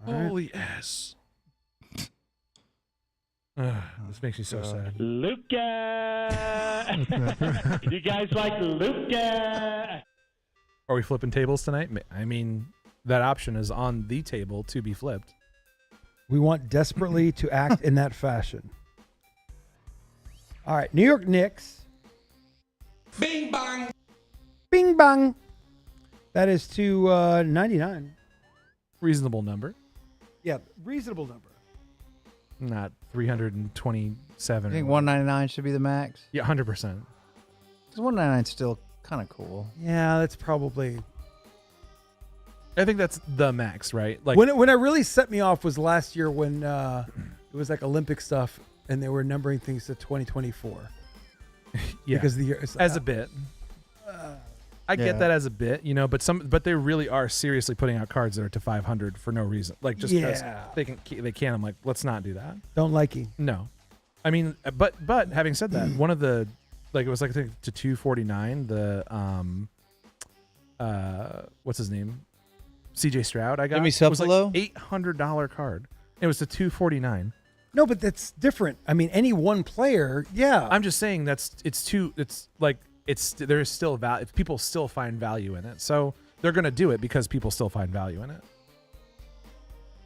Holy ass. This makes me so sad. Luca! You guys like Luca? Are we flipping tables tonight? I mean, that option is on the table to be flipped. We want desperately to act in that fashion. All right, New York Knicks. Bing bang. Bing bang. That is to 99. Reasonable number. Yeah, reasonable number. Not 327. I think 199 should be the max. Yeah, 100%. Because 199 is still kind of cool. Yeah, that's probably. I think that's the max, right? Like When it really set me off was last year when it was like Olympic stuff and they were numbering things to 2024. Yeah, because the year as a bit. I get that as a bit, but they really are seriously putting out cards that are to 500 for no reason. Like just because they can. I'm like, let's not do that. Don't like you. No, I mean, but having said that, one of the it was like I think to 249. The what's his name? CJ Stroud. I got. Jimmy it was like Cephalo? $800 card. It was to 249. No, but that's different. I mean, any one player, yeah. I'm just saying there's still value. People still find value in it, so they're gonna do it because people still find value in it.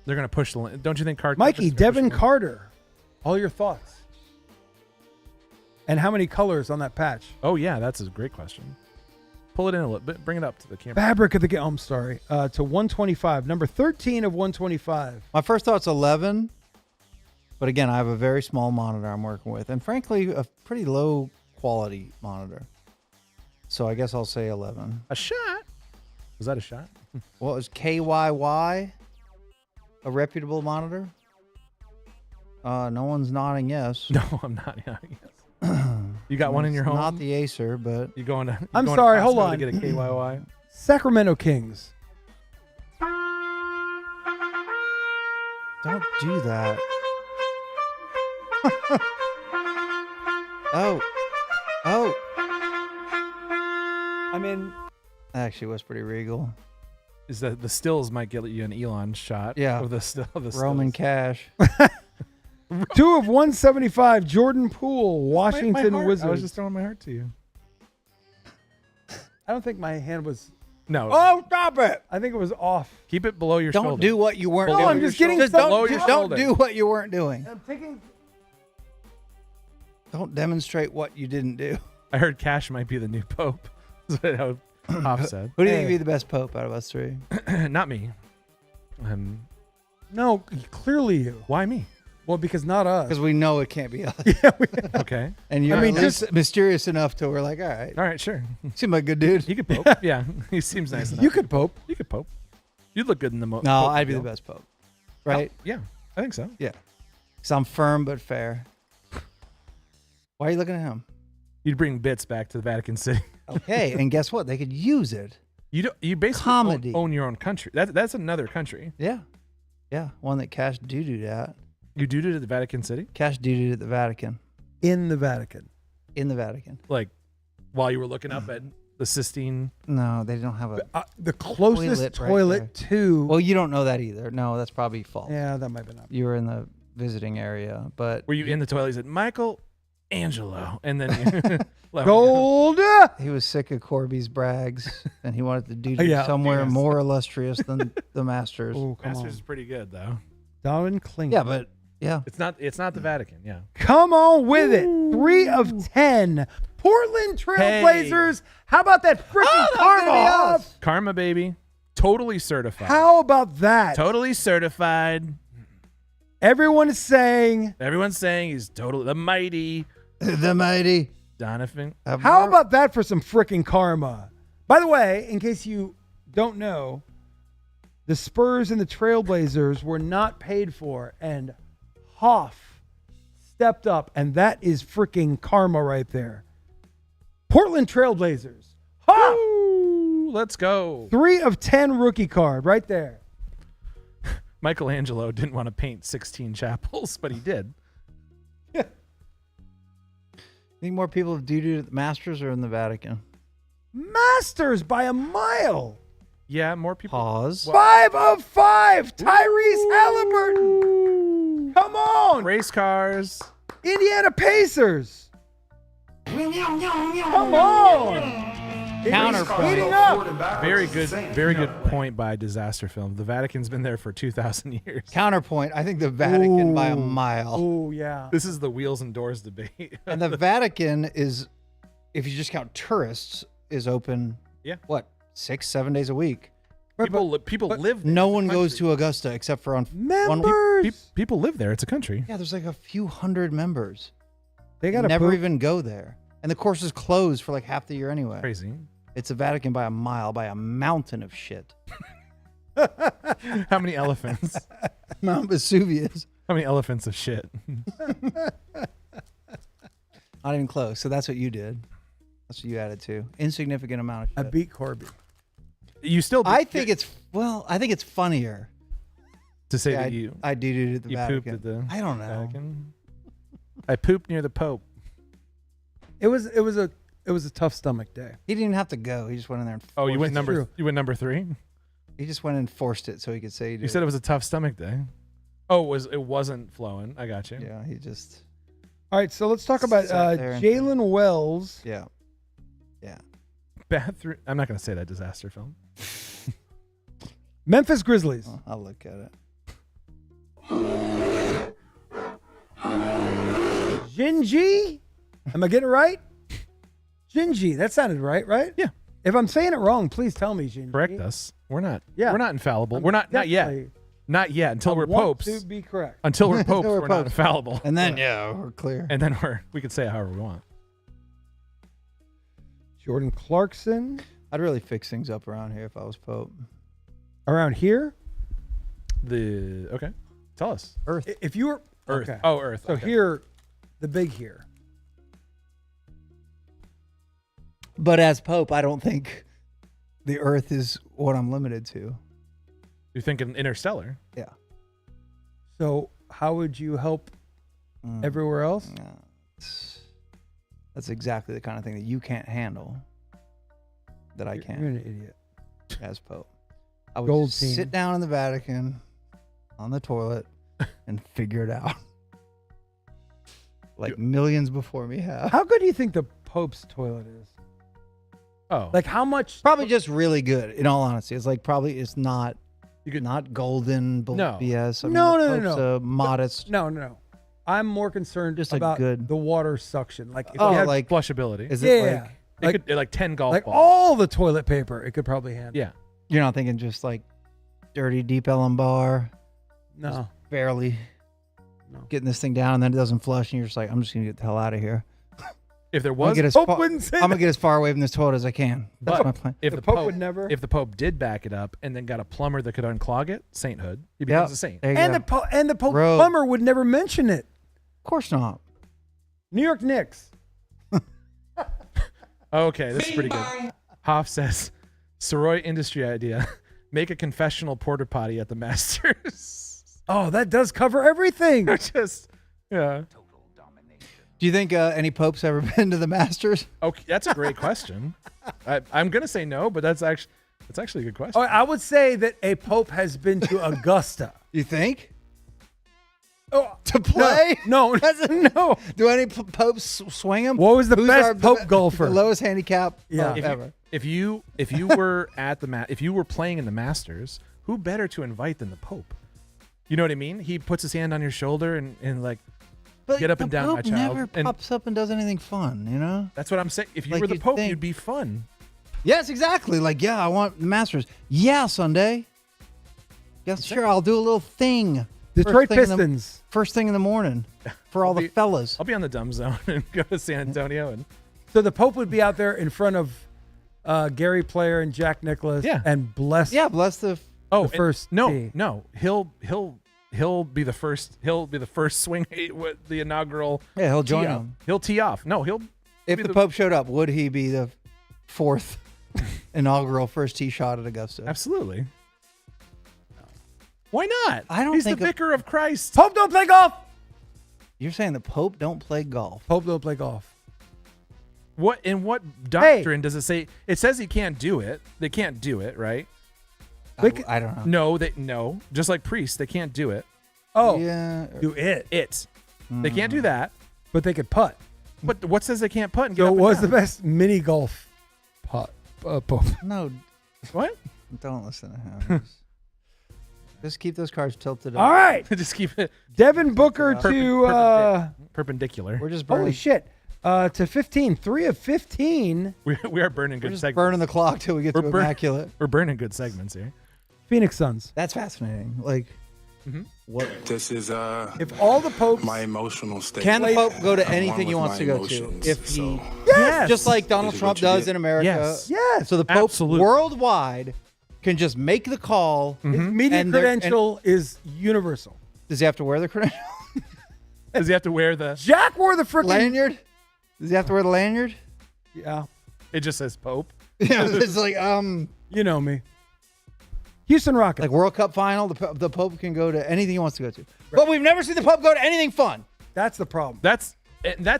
They're gonna push the limit. Don't you think? Mikey, Devin Carter, all your thoughts, and how many colors on that patch? Oh yeah, that's a great question. Pull it in a little bit. Bring it up to the camera. Fabric of the game. Oh, I'm sorry. To 125, number 13 of 125. My first thought's 11, but again, I have a very small monitor I'm working with, and frankly, a pretty low quality monitor. So I guess I'll say 11. A shot? Was that a shot? Well, is KYY a reputable monitor? No one's nodding yes. No, I'm not. Yeah, yes. You got one in your home? Not the Acer, but you going to? I'm sorry. Hold Costco on. To get a KYY. Sacramento Kings. Don't do that. Oh. I mean, actually was pretty regal. Is that the stills might get you an Elon shot? Yeah. Of the still. Roman cash. 2 of 175. Jordan Poole, Washington my heart. Wizards. I was just throwing my heart to you. I don't think my hand was. No. Oh, stop it! I think it was off. Keep it below your shoulder. Don't do what you weren't No, doing. I'm just getting Just stuff. don't do what you weren't doing. I'm taking. Don't demonstrate what you didn't do. I heard Cash might be the new pope. That's what Pop said. Who do you think would be the best pope out of us three? Not me. No, clearly you. Why me? Well, because not us. Because we know it can't be us. Okay. And you're just mysterious enough to we're like, all right, sure. Seem like a good dude. He could pope. Yeah, he seems nice enough. You could pope. You could pope. You'd look good in the No, pope I'd be the deal. best pope. Right? Oh, yeah, I think so. Yeah. Because I'm firm but fair. Why are you looking at him? You'd bring bits back to the Vatican City. Okay, and guess what? They could use it. You basically Comedy. own your own country. That's another country. Yeah. Yeah. One that Cash doo-dooed at. You doo-dooed at the Vatican City? Cash doo-dooed at the Vatican. In the Vatican. In the Vatican. Like, while you were looking up at the Sistine? No, they don't have a the closest toilet right to. Well, you don't know that either. No, that's probably false. Yeah, that might be not. You were in the visiting area, but Were you in the toilet? He said, Michael Angelo. And then you Gold. He was sick of Corby's brags, and he wanted to do Yeah. somewhere Yes. more illustrious than the Masters. Oh, come Masters on. is pretty good, though. Darwin Kling. Yeah, but yeah. It's not the Vatican, yeah. Come on with it. 3 of 10. Portland Trailblazers. How about that freaking karma? Off? Karma, baby. Totally certified. How about that? Totally certified. Everyone is saying. Everyone's saying he's totally the mighty. The mighty. Donovan. How about that for some freaking karma? By the way, in case you don't know, the Spurs and the Trailblazers were not paid for, and Hoff stepped up, and that is freaking karma right there. Portland Trailblazers. Hoff! Ooh, let's go. 3 of 10 rookie card right there. Michelangelo didn't want to paint 16 chapels, but he did. Think more people have doo-doo at the Masters or in the Vatican? Masters by a mile. Yeah, more people. Pause. 5 of 5. Tyrese Halliburton. Come on. Race cars. Indiana Pacers. Come on. Counterpoint. Heating up. Very good point by Disaster Film. The Vatican's been there for 2,000 years. Counterpoint. I think the Vatican by a mile. Oh, yeah. This is the wheels and doors debate. And the Vatican is, if you just count tourists, is open. Yeah. What? 6-7 days a week. People live there. No one goes to Augusta except for on members. People live there. It's a country. Yeah, there's like a few hundred members. They got never even go there, and the course is closed for like half the year anyway. Crazy. It's the Vatican by a mile, by a mountain of shit. How many elephants? Mount Vesuvius. How many elephants of shit? Not even close. So that's what you did. That's what you added to. Insignificant amount of shit. I beat Corby. You still? I think it's funnier to say that I did at the Vatican. Pooped at the I don't know. Vatican. I pooped near the Pope. It was a tough stomach day. He didn't have to go. He just went in there. And You went number 3. He just went and forced it so he could say. You said it was a tough stomach day. Oh, it wasn't flowing. I got you. Yeah, he just. All right, so let's talk about Jalen Wells. Yeah. Bathroom. I'm not going to say that Disaster Film. Memphis Grizzlies. Oh, I'll look at it. Jinji? Am I getting it right? Jinji. That sounded right? Yeah. If I'm saying it wrong, please tell me, Jinji. Correct us. We're not. Yeah. We're not infallible. We're not yet. Not yet. Until we're want popes. to be correct. Until we're popes, we're not infallible. And then we're clear. And then we can say it however we want. Jordan Clarkson. I'd really fix things up around here if I was Pope. Around here? Okay. Tell us. Earth. If you were Earth. Okay. Oh, Earth. So okay. here, the big here. But as Pope, I don't think the Earth is what I'm limited to. You're thinking interstellar. Yeah. So how would you help everywhere else? That's exactly the kind of thing that you can't handle. That I can. You're an idiot. As Pope. I would sit down in the Vatican on the toilet and figure it out. Like millions before me have. How good do you think the Pope's toilet is? Oh. Like how much? Probably just really good, in all honesty. It's like probably it's not not golden BS. I mean, the Pope's modest. No. I'm more concerned just about good the water suction. Like if you had, like flushability. Is it like 10 golf like balls. all the toilet paper it could probably handle. Yeah. You're not thinking just like dirty deep bar. No. Just barely getting this thing down and then it doesn't flush and you're just like, I'm just gonna get the hell out of here. If there was, Pope wouldn't say I'm gonna get as far away from this toilet as I can. That's my plan. If the Pope would never. If the Pope did back it up and then got a plumber that could unclog it, sainthood, he becomes a saint. And the Pope plumber would never mention it. Of course not. New York Knicks. Okay, this is pretty good. Hoff says, Soroy industry idea: make a confessional porta potty at the Masters. Oh, that does cover everything. Yeah. Do you think any popes ever been to the Masters? Okay, that's a great question. I'm gonna say no, but that's actually a good question. Oh, I would say that a Pope has been to Augusta. You think? Oh, to play? No. Do any popes swing him? What was the best Pope golfer? The lowest handicap ever. If you were if you were playing in the Masters, who better to invite than the Pope? You know what I mean? He puts his hand on your shoulder and like, but get up and down, Pope my child. Never pops up and does anything fun, you know? That's what I'm saying. If you Like were the you'd Pope, think- you'd be fun. Yes, exactly. Like, yeah, I want the Masters. Yeah, Sunday. Yes, sure. I'll do a little thing. Detroit Pistons. First thing in the morning for all the fellas. I'll be on the dumb zone and go to San Antonio. And So the Pope would be out there in front of Gary Player and Jack Nicklaus. Yeah. And bless. Yeah, bless the first. No. He'll be the first. He'll be the first swing with the inaugural. Yeah, he'll join tee off. them. He'll tee off. No, he'll. If the Pope showed up, would he be the fourth inaugural first tee shot at Augusta? Absolutely. Why not? I don't He's think the vicar of Christ. Pope don't play golf. You're saying the Pope don't play golf? Pope don't play golf. What in what doctrine does it say? It says he can't do it. They can't do it, right? I don't know. No. Just like priests, they can't do it. Oh, yeah. Do it. They can't do that. But they could putt. But what says they can't putt? And get So up it and was down? the best mini golf putt. Pope. No, What? don't listen to him. Just keep those cards tilted up. All right. Just keep it Devin Booker to perpendicular. We're just burning. holy shit. To 15. 3 of 15. We are burning good We're just segments. burning the clock till we get to immaculate. We're burning good segments here. Phoenix Suns. That's fascinating. Like, what? This is If all the popes my emotional state. Can the Pope go to I'm anything one he with wants my to go emotions, to? If he, so- Yes. just like Donald Is it Trump what you does get? in America. Yes. Yes. So the Pope Absolutely. worldwide can just make the call. His media And they're- credential is universal. Does he have to wear the credential? Does he have to wear the? Jack wore the freaking lanyard? Does he have to wear the lanyard? Yeah. It just says Pope. Yeah, it's like You know me. Houston Rockets. like World Cup final. The Pope can go to anything he wants to go to. But we've never seen the Pope go to anything fun. That's the problem. That's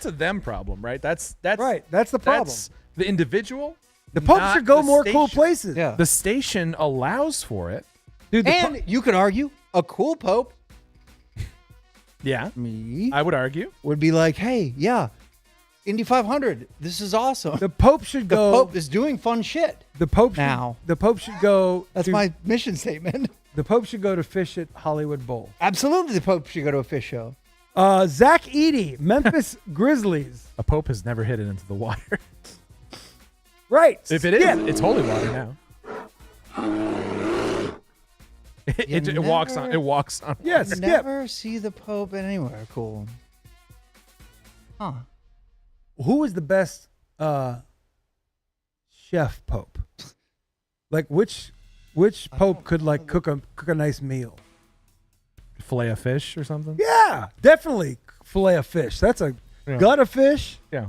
a them problem, right? That's right. That's the problem. That's the individual. The Pope not should go the more cool station. places. Yeah. The station allows for it. Dude, And you could argue a cool Pope, Yeah, me, I would argue. would be like, hey, yeah, Indy 500. This is awesome. the Pope should The go. Pope is doing fun shit. The Pope should, now. The Pope should go. That's to, my mission statement. The Pope should go to fish at Hollywood Bowl. Absolutely, the Pope should go to a fish show. Zach Eady, Memphis Grizzlies. A Pope has never hit it into the water. Right. If it is, Yeah. it's holy water now. It walks on. It walks on. Yes. water. Never see the Pope anywhere. Cool. Huh. Who is the best chef Pope? Like which Pope could like cook a nice meal? Fillet of fish or something. Yeah, definitely fillet of fish. That's a gut of fish. Yeah.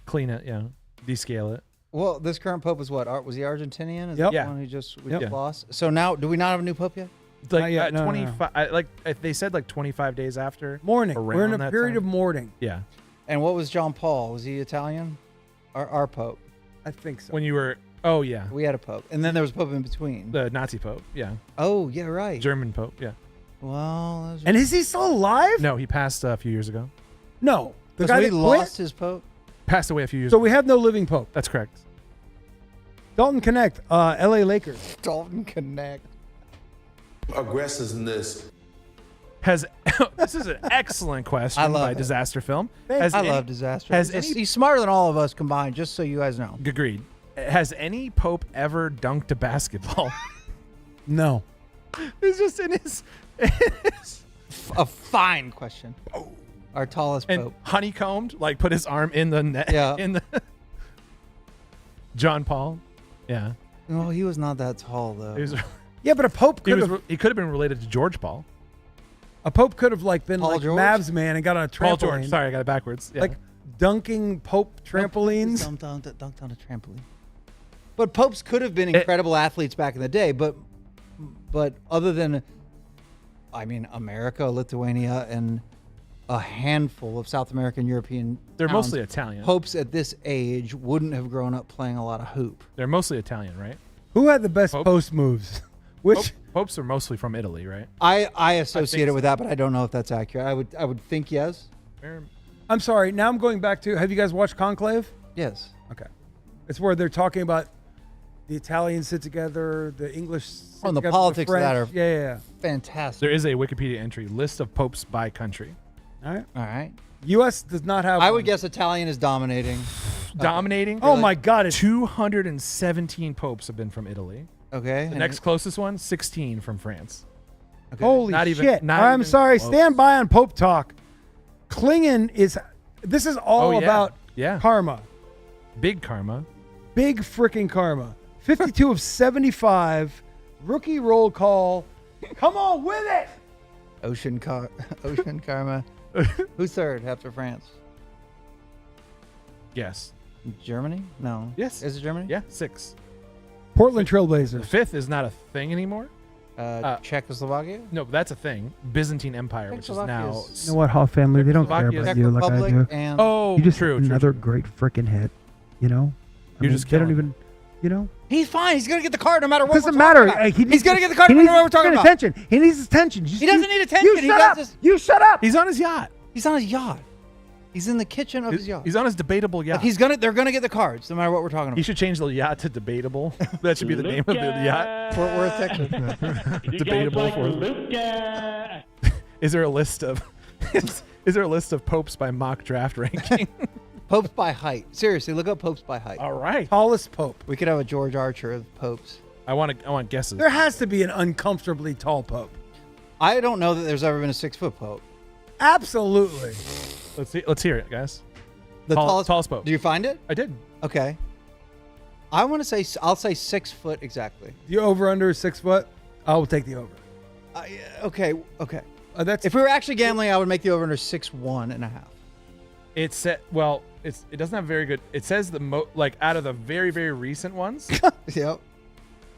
Clean it. Yeah. Descale it. Well, this current Pope is what? Was he Argentinian? Is Yep. that Yeah. the one who just Yep. lost? So now, do we not have a new Pope yet? It's like Not yet, no, no, no. 25. Like they said, like 25 days after. Mourning. around We're in a that period time. of mourning. Yeah. And what was John Paul? Was he Italian? Our Pope. I think so. When you were. Oh yeah. We had a Pope, and then there was a Pope in between. The Nazi Pope. Yeah. Oh yeah, right. German Pope. Yeah. Well, And is he still alive? No, he passed a few years ago. No. The because guy we that lost quit? his Pope. Passed away a few years So ago. we have no living Pope. That's correct. Dalton Connect, LA Lakers. Dalton Connect. Aggressiveness. Has this is an excellent question I love by it. Disaster Film. Thanks. I love disaster. Has He's smarter than all of us combined. Just so you guys know. Agreed. Has any Pope ever dunked a basketball? No. It's just in his A fine question. Our tallest and Pope. honeycombed, like put his arm in the net. Yeah. In the John Paul. Yeah. Well, he was not that tall though. He was. Yeah, but a Pope He could was. have He could have been related to George Paul. a Pope could have like been Paul like George? Mavs man and got on a trampoline. Paul George. Sorry, I got it backwards. Yeah. Like dunking Pope trampolines. Dunked on a trampoline. But popes could have been incredible athletes back in the day, but other than, I mean, America, Lithuania, and a handful of South American, European They're towns, mostly Italian. popes at this age wouldn't have grown up playing a lot of hoop. They're mostly Italian, right? Who had the best Pope? post moves? Which Popes are mostly from Italy, right? I associate think it with that, but I don't know if that's accurate. I would think yes. I'm sorry. Now I'm going back to. Have you guys watched Conclave? Yes. Okay. It's where they're talking about the Italians sit together, the English. Sit Oh, and the together, politics of French. that are Yeah. fantastic. There is a Wikipedia entry list of popes by country. All right. All right. U.S. does not have. I one. would guess Italian is dominating. Dominating. Oh my God! It's 217 popes have been from Italy. Okay. The next closest one, 16 from France. Okay. Holy Not even- shit! not I'm even sorry. close. Stand by on Pope talk. Klingon is. This is all Oh, yeah. about Yeah. karma. Big karma. Big freaking karma. 52 of 75. Rookie roll call. Come on with it. Ocean Karma. Who's third after France? Yes. Germany? No. Yes. Is it Germany? Yeah, 6. Portland The Trailblazers. 5th is not a thing anymore. Czechoslovakia? No, but that's a thing. Byzantine Empire, which is now. You know what, Hoff family? They don't care Czechoslovakia, about you like I Republic do. and Oh, You just true. another great freaking hit. You know, You're just they don't killing even. You know, He's fine. He's gonna get the card no matter what. doesn't matter. He's gonna get the card no matter what we're talking about. Attention. He needs attention. He doesn't need attention. You shut up. You shut up. He's on his yacht. He's on his yacht. He's in the kitchen of his yacht. He's on his debatable yacht. Like they're gonna get the cards no matter what we're talking about. He should change the yacht to debatable. That should be the name of the yacht. Fort Worth, Texas. Debatable Fort Worth. Is there a list of is there a list of popes by mock draft ranking? Popes by height. Seriously, look up popes by height. All right. Tallest pope. We could have a George Archer of popes. I want guesses. There has to be an uncomfortably tall pope. I don't know that there's ever been a 6-foot pope. Absolutely. Let's hear it, guys. The tallest pope. Do you find it? I did. Okay. I'll say 6 foot exactly. The over under is 6 foot. I will take the over. Okay. That's if we were actually gambling, I would make the over under 6'1.5". It said, well, it doesn't have very good. It says out of the very, very recent ones. Yep.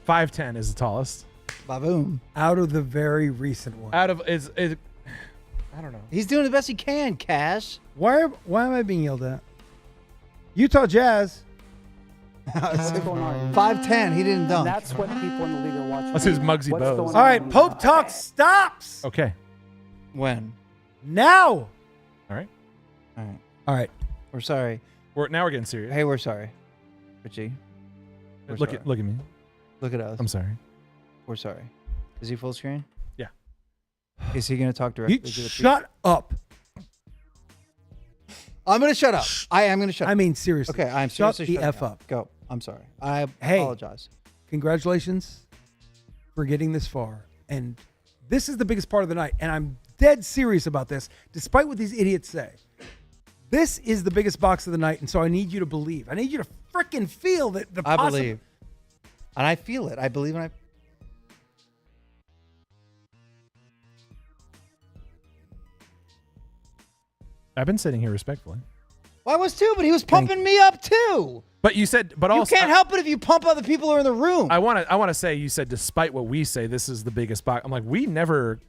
5'10" is the tallest. Ba-boom. Out of the very recent one. Out of is I don't know. He's doing the best he can, Cash. Why am I being yelled at? Utah Jazz. 5'10". He didn't dunk. That's what people in the league are watching. That's his Muggsy Bogues. All right, Pope talk stops. Okay. When? Now. All right. All right. We're sorry. Now we're getting serious. Hey, we're sorry, Richie. Look at me. Look at us. I'm sorry. We're sorry. Is he full screen? Yeah. Is he going to talk directly to the people? Shut up. I'm going to shut up. I am going to shut up. I mean, seriously. Okay, I'm shut seriously the F up. Go. I'm sorry. I apologize. Congratulations for getting this far. And this is the biggest part of the night. And I'm dead serious about this, despite what these idiots say. This is the biggest box of the night. And so I need you to believe. I need you to freaking feel that the I believe. And I feel it. I believe and I... I've been sitting here respectfully. Well, I was too, but he was pumping me up too. But you said, but also you can't help it if you pump other people who are in the room. I want to say, you said, despite what we say, this is the biggest box. I'm like, we never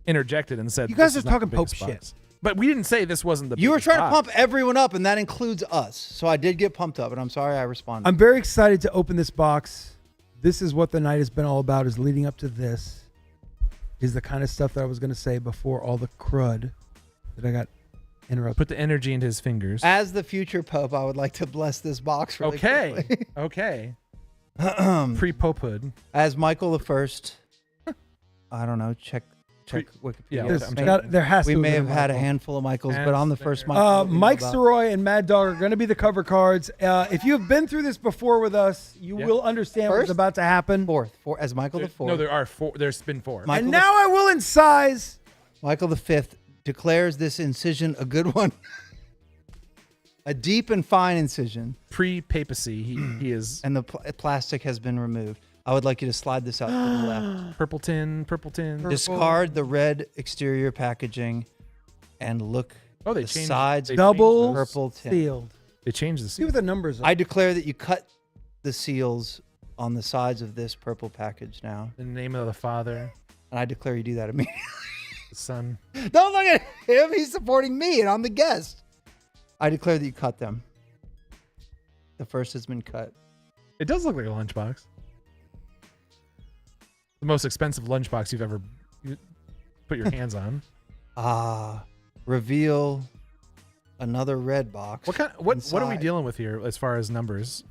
interjected and said you guys this are is not talking the Pope biggest shit. box. But we didn't say this wasn't the. You were biggest trying box. to pump everyone up, and that includes us. So I did get pumped up, and I'm sorry I responded. I'm very excited to open this box. This is what the night has been all about, is leading up to this. Is the kind of stuff that I was going to say before all the crud that I got interrupted. Put the energy into his fingers. As the future Pope, I would like to bless this box really Okay. quickly. Okay. Pre-Popehood. As Michael the First, I don't know, check Wikipedia. Yeah, there has we to may have had a Michael. handful of Michaels, but I'm the first Michael. Mike Soroy and Mad Dog are going to be the cover cards. If you have been through this before with us, you will understand what's about to happen. Fourth, as Michael the Fourth. No, there are four. There's been four. And now I will incise. Michael the Fifth declares this incision a good one. A deep and fine incision. Pre-papacy, he is. And the plastic has been removed. I would like you to slide this out to the left. Purple tin. Discard the red exterior packaging and look at the changed, sides. Double purple tin. sealed. They changed the seal. See what the numbers are. I declare that you cut the seals on the sides of this purple package now. In the name of the Father. And I declare you do that immediately. The Son. Don't look at him. He's supporting me and I'm the guest. I declare that you cut them. The first has been cut. It does look like a lunchbox. The most expensive lunchbox you've ever put your hands on. Reveal another red box. What are we dealing with here as far as numbers?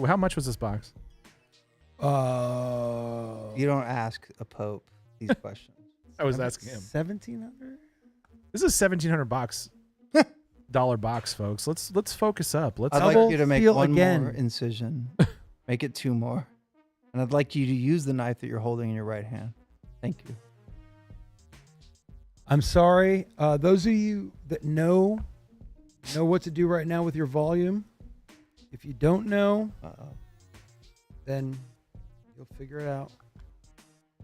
How much was this box? You don't ask a pope these questions. I was asking him. 1,700. This is $1,700 dollar box, folks. Let's focus up. I'd like you to make one more incision. Make it two more. And I'd like you to use the knife that you're holding in your right hand. Thank you. I'm sorry. Those of you that know what to do right now with your volume. If you don't know, then you'll figure it out.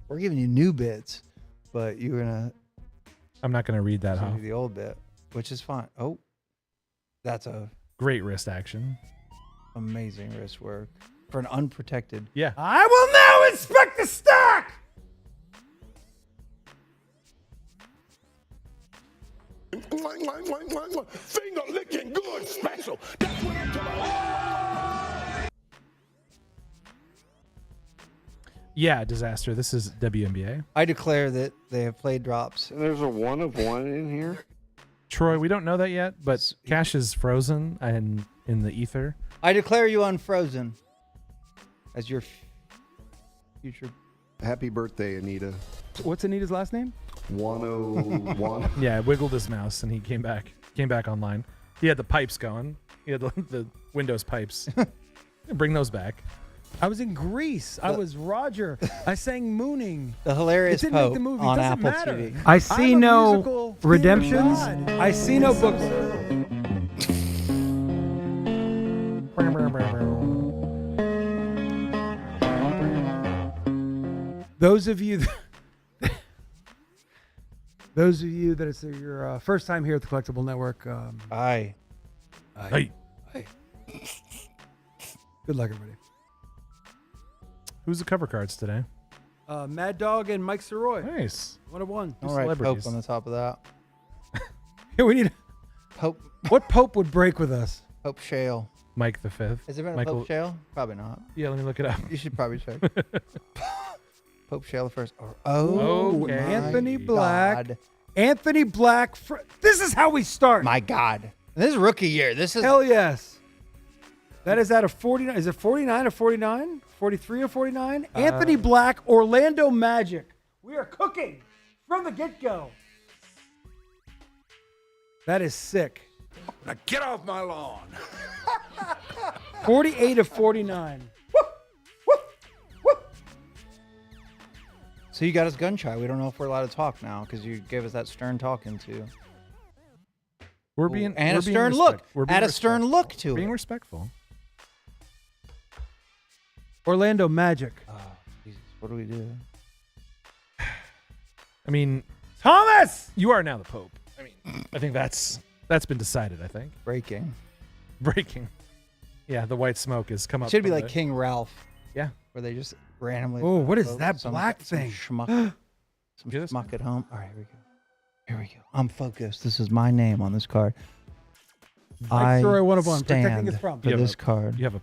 We're giving you new bits, but you're gonna. I'm not gonna read that. The old bit, which is fine. Oh, that's a great wrist action. Amazing wrist work for an unprotected. Yeah. I will now inspect the stack. Finger licking good special. That's what I'm talking about. Yeah, disaster. This is WNBA. I declare that they have played drops. And there's a 1 of 1 in here. Troy, we don't know that yet, but Cash is frozen and in the ether. I declare you unfrozen as your future. Happy birthday, Anita. What's Anita's last name? 101. Yeah, wiggled his mouse and he came back online. He had the pipes going. He had the Windows pipes. Bring those back. I was in Greece. I was Roger. I sang Mooning. The hilarious It didn't make Pope the movie. on It doesn't Apple matter. TV. I see no redemptions. I see no books. Those of you that it's your first time here at the Collectible Network. Aye. Hey. Good luck, everybody. Who's the cover cards today? Mad Dog and Mike Soroy. Nice. 1 of 1. All right, Pope on the top of that. Here we need Pope. What Pope would break with us? Pope Shale. Mike the Fifth. Has there been a Michael... Pope Shale? Probably not. Yeah, let me look it up. You should probably check. Pope Shale the first. Oh, okay. Anthony Black. God. Anthony Black. This is how we start. My God. This is rookie year. This is. Hell yes. That is out of 49. Is it 49 or 49? 43 or 49? Anthony Black, Orlando Magic. We are cooking from the get-go. That is sick. Now get off my lawn. 48 of 49. So you got us gun shy. We don't know if we're allowed to talk now because you gave us that stern talking to. We're being and we're a stern being look. We're being Add a stern look to being it. respectful. Orlando Magic. Oh, Jesus. What do we do? I mean, Thomas, you are now the Pope. I mean, I think that's been decided. I think breaking. Yeah, the white smoke has come up. Should be from like King Ralph. Yeah, where they just randomly. Oh, what is that black thing? Schmuck. Some schmuck at home. All right, here we go. Here we go. I'm focused. This is my name on this card. I stand for this card. You have a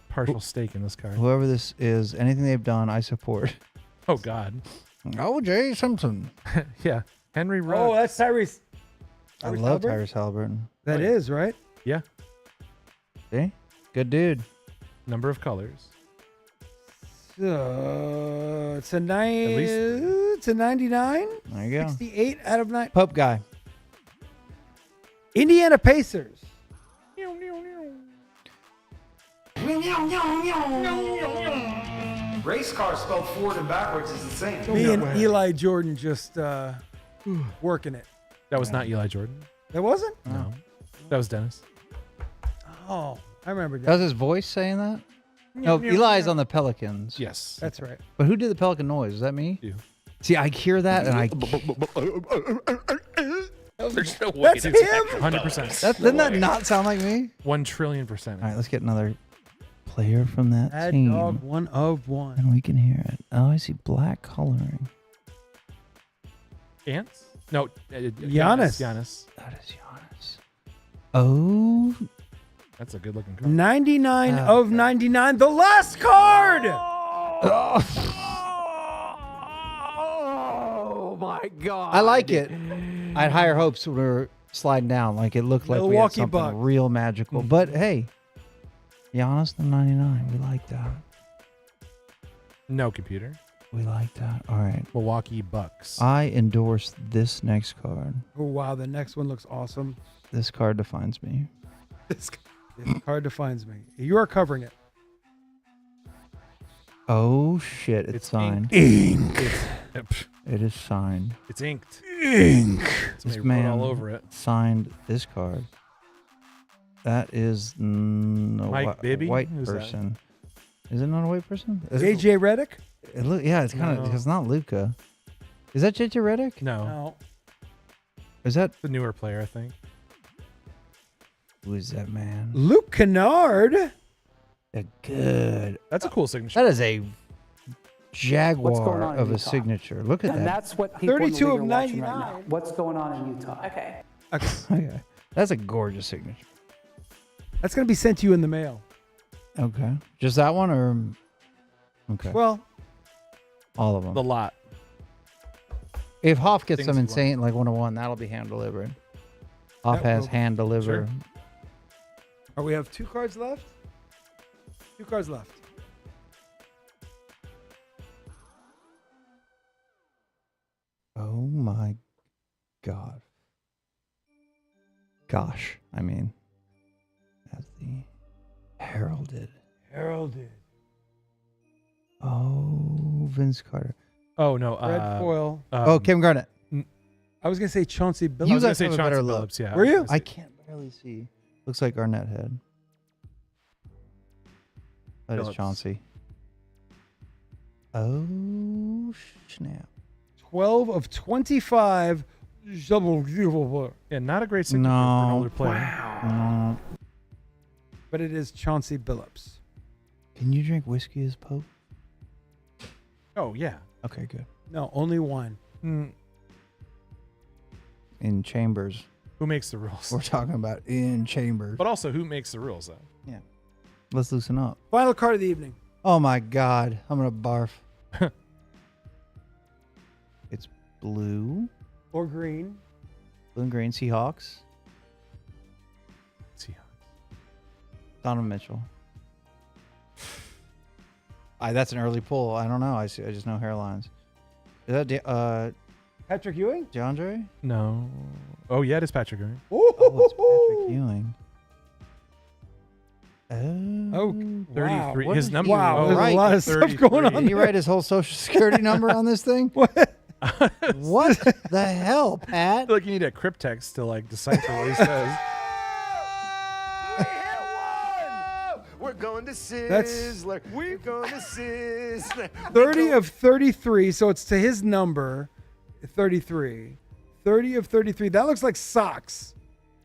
partial stake in this card. Whoever this is, anything they've done, I support. Oh God. O.J. Simpson. Yeah, Henry Ruggs. Oh, that's Tyrese. I love Tyrese Halliburton. That is right. Yeah. See, good dude. Number of colors. It's a 99. There you go. 68 out of 9. Pope guy. Indiana Pacers. Race car spelled forward and backwards is the same. Me and Eli Jordan just working it. That was not Eli Jordan. That wasn't? No. That was Dennis. Oh, I remember that. That was his voice saying that? No, Eli's on the Pelicans. Yes. That's right. But who did the Pelican noise? Is that me? You. See, I hear that and I... There's no way that's him? 100%. Doesn't that not sound like me? 1,000,000,000%. All right, let's get another player from that Mad team. Dog 1 of 1. And we can hear it. Oh, I see black coloring. Ants? No. Giannis. Giannis. That is Giannis. Oh. That's a good looking card. 99 of 99. The last card. Oh my God. I like it. I had higher hopes when we were sliding down. Like it looked like we had Milwaukee something Bucks. real magical. But hey, Giannis the 99. We like that. No computer. We like that. All right. Milwaukee Bucks. I endorse this next card. Oh, wow. The next one looks awesome. This card defines me. This card defines me. You are covering it. Oh, shit. It's signed. Ink. It is signed. It's inked. Ink. It's This man man all over it. signed this card. That is a Mike Bibby? white Who's that? person. Is it not a white person? Is JJ Redick? yeah, it's kind of. No. It's not Luca. Is that JJ Redick? No. No. Is that The newer player, I think. who is that man? Luke Kennard. A good. That's a cool signature. That is a jaguar What's going on in of a Utah? signature. Look at And that. that's what people in the 32 league of are watching 99. right now. What's going on in Utah? Okay. Okay. That's a gorgeous signature. That's going to be sent to you in the mail. Okay. Just that one or? Okay. Well, All of them. The lot. If Hoff gets Things some you insane, like 101, that'll be hand delivered. Hoff That has will be- hand deliver. Sure. Or we have 2 cards left? 2 cards left. Oh my God. Gosh, I mean, that's the heralded. Heralded. Oh, Vince Carter. Oh no. Red foil. Kevin Garnett. I was gonna say Chauncey Billups. I was gonna guys say have a Chauncey better look. Billups. Yeah. Were you? I can't barely see. Looks like Garnett head. That is Billups. Chauncey. Oh snap! 12 of 25. Yeah, not a great signature for an older player. No. But it is Chauncey Billups. Can you drink whiskey as Pope? Oh yeah. Okay, good. No, only one. In chambers. Who makes the rules? We're talking about in chambers. But also, who makes the rules though? Yeah. Let's loosen up. Final card of the evening. Oh my God. I'm going to barf. It's blue. Or green. Blue and green. Seahawks. Donovan Mitchell. That's an early pull. I don't know. I just know hairlines. Is that Patrick Ewing? DeAndre? No. Oh yeah, it is Patrick Ewing. Oh, it's Patrick Ewing. Oh, 33. Wow. His number. Wow, Oh, there's right. a lot of stuff going on. Did he write his whole social security number on this thing? What? What the hell, Pat? I feel like you need a cryptex to like decipher what he says. We're going to Sizzler. We're going to Sizzler. 30 of 33, so it's to his number. 33. 30 of 33. That looks like socks.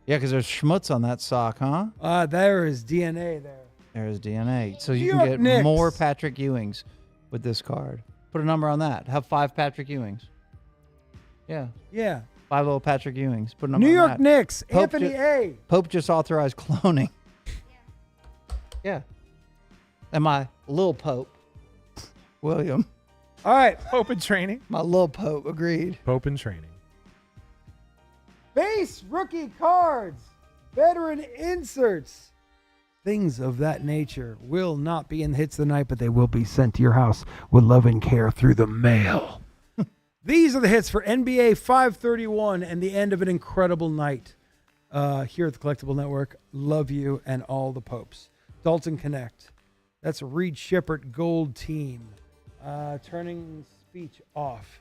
Yeah, because there's schmutz on that sock, huh? There is DNA there. There's DNA. So New you can York get Knicks. more Patrick Ewings with this card. Put a number on that. Have 5 Patrick Ewings. Yeah. Yeah. 5 little Patrick Ewings. Put a number New on York that. Knicks. Pope Anthony A. Pope just authorized cloning. Yeah. And my little Pope, William. All right. Pope in training. My little Pope, agreed. Pope in training. Base rookie cards. Veteran inserts. Things of that nature will not be in the hits of the night, but they will be sent to your house with love and care through the mail. These are the hits for NBA 531 and the end of an incredible night here at the Collectible Network. Love you and all the Popes. Dalton Connect. That's Reed Shepard Gold Team. Turning speech off.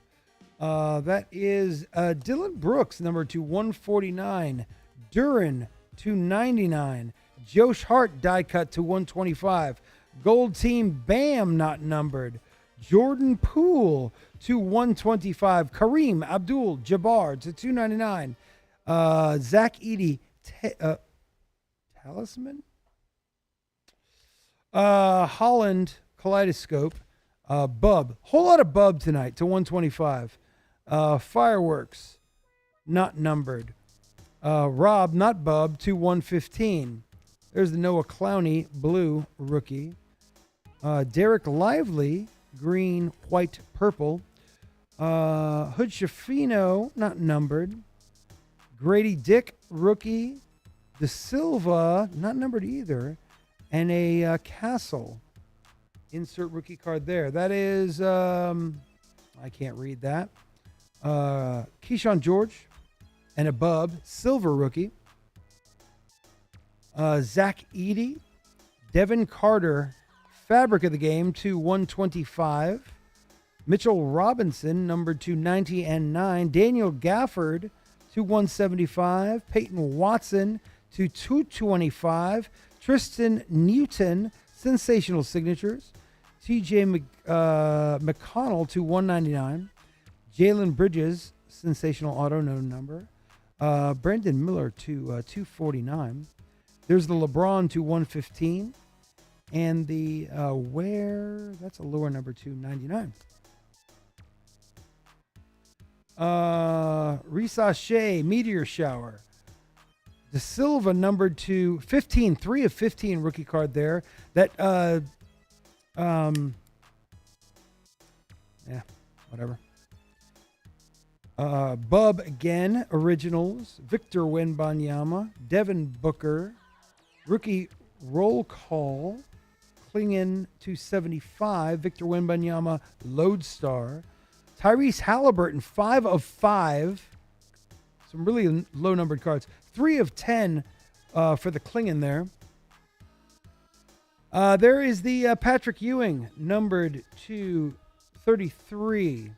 That is Dylan Brooks, number 2/149. Duran 299. Josh Hart die cut to 125. Gold Team Bam not numbered. Jordan Poole to 125. Kareem Abdul Jabbar to 299. Zach Edey Talisman. Holland Kaleidoscope. Bub. Whole lot of Bub tonight to 125. Fireworks not numbered. Rob not Bub to 115. There's the Noah Clowney blue rookie. Derek Lively green, white, purple. Hood Shafino not numbered. Grady Dick rookie. De Silva not numbered either. And a Castle insert rookie card there. That is I can't read that. Keyshawn George and a Bub silver rookie. Zach Edey, Devin Carter, fabric of the game to 125. Mitchell Robinson, number 290 and 9. Daniel Gafford to 175. Peyton Watson to 225. Tristan Newton, sensational signatures. TJ McConnell to 199. Jalen Bridges, sensational auto, no number. Brandon Miller to 249. There's the LeBron to 115. And the that's a lower number 299. Risa Shea, Meteor Shower. De Silva numbered to 15, 3 of 15 rookie card there. That Yeah, whatever. Bub again, Originals, Victor Wembanyama, Devin Booker, rookie roll call, Klingon 275, Victor Wembanyama, Lodestar, Tyrese Halliburton, 5 of 5. Some really low-numbered cards. 3 of 10 for the Klingon there. There is the Patrick Ewing, numbered to 33.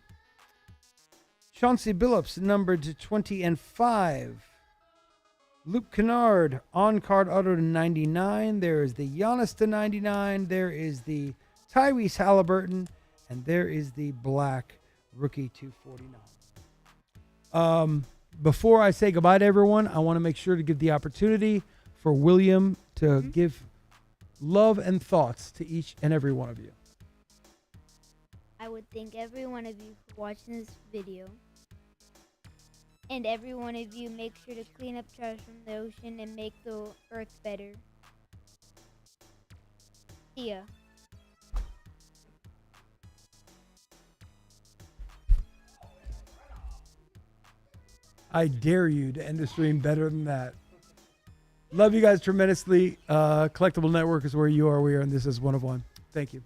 Chauncey Billups, numbered to 20 and 5. Luke Kennard, on-card auto to 99. There is the Giannis to 99. There is the Tyrese Halliburton. And there is the black rookie 249. Before I say goodbye to everyone, I want to make sure to give the opportunity for William to give love and thoughts to each and every one of you. I would thank every one of you for watching this video. And every one of you, make sure to clean up trash from the ocean and make the earth better. See ya. I dare you to end the stream better than that. Love you guys tremendously. Collectible Network is where you are, we are, and this is One of One. Thank you.